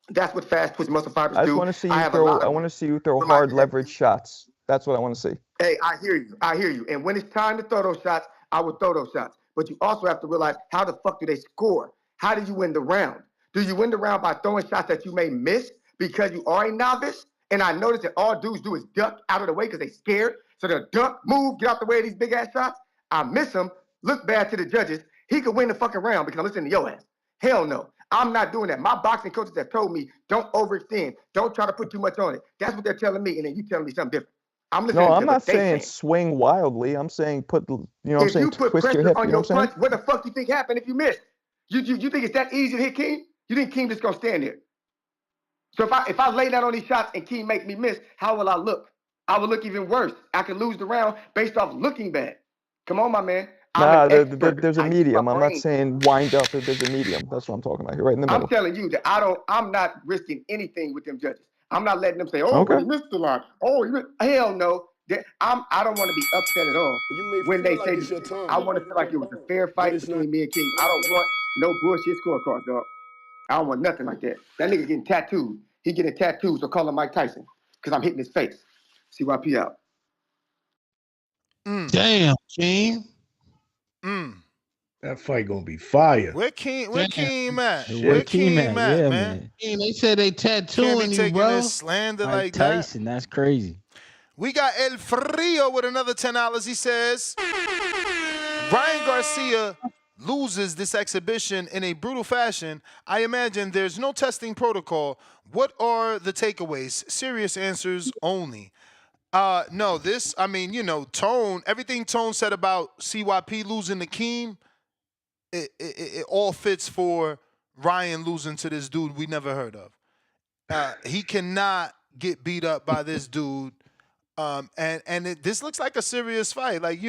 That's what fast twitch muscle fibers do. I want to see you throw hard leverage shots. That's what I want to see. Hey, I hear you. And when it's time to throw those shots, I will throw those shots. But you also have to realize, how the fuck do they score? How do you win the round? Do you win the round by throwing shots that you may miss because you are a novice? And I notice that all dudes do is duck out of the way because they scared. So they'll duck, move, get out the way of these big ass shots. I miss them, look bad to the judges. He could win the fucking round because I'm listening to your ass. Hell no. I'm not doing that. My boxing coaches have told me, don't overextend. Don't try to put too much on it. That's what they're telling me. And then you telling me something different. I'm listening to I'm not saying swing wildly. I'm saying twist your hip. On your punch, what the fuck you think happened if you missed? You think it's that easy to hit Keem? You think Keem just gonna stand there? So if I lay down on these shots and Keem make me miss, how will I look? I would look even worse. I could lose the round based off looking bad. Come on, my man. I'm Nah, an expert. there's a I use my medium. I'm not brain. saying wind up. There's a medium. That's what I'm talking about here, right in the I'm middle. telling you that I'm not risking anything with them judges. I'm not letting them say, oh, Okay. well, he missed the line. Oh, hell no. I don't want to be upset at all You may when feel they like say it's this. your time, I want to feel like it was a fair but fight it's not. between me and King. I don't want no bullshit scorecards, dog. I don't want nothing like that. That nigga getting tattooed. He getting tattoos, so call him Mike Tyson because I'm hitting his face. CYP out. Damn, King. That fight gonna be fire. Where King at? Shit. Where King at, Yeah, man? King, they said they Can't be tattooing you, taking bro. this slander Mike like Tyson, that's crazy. We got El Frio with another $10. He says, Ryan Garcia loses this exhibition in a brutal fashion. I imagine there's no testing protocol. What are the takeaways? Serious answers only. No, this, I mean, Tone, everything Tone said about CYP losing to Keem, it all fits for Ryan losing to this dude we never heard of. He cannot get beat up by this dude. This looks like a serious fight. Like,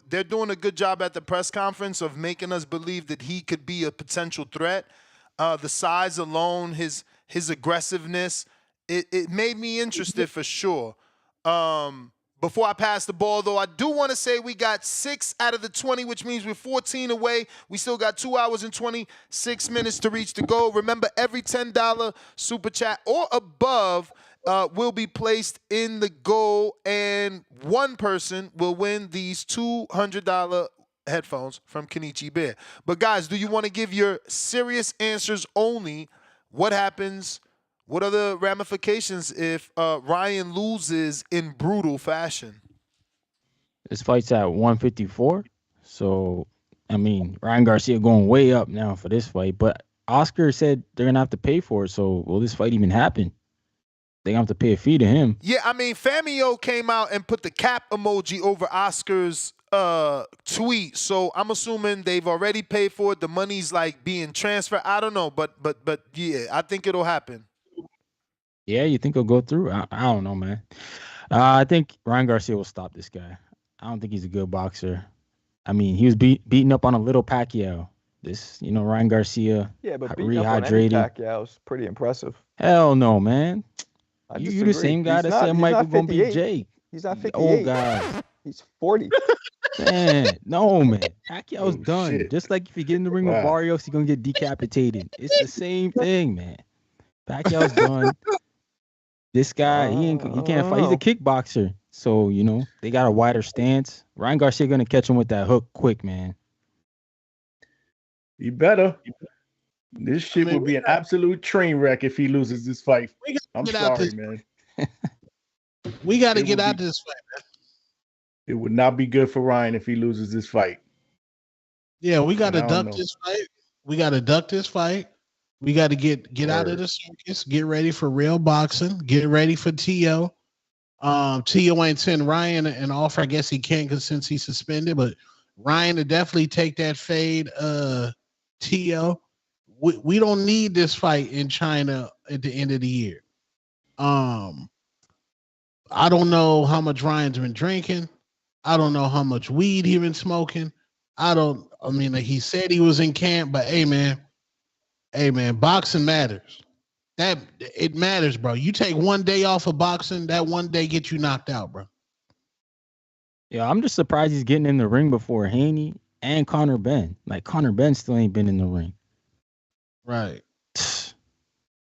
they're doing a good job at the press conference of making us believe that he could be a potential threat. The size alone, his aggressiveness, it made me interested for sure. Before I pass the ball, though, I do want to say we got 6 out of the 20, which means we're 14 away. We still got 2 hours and 26 minutes to reach the goal. Remember, every $10 super chat or above will be placed in the goal, and one person will win these $200 headphones from Kenichi Bear. But guys, do you want to give your serious answers only? What happens? What are the ramifications if Ryan loses in brutal fashion? This fight's at 154. So, I mean, Ryan Garcia going way up now for this fight. But Oscar said they're going to have to pay for it. So, will this fight even happen? They're going to have to pay a fee to him. Yeah, I mean, Famio came out and put the cap emoji over Oscar's tweet. So, I'm assuming they've already paid for it. The money's like being transferred. I don't know. But yeah, I think it'll happen. Yeah, you think he'll go through? I don't know, man. I think Ryan Garcia will stop this guy. I don't think he's a good boxer. I mean, he was beating up on a little Pacquiao. This, Ryan Garcia, yeah, but beating up on any Pacquiao is pretty impressive. Hell no, man. You the same guy that said Michael gonna beat Jake. He's not 58. Old guy. He's 40. Man, no, man. Pacquiao's done. Shit. Just like if you get in the ring with Barrios, he's gonna get decapitated. It's the same thing, man. Pacquiao's done. This guy, he can't fight. He's a kickboxer. So, they got a wider stance. Ryan Garcia going to catch him with that hook quick, man. You better. This shit would be an absolute train wreck if he loses this fight. I'm sorry, man. We got to get out of this fight, man. It would not be good for Ryan if he loses this fight. Yeah, we got to duck this fight. We got to duck this fight. We got to get out of the circus, get ready for real boxing, get ready for T.O. T.O. ain't sent Ryan an offer. I guess he can't since he's suspended, but Ryan to definitely take that fade. T.O. We don't need this fight in China at the end of the year. I don't know how much Ryan's been drinking. I don't know how much weed he's been smoking. He said he was in camp, but hey, man, boxing matters. It matters, bro. You take one day off of boxing, that one day gets you knocked out, bro. Yeah, I'm just surprised he's getting in the ring before Haney and Conor Benn. Like, Conor Benn still ain't been in the ring. Right.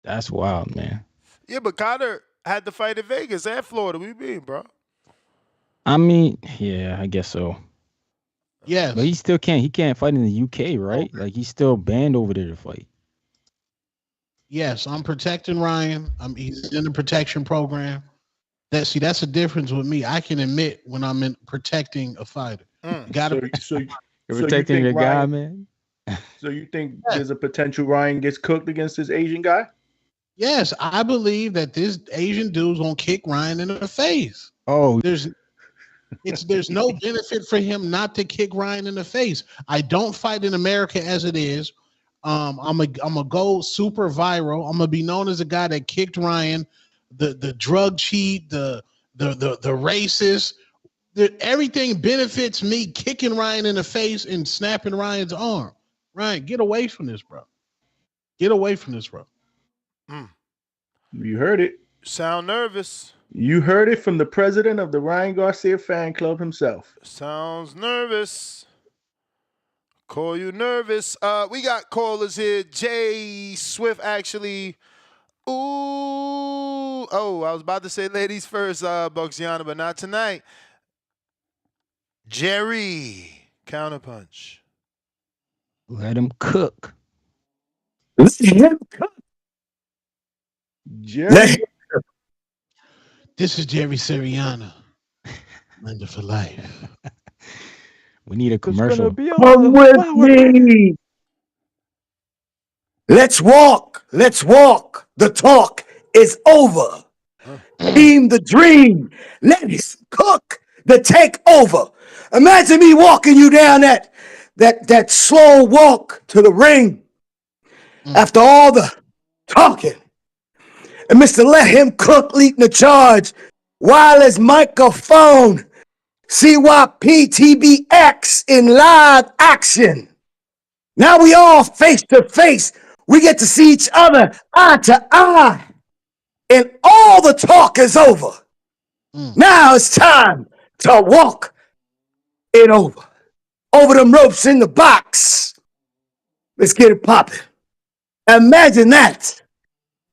That's wild, man. Yeah, but Conor had to fight in Vegas and Florida. What do you mean, bro? I mean, yeah, I guess so. Yes. But he still can't. He can't fight in the UK, right? Like, he's still banned over there to fight. Yes, I'm protecting Ryan. He's in the protection program. That's the difference with me. I can admit when I'm in protecting a fighter. So you're protecting your guy, man. So you think there's a potential Ryan gets cooked against this Asian guy? Yes, I believe that this Asian dude's gonna kick Ryan in the face. Oh, there's no benefit for him not to kick Ryan in the face. I don't fight in America as it is. I'm a go super viral. I'm gonna be known as a guy that kicked Ryan, the drug cheat, the the races. Everything benefits me kicking Ryan in the face and snapping Ryan's arm. Ryan, get away from this, bro. Get away from this, bro. You heard it. Sound nervous. You heard it from the president of the Ryan Garcia fan club himself. Sounds nervous. Call you nervous. We got callers here. Jay Swift actually. Ooh. Oh, I was about to say ladies first, Buxiana, but not tonight. Jerry. Counterpunch. Let him cook. Let him cook. Jerry. This is Jerry Sirianni. Lender for life. We need a commercial. Come with me. Let's walk. Let's walk. The talk is over. Team the dream. Let's cook the takeover. Imagine me walking you down that slow walk to the ring after all the talking. And Mr. Let Him Cook leading the charge. Wireless microphone. CYP TBX in live action. Now we all face to face. We get to see each other eye to eye. And all the talk is over. Now it's time to walk it over. Over them ropes in the box. Let's get it popping. Imagine that.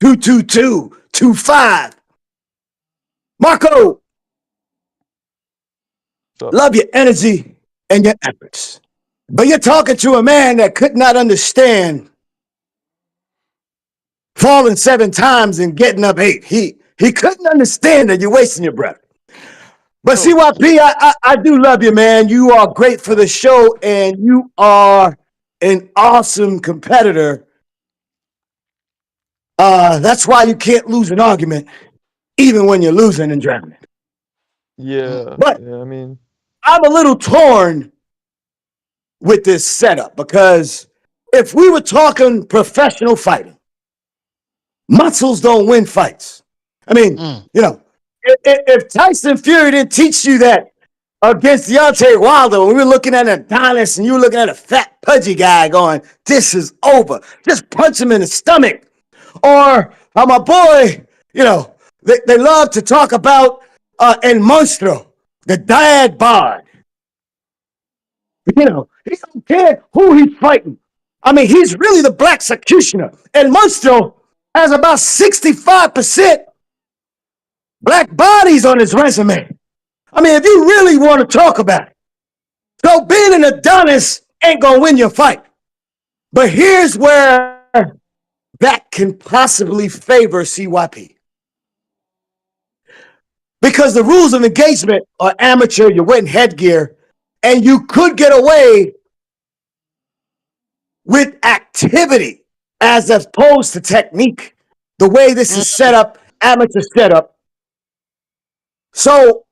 222-25. Marco, love your energy and your efforts. But you're talking to a man that could not understand falling 7 times and getting up 8. He couldn't understand that you're wasting your breath. But CYP, I do love you, man. You are great for the show, and you are an awesome competitor. That's why you can't lose an argument, even when you're losing and drowning. Yeah, But yeah, I mean, I'm a little torn with this setup because if we were talking professional fighting, muscles don't win fights. I mean, you know, if Tyson Fury didn't teach you that against Deontay Wilder, when we were looking at Adonis and you were looking at a fat, pudgy guy going, this is over. Just punch him in the stomach. Or how my boy, you know, they love to talk about El Monstro, the dad bod. You know, he don't care who he's fighting. I mean, he's really the black executioner. El Monstro has about 65% black bodies on his resume. I mean, if you really want to talk about it. So being an Adonis ain't going to win your fight. But here's where that can possibly favor CYP. Because the rules of engagement are amateur, you're wearing headgear, and you could get away with activity as opposed to technique. The way this is set up, amateur setup. So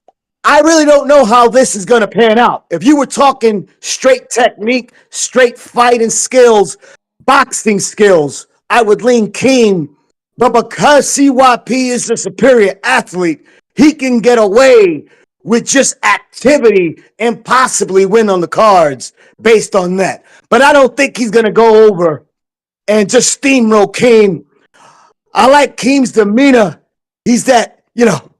I really don't know how this is going to pan out. If you were talking straight technique, straight fighting skills, boxing skills, I would lean Keem. But because CYP is the superior athlete, he can get away with just activity and possibly win on the cards based on that. But I don't think he's going to go over and just steamroll Keem. I like Keem's demeanor. He's that, you know,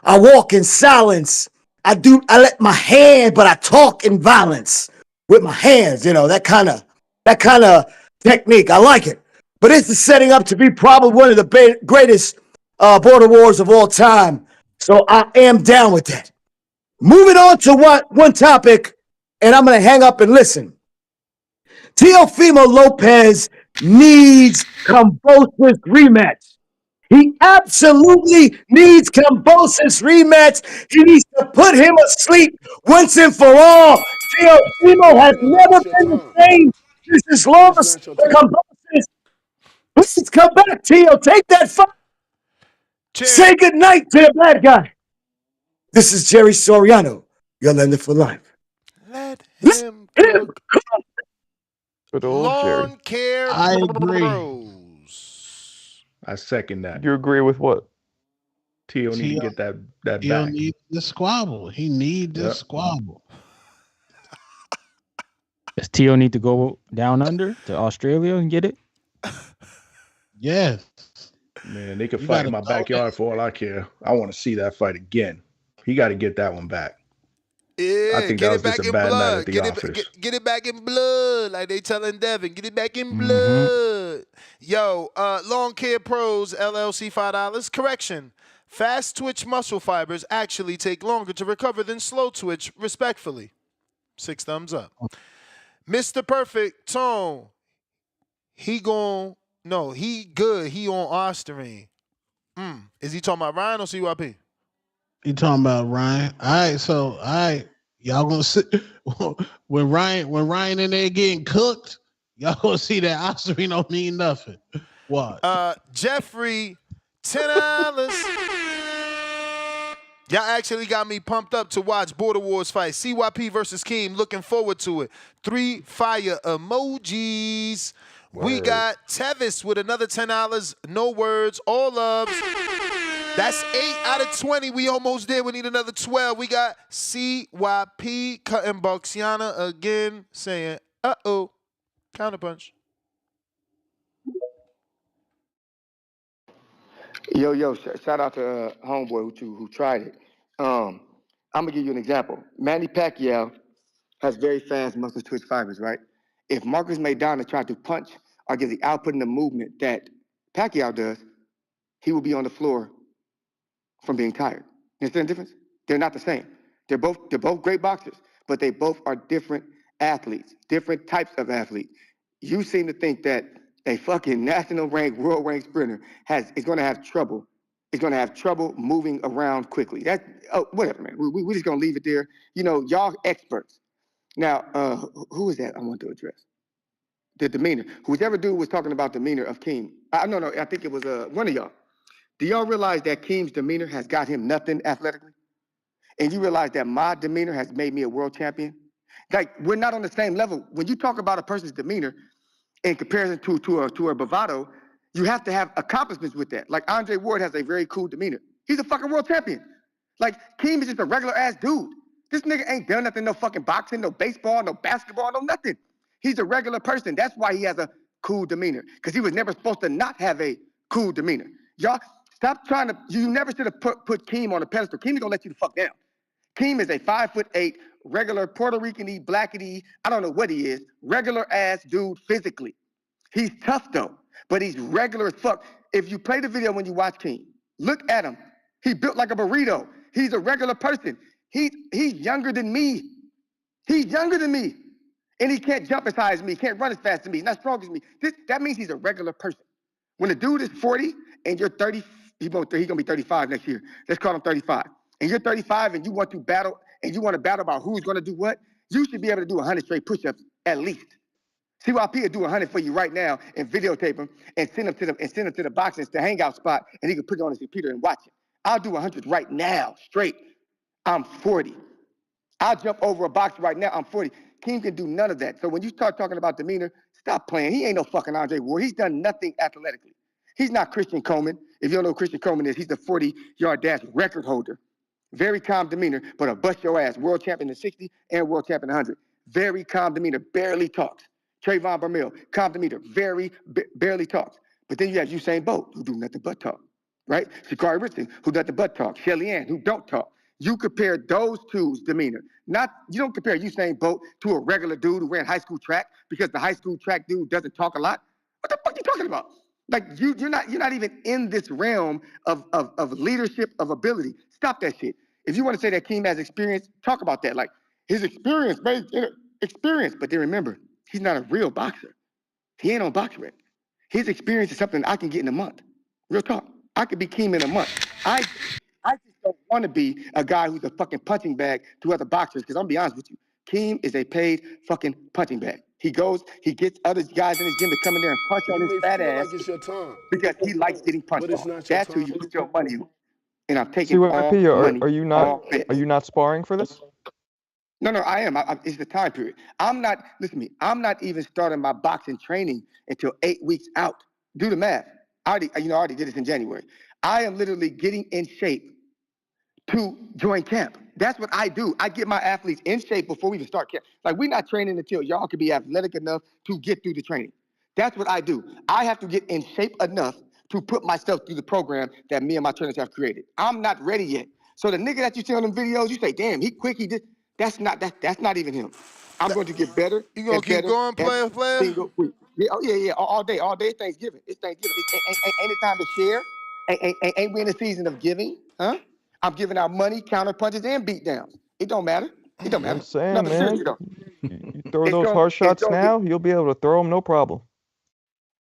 I walk in silence. I let my hand, but I talk in violence with my hands, you know, that kind of technique. I like it. But this is setting up to be probably one of the greatest border wars of all time. So I am down with that. Moving on to one topic, and I'm going to hang up and listen. Teofimo Lopez needs Kambosos rematch. He absolutely needs Kambosos rematch. He needs to put him asleep once and for all. Teofimo has never been the same since his loss to Kambosos. Please come back, Teo. Take that fight. Say goodnight to the bad guy. This is Jerry Soriano, your lender for life. Let him cook. Good old Jerry. Lawn care I agree. pros. I second that. You agree with what? Tio need to get that He'll back. need the squabble. He need the squabble. Does Tio need to go down under to Australia and get it? Yes. Man, they could You fight gotta in my throw backyard for all I care. I want to see that fight again. He got to get that one back. I Yeah, think get that it was just back a in bad night at blood. the office. Get it back in blood, like they telling Devin. Get it back in Mm-hmm. blood. Yo, Long Care Pros LLC $5. Correction. Fast twitch muscle fibers actually take longer to recover than slow twitch, respectfully. 6 thumbs up. Mr. Perfect Tone. He good. He on Osterine. Is he talking about Ryan or CYP? You talking about Ryan? All right. Y'all gonna see when Ryan in there getting cooked, y'all gonna see that Osterine don't mean nothing. Watch. Jeffrey, $10. Y'all actually got me pumped up to watch Border Wars fight. CYP versus Keem. Looking forward to it. 3 fire emojis. Word. We got Tevis with another $10. No words, all loves. That's 8 out of 20. We almost there. We need another 12. We got CYP cutting Boxiana again, saying, uh-oh. Counterpunch. Yo, shout out to homeboy who tried it. I'm gonna give you an example. Manny Pacquiao has very fast muscle twitch fibers, right? If Marcus Maidana tried to punch or give the output in the movement that Pacquiao does, he will be on the floor from being tired. You understand the difference? They're not the same. They're both great boxers, but they both are different athletes, different types of athletes. You seem to think that a fucking national ranked, world ranked sprinter is going to have trouble. Is going to have trouble moving around quickly. Whatever, man. We're just going to leave it there. You know, y'all experts. Now, who is that I want to address? The demeanor. Whichever dude was talking about demeanor of Keem. No, I think it was one of y'all. Do y'all realize that Keem's demeanor has got him nothing athletically? And you realize that my demeanor has made me a world champion? Like, we're not on the same level. When you talk about a person's demeanor in comparison to a bravado, you have to have accomplishments with that. Like, Andre Ward has a very cool demeanor. He's a fucking world champion. Like, Keem is just a regular ass dude. This nigga ain't done nothing, no fucking boxing, no baseball, no basketball, no nothing. He's a regular person. That's why he has a cool demeanor, because he was never supposed to not have a cool demeanor. Y'all, stop trying to, you never should have put Keem on a pedestal. Keem is gonna let you the fuck down. Keem is a 5'8", regular Puerto Rican-y, blackety, I don't know what he is, regular ass dude physically. He's tough though, but he's regular as fuck. If you play the video when you watch Keem, look at him. He built like a burrito. He's a regular person. He's younger than me. He's younger than me. And he can't jump as high as me, can't run as fast as me, not strong as me. That means he's a regular person. When a dude is 40 and you're 30, he's gonna be 35 next year. Let's call him 35. And you're 35 and you want to battle about who's gonna do what, you should be able to do 100 straight push-ups at least. CYP will do 100 for you right now and videotape him and send him to the boxing, the hangout spot, and he can put it on his computer and watch it. I'll do 100 right now, straight. I'm 40. I'll jump over a box right now. I'm 40. Keem can do none of that. So when you start talking about demeanor, stop playing. He ain't no fucking Andre Ward. He's done nothing athletically. He's not Christian Coleman. If you don't know who Christian Coleman is, he's the 40-yard dash record holder. Very calm demeanor, but a bust your ass. World champion in 60 and world champion in 100. Very calm demeanor, barely talks. Trayvon Bermil, calm demeanor, barely talks. But then you have Usain Bolt, who do nothing but talk, right? Sha'Carri Richardson, who does nothing but talk. Shelly Ann, who don't talk. You compare those two's demeanor. You don't compare Usain Bolt to a regular dude who ran high school track because the high school track dude doesn't talk a lot. What the fuck are you talking about? Like you're not even in this realm of leadership, of ability. Stop that shit. If you want to say that Keem has experience, talk about that. Like his experience, experience. But then remember, he's not a real boxer. He ain't on BoxRec. His experience is something I can get in a month. Real talk. I could be Keem in a month. I just don't want to be a guy who's a fucking punching bag to other boxers, because I'm gonna be honest with you. Keem is a paid fucking punching bag. He gets other guys in his gym to come in there and punch on You his may fat feel ass like it's your time, because he likes getting punched but it's on. not your That's who time. you put your money on. And I'm taking all CYP, money, are you all bets. not sparring for this? No, I am. It's the time period. Listen to me, I'm not even starting my boxing training until 8 weeks out. Do the math. I already did this in January. I am literally getting in shape to join camp. That's what I do. I get my athletes in shape before we even start camp. Like, we're not training until y'all can be athletic enough to get through the training. That's what I do. I have to get in shape enough to put myself through the program that me and my trainers have created. I'm not ready yet. So the nigga that you see on them videos, you say, damn, he quick, he did. That's not even him. I'm going to get better You gonna and keep better going, every player? single week. Yeah, oh yeah, all day. It's Thanksgiving. It's Thanksgiving. Ain't it time to share? Ain't we in the season of giving? Huh? I'm giving out money, counter punches, and beat downs. It don't matter. It don't That's what I'm matter. saying, No, but man. seriously though, You throw it's those going hard shots to get. now, you'll be able to throw them no problem.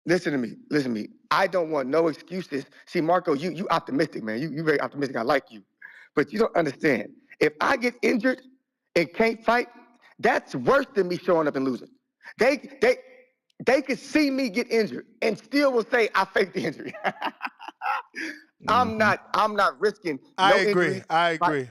Listen to me. I don't want no excuses. See, Marco, you optimistic, man. You very optimistic. I like you, but you don't understand. If I get injured and can't fight, that's worse than me showing up and losing. They could see me get injured and still will say I faked the injury. I'm not risking no injury. I agree.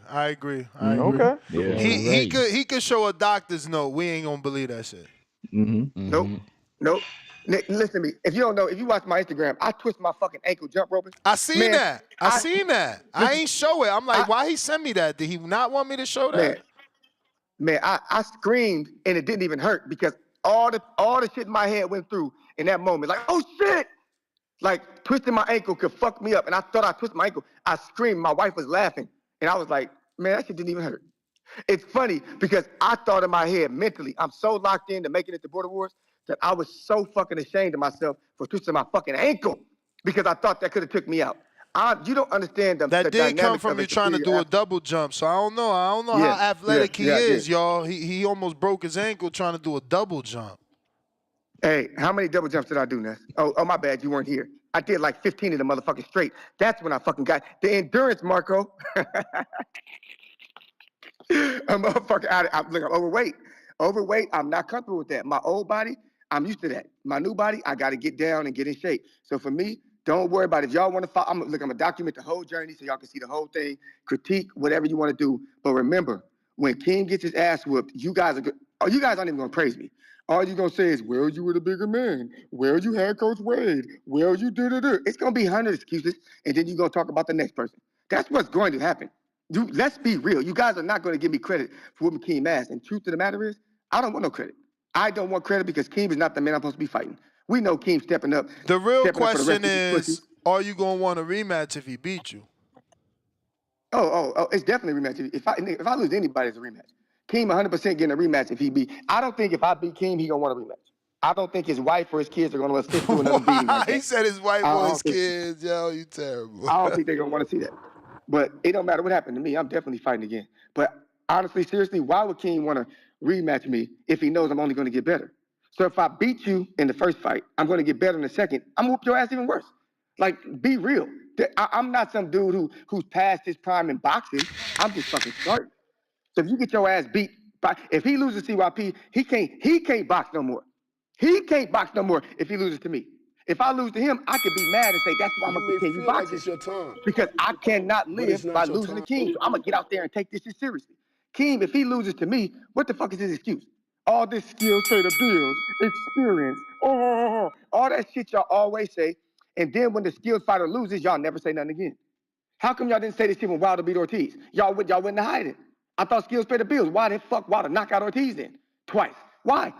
Okay. Yeah. He could show a doctor's note. We ain't gonna believe that shit. Nope. Listen to me. If you don't know, if you watch my Instagram, I twist my fucking ankle jump roping. I seen that. I ain't show it. I'm like, why he send me that? Did he not want me to show that? Man, I screamed and it didn't even hurt because all the shit in my head went through in that moment. Like, oh shit! Like, twisting my ankle could fuck me up. And I thought I twisted my ankle. I screamed. My wife was laughing. And I was like, man, that shit didn't even hurt. It's funny because I thought in my head mentally, I'm so locked into making it to Border Wars that I was so fucking ashamed of myself for twisting my fucking ankle because I thought that could have took me out. You don't understand the That did come dynamics from of a you trying to do a double jump. So I don't know. I don't know how athletic he is, y'all. He almost broke his ankle trying to do a double jump. Hey, how many double jumps did I do, Ness? Oh, my bad. You weren't here. I did like 15 of them motherfuckers straight. That's when I fucking got the endurance, Marco. I'm overweight. I'm not comfortable with that. My old body, I'm used to that. My new body, I got to get down and get in shape. So for me, don't worry about it. If y'all want to follow, I'm gonna document the whole journey so y'all can see the whole thing, critique whatever you want to do. But remember, when King gets his ass whooped, you guys aren't even gonna praise me. All you're gonna say is, well, you were the bigger man. Well, you had Coach Wade. Well, you did it. It's gonna be 100 excuses, and then you're gonna talk about the next person. That's what's going to happen. Let's be real. You guys are not going to give me credit for whooping Keem ass. And truth of the matter is, I don't want no credit. I don't want credit because Keem is not the man I'm supposed to be fighting. We know Keem stepping up. The real For question the rest is, are you going to want a rematch if he beat you? Oh, it's definitely a rematch. If I lose anybody, it's a rematch. Keem 100% getting a rematch if he beat. I don't think if I beat Keem, he going to want a rematch. I don't think his wife or his kids are going to assist through another beating like that. He said his wife or his kids. Yo, you terrible. I don't think they're going to want to see that. But it don't matter what happened to me. I'm definitely fighting again. But honestly, seriously, why would King want to rematch me if he knows I'm only going to get better? So if I beat you in the first fight, I'm going to get better in the second. I'm going to whoop your ass even worse. Like, be real. I'm not some dude who's past his prime in boxing. I'm just fucking starting. So if you get your ass beat, if he loses CYP, he can't box no more. He can't box no more if he loses to me. If I lose to him, I could be mad and say, that's why I'm going to continue boxing. Like it's your time. Because I cannot live by losing to Keem. So I'm going to get out there and take this shit seriously. Keem, if he loses to me, what the fuck is his excuse? All this skills pay the bills, experience, all that shit y'all always say. And then when the skilled fighter loses, y'all never say nothing again. How come y'all didn't say this shit when Wilder beat Ortiz? Y'all went to hide it. I thought skills pay the bills. Why the fuck Wilder knock out Ortiz then? Twice. Why?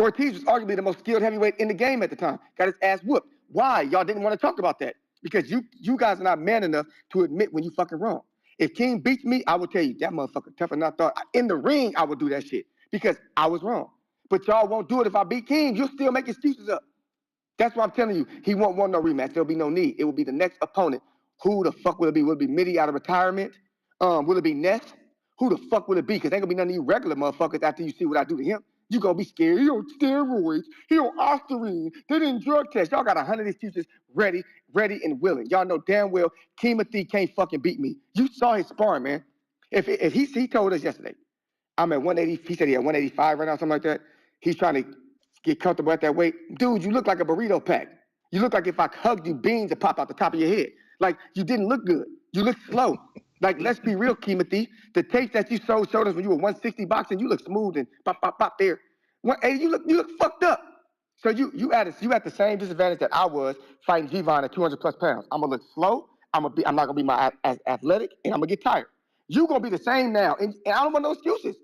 Ortiz was arguably the most skilled heavyweight in the game at the time. Got his ass whooped. Why? Y'all didn't want to talk about that. Because you guys are not man enough to admit when you fucking wrong. If King beats me, I will tell you, that motherfucker tougher than I thought. In the ring, I would do that shit. Because I was wrong. But y'all won't do it if I beat King. You'll still make excuses up. That's why I'm telling you, he won't want no rematch. There'll be no need. It will be the next opponent. Who the fuck will it be? Will it be Mitty out of retirement? Will it be Ness? Who the fuck will it be? Because ain't gonna be none of you regular motherfuckers after you see what I do to him. You gonna be scared. He on steroids. He on ostarine. They didn't drug test. Y'all got 100 excuses ready and willing. Y'all know damn well Keemothy can't fucking beat me. You saw his sparring, man. If he told us yesterday, I'm at 180. He said he at 185 right now, something like that. He's trying to get comfortable at that weight. Dude, you look like a burrito pack. You look like if I hugged you, beans would pop out the top of your head. Like, you didn't look good. You look slow. Like, let's be real, Keemothy. The tape that you showed us when you were 160 boxing, you look smooth and pop there. 180, you look fucked up. So you at the same disadvantage that I was fighting Gvon at 200 plus pounds. I'm gonna look slow. I'm not gonna be as athletic, and I'm gonna get tired. You gonna be the same now, and I don't want no excuses.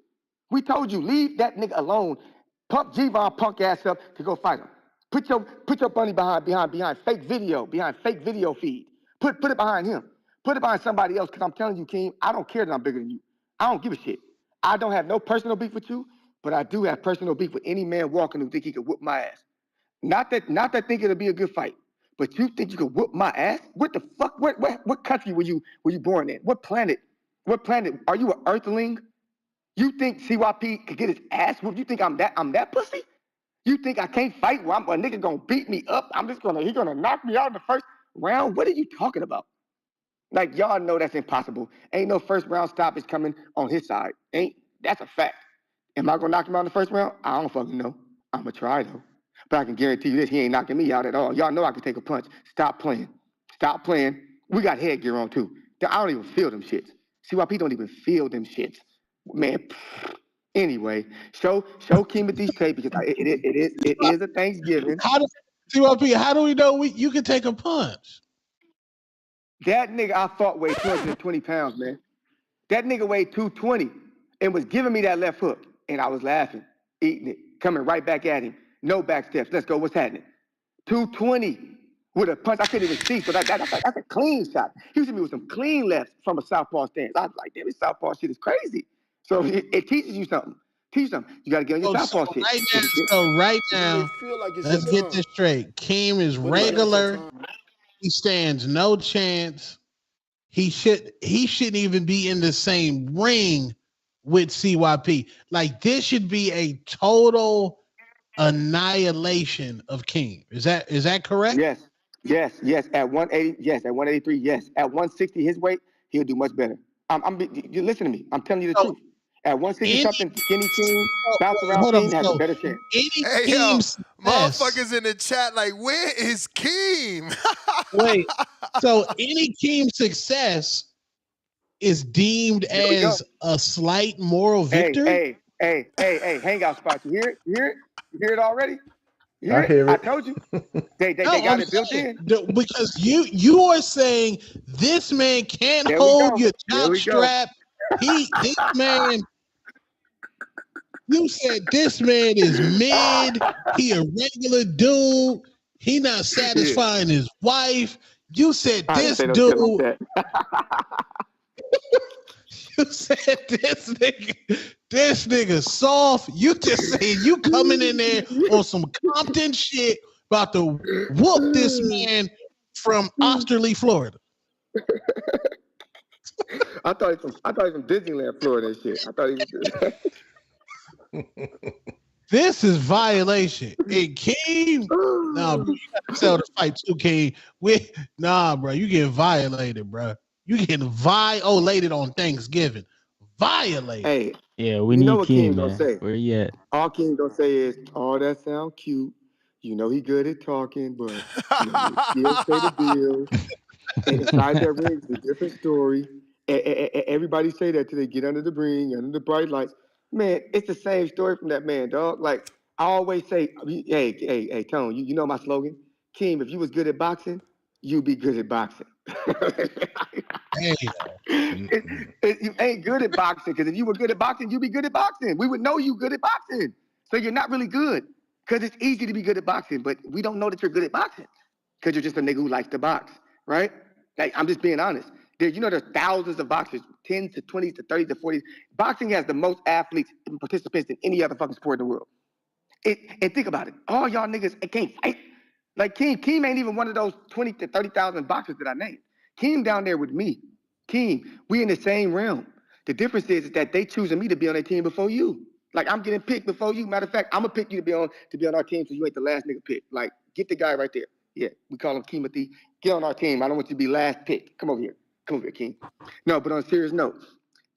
We told you, leave that nigga alone. Pump G-Von punk ass up to go fight him. Put your bunny behind fake video feed. Put it behind him. Put it behind somebody else, because I'm telling you, Keem, I don't care that I'm bigger than you. I don't give a shit. I don't have no personal beef with you, but I do have personal beef with any man walking who think he could whoop my ass. Not that think it'll be a good fight, but you think you could whoop my ass? What the fuck? What country were you born in? What planet? Are you an earthling? You think CYP could get his ass whooped? You think I'm that pussy? You think I can't fight? Well, a nigga gonna beat me up? He gonna knock me out in the first round? What are you talking about? Like, y'all know that's impossible. Ain't no first round stoppage coming on his side. That's a fact. Am I gonna knock him out in the first round? I don't fucking know. I'm gonna try though. But I can guarantee you this, he ain't knocking me out at all. Y'all know I can take a punch. Stop playing. We got headgear on too. I don't even feel them shits. CYP don't even feel them shits. Man, anyway, show Keem these tape, because it is a Thanksgiving. CYP, how do we know you can take a punch? That nigga I fought weighed 220 pounds, man. That nigga weighed 220 and was giving me that left hook. And I was laughing, eating it, coming right back at him. No back steps. Let's go. What's happening? 220 with a punch I couldn't even see. So that's a clean shot. He was hitting me with some clean lefts from a southpaw stance. I was like, damn, this southpaw shit is crazy. So it teaches you something. You got to get on your southpaw shit. Right now, let's get this straight. Keem is regular. He stands no chance. He shouldn't even be in the same ring with CYP. Like, this should be a total annihilation of Keem. Is that correct? Yes. At 180, yes. At 183, yes. At 160, his weight, he'll do much better. You listen to me. I'm telling you the truth. At 160 something, skinny Keem, bounce around Keem has a better chance. Hey, yo, motherfuckers in the chat like, where is Keem? Wait, so any Keem success is deemed as a slight moral victory? Hey, hangout spot. You hear it? You hear it already? You I hear it. I told you. They got it built in. Because you are saying this man can't hold your jock strap. This man. You said this man is mid. He a regular dude. He not satisfying his wife. You said this dude. You said this nigga soft. You just saying you coming in there on some Compton shit, about to whoop this man from Osterley, Florida. I thought he was from Disneyland, Florida and shit. I thought he was. This is violation. And Keem, nah, bro, you gotta sell the fight too, Keem. Nah, bro, you getting violated, bro. You getting violated on Thanksgiving. Violated. Hey, yeah, we need Keem, man. Say. Where you at? All Keem gonna say is, "Oh, that sound cute. You know he good at talking, but he'll say the deal." And inside that ring is a different story. Everybody say that till they get under the ring, under the bright lights. Man, it's the same story from that man, dog. Like, I always say, hey, Tone, you know my slogan? Keem, if you was good at boxing, you'd be good at boxing. You ain't good at boxing, because if you were good at boxing, you'd be good at boxing. We would know you good at boxing. So you're not really good, because it's easy to be good at boxing, but we don't know that you're good at boxing, because you're just a nigga who likes to box, right? Like, I'm just being honest. There's thousands of boxers, 10s to 20s to 30s to 40s. Boxing has the most athletes and participants than any other fucking sport in the world. And think about it. All y'all niggas can't fight. Like, Keem ain't even one of those 20 to 30,000 boxers that I named. Keem down there with me. Keem, we in the same realm. The difference is that they choosing me to be on their team before you. Like, I'm getting picked before you. Matter of fact, I'm gonna pick you to be on our team, so you ain't the last nigga picked. Like, get the guy right there. Yeah, we call him Keemothy. Get on our team. I don't want you to be last picked. Come over here, Keem. No, but on a serious note,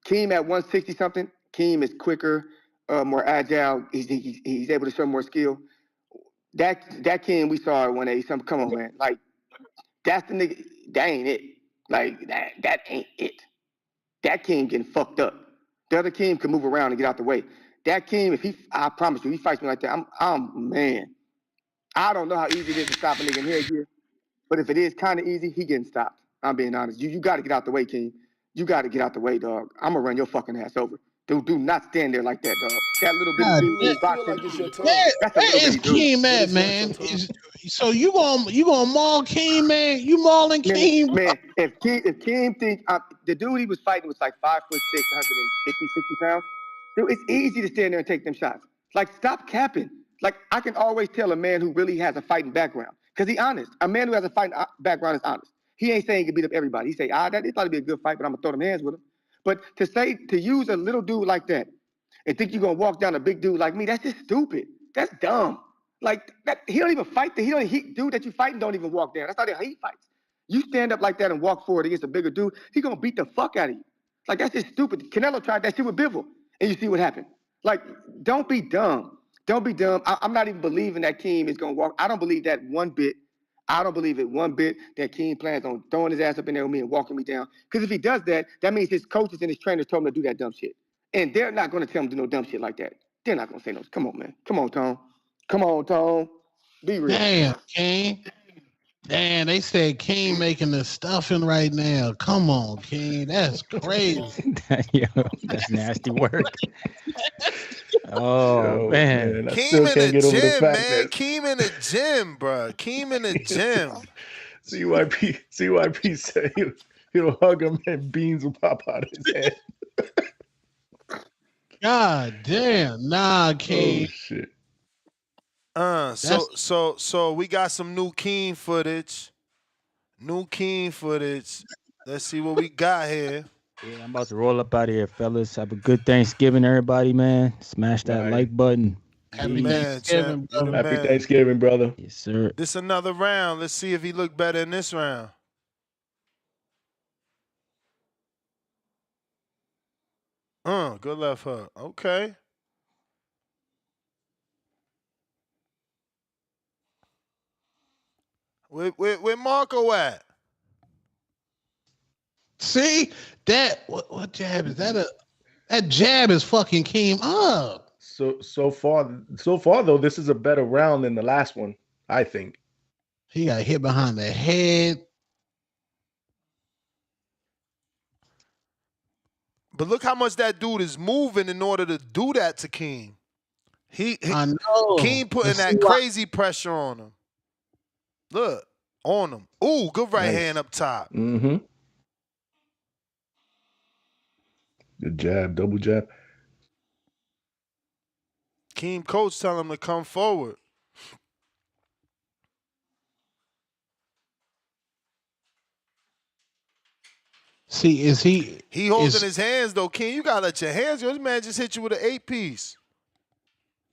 Keem at 160 something. Keem is quicker, more agile. He's able to show more skill. That Keem we saw at 180 something. Come on, man. Like, that's the nigga. That ain't it. Like, that ain't it. That Keem getting fucked up. The other Keem can move around and get out the way. That Keem, I promise you, he fights me like that. I'm man. I don't know how easy it is to stop a nigga in headgear, but if it is kind of easy, he getting stopped. I'm being honest. You got to get out the way, King. You got to get out the way, dog. I'm gonna run your fucking ass over. Do not stand there like that, dog. That little bitty God, dude damn. is boxing. Like it's your time, That's a Where little is bitty dude. Keem at, man? So you gonna maul Keem, man? You mauling Keem? Man, if Kim think the dude he was fighting was like 5'6", 150, 60 pounds, dude, it's easy to stand there and take them shots. Like, stop capping. Like, I can always tell a man who really has a fighting background, because he's honest. A man who has a fighting background is honest. He ain't saying he can beat up everybody. He say, that thought it'd be a good fight, but I'm gonna throw them hands with him. But to use a little dude like that and think you're gonna walk down a big dude like me, that's just stupid. That's dumb. Like, that, he don't even fight. Dude that you fighting don't even walk down. That's how he fights. You stand up like that and walk forward against a bigger dude, he gonna beat the fuck out of you. Like, that's just stupid. Canelo tried that shit with Bivol, and you see what happened. Like, don't be dumb. Don't be dumb. I'm not even believing that Keem is gonna walk. I don't believe that one bit. I don't believe it one bit that Keem plans on throwing his ass up in there with me and walking me down. Because if he does that, that means his coaches and his trainers told him to do that dumb shit. And they're not gonna tell him to do no dumb shit like that. They're not gonna say no. Come on, man. Come on, Tone. Come on, Tone. Be real. Damn, King. Damn, they said King making the stuffing right now. Come on, King. That's crazy. Yo, that's nasty work. Oh, man. I Keem still in can't the get over the gym, fact man. that Keem in the gym, bro. Keem in the gym. CYP said he'll hug him and beans will pop out of his head. God damn. Nah, King. Oh shit. So we got some new Keem footage. Let's see what we got here. Yeah, I'm about to roll up out of here, fellas. Have a good Thanksgiving, everybody, man. Smash that like button. Happy Man, Thanksgiving, champ. brother. Happy Thanksgiving, brother. Yes, sir. This another round. Let's see if he looked better in this round. Good left hook. Okay. Where Marco at? See that? What jab is that? That jab is fucking Keem up. So far though, this is a better round than the last one, I think. He got hit behind the head. But look how much that dude is moving in order to do that to Keem. I know. Keem putting that crazy pressure on him. Look, on him. Ooh, good right hand up top. Mm-hmm. Good jab, double jab. Keem coach tell him to come forward. See, is he? He holding his hands though, Keem. You gotta let your hands go. This man just hit you with an 8-piece.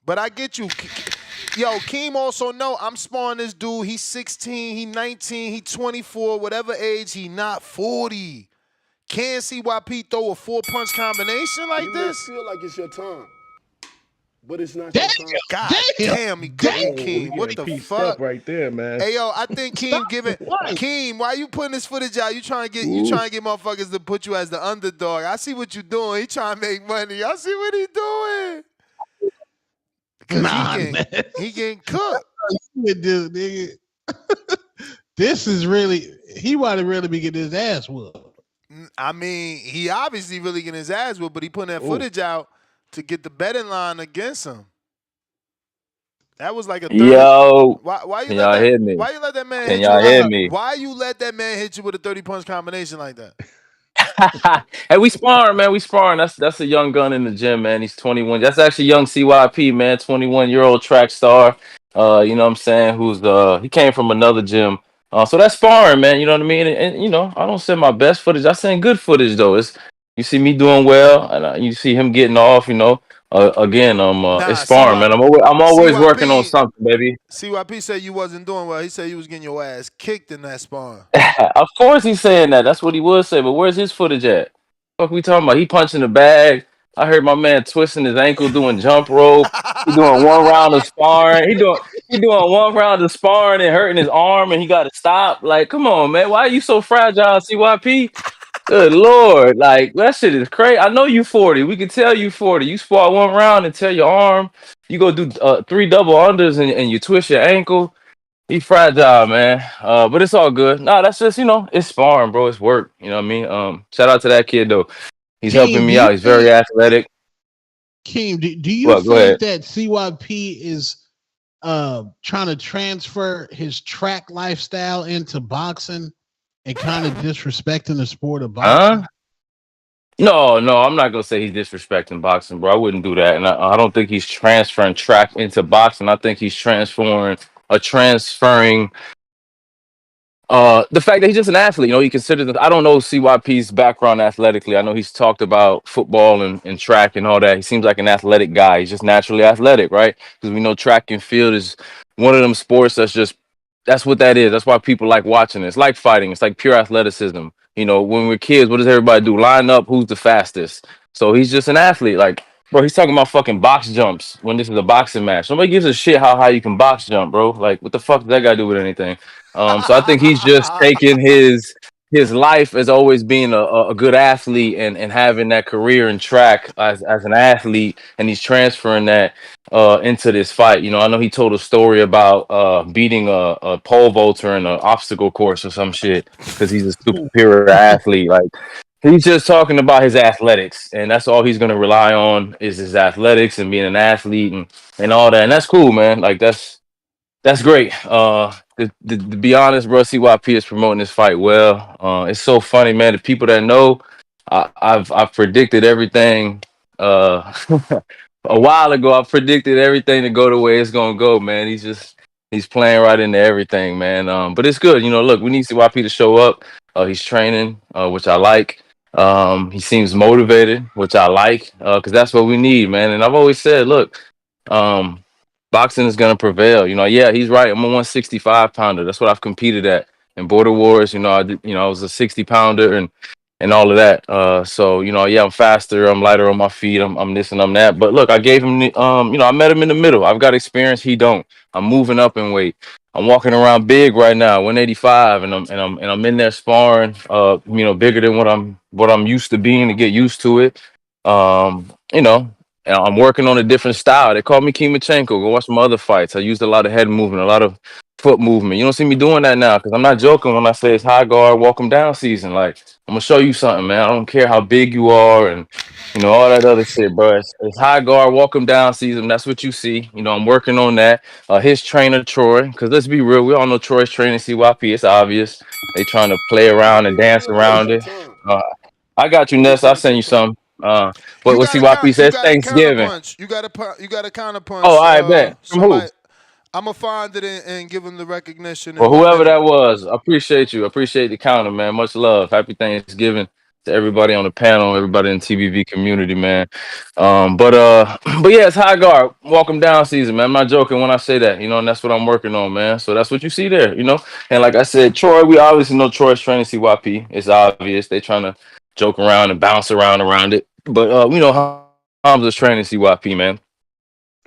But I get you. Yo, Keem also know I'm sparring this dude. He's 16, he 19, he 24, whatever age, he not 40. Can't CYP throw a 4-punch combination like this? You feel like it's your time, but it's not your time. God damn, he cooking Keem. What the fuck? Right there, man. Hey yo, I think Keem giving Keem, why you putting this footage out? You trying to get motherfuckers to put you as the underdog. I see what you doing. He trying to make money. I see what he doing. He getting cooked. Dude, nigga. This is really, he might have really be getting his ass whooped. I mean, he obviously really getting his ass whooped, but he putting that footage out to get the betting line against him. That was like a 30. Yo, why you can let y'all that, hear me? Why you let that man Can hit y'all you? hear me? Why you let that man hit you with a 30-punch combination like that? Hey, we sparring, man. We sparring. That's a young gun in the gym, man. He's 21. That's actually young CYP, man. 21-year-old track star. You know what I'm saying? Who's he came from another gym. So that's sparring, man. You know what I mean? And you know, I don't send my best footage. I send good footage though. You see me doing well, and you see him getting off. You know, again, it's sparring, man. I'm always working on something, baby. CYP said you wasn't doing well. He said you was getting your ass kicked in that sparring. Of course he's saying that. That's what he would say. But where's his footage at? What we talking about? He punching the bag. I heard my man twisting his ankle doing jump rope. He doing one round of sparring. He doing one round of sparring and hurting his arm, and he got to stop. Like, come on, man. Why are you so fragile, CYP? Good Lord. Like, that shit is crazy. I know you 40. We can tell you 40. You spar one round and tear your arm. You go do 3 double unders and you twist your ankle. He fragile, man. But it's all good. Nah, that's just it's sparring, bro. It's work. You know what I mean? Shout out to that kid though. He's helping Keem, do me you out. He's very think athletic. Keem, do you Well, go think ahead. that CYP is trying to transfer his track lifestyle into boxing and kind of disrespecting the sport of Huh? boxing? No, no, I'm not gonna say he's disrespecting boxing, bro. I wouldn't do that, and I don't think he's transferring track into boxing. I think he's transferring the fact that he's just an athlete. You know, he considers I don't know CYP's background athletically. I know he's talked about football and track and all that. He seems like an athletic guy. He's just naturally athletic, right? Because we know track and field is one of them sports that's what that is. That's why people like watching it. It's like fighting. It's like pure athleticism. You know, when we're kids, what does everybody do? Line up who's the fastest. So he's just an athlete. Like, bro, he's talking about fucking box jumps when this is a boxing match. Nobody gives a shit how high you can box jump, bro. Like, what the fuck does that got to do with anything? So I think he's just taking his life as always being a good athlete and having that career in track as an athlete, and he's transferring that into this fight. You know, I know he told a story about beating a pole vaulter in an obstacle course or some shit because he's a superior athlete. Like he's just talking about his athletics, and that's all he's gonna rely on is his athletics and being an athlete and all that. And that's cool, man. Like that's great. To be honest, bro, CYP is promoting this fight well. It's so funny, man. The people that know, I've predicted everything. Uh, a while ago, I predicted everything to go the way it's gonna go, man. He's playing right into everything, man. But it's good. You know, look, we need CYP to show up. He's training, which I like. He seems motivated, which I like, because that's what we need, man. And I've always said, look. Um, Boxing is gonna prevail. You know, yeah, he's right. I'm a 165 pounder. That's what I've competed at in Border Wars. You know, I was a 60 pounder and all of that. So yeah, I'm faster. I'm lighter on my feet. I'm this and I'm that. But look, I gave him I met him in the middle. I've got experience. He don't. I'm moving up in weight. I'm walking around big right now, 185, and I'm in there sparring. Bigger than what I'm used to being to get used to it. You know, and I'm working on a different style. They call me Kimachenko. Go watch some other fights. I used a lot of head movement, a lot of foot movement. You don't see me doing that now because I'm not joking when I say it's high guard, walk 'em down season. Like I'm gonna show you something, man. I don't care how big you are and all that other shit, bro. It's high guard, walk 'em down season. That's what you see. I'm working on that. His trainer Troy, because let's be real, we all know Troy's training CYP. It's obvious. They trying to play around and dance around it. I got you, Ness. I'll send you some. But You what got to CYP you says got to counter Thanksgiving. punch. You got to counter Oh, punch. I bet. From who? Somebody. I'm gonna find it and give him the recognition in Well, 1 whoever minute. that was, I appreciate you. I appreciate the counter, man. Much love. Happy Thanksgiving to everybody on the panel, everybody in the TBV community, man. But yeah, it's high guard. Welcome down season, man. I'm not joking when I say that, and that's what I'm working on, man. So that's what you see there. And like I said, Troy, we obviously know Troy's training CYP. It's obvious. They trying to joke around and bounce around it. But we know Hamza's training CYP, man.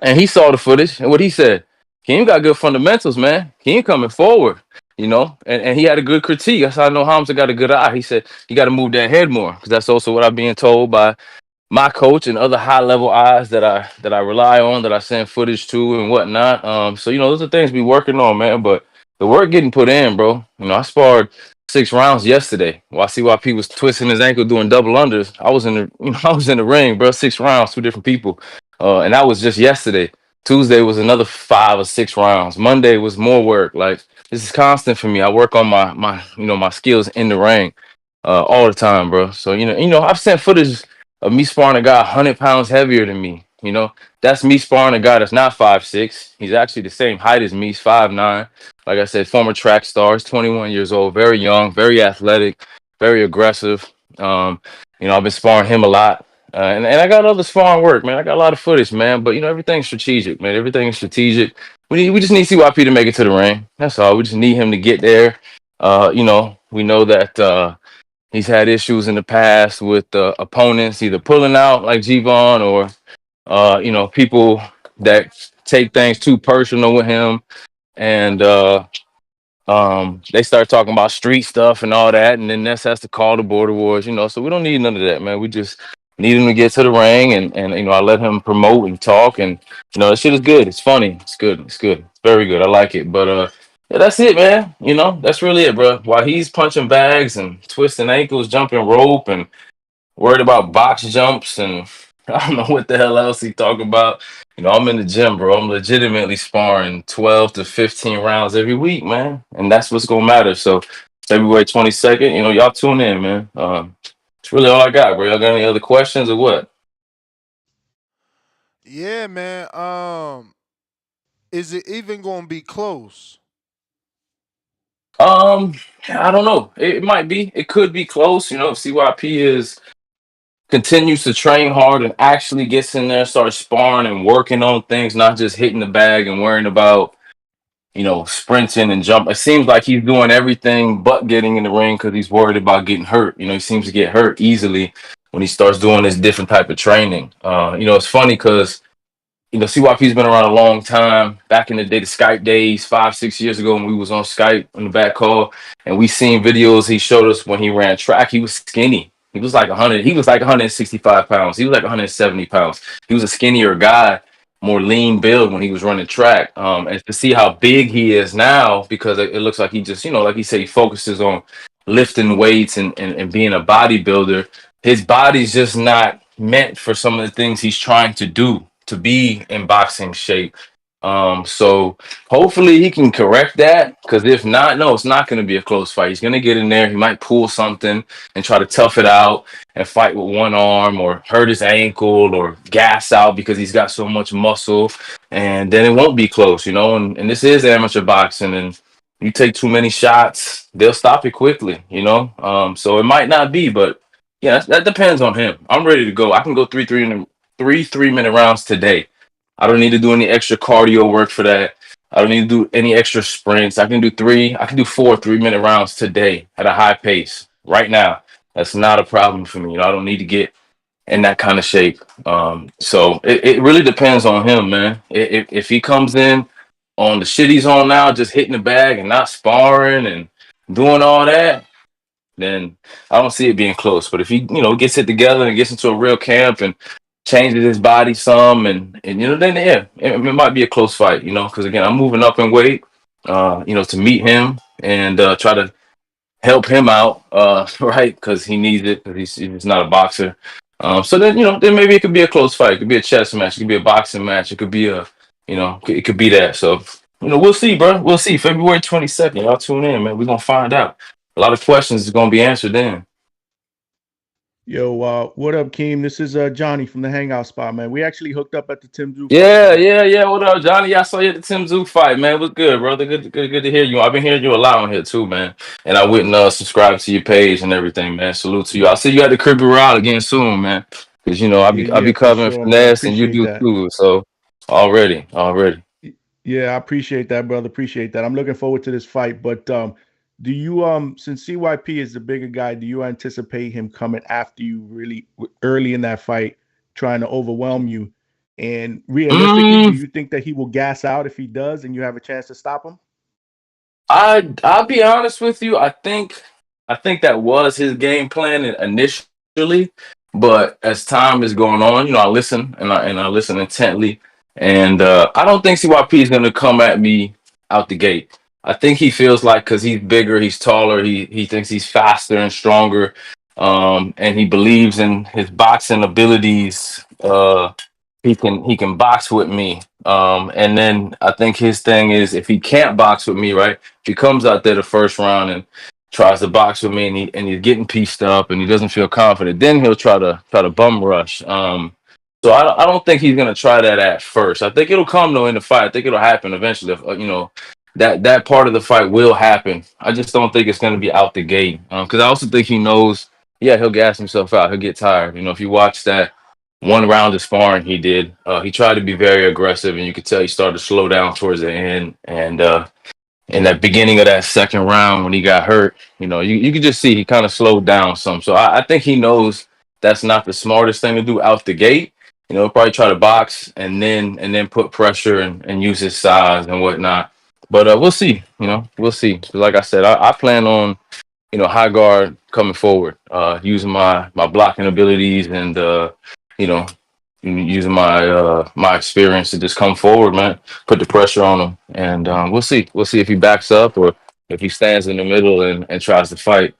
And he saw the footage, and what he said, Keem got good fundamentals, man. Keem coming forward, and he had a good critique. That's how I know Hamza got a good eye. He said you got to move that head more because that's also what I'm being told by my coach and other high level eyes that I rely on, that I send footage to and whatnot. So those are things we working on, man. But the work getting put in, bro. I sparred 6 rounds yesterday while CYP was twisting his ankle doing double unders. I was in the I was in the ring, bro. 6 rounds, two different people, and that was just yesterday. Tuesday was another 5 or 6 rounds. Monday was more work. Like this is constant for me. I work on my skills in the ring all the time, bro. So I've sent footage of me sparring a guy 100 pounds heavier than me. That's me sparring a guy that's not 5'6". He's actually the same height as me. He's 5'9". Like I said, former track star. He's 21 years old, very young, very athletic, very aggressive. I've been sparring him a lot. And I got other sparring work, man. I got a lot of footage, man. But everything's strategic, man. Everything is strategic. We just need CYP to make it to the ring. That's all. We just need him to get there. We know that he's had issues in the past with opponents either pulling out like G-Vaughn or people that take things too personal with him, and they start talking about street stuff and all that, and then Ness has to call the border wars. So we don't need none of that, man. We just need him to get to the ring, and I let him promote and talk, and that shit is good. It's funny. It's good. It's good. It's very good. I like it. But Yeah, that's it, man. You know, that's really it, bro. While he's punching bags and twisting ankles, jumping rope, and worried about box jumps, and I don't know what the hell else he talking about. You know, I'm in the gym, bro. I'm legitimately sparring 12 to 15 rounds every week, man, and that's what's gonna matter. So, February 22nd, you know, y'all tune in, man. It's really all I got, bro. Y'all got any other questions or what? Yeah, man. Is it even gonna be close? Um, I don't know. It might be. It could be close. You know, if CYP is continues to train hard and actually gets in there, starts sparring and working on things, not just hitting the bag and worrying about, you know, sprinting and jump. It seems like he's doing everything but getting in the ring because he's worried about getting hurt. You know, he seems to get hurt easily when he starts doing this different type of training. You know, it's funny because you know, CYP's been around a long time. Back in the day, the Skype days, 5, 6 years ago, when we was on Skype on the back call, and we seen videos he showed us when he ran track. He was skinny. He was like 100. He was like 165 pounds. He was like 170 pounds. He was a skinnier guy, more lean build when he was running track. And to see how big he is now, because it looks like he just, you know, like he said, he focuses on lifting weights and being a bodybuilder. His body's just not meant for some of the things he's trying to do to be in boxing shape. So hopefully he can correct that. Because if not, no, it's not going to be a close fight. He's going to get in there. He might pull something and try to tough it out and fight with one arm or hurt his ankle or gas out because he's got so much muscle. And then it won't be close, you know. And this is amateur boxing, and you take too many shots, they'll stop it quickly, you know. So it might not be, but yeah, that depends on him. I'm ready to go. I can go 3 3-minute rounds today. I don't need to do any extra cardio work for that. I don't need to do any extra sprints. I can do 4 3-minute rounds today at a high pace right now. That's not a problem for me. You know, I don't need to get in that kind of shape. So it really depends on him, man. If he comes in on the shit he's on now, just hitting the bag and not sparring and doing all that, then I don't see it being close. But if he, you know, gets it together and gets into a real camp and changes his body some, and you know, then yeah, it might be a close fight. You know, because again, I'm moving up in weight. You know, to meet him and try to help him out, right? Because he needs it. Because he's not a boxer. So then, you know, then maybe it could be a close fight. It could be a chess match. It could be a boxing match. It could be a, you know, it could be that. So, you know, we'll see, bro. We'll see. February 22nd. Y'all tune in, man. We're gonna find out. A lot of questions is gonna be answered then. Yo, what up, Keem? This is Johnny from the Hangout Spot, man. We actually hooked up at the Tim Drew fight, Yeah, man. yeah, yeah. What up, Johnny? I saw you at the Tim Zoo fight, man. It was good, brother. Good to hear you. I've been hearing you a lot on here too, man. And I went and subscribe to your page and everything, man. Salute to you. I'll see you at the Cribby Route again soon, man. Because you know Yeah, I be yeah, for covering sure, man. finesse and you Appreciate do that. too. So already. Yeah, I appreciate that, brother. Appreciate that. I'm looking forward to this fight. But do you since CYP is the bigger guy, do you anticipate him coming after you really early in that fight, trying to overwhelm you? And realistically, do Mm, you think that he will gas out if he does, and you have a chance to stop him? I'll be honest with you. I think that was his game plan initially, but as time is going on, you know, I listen and I listen intently, and I don't think CYP is going to come at me out the gate. I think he feels like because he's bigger, he's taller, he thinks he's faster and stronger, and he believes in his boxing abilities. He can box with me. And then I think his thing is if he can't box with me, right? If he comes out there the first round and tries to box with me and he's getting pieced up and he doesn't feel confident, then he'll try to bum rush. So I don't think he's gonna try that at first. I think it'll come though in the fight. I think it'll happen eventually. You know, that part of the fight will happen. I just don't think it's gonna be out the gate. Because I also think he knows. Yeah, he'll gas himself out. He'll get tired. You know, if you watch that one round of sparring he did, he tried to be very aggressive, and you could tell he started to slow down towards the end. And in that beginning of that second round when he got hurt, you know, you could just see he kind of slowed down some. So I think he knows that's not the smartest thing to do out the gate. You know, he'll probably try to box and then put pressure and use his size and whatnot. But we'll see. You know, we'll see. Like I said, I plan on, you know, high guard coming forward, using my blocking abilities and you know, using my my experience to just come forward, man. Put the pressure on him, and we'll see. We'll see if he backs up or if he stands in the middle and tries to fight.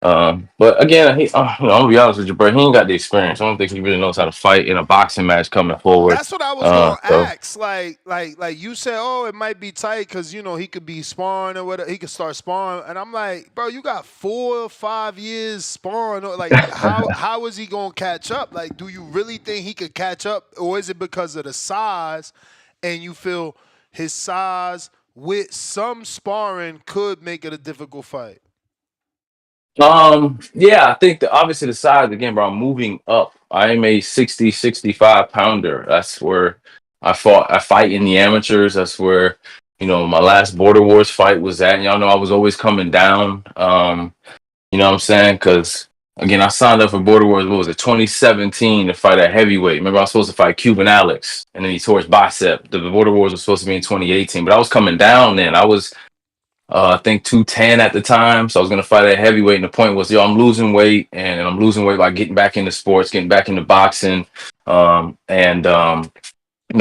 But again, I'm gonna be honest with you, bro. He ain't got the experience. I don't think he really knows how to fight in a boxing match coming forward. That's what I was gonna So ask. Like you said, oh, it might be tight because he could be sparring or whatever. He could start sparring, and I'm like, bro, you got 4 or 5 years sparring. Like, how is he gonna catch up? Like, do you really think he could catch up, or is it because of the size, and you feel his size with some sparring could make it a difficult fight? yeah, I think that obviously the size again, bro. I'm moving up. I am a 60, 65 pounder. That's where I fight in the amateurs. That's where, my last Border Wars fight was at. Y'all know I was always coming down. You know what I'm saying? Because again, I signed up for Border Wars, what was it, 2017 to fight at heavyweight. Remember, I was supposed to fight Cuban Alex, and then he tore his bicep. The Border Wars was supposed to be in 2018, but I was coming down then. I was I think 210 at the time. So I was gonna fight at heavyweight. And the point was, I'm losing weight, and I'm losing weight by getting back into sports, getting back into boxing. And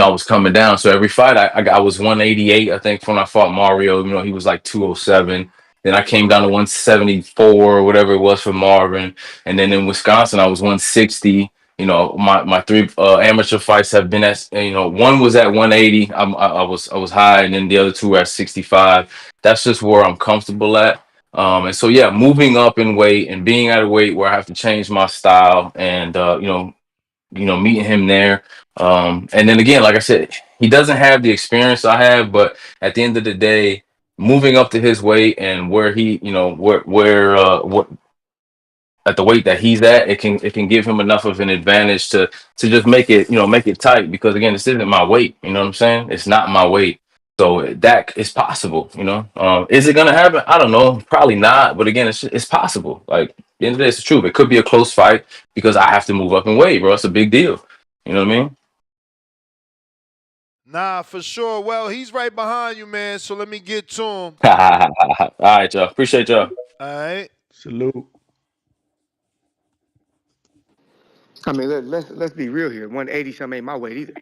I was coming down. So every fight I was 188, I think, when I fought Mario. He was like 207. Then I came down to 174 or whatever it was for Marvin. And then in Wisconsin, I was 160. My 3 amateur fights have been at, one was at 180. I was high, and then the other 2 were at 65. That's just where I'm comfortable at. And so, yeah, moving up in weight and being at a weight where I have to change my style and, meeting him there. And then again, like I said, he doesn't have the experience I have, but at the end of the day, moving up to his weight and where he, what at the weight that he's at, it can give him enough of an advantage to just make it tight, because again, this isn't my weight. You know what I'm saying? It's not my weight. So that is possible. Is it gonna happen? I don't know. Probably not. But again, it's possible. Like, at the end of the day, it's the truth. It could be a close fight because I have to move up in weight, bro. It's a big deal. You know what I mean? Nah, for sure. Well, he's right behind you, man. So let me get to him. All right, y'all. Appreciate y'all. All right. Salute. I mean, let's be real here. 180 something ain't my weight either.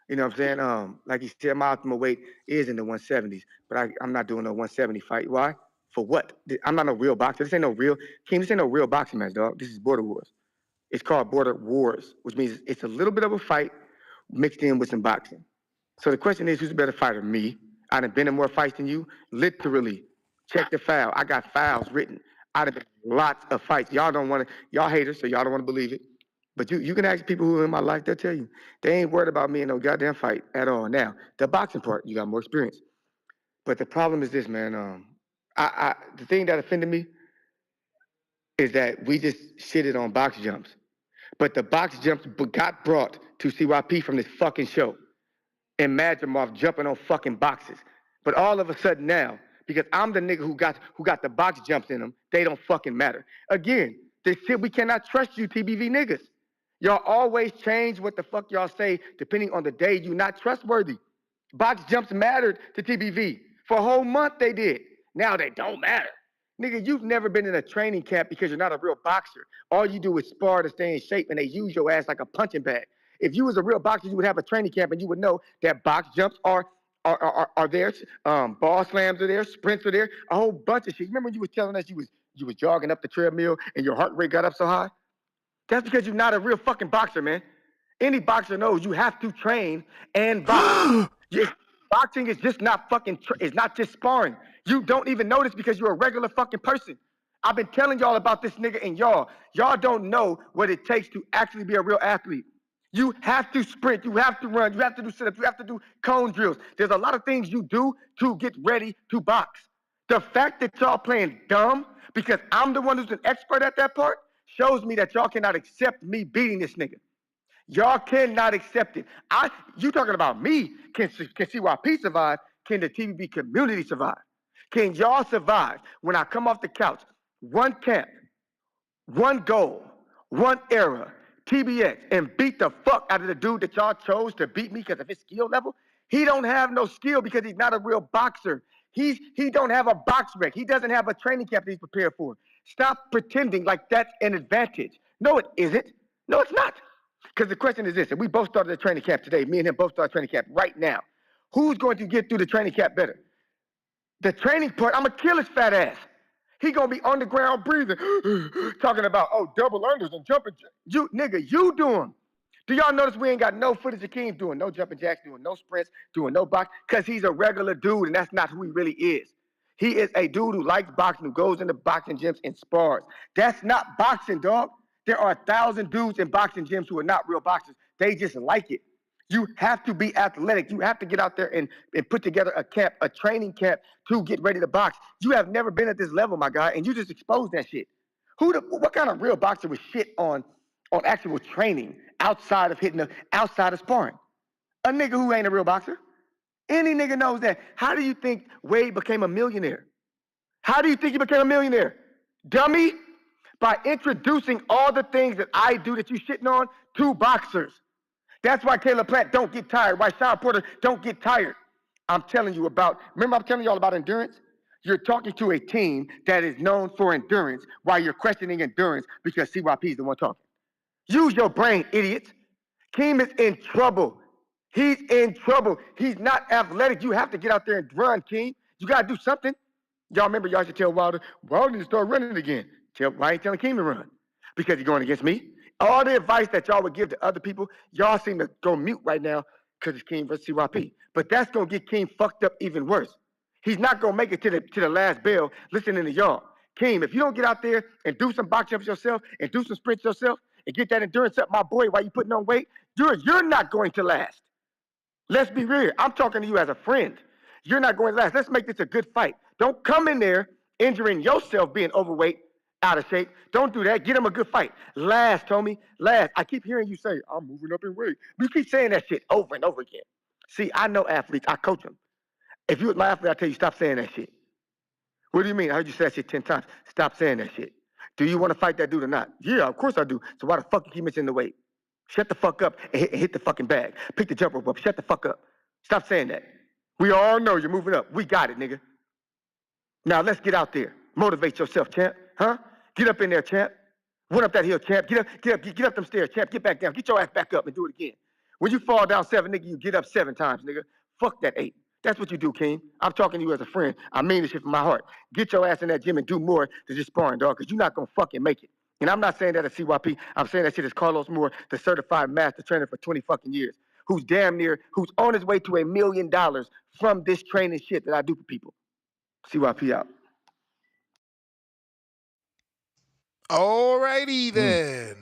You know what I'm saying? Like you said, my optimal weight is in the 170s, but I'm not doing no 170 fight. Why? For what? I'm not a real boxer. This ain't no real boxing match, dog. This is Border Wars. It's called Border Wars, which means it's a little bit of a fight mixed in with some boxing. So the question is, who's a better fighter? Me. I done been in more fights than you. Literally, check the file. I got files written. I've been in lots of fights. Y'all haters, so y'all don't want to believe it. But you can ask people who are in my life, they'll tell you. They ain't worried about me in no goddamn fight at all. Now, the boxing part, you got more experience. But the problem is this, man. The thing that offended me is that we just shitted on box jumps. But the box jumps got brought to CYP from this fucking show. And Madrimov jumping on fucking boxes. But all of a sudden now, because I'm the nigga who got the box jumps in them, they don't fucking matter. Again, this shit, we cannot trust you TBV niggas. Y'all always change what the fuck y'all say depending on the day. You not trustworthy. Box jumps mattered to TBV. For a whole month they did. Now they don't matter. Nigga, you've never been in a training camp because you're not a real boxer. All you do is spar to stay in shape, and they use your ass like a punching bag. If you was a real boxer, you would have a training camp, and you would know that box jumps are there. Ball slams are there. Sprints are there. A whole bunch of shit. Remember when you was telling us you was jogging up the treadmill and your heart rate got up so high? That's because you're not a real fucking boxer, man. Any boxer knows you have to train and box. Boxing is just not fucking, it's not just sparring. You don't even know this because you're a regular fucking person. I've been telling y'all about this nigga, and y'all don't know what it takes to actually be a real athlete. You have to sprint, you have to run, you have to do sit-ups, you have to do cone drills. There's a lot of things you do to get ready to box. The fact that y'all playing dumb because I'm the one who's an expert at that part shows me that y'all cannot accept me beating this nigga. Y'all cannot accept it. You talking about me? Can CYP survive? Can the TBB community survive? Can y'all survive when I come off the couch? One camp, one goal, one era, TBX, and beat the fuck out of the dude that y'all chose to beat me because of his skill level? He don't have no skill because he's not a real boxer. He don't have a box rec. He doesn't have a training camp that he's prepared for. Stop pretending like that's an advantage. No, it isn't. No, it's not. Because the question is this, and we both started the training camp today. Me and him both started training camp right now. Who's going to get through the training camp better? The training part, I'm going to kill his fat ass. He going to be on the ground breathing, talking about, double unders and jumping. You do them. Do y'all notice we ain't got no footage of Keem doing no jumping jacks, doing no sprints, doing no box? Because he's a regular dude, and that's not who he really is. He is a dude who likes boxing, who goes into boxing gyms and spars. That's not boxing, dog. There are 1,000 dudes in boxing gyms who are not real boxers. They just like it. You have to be athletic. You have to get out there and put together a camp, a training camp to get ready to box. You have never been at this level, my guy, and you just exposed that shit. What kind of real boxer would shit on actual training outside of outside of sparring? A nigga who ain't a real boxer. Any nigga knows that. How do you think Wade became a millionaire? How do you think he became a millionaire? Dummy? By introducing all the things that I do that you shitting on to boxers. That's why Caleb Plant don't get tired. Why Sean Porter don't get tired. I'm telling you remember I'm telling you all about endurance? You're talking to a team that is known for endurance while you're questioning endurance because CYP is the one talking. Use your brain, idiots. Keem is in trouble. He's in trouble. He's not athletic. You have to get out there and run, Keem. You got to do something. Y'all remember y'all should tell Wilder needs to start running again. Why ain't telling Keem to run? Because he's going against me. All the advice that y'all would give to other people, y'all seem to go mute right now because it's Keem versus CYP. But that's going to get Keem fucked up even worse. He's not going to make it to the last bell listening to y'all. Keem, if you don't get out there and do some box jumps yourself and do some sprints yourself and get that endurance up, my boy, while you putting on weight, you're not going to last. Let's be real. I'm talking to you as a friend. You're not going to last. Let's make this a good fight. Don't come in there injuring yourself being overweight, out of shape. Don't do that. Get him a good fight. Last, Tommy. Last. I keep hearing you say, I'm moving up in weight. You keep saying that shit over and over again. See, I know athletes. I coach them. If you was my athlete, I tell you, stop saying that shit. What do you mean? I heard you say that shit 10 times. Stop saying that shit. Do you want to fight that dude or not? Yeah, of course I do. So why the fuck you keep mentioning the weight? Shut the fuck up and hit the fucking bag. Pick the jump rope up. Shut the fuck up. Stop saying that. We all know you're moving up. We got it, nigga. Now let's get out there. Motivate yourself, champ. Huh? Get up in there, champ. Run up that hill, champ. Get up them stairs, champ. Get back down. Get your ass back up and do it again. When you fall down 7, nigga, you get up 7 times, nigga. Fuck that 8. That's what you do, King. I'm talking to you as a friend. I mean this shit from my heart. Get your ass in that gym and do more than just sparring, dog, because you're not going to fucking make it. And I'm not saying that as CYP. I'm saying that shit as Carlos Moore, the certified master trainer for 20 fucking years, who's who's on his way to $1 million from this training shit that I do for people. CYP out. Alrighty then.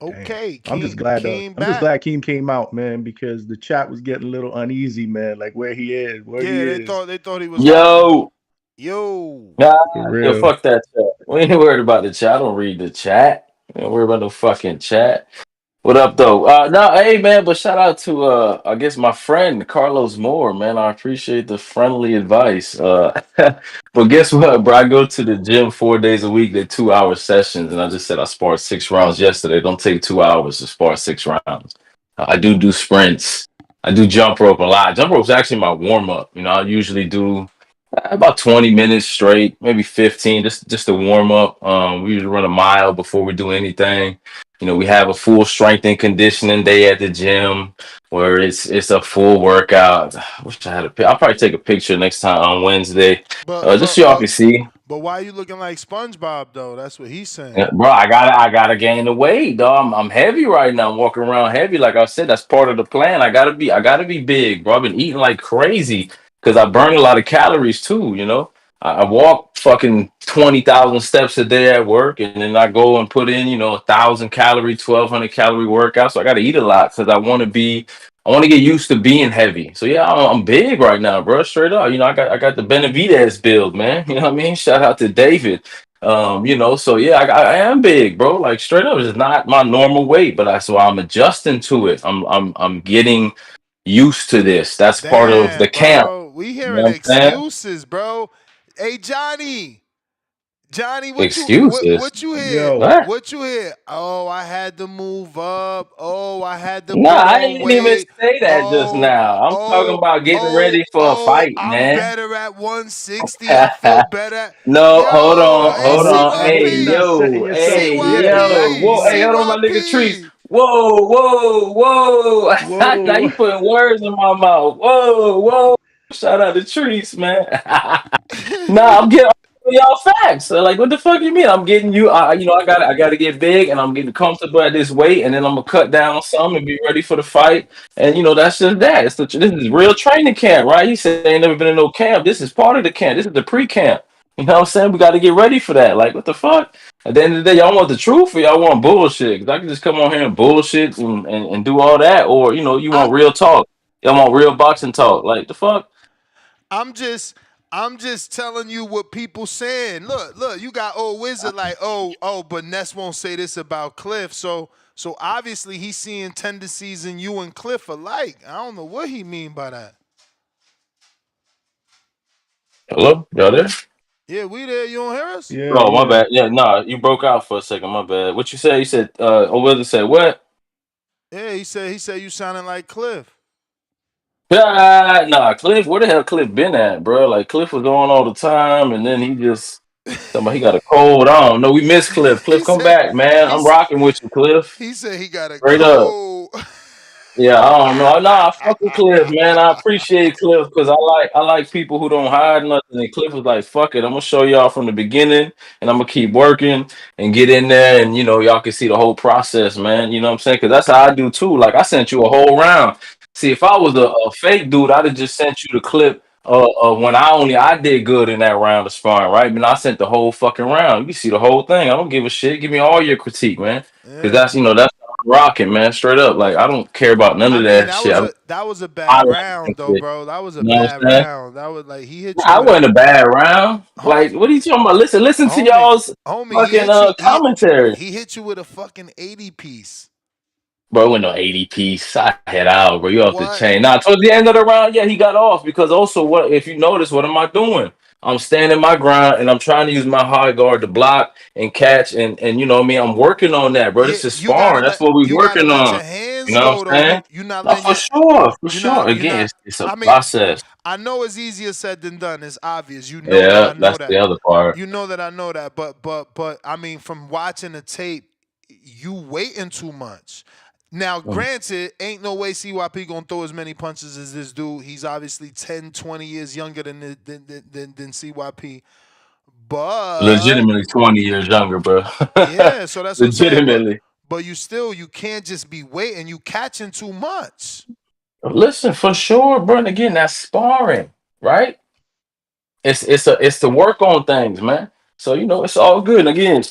Okay, I'm just glad. I'm just glad Keem came out, man, because the chat was getting a little uneasy, man. Like where he is, they thought he was. Yo. Yo. Nah, yo, fuck that chat. We ain't worried about the chat. I don't read the chat. We ain't worried about no fucking chat. What up, though? No, hey, man, but shout out to, I guess, my friend, Carlos Moore, man. I appreciate the friendly advice. But guess what, bro? I go to the gym 4 days a week. They're 2-hour sessions, and I just said I sparred 6 rounds yesterday. Don't take 2 hours to spar 6 rounds. I do sprints. I do jump rope a lot. Jump rope's actually my warm-up. You know, I usually do about 20 minutes straight, maybe 15, just to warm up. We usually run a mile before we do anything. You know, we have a full strength and conditioning day at the gym where it's a full workout. I wish I had I'll probably take a picture next time on Wednesday, just so y'all can see. But why are you looking like SpongeBob though? That's what he's saying. Yeah, bro, I gotta gain the weight, dog. I'm heavy right now. I'm walking around heavy. Like I said, that's part of the plan. I gotta be big, bro. I've been eating like crazy because I burn a lot of calories too. You know, I walk fucking 20,000 steps a day at work, and then I go and put in 1,000 calorie, 1,200 calorie workout. So I gotta eat a lot because I want to get used to being heavy. So yeah, I'm big right now, bro. Straight up. I got the Benavidez build, man. You know what I mean? Shout out to David. So yeah, I am big, bro. Like straight up, it's not my normal weight, but I'm adjusting to it. I'm getting used to this. That's part of the camp. Bro, we hearing excuses, bro. Hey, Johnny. Johnny, Excuses. what you hear? Yo, What? What you hear? Oh, I had to move up. Oh, I had to Nah, put I on didn't even weight. say that just Oh, now. I'm talking about getting ready for a fight, I'm man. better at 160. I feel better. No, Yo, hey, hold on. hey, you're not setting yourself. Yeah, Whoa, hey, hold on, my nigga Trees. CYP. Whoa. Now whoa. you putting words in my mouth. Whoa. Shout out to Trees, man. Nah, I'm getting y'all facts. So, like, what the fuck you mean? I'm getting you. I got to get big, and I'm getting comfortable at this weight, and then I'm gonna cut down some and be ready for the fight. And that's just that. This is real training camp, right? You said ain't never been in no camp. This is part of the camp. This is the pre-camp. You know what I'm saying? We got to get ready for that. Like, what the fuck? At the end of the day, y'all want the truth or y'all want bullshit? Because I can just come on here and bullshit and do all that, or you want real talk. Y'all want real boxing talk. Like the fuck? I'm just telling you what people saying. Look, you got old wizard like, but Ness won't say this about Cliff. So obviously he's seeing tendencies in you and Cliff alike. I don't know what he mean by that. Hello, y'all there? Yeah, we there. You don't hear us? Oh, my bad. Yeah, nah, you broke out for a second. My bad. What you said? You said, Wizard said what? Yeah, he said you sounding like Cliff. Nah, Cliff. Where the hell Cliff been at, bro? Like Cliff was on all the time, and then he just somebody he got a cold. I don't know. We miss Cliff. Cliff, come back, man. I'm rocking with you, Cliff. He said he got a Straight up. cold. Yeah, I don't know. Nah, I fuck with Cliff, man. I appreciate Cliff because I like people who don't hide nothing. And Cliff was like, "Fuck it, I'm gonna show y'all from the beginning, and I'm gonna keep working and get in there, and y'all can see the whole process, man. You know what I'm saying? Because that's how I do too. Like I sent you a whole round. See, if I was a fake dude, I'd have just sent you the clip when I did good in that round of sparring, right? But I sent the whole fucking round. You can see the whole thing. I don't give a shit. Give me all your critique, man. Because that's rocking, man. Straight up. Like I don't care about none I of mean, that shit. that was a I bad like round that though, shit. bro. That was a You know what bad I'm saying? round. That was like he hit you I with wasn't a bad round. Like, what are you talking about? Listen to y'all's homie, he fucking hit you. commentary. He hit you with a fucking 80 piece. Bro, it went no 80 piece. I head out, bro. You off the What? chain. Now, towards the end of the round, yeah, he got off because also, what if you notice? What am I doing? I'm standing my ground and I'm trying to use my high guard to block and catch and you know what I mean. I'm working on that, bro. Yeah, This is sparring. That's what we you gotta working let on. your You hands know go what I'm though. saying? You not No, letting for your sure, for you sure. not you Again, not. it's a I mean, process. I know it's easier said than done. It's obvious. You know that Yeah, I know that's the that. other part. You know that I know that. But I mean, from watching the tape, you waiting too much. Now, granted, ain't no way CYP gonna throw as many punches as this dude. He's obviously 10, 20 years younger than CYP. But Legitimately 20 years younger, bro. yeah, so that's what I'm saying. Legitimately. But you can't just be waiting. You catching too much. Listen, for sure, bro. And again, that's sparring, right? It's to work on things, man. So it's all good. And again,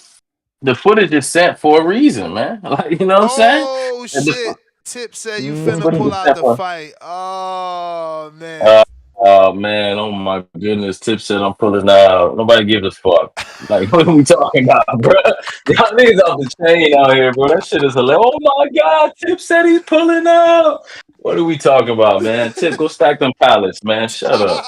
the footage is sent for a reason, man. Like you know what I'm saying? Oh And the, shit! Tip said you the finna footage pull is out sent the for. fight. Oh man. Uh, oh man, oh my goodness. Tip said I'm pulling out. Nobody gives a fuck. Like, what are we talking about, bro? Y'all niggas off the chain out here, bro. That shit is hilarious. Oh my god, Tip said he's pulling out. What are we talking about, man? Tip, go stack them pallets, man. Shut up.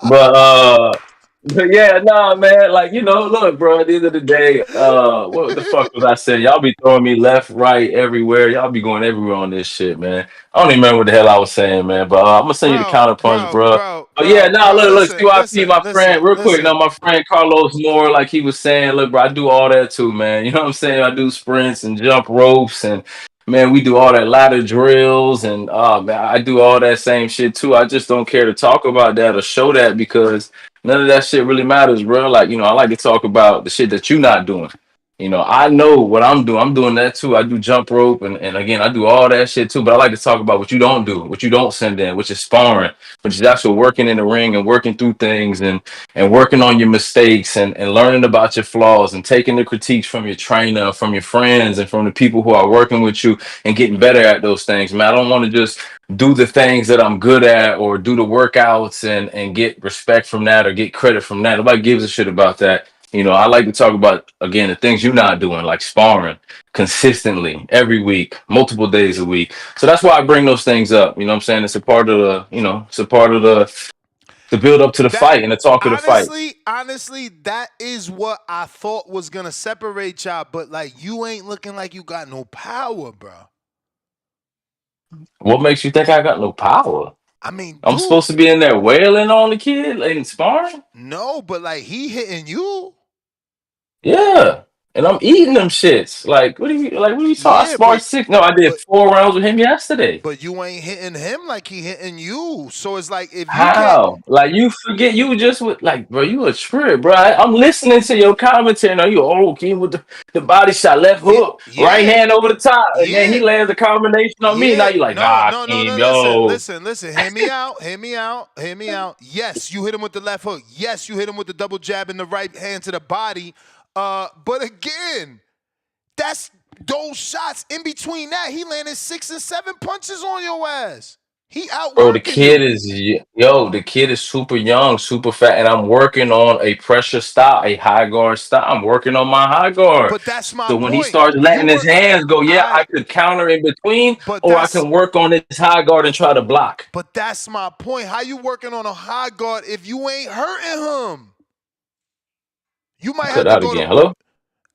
But but yeah, nah, man. Like, look, bro, at the end of the day, what the fuck was I saying? Y'all be throwing me left, right, everywhere. Y'all be going everywhere on this shit, man. I don't even remember what the hell I was saying, man. But I'm gonna send you the counter punch, bro. But yeah, nah, look, CYP, my friend, real quick. Now, my friend Carlos Moore, like he was saying, look, bro, I do all that too, man. You know what I'm saying? I do sprints and jump ropes and man, we do all that ladder drills and man, I do all that same shit too. I just don't care to talk about that or show that because none of that shit really matters, bro. Like, I like to talk about the shit that you're not doing. I know what I'm doing. I'm doing that too. I do jump rope and again, I do all that shit too. But I like to talk about what you don't do, what you don't send in, which is sparring, which is actually working in the ring and working through things and working on your mistakes and learning about your flaws and taking the critiques from your trainer, from your friends, and from the people who are working with you and getting better at those things, man. I don't want to just do the things that I'm good at or do the workouts and get respect from that or get credit from that. Nobody gives a shit about that. I like to talk about, again, the things you're not doing, like sparring consistently every week, multiple days a week. So that's why I bring those things up. You know what I'm saying? It's a part of the, it's a part of to build up to the fight and to talk of the fight. Honestly, that is what I thought was gonna separate y'all. But like, you ain't looking like you got no power, bro. What makes you think I got no power? I mean, I'm dude, supposed to be in there wailing on the kid and sparring? No, but like he hitting you. Yeah. And I'm eating them shits. Like, what are you talking? I Yeah, sparred six. No, I did 4 rounds with him yesterday. but you ain't hitting him like he hitting you. So it's like if you can't. How? Like you forget you just with like, bro, you a trip, bro. I'm listening to your commentary. Now you King with the body shot, left hook, right hand over the top, and then he lands a combination on me. Now you like, nah, King, yo. Listen. Hear me out. Yes, you hit him with the left hook. Yes, you hit him with the double jab in the right hand to the body. But again, that's those shots. In between that, he landed 6 and 7 punches on your ass. He Bro, the outworking kid you. is the kid is super young, super fat, and I'm working on a pressure stop, a high guard stop. I'm working on my high guard. But that's my So when he point. starts letting his hands go, yeah, I could counter in between, or I can work on this high guard and try to block. But that's my point. How you working on a high guard if you ain't hurting him? You might have Cut to out go again. to. Hello?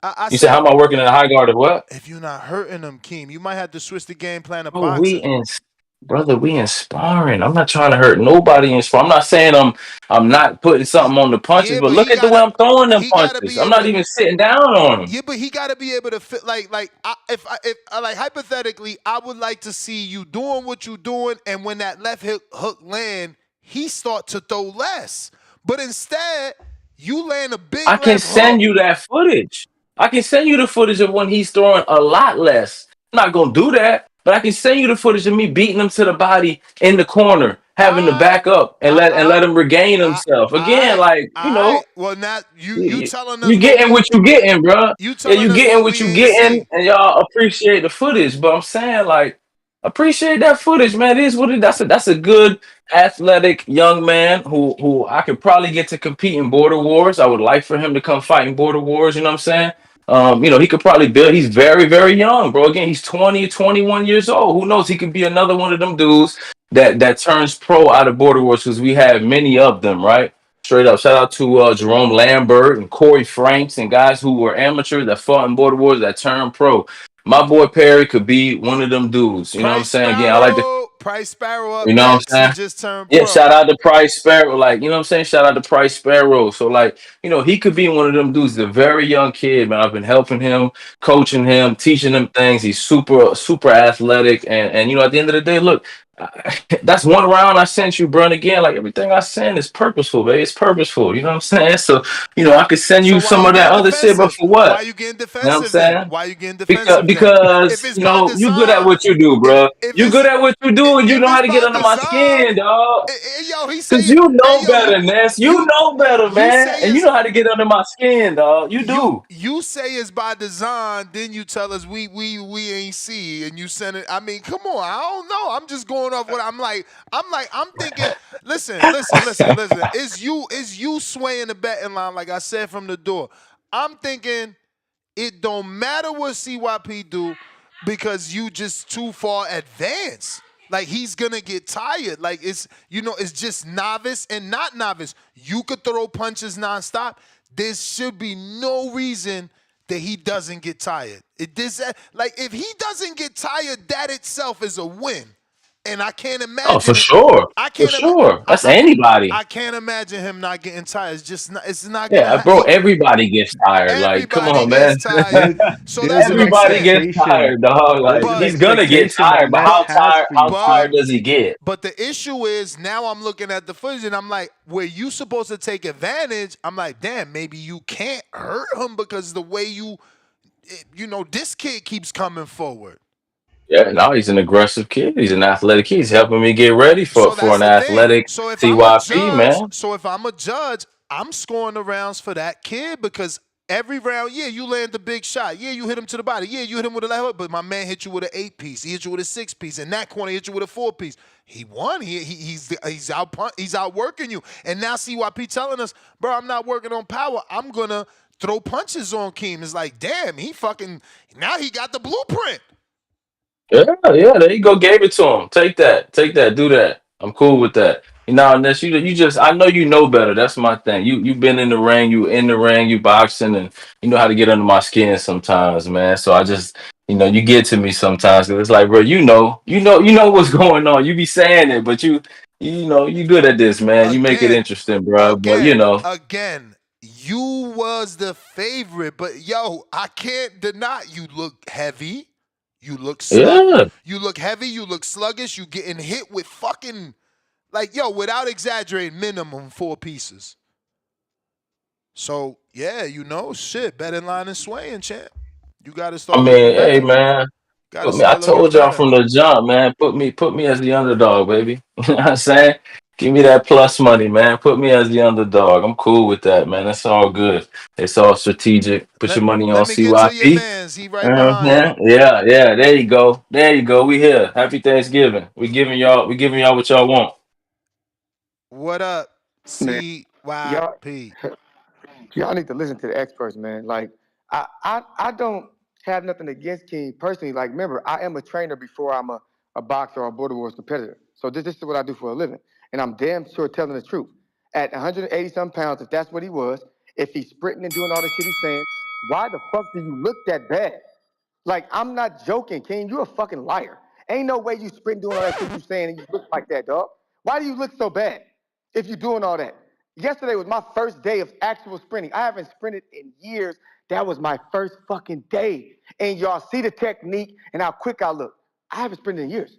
I You said how am I working in a high guard of what? If you're not hurting him, Keem, you might have to switch the game plan to Bro, boxing. we in sparring. I'm not trying to hurt nobody in sparring. I'm not saying I'm not putting something on the punches, but look at the way I'm throwing them punches. I'm not even sitting down on them. Yeah, but he got to be able to fit. If hypothetically, I would like to see you doing what you doing, and when that left hook land, he start to throw less. But instead, you land a big. I can send you that footage. I can send you the footage of when he's throwing a lot less. I'm not gonna do that, but I can send you the footage of me beating him to the body in the corner, having to back up and let him regain himself. Again, Well, now you telling us you getting what you getting, bro. You Yeah, you telling us getting what what we you ain't getting, see. and y'all appreciate the footage. But I'm saying, like, appreciate that footage, man. It is what it. That's a good athletic young man who I could probably get to compete in border wars. I would like for him to come fight in border wars. You know what I'm saying? He could probably build. He's very, very young, bro. Again, he's 20, 21 years old. Who knows? He could be another one of them dudes that turns pro out of border wars because we have many of them, right? Straight up. Shout out to Jerome Lambert and Corey Franks and guys who were amateurs that fought in border wars that turned pro. My boy Perry could be one of them dudes. You know what I'm saying? Again, I like to. Price Sparrow up You know what I'm next. saying? He just turned Yeah, pro. shout out to Price Sparrow. Like, you know what I'm saying? Shout out to Price Sparrow. So, like, he could be one of them dudes, a very young kid, man. I've been helping him, coaching him, teaching him things. He's super, super athletic. And at the end of the day, look, that's one round I sent you, bro. And again, like everything I send is purposeful, baby. It's purposeful. You know what I'm saying? So, I could send you some of that other shit, but for what? Why you getting defensive? You know what I'm saying? Why you getting defensive? Because you good at what you do, bro. You good at what you do, and you know how to get under my skin, dog. Because you know better, Ness. You know better, man. And you know how to get under my skin, dog. You do. You say it's by design, then you tell us we ain't see, and you send it. I mean, come on. I don't know. I'm just going off what I'm thinking. Listen. Is you swaying the betting line like I said from the door? I'm thinking it don't matter what CYP do because you just too far advanced. Like he's gonna get tired. Like it's just novice and not novice. You could throw punches nonstop. There should be no reason that he doesn't get tired. If he doesn't get tired, that itself is a win. And I can't imagine. Oh, for sure. That's anybody. I can't imagine him not getting tired. It's not Yeah, gonna. bro. Everybody gets tired. Like, come on, man. So that's everybody gets tired, dog. Like, he's gonna get tired. But how tired does he get? But the issue is now I'm looking at the footage and I'm like, where you supposed to take advantage? I'm like, damn, maybe you can't hurt him because the way this kid keeps coming forward. Yeah, no, he's an aggressive kid. He's an athletic kid. He's helping me get ready for an athletic CYP, man. So if I'm a judge, I'm scoring the rounds for that kid because every round, yeah, you land the big shot. Yeah, you hit him to the body. Yeah, you hit him with a left hook, but my man hit you with an 8-piece. He hit you with a 6-piece. In that corner, he hit you with a 4-piece. He won. He's outworking you. And now CYP telling us, bro, I'm not working on power. I'm gonna throw punches on Keem. It's like, damn, now he got the blueprint. Yeah, there you go. Gave it to him. Take that. Do that. I'm cool with that. You know, unless you just I know you know better. That's my thing. You've been in the ring, you boxing, and you know how to get under my skin sometimes, man. So I just you get to me sometimes 'cause it's like, bro, you know what's going on. You be saying it, but you good at this, man. You make it Again, interesting, bro. But you know, again, you was the favorite, but yo, I can't deny you look heavy. You look yeah. you look heavy, you look sluggish, you getting hit with fucking like yo, without exaggerating, minimum 4 pieces. So yeah, shit, betting line and swaying, champ. You gotta I start looking mean, hey, better. man. Gotta I start looking told y'all better. from the jump, man. Put me as the underdog, baby. You know what I'm saying? Give me that plus money, man. Put me as the underdog. I'm cool with that, man. That's all good. It's all strategic. Put your money on Let me get to your CYP. man's. He right behind you. Yeah, yeah. There you go. There you go. We here. Happy Thanksgiving. We giving y'all what y'all want. What up, Man, y'all, CYP? y'all need to listen to the experts, man. Like, I don't have nothing against King personally. Like, remember, I am a trainer before I'm a boxer or a border wars competitor. So this is what I do for a living. And I'm damn sure telling the truth. At 180 some pounds, if that's what he was, if he's sprinting and doing all the shit he's saying, why the fuck do you look that bad? Like, I'm not joking, King. You a fucking liar. Ain't no way you sprint doing all that shit you saying and you look like that, dog. Why do you look so bad if you doing all that? Yesterday was my first day of actual sprinting. I haven't sprinted in years. That was my first fucking day. And y'all see the technique and how quick I look. I haven't sprinted in years.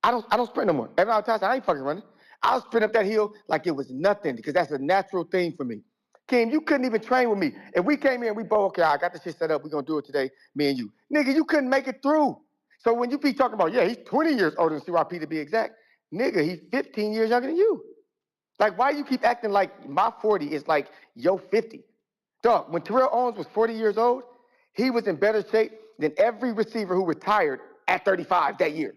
I don't sprint no more. Every time I ain't fucking running. I'll sprint up that hill like it was nothing because that's a natural thing for me. Kim, you couldn't even train with me. If we came in, we both, okay, I got this shit set up. We're going to do it today, me and you. Nigga, you couldn't make it through. So when you be talking about, yeah, he's 20 years older than CYP to be exact, nigga, he's 15 years younger than you. Like, why you keep acting like my 40 is like yo 50? Dog, when Terrell Owens was 40 years old, he was in better shape than every receiver who retired at 35 that year.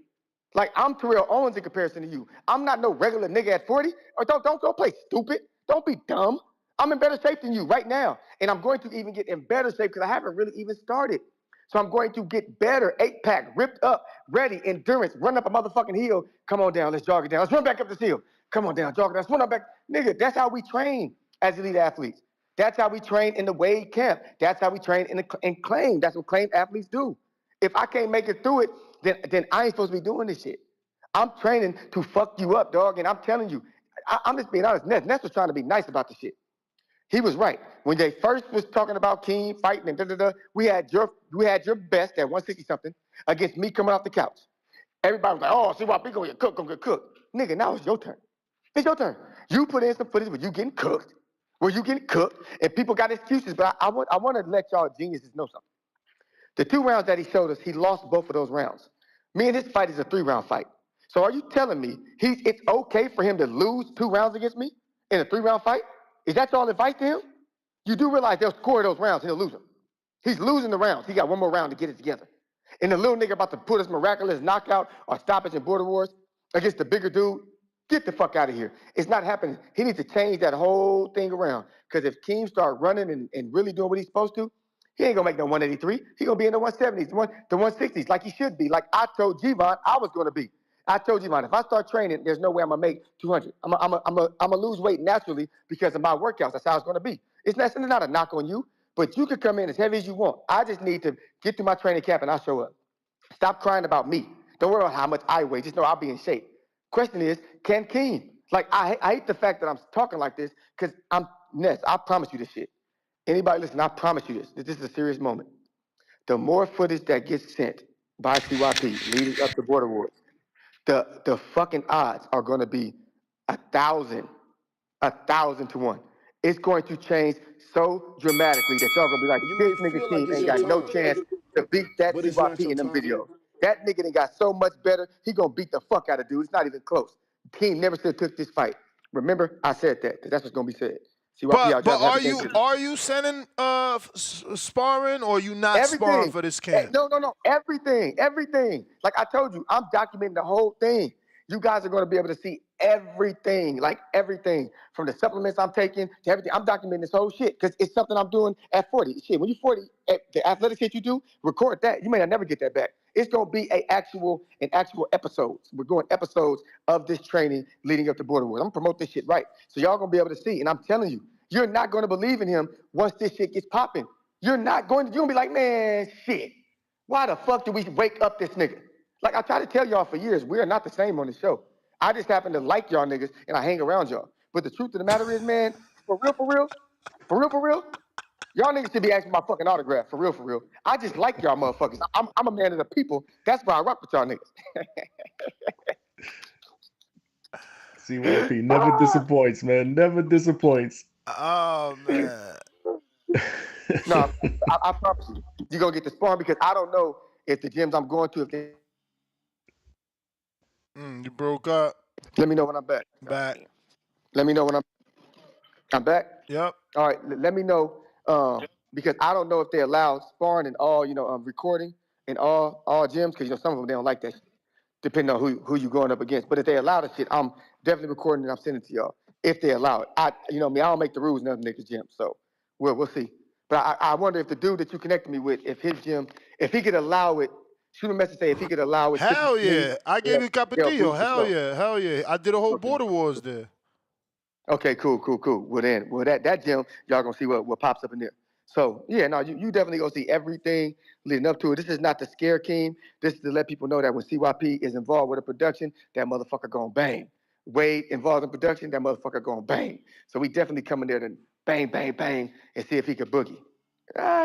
Like, I'm Terrell Owens in comparison to you. I'm not no regular nigga at 40. Or don't play stupid. Don't be dumb. I'm in better shape than you right now. And I'm going to even get in better shape because I haven't really even started. So I'm going to get better, 8-pack, ripped up, ready, endurance, run up a motherfucking hill. Come on down, let's jog it down. Let's run back up this hill. Come on down, jog it down. Let's run up back. Nigga, that's how we train as elite athletes. That's how we train in the Wade camp. That's how we train in claim. That's what claim athletes do. If I can't make it through it, then I ain't supposed to be doing this shit. I'm training to fuck you up, dog. And I'm telling you, I'm just being honest. Ness was trying to be nice about the shit. He was right. When they first was talking about King fighting and we had your best at 160 something against me coming off the couch. Everybody was like, oh, see why we gonna get cooked. Nigga, now it's your turn. It's your turn. You put in some footage where you getting cooked, and people got excuses, but I want to let y'all geniuses know something. The 2 rounds that he showed us, he lost both of those rounds. Me and his fight is a 3-round fight. So are you telling me it's okay for him to lose 2 rounds against me in a 3-round fight? Is that y'all advice to him? You do realize they'll score those rounds, he'll lose them. He's losing the rounds. He got one more round to get it together. And the little nigga about to put his miraculous knockout or stoppage in Border Wars against the bigger dude, get the fuck out of here. It's not happening. He needs to change that whole thing around. Because if Keem start running and really doing what he's supposed to, he ain't gonna make no 183. He gonna be in the 170s, the 160s, like he should be. Like I told Javon I was gonna be. I told Javon, if I start training, there's no way I'm gonna make 200. I'm gonna lose weight naturally because of my workouts. That's how it's gonna be. It's not a knock on you, but you can come in as heavy as you want. I just need to get through my training camp and I'll show up. Stop crying about me. Don't worry about how much I weigh. Just know I'll be in shape. Question is, can Keem? Like, I hate the fact that I'm talking like this because Ness, I promise you this shit. Anybody listen, I promise you this. This is a serious moment. The more footage that gets sent by CYP leading up to Border Wars, the fucking odds are going to be 1,000 to 1. It's going to change so dramatically that y'all gonna be like, You this may nigga feel like Keem it's ain't your got no time, chance to beat that but it's not CYP your in them time. videos. That nigga done got so much better, he gonna beat the fuck out of dude. It's not even close. Keem never should have took this fight. Remember, I said that, because that's what's gonna be said. CYP, But I'll drive are happy you Thanksgiving. are you sending sparring or you not sparring Everything. for this camp? No. Everything. Like I told you, I'm documenting the whole thing. You guys are going to be able to see everything, like everything, from the supplements I'm taking to everything. I'm documenting this whole shit because it's something I'm doing at 40. Shit, when you're 40, the athletic shit you do, record that. You may not never get that back. It's gonna be an actual episodes. We're doing episodes of this training leading up to Border Wars. I'm gonna promote this shit right, so y'all gonna be able to see. And I'm telling you, you're not gonna believe in him once this shit gets popping. You're not going to. You're gonna be like, man, shit. Why the fuck did we wake up this nigga? Like I try to tell y'all for years, we are not the same on the show. I just happen to like y'all niggas and I hang around y'all. But the truth of the matter is, man, for real, for real, for real, for real, y'all niggas should be asking my fucking autograph. For real, for real. I just like y'all motherfuckers. I'm a man of the people. That's why I rock with y'all niggas. CYP never disappoints, man. Never disappoints. Oh man. No, I promise you, you're gonna get the spawn because I don't know if the gyms I'm going to, if they You broke up. let me know when I'm back. Back. Let me know when I'm back. Yep. All right, let me know because I don't know if they allow sparring and all recording in all gyms because some of them they don't like that shit, depending on who you going up against. But if they allow the shit, I'm definitely recording and I'm sending it to y'all if they allow it. I don't make the rules in other niggas' gyms, so we'll see. But I wonder if the dude that you connected me with, if his gym, if he could allow it, shoot a message say if he could allow it. Hell yeah. I gave you Capadillo. Hell Hell yeah. Hell yeah. I did a whole Border Wars there. Okay, cool. Well that gym, y'all gonna see what pops up in there. So yeah, no, you definitely gonna see everything leading up to it. This is not to scare Keem. This is to let people know that when CYP is involved with a production, that motherfucker gonna bang. Wade involved in production, that motherfucker gonna bang. So we definitely come in there to bang, bang, bang, and see if he could boogie.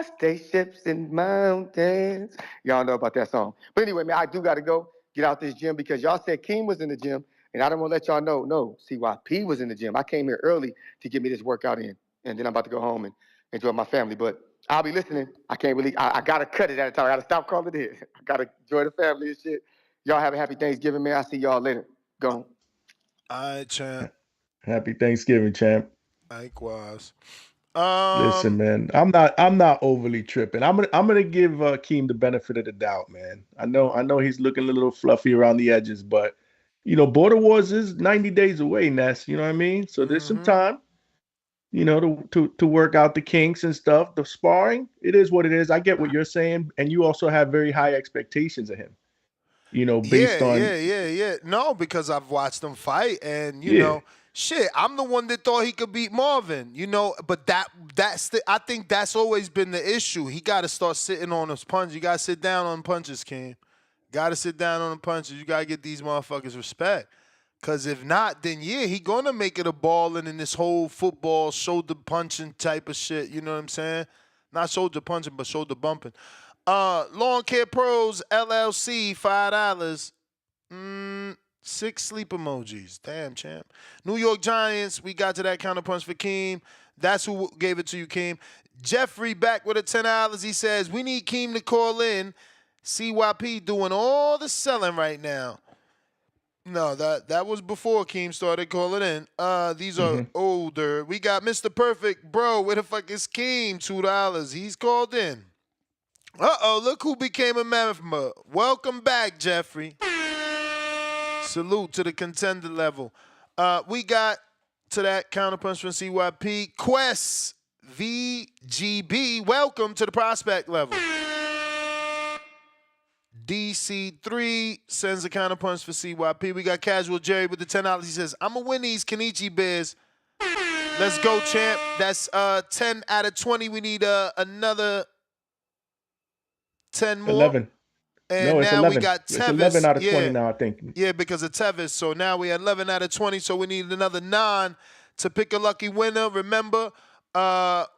Spaceships in mountains. Y'all know about that song. But anyway, man, I do gotta go get out this gym because y'all said Keem was in the gym. And I don't want to let y'all know, no, CYP was in the gym. I came here early to get me this workout in. And then I'm about to go home and enjoy my family. But I'll be listening. I can't really, I got to cut it at a time. I got to stop calling it in. I got to enjoy the family and shit. Y'all have a happy Thanksgiving, man. I'll see y'all later. Go on. All right, champ. Happy Thanksgiving, champ. Likewise. Listen, man, I'm not overly tripping. I'm gonna give Keem the benefit of the doubt, man. I know he's looking a little fluffy around the edges, but Border Wars is 90 days away, Ness. You know what I mean? So there's some time, to work out the kinks and stuff. The sparring, it is what it is. I get what you're saying, and you also have very high expectations of him. Based on Yeah. No, because I've watched him fight, and Yeah. shit, I'm the one that thought he could beat Marvin. But I think that's always been the issue. He got to start sitting on his punches. You got to sit down on punches, King. Got to sit down on the punches. You got to get these motherfuckers respect. Because if not, then yeah, he going to make it a balling in this whole football shoulder punching type of shit. You know what I'm saying? Not shoulder punching, but shoulder bumping. Lawn Care Pros LLC, $5. 6 sleep emojis. Damn, champ. New York Giants, we got to that counterpunch for Keem. That's who gave it to you, Keem. Jeffrey back with a $10. He says, we need Keem to call in. CYP doing all the selling right now. No, that was before Keem started calling in. These are older. We got Mr. Perfect. Bro, where the fuck is Keem? $2. He's called in. Uh-oh, look who became a member. Welcome back, Jeffrey. Salute to the contender level. We got to that counterpunch from CYP. Quest VGB, welcome to the prospect level. DC3 sends a counterpunch for CYP. We got Casual Jerry with the $10. He says, I'm going to win these Kenichi Bears. Let's go, champ. That's 10 out of 20. We need another 10 more. 11. And no, it's now 11. we got Tevis. It's 11 out of 20 now, I think. Yeah, because of Tevis. So now we at 11 out of 20. So we need another 9 to pick a lucky winner. Remember,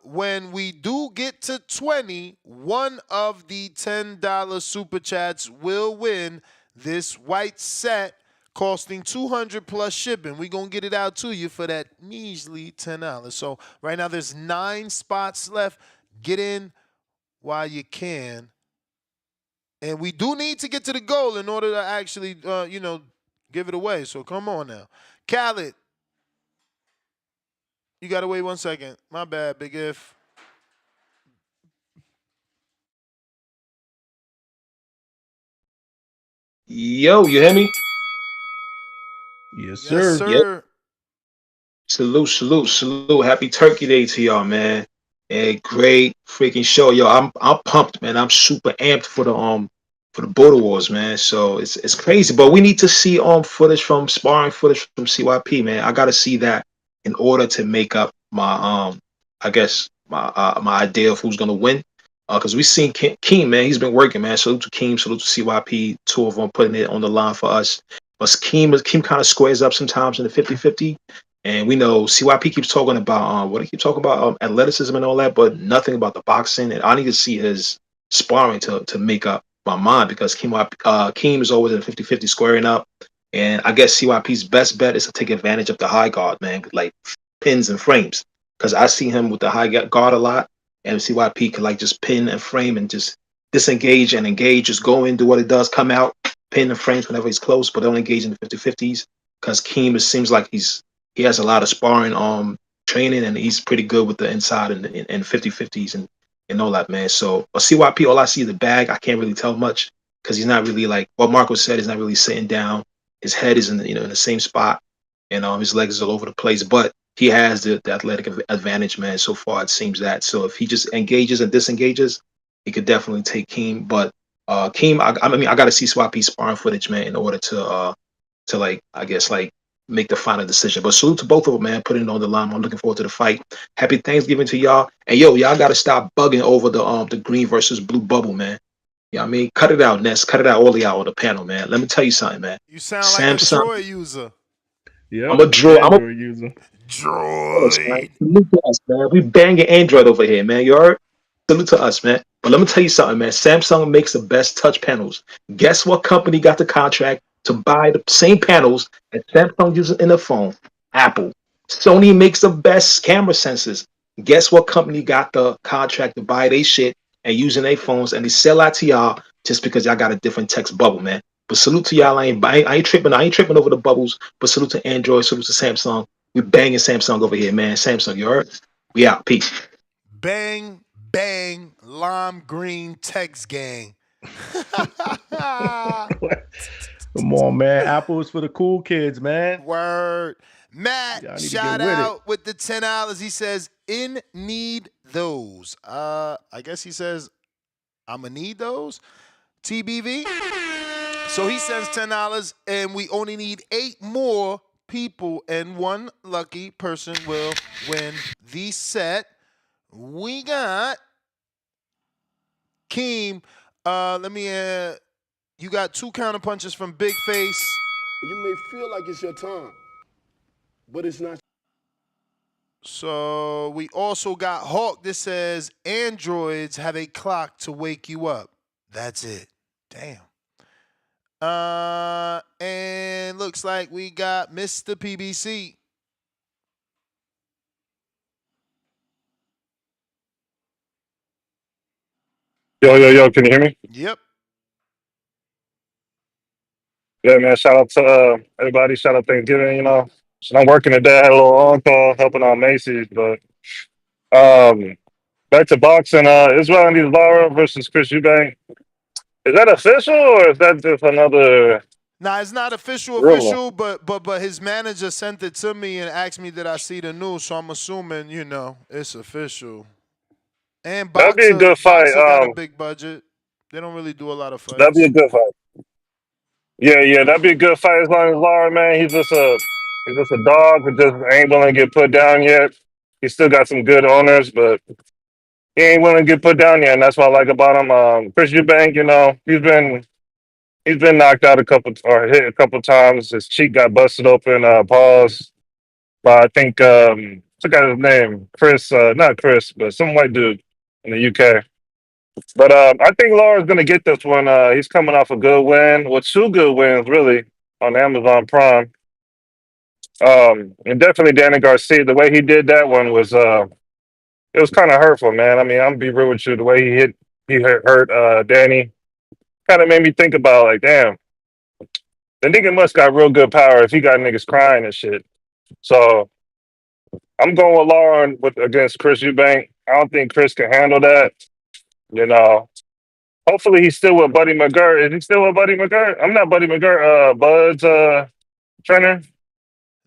when we do get to 20, one of the $10 super chats will win this white set costing $200 plus shipping. We're going to get it out to you for that measly $10. So right now there's 9 spots left. Get in while you can. And we do need to get to the goal in order to actually, give it away. So come on now. Khaled, you got to wait 1 second. My bad, Big If. Yo, you hear me? Yes, Yes, sir. sir. Salute. Happy Turkey Day to y'all, man. And great freaking show. Yo, I'm pumped, man. I'm super amped for for the Border Wars, man. So it's crazy. But we need to see footage from sparring footage from CYP, man. I gotta see that in order to make up my I guess my idea of who's gonna win. Because we seen Keem, man, he's been working, man. Salute to Keem, salute to CYP, two of them putting it on the line for us. But Keem kind of squares up sometimes in the 50-50. And we know CYP keeps talking about what he keep talking about athleticism and all that, but nothing about the boxing. And I need to see his sparring to make up my mind because Keem is always in 50-50 squaring up. And I guess CYP's best bet is to take advantage of the high guard, man, like pins and frames. Because I see him with the high guard a lot, and CYP could like just pin and frame and just disengage and engage, just go in, do what it does, come out, pin and frames whenever he's close, but don't engage in the 50-50s. Because Keem, it seems like he has a lot of sparring training, and he's pretty good with the inside and 50-50s and all that, man. So CYP, all I see is the bag. I can't really tell much because he's not really like what Marco said. He's not really sitting down. His head is in the same spot, and his legs are all over the place. But he has the athletic advantage, man. So far, it seems that. So if he just engages and disengages, he could definitely take Keem. But Keem, I mean, I got to see CYP sparring footage, man, in order to like, I guess, like make the final decision. But salute to both of them, man. Putting it on the line. I'm looking forward to the fight. Happy Thanksgiving to y'all. And y'all gotta stop bugging over the green versus blue bubble, man. You know what I mean? Cut it out, Ness. Cut it out, all of y'all on the panel, man. Let me tell you something, man. You sound like a Samsung. Droid user. I'm a Yep, draw. Android user. Droid. Salute to us, man. We banging Android over here, man. You heard? Salute to us, man. But let me tell you something, man. Samsung makes the best touch panels. Guess what company got the contract to buy the same panels that Samsung uses in the phone? Apple. Sony makes the best camera sensors. Guess what company got the contract to buy their shit and using their phones, and they sell out to y'all just because y'all got a different text bubble, man. But salute to y'all. I ain't tripping. I ain't tripping over the bubbles. But salute to Android. Salute to Samsung. We banging Samsung over here, man. Samsung, you heard? We out. Peace. Bang, bang, lime green text gang. Come on, man. Apple is for the cool kids, man. Word. Matt, Y'all need to shout get with it. out with the $10. He says, in need those. I guess he says, I'ma need those. TBV. So he sends $10, and we only need 8 more people, and one lucky person will win the set. We got Keem. Let me. You got 2 counter punches from Big Face. You may feel like it's your time, but it's not. So we also got Hawk that says androids have a clock to wake you up. That's it. Damn. And looks like we got Mr. PBC. Yo, can you hear me? Yep. Yeah, man, shout out to everybody. Shout out Thanksgiving, So I'm working today. I had a little on-call helping out Macy's, but um, back to boxing. Erislandy Lara versus Chris Eubank. Is that official or is that just another Nah, it's not rumor? official, but his manager sent it to me and asked me did I see the news, so I'm assuming, it's official. And That'd be a good fight. Boxer got a big budget. They don't really do a lot of That'd be a fights. good fight. Yeah, that'd be a good fight. As long as Lara, man, he's just a dog who just ain't willing to get put down yet. He still got some good owners, but he ain't willing to get put down yet, and that's what I like about him. Chris Eubank, he's been knocked out a couple or hit a couple times. His cheek got busted open. Pause. But I think I forgot his name. Chris, not Chris, but some white dude in the UK. But I think Lara's gonna get this one. He's coming off a good win, well, 2 good wins really on Amazon Prime. And definitely Danny Garcia. The way he did that one was it was kind of hurtful, man. I mean, I'm gonna be real with you. The way he hurt Danny kind of made me think about like, damn, the nigga must got real good power if he got niggas crying and shit. So I'm going with Lauren against Chris Eubank. I don't think Chris can handle that. You know, hopefully he's still with Buddy McGirt. Is he still with Buddy McGirt? I'm not Buddy McGirt. Bud's trainer.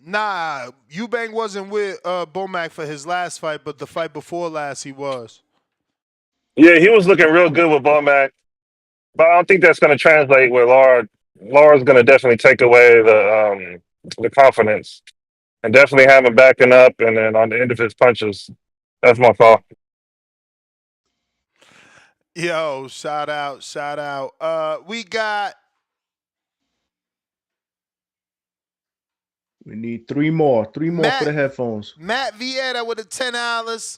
Nah, Eubank wasn't with Bomac for his last fight, but the fight before last he was. Yeah, he was looking real good with Bomac. but I don't think that's going to translate with Laura. Laura's going to definitely take away the confidence and definitely have him backing up, and then on the end of his punches, that's my call. Yo, shout out, shout out. We got We need three more for Matt the headphones. Matt Vieira with the $10.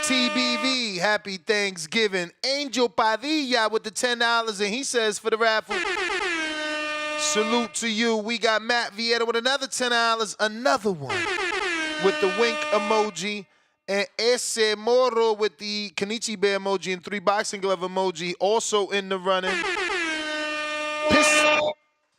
TBV, happy Thanksgiving. Angel Padilla with the $10, and he says for the raffle, salute to you. We got Matt Vieira with another $10, another one with the wink emoji, and Ese Moro with the Kenichi Bear emoji and 3 boxing glove emoji, also in the running.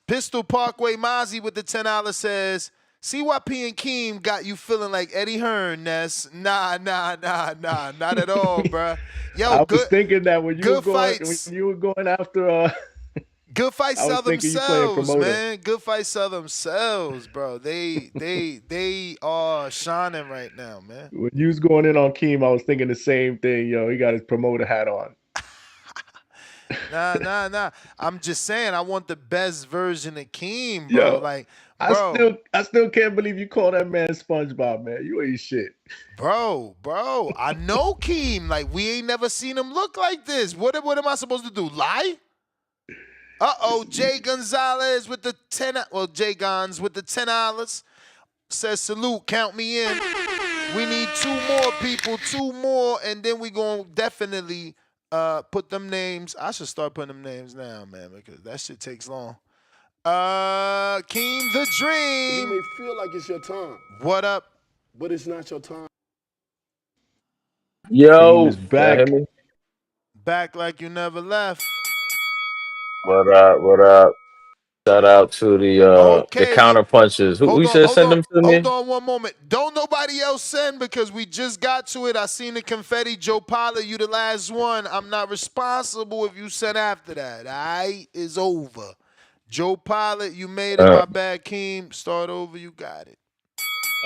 Pistol Parkway Mozzie with the $10 says, CYP and Keem got you feeling like Eddie Hearn, Ness. Nah, not at all, bruh. Yo, I was thinking that when you were going after good fights I was sell thinking you playing themselves, promoter. man. Good fights sell themselves, bro. They are shining right now, man. When you was going in on Keem, I was thinking the same thing. Yo, he got his promoter hat on. Nah. I'm just saying, I want the best version of Keem, bro. Yo, Like, bro, I still can't believe you call that man SpongeBob, man. You ain't shit. Bro, I know Keem. Like, we ain't never seen him look like this. What am I supposed to do? Lie? Jay Gonzalez with the Jay Gons with the $10 says salute, count me in. We need 2 more people, 2 more, and then we gonna definitely put them names. I should start putting them names now, man, because that shit takes long. Keem the Dream. You may feel like it's your time. What up? But it's not your time. Keem Yo, is y'all hear back. me? Back like you never left. What up? What up? Shout out to the Okay, counter punches. Who hold we on, should send them to hold me? on one moment. Don't nobody else send because we just got to it. I seen the confetti. Joe Pilot, you the last one. I'm not responsible if you send after that. All right, it's over. Joe Pilot, you made it. Uh, My bad, Keem. Start over. You got it.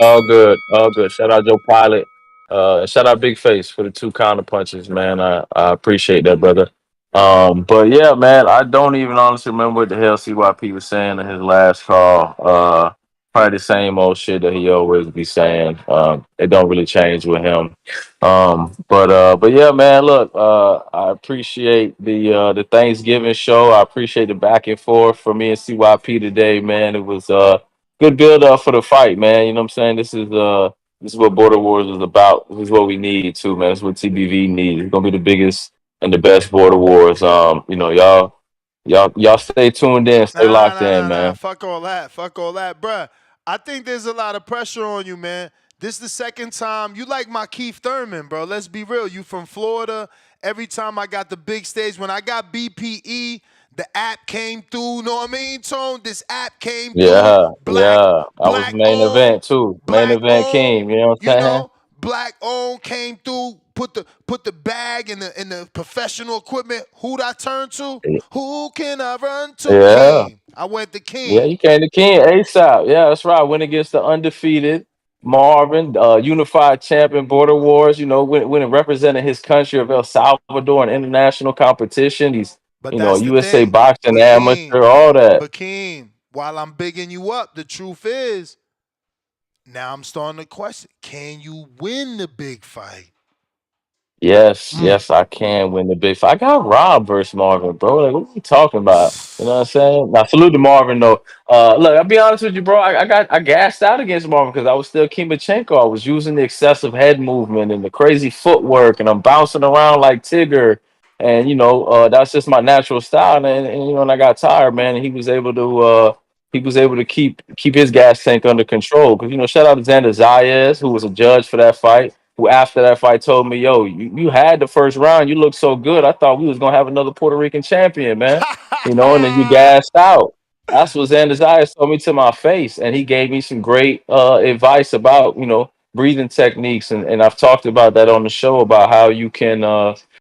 all good, all good. Shout out Joe Pilot. And shout out Big Face for the 2 counter punches, man. I appreciate that, brother. But yeah, man, I don't even honestly remember what the hell CYP was saying in his last call. Probably the same old shit that he always be saying. It don't really change with him. But yeah, man, look, I appreciate the Thanksgiving show. I appreciate the back and forth for me and CYP today, man. It was good build up for the fight, man. You know what I'm saying? This is what Border Wars is about. This is what we need too, man. This is what TBV needs. It's gonna be the biggest and the best Border Wars. Y'all stay tuned in, stay locked in, Nah. man. Fuck all that. Bruh. I think there's a lot of pressure on you, man. This the second time. You like my Keith Thurman, bro. Let's be real. You from Florida. Every time I got the big stage, when I got BPE, the app came through. Know what I mean, Tone? This app came through. Yeah, yeah. I was Black main owned, event too. Main event King, you know what I'm saying? black owned came through. Put the bag in the professional equipment. Who'd I turn to? Who can I run to? Yeah. King. I went to Yeah, King. you came to King ASAP. Yeah, that's right. Went against the undefeated Marvin, unified champion Border Wars, when representing his country of El Salvador in international competition. He's, But that's the USA thing. boxing amateur, all that. But King, while I'm bigging you up, the truth is, now I'm starting to question: can you win the big fight? Yes, I can win the big fight. I got robbed versus Marvin, bro. Like, what are you talking about? You know what I'm saying? Now, salute to Marvin, though. Look, I'll be honest with you, bro. I gassed out against Marvin because I was still Kimachenko. I was using the excessive head movement and the crazy footwork, and I'm bouncing around like Tigger. And that's just my natural style. And I got tired, man. And he was able to keep his gas tank under control. Because shout out to Xander Zayas, who was a judge for that fight, who after that fight told me, yo, you had the first round. You looked so good. I thought we was going to have another Puerto Rican champion, man. And then you gassed out. That's what Xander Zayas told me to my face. And he gave me some great advice about, breathing techniques. And I've talked about that on the show about how you can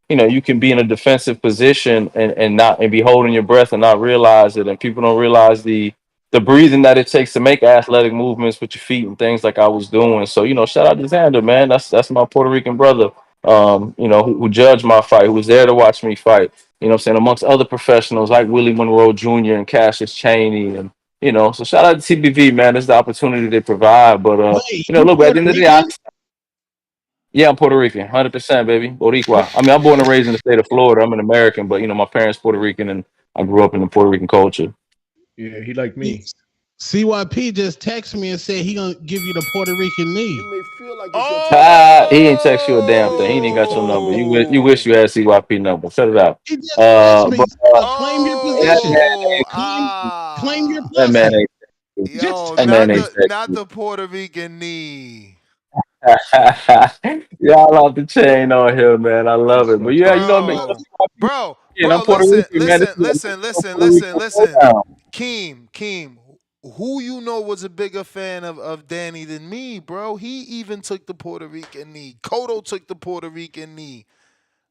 be in a defensive position and be holding your breath and not realize it. And people don't realize the breathing that it takes to make athletic movements with your feet and things like I was doing. So, shout out to Xander, man. That's my Puerto Rican brother. who judged my fight, who was there to watch me fight. You know what I'm saying? Amongst other professionals like Willie Monroe Jr. and Cassius Chaney and so shout out to TBV, man. It's the opportunity they provide. But Wait, you look, at the Puerto end of the day, Rican? yeah, I'm Puerto Rican, 100%, baby. Boricua. I mean, I'm born and raised in the state of Florida. I'm an American, but my parents Puerto Rican, and I grew up in the Puerto Rican culture. Yeah, he like me. CYP just texted me and said he gonna give you the Puerto Rican knee. It may feel like it's your turn. He ain't text you a damn But it's thing. He really ain't got for your our number. glory. You wish you had CYP number. Shut it out. He just texted me. But Claim your that position. Claim your man pussy. ain't Just Yo, that man not ain't the text not you. the Puerto Rican knee. Y'all off the chain on here, man. I love it. But yeah, Bro, I'm Puerto listen, Rican, man. This is Puerto Rican throwdown. Keem, who you know was a bigger fan of Danny than me, bro? He even took the Puerto Rican knee. Cotto took the Puerto Rican knee.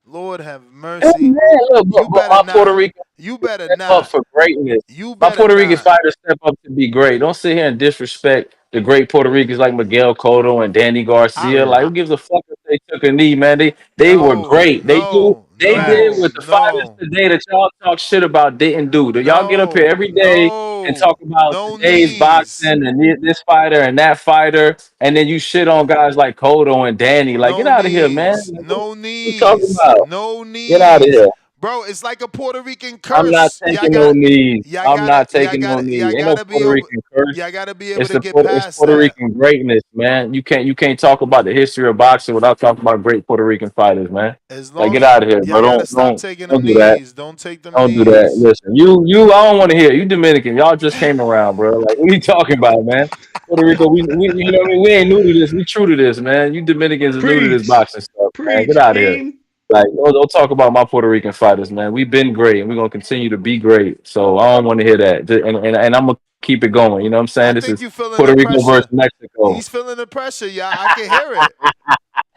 Lord have Hey, mercy. man, look, You but better my Puerto not. Rican You better step up not. for greatness. You My better Puerto Rican not. fighters step up to be great. Don't sit here and disrespect the great Puerto Ricans like Miguel Cotto and Danny Garcia. Like, who gives a fuck if they took a knee, man? They were great. They did what the fighters today that y'all talk shit about didn't do. Y'all get up here every day and talk about today's boxing and this fighter and that fighter, and then you shit on guys like Cotto and Danny. Like, get out of here, man. Like, what you talking about? No Get out of knees. here. Bro, it's like a Puerto Rican I'm not curse. taking no knees. I'm not taking no knee. Ain't no Puerto Rican curse. Y'all gotta be able to get It's past Puerto that. Rican greatness, man. You can't talk about the history of boxing without talking about great Puerto Rican fighters, man. As Like, long get as out of here, bro. y'all gotta stop Don't taking them don't do that. knees. Don't take them Don't do that. knees. Listen, I don't want to hear you Dominican. Y'all just came around, bro. Like, what are you talking about, man? Puerto Rico, we you know what I mean? We ain't new to this. We true to this, man. You Dominicans are new to this boxing stuff, man. Get Preach, out of here. King. Like, don't talk about my Puerto Rican fighters, man. We've been great, and we're gonna continue to be great. So I don't want to hear that. And I'm gonna keep it going. You know what I'm saying? I This think is you feeling the Puerto Rico versus pressure. Mexico. He's feeling the pressure, y'all. I can hear it.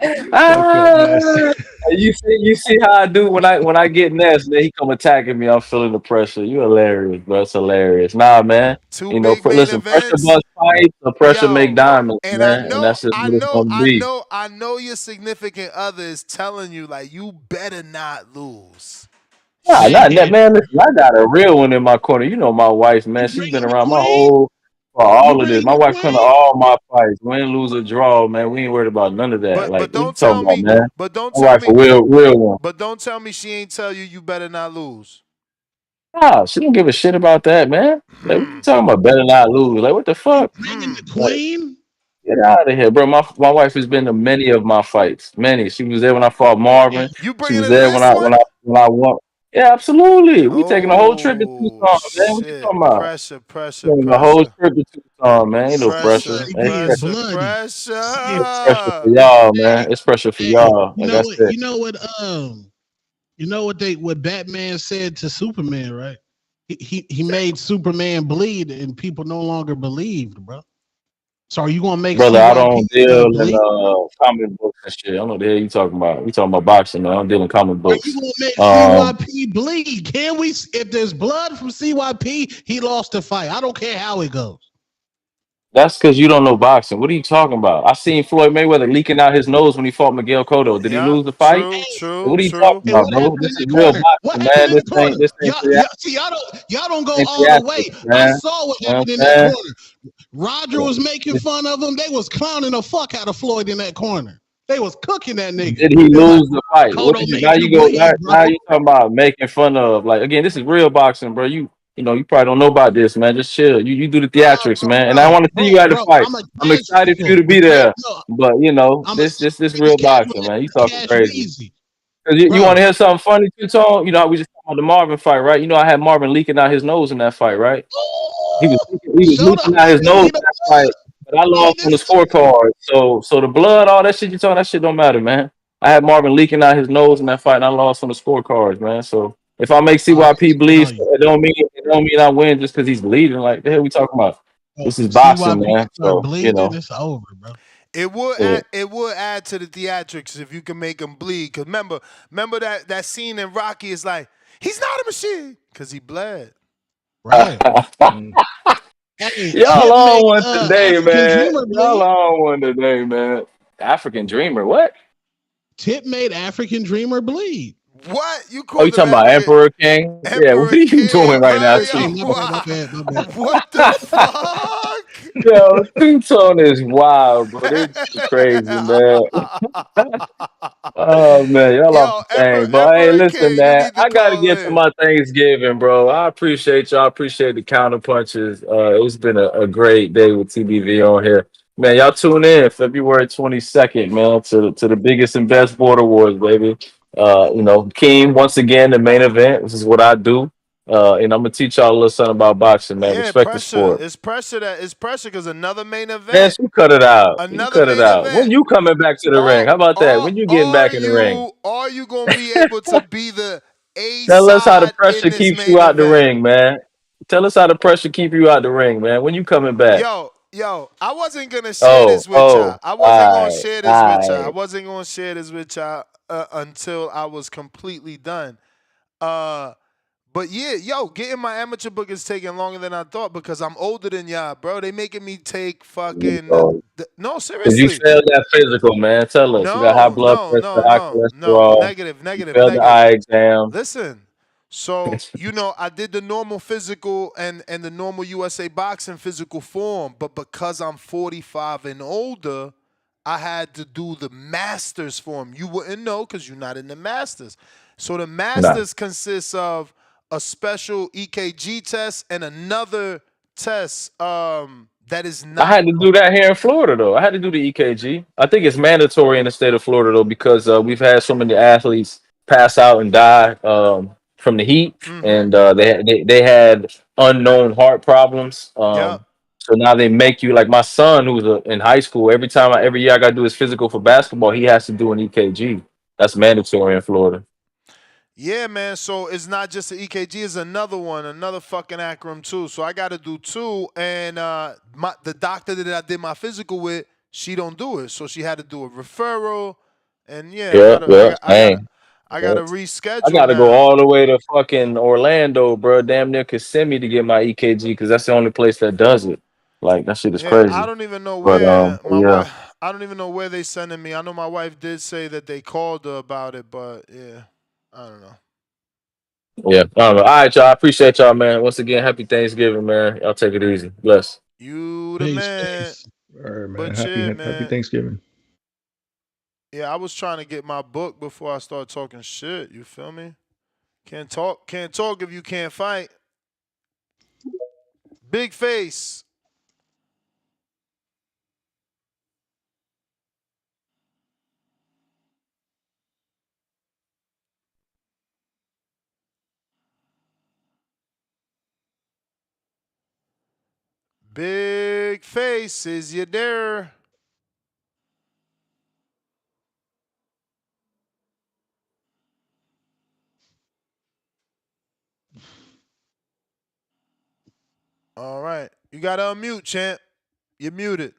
You fucked up, mess. You see how I do when I get Ness, man. He come attacking me. I'm feeling the pressure. You hilarious, bro. It's hilarious. Nah, man. Two big main Listen, pressure events. bust fights, or pressure make Yo, diamonds, and I man. And know, that's just I what it's know, gonna I be. know, I know your significant other is telling you, like, you better not lose. Nah, not that, Man, man. Listen, I got a real one in my corner. You know my wife, man. you She's been bringing the around my queen? whole for You all of this. bringing My the wife come to queen? all my fights. Win, lose, or draw, man. We ain't worried about none of that. But Like, but what you don't talking tell about, me, man? but don't My tell wife a me, real one. but don't tell me she ain't tell you you better not lose. Nah, she don't give a shit about that, man. Like, what you talking about? Better not lose. Like, what the You fuck? bringing the Like, queen? get out of here, bro. My wife has been to many of my fights. Many. She was there when I fought Marvin. You She bringing was her to there when this I one? when I when I won. Yeah, absolutely. We taking a whole trip to Oh Tucson, man. What you shit! talking about? Pressure, pressure, Taking a whole pressure, trip to Tucson, man. Ain't no pressure, pressure. Everybody Ain't being pressure. pressure, bloody. It's pressure for pressure. y'all, man. It's pressure for Hey, y'all. Like I said. you know what Batman said to Superman, right? He made Superman bleed and people no longer believed, bro. So are you gonna make Brother, I CYP don't deal in bleed? comic books and shit. I don't know the hell you talking about. We talking about boxing, man. I don't deal in comic Are you books. gonna make Um, CYP bleed? Can we? If there's blood from CYP, he lost the fight. I don't care how it goes. that's because you don't know boxing. What are you talking about? I seen Floyd Mayweather leaking out his nose when he fought Miguel Cotto. Did he Yeah, lose the fight? true, Hey, true, What are you true. talking and about, what bro? happened in This is that real corner? What boxing, happened man. in the corner? This ain't Y'all don't go ain't all the way. theatrics, I man. saw what You know happened in what that I'm corner. Roger saying? was making fun of him. They was clowning the fuck out of Floyd in that corner. They was cooking that nigga. Did he It's like lose the fight? What Cotto did you made now you you go now, bleed, bro. now you talking about making fun of like again, this is real boxing, bro. You probably don't know about this, man. Just chill. You do the theatrics, man. And I want to see you at the fight. I'm a I'm excited for you casual. to be there. No, But I'm a this serious real casual boxing, that man. You talking cash crazy. easy, Cause you want bro. to hear something funny too, Tone? You know how we just talking about the Marvin fight, right? You know I had Marvin leaking out his nose in that fight, right? He was Show the leaking out his hunger, nose lead in the that fight, but I lead lost on the this. scorecard. So the blood, all that shit you talking, that shit don't matter, man. I had Marvin leaking out his nose in that fight, and I lost on the scorecards, man. So if I make CYP bleed, it don't mean I win just because he's bleeding. Like the hell we talking about? This is boxing, CYP man. start So bleeding, it's over, bro. yeah. It would add to the theatrics if you can make him bleed. Cause remember that scene in Rocky is like, he's not a machine. Cause he bled. Right. Hey, Y'all Tip on make one today, African man. Dreamer Y'all bleed. on one today, man. African Dreamer, what? Tip made African Dreamer bleed. What? You Oh, you called him talking about Emperor King? Yeah, what Emperor are you doing King? right now, Yo, Okay, Chief? my bad, my bad, my bad. what the fuck? Yo, Two-Tone is wild, bro. This is crazy, man. Oh man, y'all off Yo, the chain. But hey, Emperor listen, King, you man, need to I gotta call get to in. my Thanksgiving, bro. I appreciate y'all. I appreciate the counter punches. It's been a great day with TBV on here. Man, y'all tune in February 22nd, man, to the biggest and best border wars, baby. Keem, once again, the main event. This is what I do. And I'm gonna teach y'all a little something about boxing, man. Yeah, Respect the pressure. sport. It's pressure because another main Man, event. you cut it out. You Another cut it main out. When event. you coming back to the ring? How about that? When you getting Are back in the ring? you gonna be able to be the A Tell us how the side in pressure this keeps you main out the event? ring, man. Tell us how the pressure keep you out the ring, man. When you coming back? Yo, I wasn't gonna share Oh, this with y'all. oh, I wasn't gonna all share right, this with y'all. I all wasn't gonna share this with y'all until I was completely done. Uh, but yeah, yo, getting my amateur book is taking longer than I thought because I'm older than y'all, bro. They making me take fucking right. no, Because you seriously. failed that physical, man. Tell us. You got high No, blood no, pressure, no, high no, no. cholesterol. Negative, You negative, failed the negative. eye exam. Listen. So, I did the normal physical and the normal USA boxing physical form, but because I'm 45 and older, I had to do the masters form. You wouldn't know because you're not in the masters. So the Nah. masters consists of a special EKG test and another test that is I not. had to do that here in Florida, though. I had to do the EKG. I think it's mandatory in the state of Florida, though, because we've had so many athletes pass out and die from the heat, Mm-hmm. and they had unknown heart problems. Yep. So now they make you like my son, who's in high school. Every year I got to do his physical for basketball, he has to do an EKG. That's mandatory in Florida. Yeah, man. So it's not just the EKG; it's another one, another fucking acronym too. So I got to do two, and the doctor that I did my physical with, she don't do it, so she had to do a referral, and yeah, Yeah, yeah, same. I Yeah. gotta I reschedule got to go now. all the way to fucking Orlando, bro. Damn near Kissimmee to get my EKG because that's the only place that does it. Like that shit is Yeah, I crazy. don't even know But where my yeah, wife. I don't even know where they sending me. I know my wife did say that they called her about it, but yeah, I don't know. yeah. I don't know. All right, y'all. I appreciate y'all, man. Once again, happy Thanksgiving, man. Y'all take it easy. Bless. You the Peace, man, peace. All right, man. but yeah, Happy man. Thanksgiving. Yeah, I was trying to get my book before I start talking shit. You feel me? Can't talk if you can't fight. Big face. Big face, is you there? All right. You gotta unmute, champ. You're muted.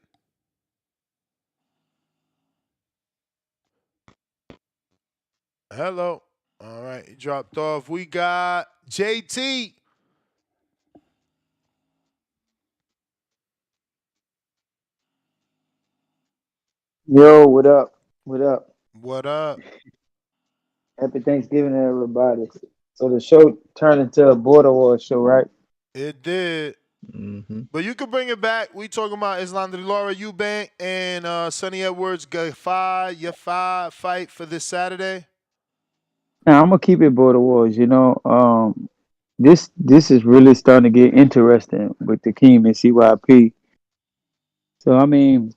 Hello. All right, he dropped off. We got JT. Yo, what up? What up? What up? Happy Thanksgiving to everybody. So the show turned into a border war show, right? It did. Mm-hmm. But you can bring it back. We talking about Erislandy Lara, Eubank, and Sonny Edwards, Yafai fight for this Saturday. Now I'm gonna keep it border wars. This is really starting to get interesting with the Keem and CYP. So I mean,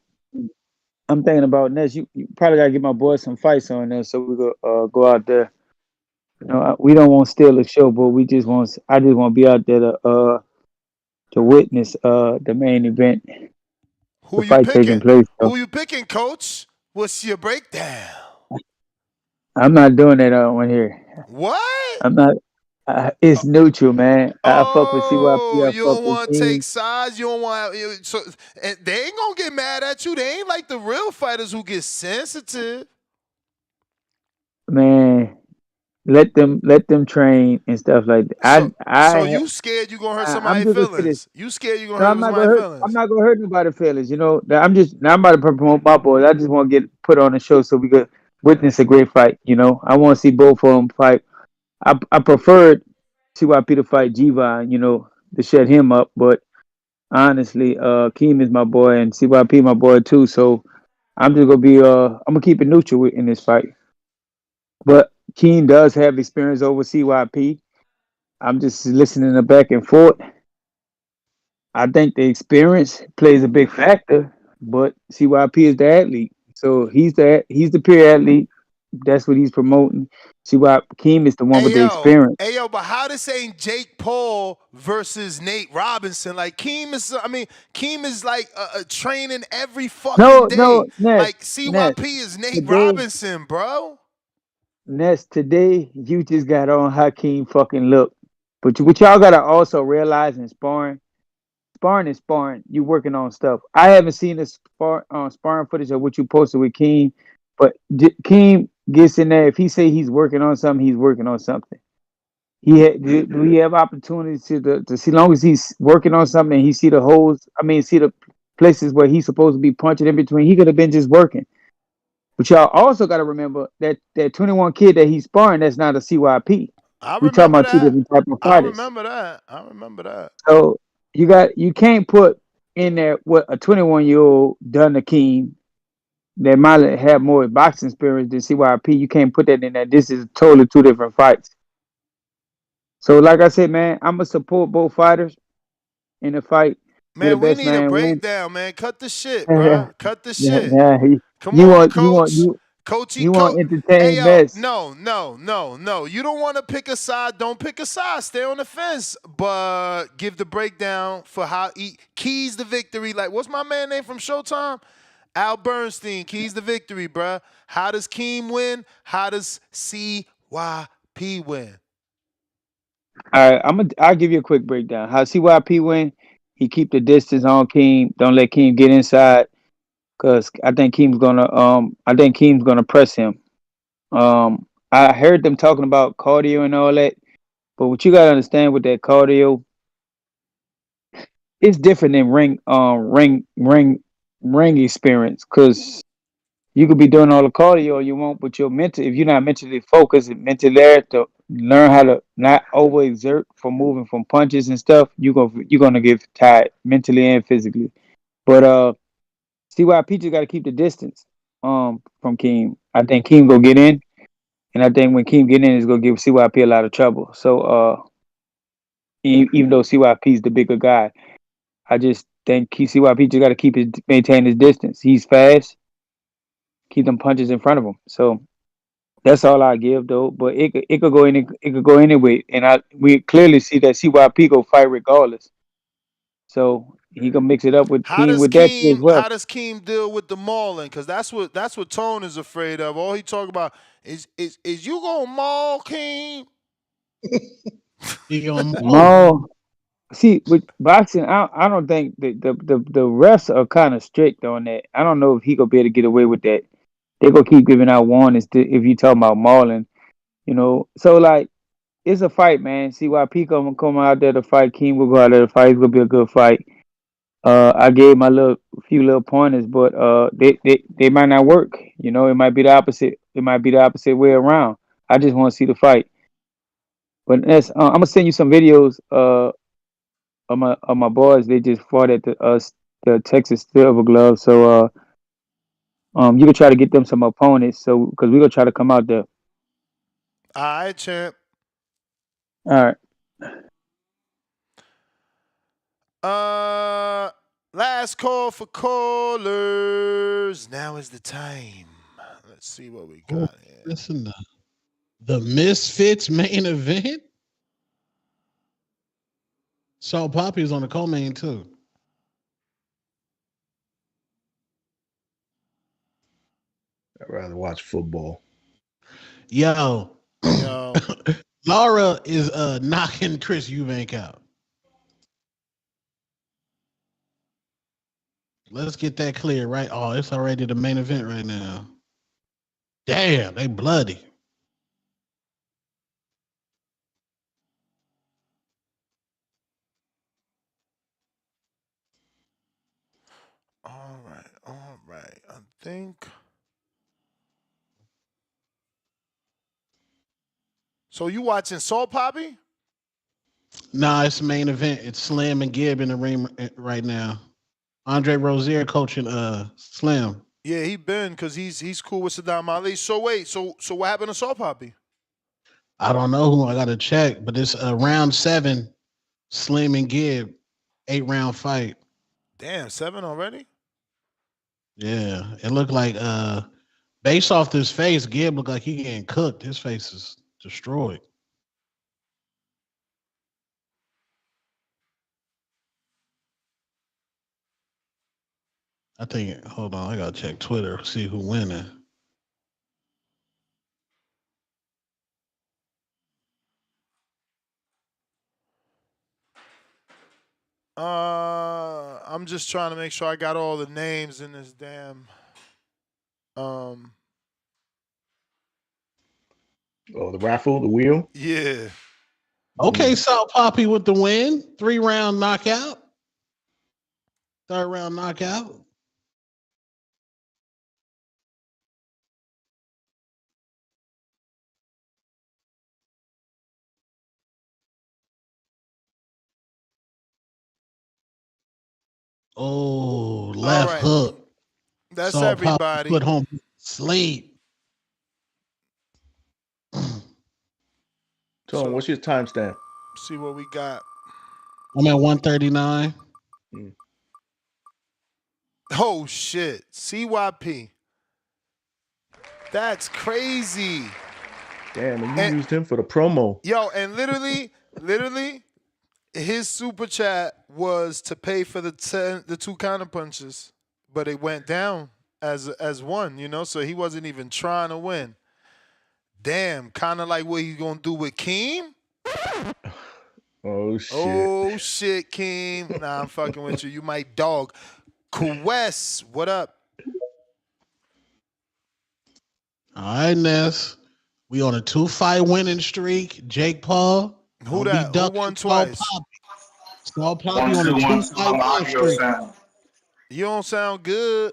I'm thinking about next. You probably gotta get my boys some fights on there, so we go out there. We don't want to steal the show, but we just want. I just want to be out there to witness the main event, Who the you fight taking picking? place. So Who you picking, coach? What's your breakdown? I'm not doing that on here. What? I'm not. It's neutral, man. I fuck with CYP. Oh, I you fuck don't with want to take King. sides. You don't want so and they ain't gonna get mad at you. They ain't like the real fighters who get sensitive. Man, let them train and stuff like that. So you scared you gonna hurt I'm somebody's just gonna say this. feelings? You scared you gonna No, hurt somebody's I'm feelings? not gonna hurt nobody's feelings. I'm about to promote my boys. I just want to get put on the show so we could witness a great fight. You know, I want to see both of them fight. I preferred CYP to fight Jiva, you know, to shut him up. But honestly, Keem is my boy and CYP my boy too. So I'm just gonna be I'm gonna keep it neutral in this fight. But Keem does have experience over CYP. I'm just listening to back and forth. I think the experience plays a big factor, but CYP is the athlete. So he's the peer athlete. That's what he's promoting. CYP Keem is the one with the experience. Hey yo, but how this ain't Jake Paul versus Nate Robinson? Like Keem is like training every fucking No, day. Ness, Like Ness. CYP is Nate Today, Robinson, bro. Ness, today you just got on Hakeem fucking look. But what y'all gotta also realize in sparring is sparring. You working on stuff. I haven't seen the sparring footage of what you posted with Keem, but Keem gets in there. If he say he's working on something, he's working on something. Do we have opportunities to see? Long as he's working on something, and he see the holes. I mean, see the places where he's supposed to be punching in between. He could have been just working. But y'all also got to remember that 21 kid that he's sparring, that's not a CYP. I We talking remember about two that. different type of I fighters. remember that. I remember that. So you can't put in there what a 21-year-old done to Keem that might have more boxing experience than CYP. You can't put that in there. This is totally two different fights. So like I said, man, I'm gonna support both fighters in the fight. May the Man, we best need a man win. breakdown, man. Cut the shit, bruh. Cut the shit. Yeah, Come you on, want you want coach. you Coachy, you want coach. Hey, entertain yo, mess. no. You don't want to pick a side. Don't pick a side. Stay on the fence. But give the breakdown for how he keys the victory. Like, what's my man name from Showtime? Al Bernstein keys the victory, bruh. How does Keem win? How does CYP win? All right, I'll give you a quick breakdown. How CYP win? He keep the distance on Keem. Don't let Keem get inside. Cause I think Keem's gonna press him. I heard them talking about cardio and all that, but what you gotta understand with that cardio, it's different than ring experience. Cause you could be doing all the cardio you want, but if you're not mentally focused and mentally there to learn how to not overexert from moving from punches and stuff, you're gonna get tired mentally and physically. But CYP just got to keep the distance from Keem. I think Keem gonna get in, and I think when Keem get in, it's gonna give CYP a lot of trouble. So even though CYP is the bigger guy, I just think CYP just got to maintain his distance. He's fast. Keep them punches in front of him. So that's all I give though. But it could go anyway, and we clearly see that CYP go fight regardless. So he gonna mix it up with How Keem does with that too as Keem well. how does Keem deal with the mauling? Because that's what Tone is afraid of. All he talk about is you gonna maul Keem? He gonna maul him. Maul. See, with boxing, I don't think the refs are kind of strict on that. I don't know if he gonna be able to get away with that. They gonna keep giving out warnings if you talking about mauling, you know. So like, it's a fight, man. CYP come out there to fight. Keem will go out there to fight. It's gonna be a good fight. I gave my few little pointers, but they might not work. You know, it might be the opposite. It might be the opposite way around. I just want to see the fight. But I'm gonna send you some videos. Of my boys. They just fought at the Texas Silver Glove. So you can try to get them some opponents. So because we're gonna try to come out there. All right, champ. All right. Last call for callers. Now is the time. Let's see what we Oh, got here. listen, the Misfits main event. Salt Poppy is on the co-main too. I'd rather watch football. Yo, Yo, Lara is knocking Chris Eubank out. Let's get that clear, right? Oh, it's already the main event right now. Damn, they bloody. all right. I think So you watching Salt Poppy? Nah, it's the main event. It's Slim and Gibb in the ring right now. Andre Rozier coaching Slim. Yeah, he been because he's cool with Saddam Ali. So wait, so what happened to Salt Poppy? I don't know who I got to check, but it's round 7. Slim and Gibb, 8-round fight. Damn, 7 already? Yeah, it looked like based off this face, Gibb looked like he getting cooked. His face is destroyed. I think. Hold on, I gotta check Twitter see who winning. I'm just trying to make sure I got all the names in this damn. Oh, the raffle, the wheel. Yeah. Okay, Salt Poppy with the win. 3-round knockout. 3rd round knockout. Oh, left hook. That's Salt everybody. Put home sleep. So what's your timestamp? See what we got. I'm at 139. Oh shit. CYP. That's crazy. Damn, and you used him for the promo. Yo, and literally, his super chat was to pay for the 2 counter punches, but it went down as one, so he wasn't even trying to win. Damn, kind of like what he's gonna do with Keem. Oh shit. Oh shit, Keem. Nah, I'm fucking with you. You my dog. Quest, what up? All right, Ness. We on a 2-fight winning streak. Jake Paul. Who that? Who won twice? Salt Poppy on a 2-fight winning streak. You don't sound good.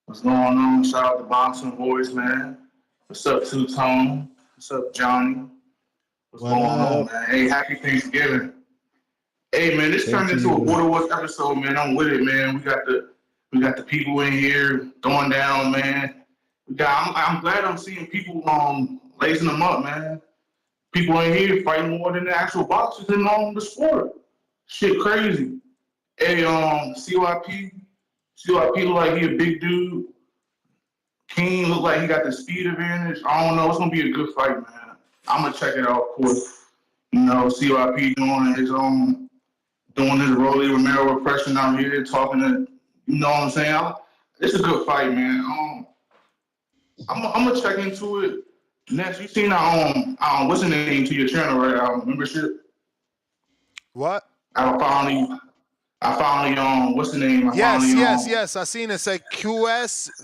What's going on? Shout out to Boxing Boys, man. What's up, Two Tone? What's up, Johnny? What's going on, man? Hey, happy Thanksgiving. Hey, man, this turned into a Border Wars episode, man. I'm with it, man. We got the people in here throwing down, man. I'm glad I'm seeing people lacing them up, man. People in here fighting more than the actual boxers in the sport. Shit crazy. Hey, CYP look like he a big dude. King look like he got the speed advantage. I don't know. It's gonna be a good fight, man. I'm gonna check it out, of course. CYP doing his Rolly Romero impression out here, talking to, you know what I'm saying? It's a good fight, man. I'm gonna check into it. Next, you seen what's the name to your channel, right? Membership. What? I finally what's the name? Yes. I seen it say QSVGB,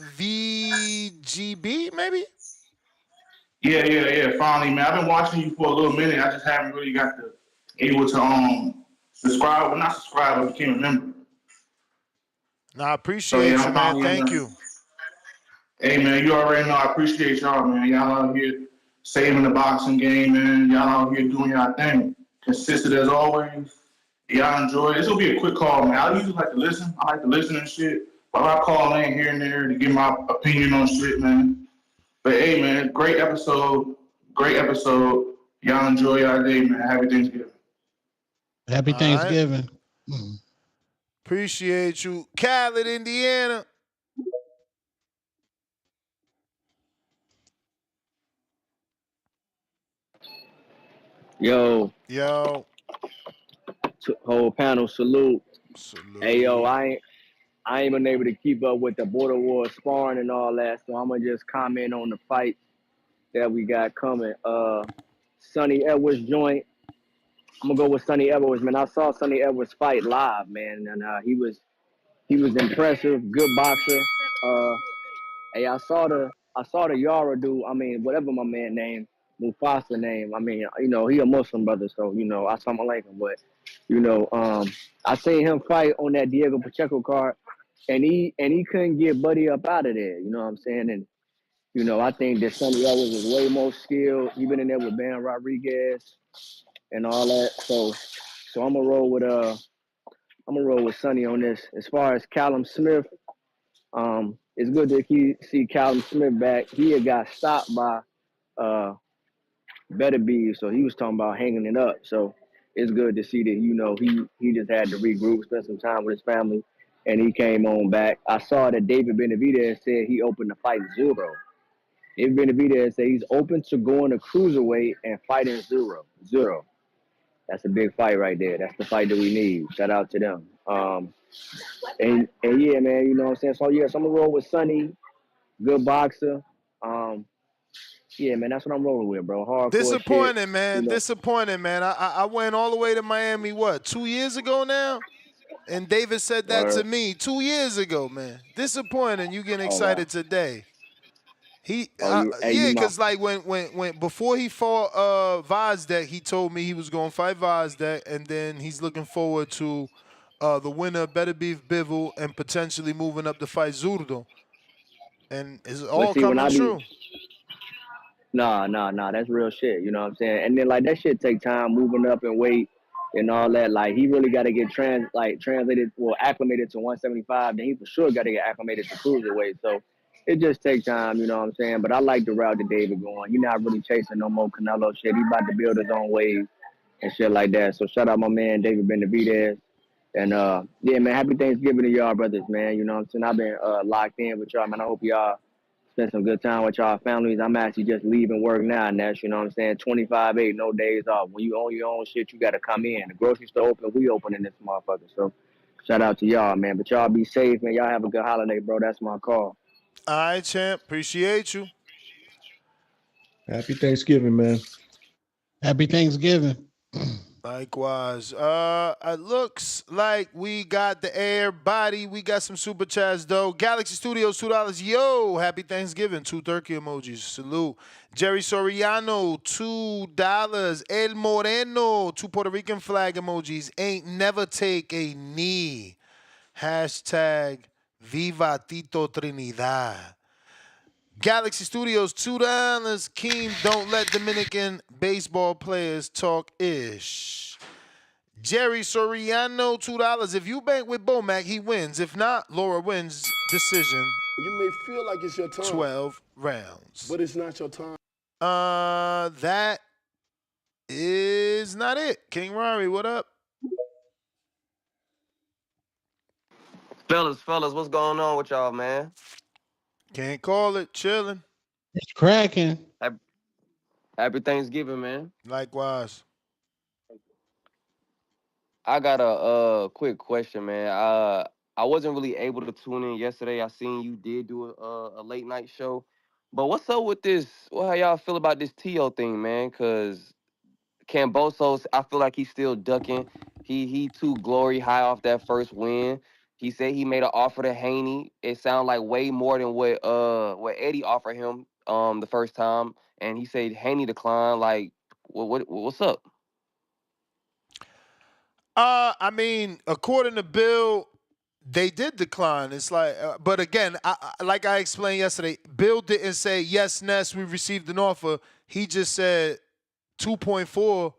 maybe? Yeah. Finally, man. I've been watching you for a little minute. I just haven't really got able to subscribe. Well, not subscribe, but became a member. Nah, I appreciate you, man. Thank you. Hey, man, you already know I appreciate y'all, man. Y'all out here saving the boxing game, man. Y'all out here doing y'all thing. Consistent as always. Y'all enjoy it. This will be a quick call, man. I usually like to listen. I like to listen and shit. But I call in here and there to give my opinion on shit, man. But hey, man, great episode. Y'all enjoy y'all day, man. Happy Thanksgiving. Happy Thanksgiving. Right. Appreciate you. Khaled, Indiana. Yo. Whole panel, salute. Hey, yo, I ain't been able to keep up with the Border War sparring and all that, so I'm gonna just comment on the fight that we got coming. Sonny Edwards joint. I'm gonna go with Sonny Edwards, man. I saw Sonny Edwards fight live, man, and he was impressive, good boxer. Hey, I saw the Yara dude. I mean, whatever my man name, Mufasa name. I mean, he a Muslim brother, so assalamu alaikum. But I seen him fight on that Diego Pacheco card, and he couldn't get Buddy up out of there. You know what I'm saying? And I think that Sonny Ellis is way more skilled. He been in there with Bam Rodriguez and all that. So I'm gonna roll with Sonny on this. As far as Callum Smith, it's good to see Callum Smith back. He had got stopped by uh Better Be, so he was talking about hanging it up. So it's good to see that he just had to regroup, spend some time with his family, and he came on back. I saw that David Benavidez said he opened the fight zero. David Benavidez said he's open to going to cruiserweight and fighting zero. That's a big fight right there. That's the fight that we need. Shout out to them. And yeah, man, you know what I'm saying? So yeah, so I'm gonna roll with Sonny, good boxer. Yeah, man, that's what I'm rolling with, bro. Hardcore shit. Disappointing, man. Disappointing, man. I went all the way to Miami, 2 years ago now? And David said that to Word. me 2 years ago, man. Disappointing. You getting Oh wow. excited today? Oh, you my Because like when before he fought Vazdeck, he told me he was gonna fight Vazdeck, and then he's looking forward to the winner of Better Beef Bivol and potentially moving up to fight Zurdo, and it's but all see when coming I be true. nah, that's real shit. You know what I'm saying? And then like that shit take time moving up and weight and all that. Like he really got to get translated, well, acclimated to 175. Then he for sure got to get acclimated to cruiserweight. So it just takes time. You know what I'm saying? But I like the route that David going. You're not really chasing no more Canelo shit. He about to build his own wave and shit like that. So shout out my man David Benavidez. And yeah, man, happy Thanksgiving to y'all brothers, man. You know what I'm saying? I've been locked in with y'all, man. I hope y'all spend some good time with y'all families. I'm actually just leaving work now, Nash. You know what I'm saying? 25/8, no days off. When you own your own shit, you got to come in. The grocery store open, we open in this motherfucker. So shout out to y'all, man. But y'all be safe, man. Y'all have a good holiday, bro. That's my call. All right, champ. Appreciate you. Happy Thanksgiving, man. Happy Thanksgiving. Likewise. It looks like we got the air body. We got some super chats though. Galaxy Studios, $2. Yo, happy Thanksgiving. 2 turkey emojis. Salute. Jerry Soriano, $2. El Moreno, 2 Puerto Rican flag emojis. Ain't never take a knee. Hashtag Viva Tito Trinidad. Galaxy Studios, $2. Keem, don't let Dominican baseball players talk ish. Jerry Soriano, $2. If you bank with Bomac, he wins. If not, Laura wins decision. You may feel like it's your time, 12 rounds. but it's not your time. That is not it. King Rari, what up? Fellas, what's going on with y'all, man? Can't call it. Chilling. It's cracking. Happy Thanksgiving, man. Likewise. I got a quick question, man. I wasn't really able to tune in yesterday. I seen you did do a late night show, but what's up with this? How y'all feel about this T.O. thing, man? Cause Cambosos, I feel like he's still ducking. He too glory high off that first win. He said he made an offer to Haney. It sounded like way more than what Eddie offered him the first time, and he said Haney declined. Like, what's up? I mean, according to Bill, they did decline. It's like, but again, like I explained yesterday, Bill didn't say yes, Ness, we received an offer. He just said 2.4.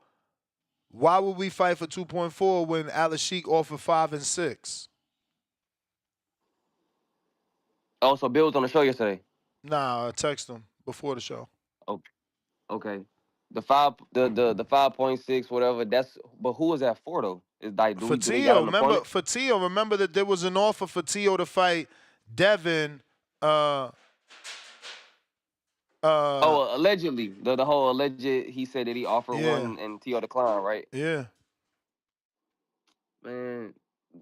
Why would we fight for 2.4 when Alex Sheik offered 5 and 6? Oh, so Bill was on the show yesterday. Nah, I texted him before the show. Oh, okay. The 5.6, whatever. But who was that for though? Is like do they got Fatio, an opponent? remember that there was an offer for Tio to fight Devin. Allegedly, the whole alleged. He said that he offered Yeah. one and T.O. declined, right? Yeah. Man,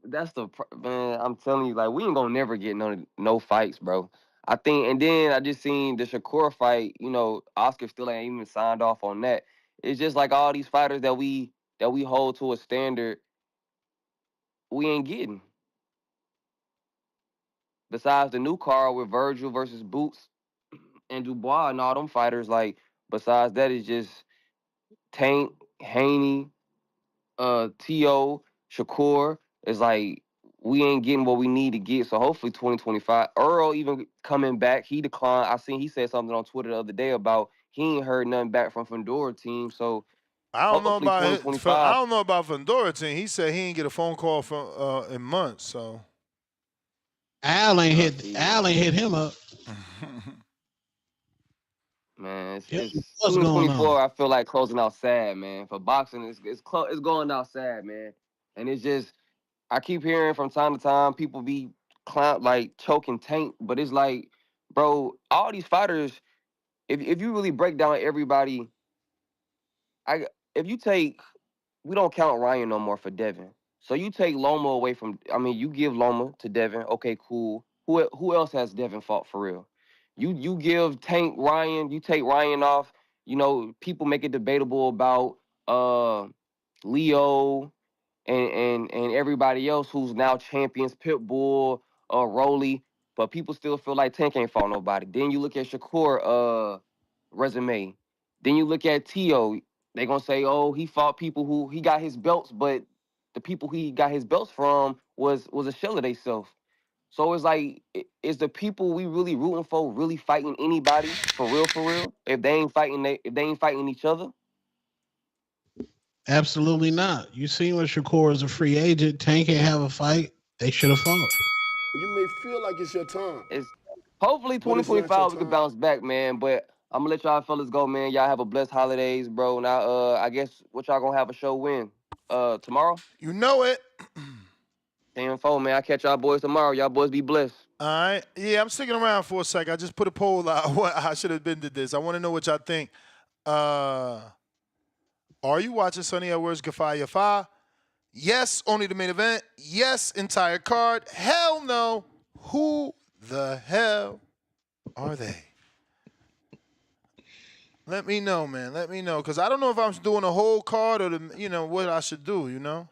man. I'm telling you, like we ain't gonna never get no fights, bro. I think, and then I just seen the Shakur fight. You know, Oscar still ain't even signed off on that. It's just like all these fighters that we hold to a standard, we ain't getting. Besides the new card with Virgil versus Boots and Dubois and all them fighters, like besides that, it's just Tank, Haney, T.O., Shakur. It's like we ain't getting what we need to get. So hopefully 2025. Earl even coming back, he declined. He said something on Twitter the other day about he ain't heard nothing back from Fedora team. So I don't know hopefully about I 2025. don't know about Fedora team. He said he ain't get a phone call from in months. So Al ain't hit him up. Man, What's it's going 2024. on? I feel like closing out sad, man. For boxing, it's going out sad, man. And it's just I keep hearing from time to time people be like choking Tank, but it's like, bro, all these fighters. If you really break down everybody, if you take we don't count Ryan no more for Devin. So you take Loma away from. I mean, you give Loma to Devin. Okay, cool. Who else has Devin fought for real? You give Tank Ryan. You take Ryan off. You know, people make it debatable about Leo and everybody else who's now champions, Pitbull, Rolly. But people still feel like Tank ain't fought nobody. Then you look at Shakur resume. Then you look at Tio. They gonna say, oh, he fought people who he got his belts, but the people he got his belts from was a shell of themselves. So it's like, is the people we really rooting for really fighting anybody for real? For real? If they ain't fighting, if they ain't fighting each other. Absolutely not. You seen when Shakur is a free agent. Tank ain't have a fight. They should have fought. You may feel like it's your time, It's hopefully but it's not your 2025 we can time. bounce back, man. But I'm gonna let y'all fellas go, man. Y'all have a blessed holidays, bro. Now, I guess what y'all gonna have a show when? Tomorrow? You know it. 10-4, man. I catch y'all boys tomorrow. Y'all boys be blessed. All right. Yeah, I'm sticking around for a sec. I just put a poll out. I should have been to this. I want to know what y'all think. Are you watching Sonny Edwards Galal Yafai? Yes, only the main event. Yes, entire card. Hell no. Who the hell are they? Let me know, man. Let me know. Because I don't know if I'm doing a whole card or, what I should do,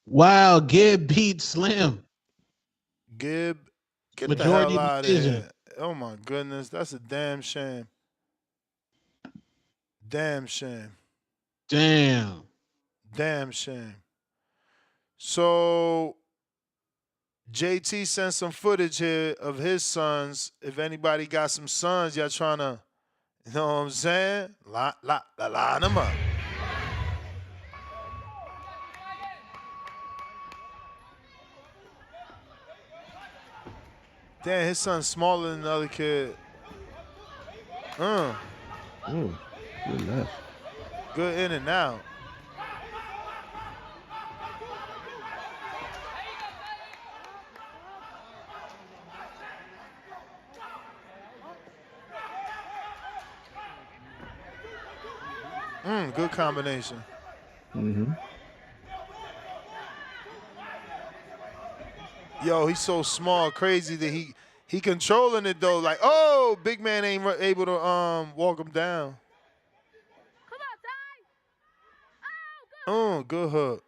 Wow, Gib beat Slim. Gib, get Majority the hell out of decision. here. Oh, my goodness. That's a damn shame. Damn shame. Damn. Damn shame. So JT sent some footage here of his sons. If anybody got some sons, y'all trying to, you know what I'm saying? Line them up. Damn, his son's smaller than the other kid. Good left. Good in and out. Good combination. Mm-hmm. Yo, he's so small, crazy that he controlling it though. Like, oh, big man ain't able to walk him down. Oh, good hook.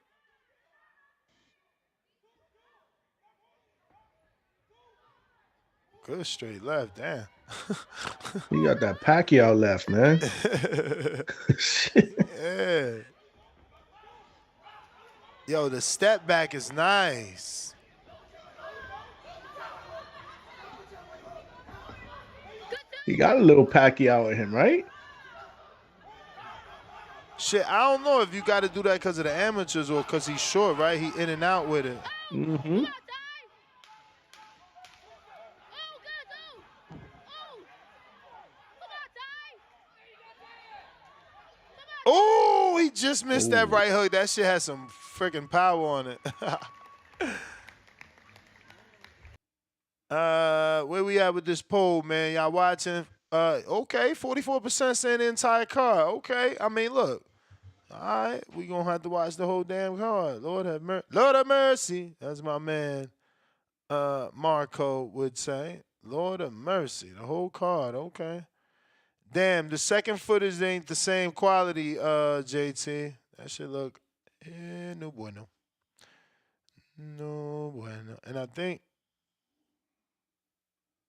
Good straight left, damn. You got that Pacquiao left, man. Yeah. Yo, the step back is nice. He got a little Pacquiao in him, right? Shit, I don't know if you got to do that because of the amateurs or because he's short, right? He in and out with it. Mm-hmm. Oh, he just missed that right hook. That shit has some freaking power on it. Where we at with this poll, man? Y'all watching? Okay, 44% saying the entire card. Okay, I mean, look. All right, we gonna have to watch the whole damn card. Lord have mercy. Lord have mercy. That's my man. Marco would say. Lord of mercy. The whole card. Okay. Damn, the second footage ain't the same quality, JT. That should look no bueno. No bueno. And I think,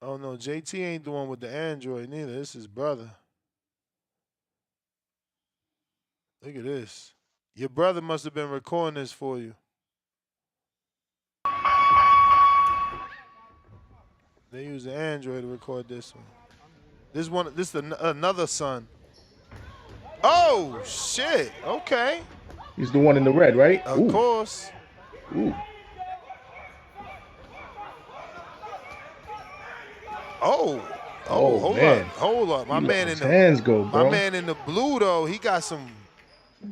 oh no, JT ain't the one with the Android neither. This is brother. Look at this. Your brother must have been recording this for you. They use an Android to record this one. This is another son. Oh shit! Okay. He's the one in the red, right? Of course. Ooh. Oh, hold man. up. My He let man his in the hands go, my bro. man in the blue though, he got some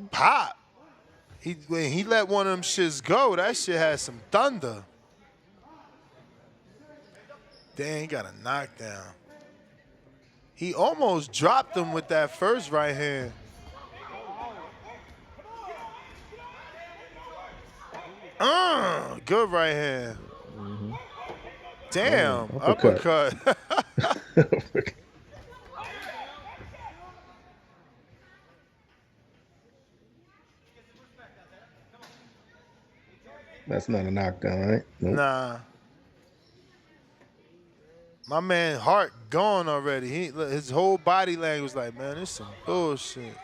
pop. When he let one of them shits go, that shit had some thunder. Dang, he got a knockdown. He almost dropped him with that first right hand. Good right hand. Damn, uppercut. That's not a knockdown, right? Nope. Nah. My man Hart gone already. His whole body language was like, man, this some bullshit.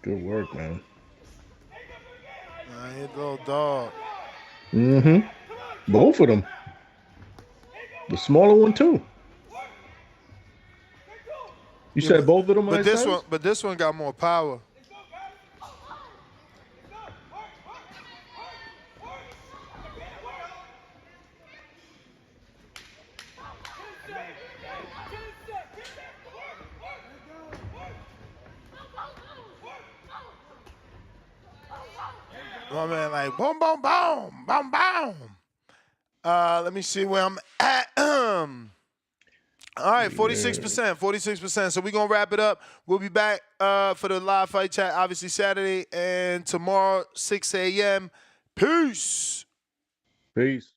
Good work, man. Nah, hit little dog. Both of them. The smaller one too. You said both of them are his size? But this one got more power. My man like boom, boom, boom, boom, boom. Let me see where I'm at. All right, 46%, 46%. So we're going to wrap it up. We'll be back for the live fight chat, obviously Saturday and tomorrow, 6 a.m. Peace. Peace.